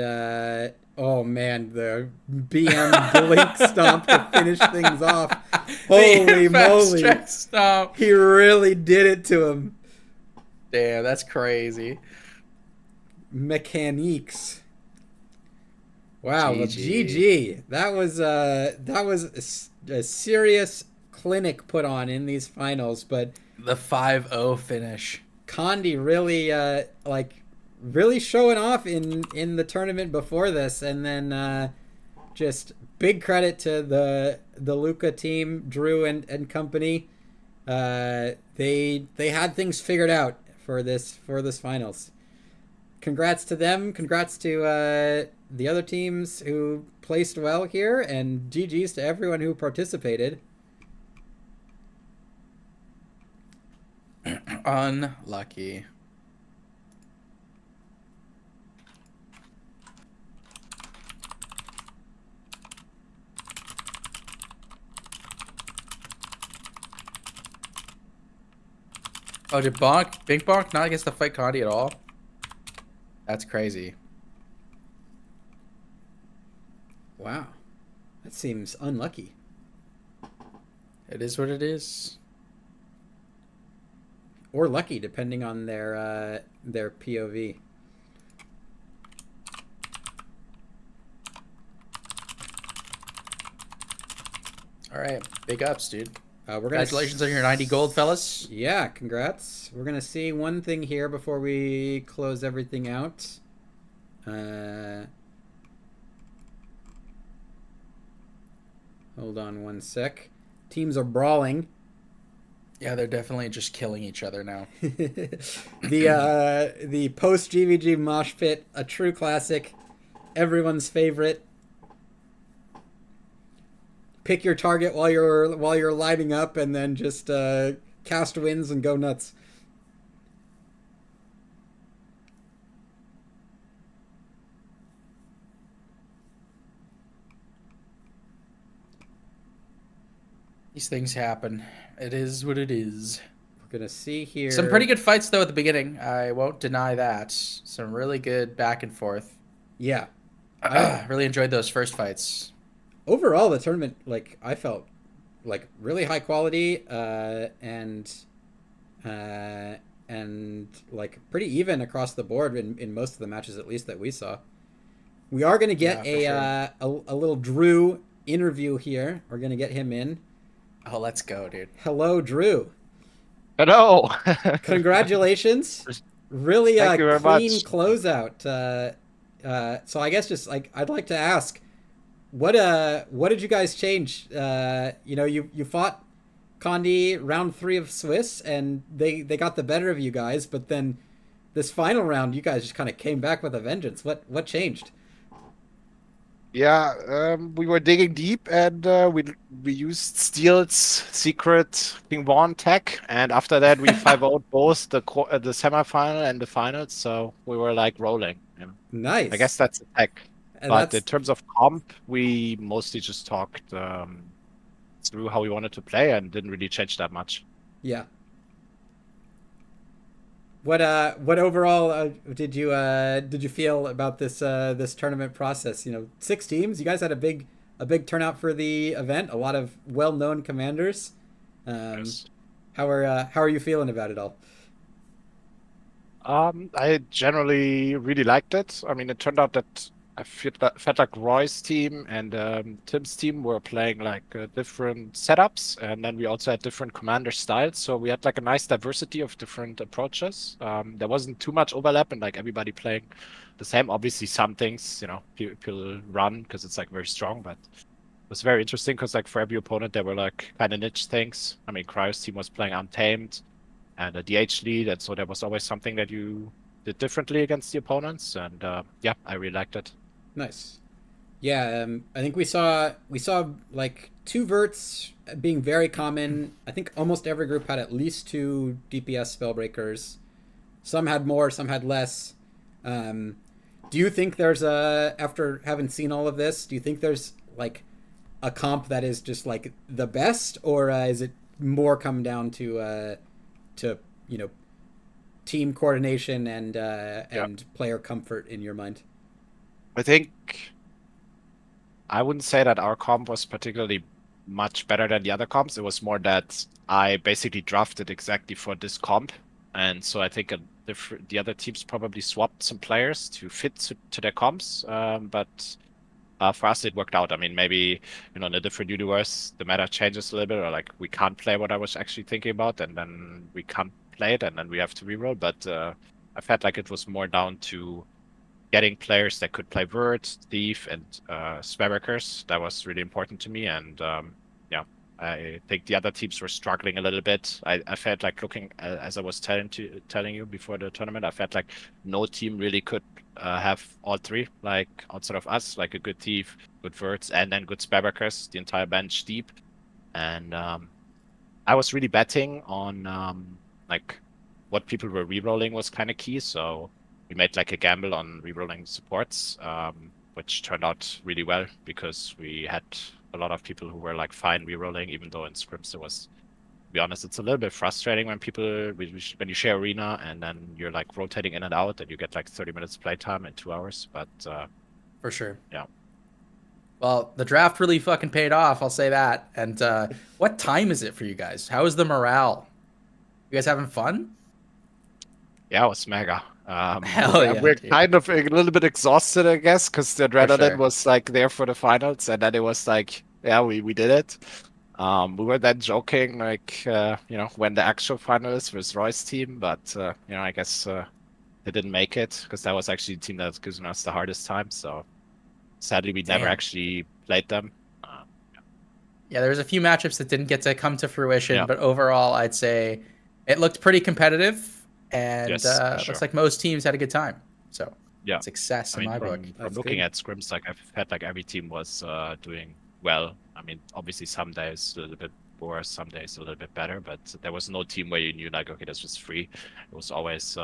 oh, man, the BM blink stomp to finish things off. Holy moly. Stop. He really did it to him. Damn, that's crazy. Mechaniques. Wow, well, GG. GG. That was a serious clinic put on in these finals, but The 5-0 finish. Condi really really showing off in the tournament before this, and then just big credit to the Luca team, Drew and company. They had things figured out for this finals. Congrats to them. Congrats to the other teams who placed well here, and GG's to everyone who participated. Unlucky. Oh, did Bink Bonk not against the fight Condi at all? That's crazy. Wow, that seems unlucky. It is what it is. Or lucky, depending on their POV. All right, big ups, dude. We're gonna Congratulations on your 90 gold, fellas. Yeah, congrats. We're gonna see one thing here before we close everything out. Hold on one sec. Teams are brawling. Yeah, they're definitely just killing each other now. The post GVG mosh pit, a true classic, everyone's favorite. Pick your target while you're lighting up, and then just cast winds and go nuts. These things happen. It is what it is. We're gonna see here. Some pretty good fights though at the beginning. I won't deny that. Some really good back and forth. Yeah, I Really enjoyed those first fights. overall the tournament, like I felt like really high quality, and like pretty even across the board in most of the matches, at least that we saw. We are going to get Yeah, for sure. a little Drew interview here. We're going to get him in. Oh, let's go, dude. Hello, Drew. Hello. Congratulations. Really Thank you very clean much. closeout. So I guess just like I'd like to ask, what did you guys change? You fought Condi round 3 of Swiss, and they got the better of you guys, but then this final round, you guys just kind of came back with a vengeance. What changed? Yeah, we were digging deep and we used Steel's secret King Vaughn tech, and after that we 5-0'd both the semifinal and the finals, so we were like rolling. I guess Nice. that's the tech. And But in that's terms of comp, we mostly just talked through how we wanted to play and didn't really change that much. yeah. What overall did you feel about this tournament process? 6 teams. You guys had a big turnout for the event. A lot of well known commanders. Um, Yes. how are you feeling about it all? I generally really liked it. I mean, it turned out that felt like Roy's team and Tim's team were playing like different setups, and then we also had different commander styles. So we had like a nice diversity of different approaches. There wasn't too much overlap, and like everybody playing the same. Obviously, some things people run because it's like very strong, but it was very interesting because like for every opponent there were like kind of niche things. I mean, Cryo's team was playing Untamed and a DH lead, and so there was always something that you did differently against the opponents, and yeah, I really liked it. Nice. Yeah, I think we saw like two verts being very common. I think almost every group had at least two DPS spellbreakers. Some had more, some had less. Um, do you think there's after having seen all of this, do you think there's like a comp that is just like the best, or is it more come down to you know team coordination Yeah, and player comfort in your mind? I think I wouldn't say that our comp was particularly much better than the other comps. It was more that I basically drafted exactly for this comp, and so I think the other teams probably swapped some players to fit to their comps. But for us, it worked out. I mean, maybe in a different universe, the meta changes a little bit, or like we can't play what I was actually thinking about, and then we can't play it, and then we have to reroll. But I felt like it was more down to getting players that could play Vert, Thief, and Spellbreakers. That was really important to me. And yeah, I think the other teams were struggling a little bit. I felt like looking as I was telling you before the tournament, I felt like no team really could have all three, like outside of us, like a good Thief, good Verts, and then good Spellbreakers, the entire bench deep. And I was really betting on like what people were rerolling was kind of key. So we made like a gamble on rerolling supports, which turned out really well because we had a lot of people who were like fine rerolling, even though in scrims it was, to be honest, it's a little bit frustrating when when you share arena and then you're like rotating in and out and you get like 30 minutes playtime in 2 hours. But For sure. yeah, Well, the draft really fucking paid off, I'll say that. And what time is it for you guys? How is the morale? You guys having fun? yeah, it was mega. Hell yeah, We're dude. kind of a little bit exhausted, I guess, because the For adrenaline sure. was like there for the finals, and then it was like, yeah, we did it. We were then joking, like, when the actual finalists was Roy's team, but I guess they didn't make it because that was actually the team that was giving us the hardest time. So sadly, we never Damn. actually played them. Uh, Yeah, there was a few matchups that didn't get to come to fruition, Yeah. but overall, I'd say it looked pretty competitive, and Yes, for sure. looks like most teams had a good time. So Yeah. success I in mean, my book. from That's looking good. at scrims, like I've had like every team was doing well. I mean, obviously some days a little bit worse, some days a little bit better, but there was no team where you knew like, okay, this was free. It was always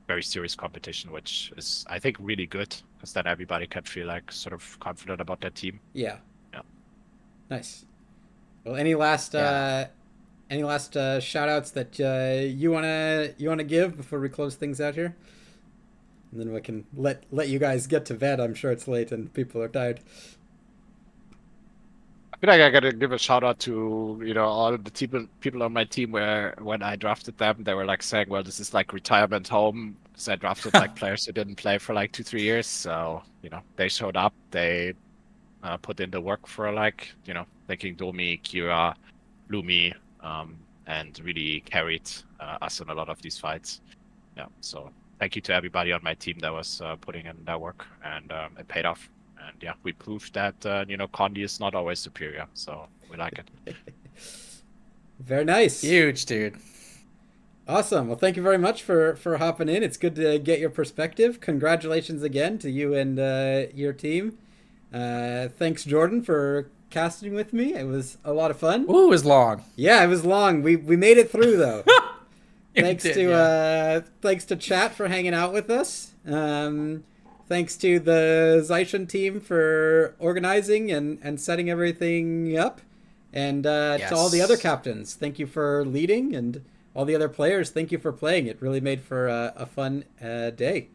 very serious competition, which is I think really good because then everybody can feel like sort of confident about their team. Yeah. Yeah. Nice. Well, any last Yeah. shout outs that you wanna give before we close things out here? And then we can let you guys get to bed. I'm sure it's late and people are tired. I feel like I gotta give a shout out to all the people on my team where when I drafted them they were like saying, well, this is like retirement home. So I drafted like players who didn't play for like 2-3 years. So they showed up. They put in the work for like thinking Domi, Kira, Lumi, and really carried us in a lot of these fights. Yeah. So thank you to everybody on my team that was putting in that work, and it paid off. And yeah, we proved that Condi is not always superior, so we like it. Very nice. Huge, dude. Awesome. Well, thank you very much for hopping in. It's good to get your perspective. Congratulations again to you and your team. Thanks, Jordan, for casting with me. It was a lot of fun. Ooh, it was long. Yeah, it was long. We made it through though. Thanks did, to yeah. thanks to chat for hanging out with us. Thanks to the Zaishen team for organizing and setting everything up. And to all the other Yes. captains, thank you for leading. And all the other players, thank you for playing. It really made for a fun day.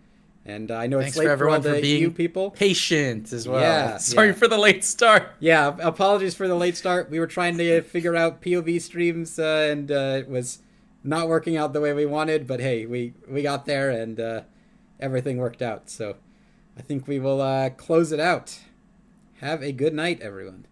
And I know Thanks it's for late for all everyone the for being EU people. patient as well. Yeah, Sorry yeah. for the late start. Yeah, apologies for the late start. We were trying to figure out POV streams, and it was not working out the way we wanted. But hey, we got there, and everything worked out. So I think we will close it out. Have a good night, everyone.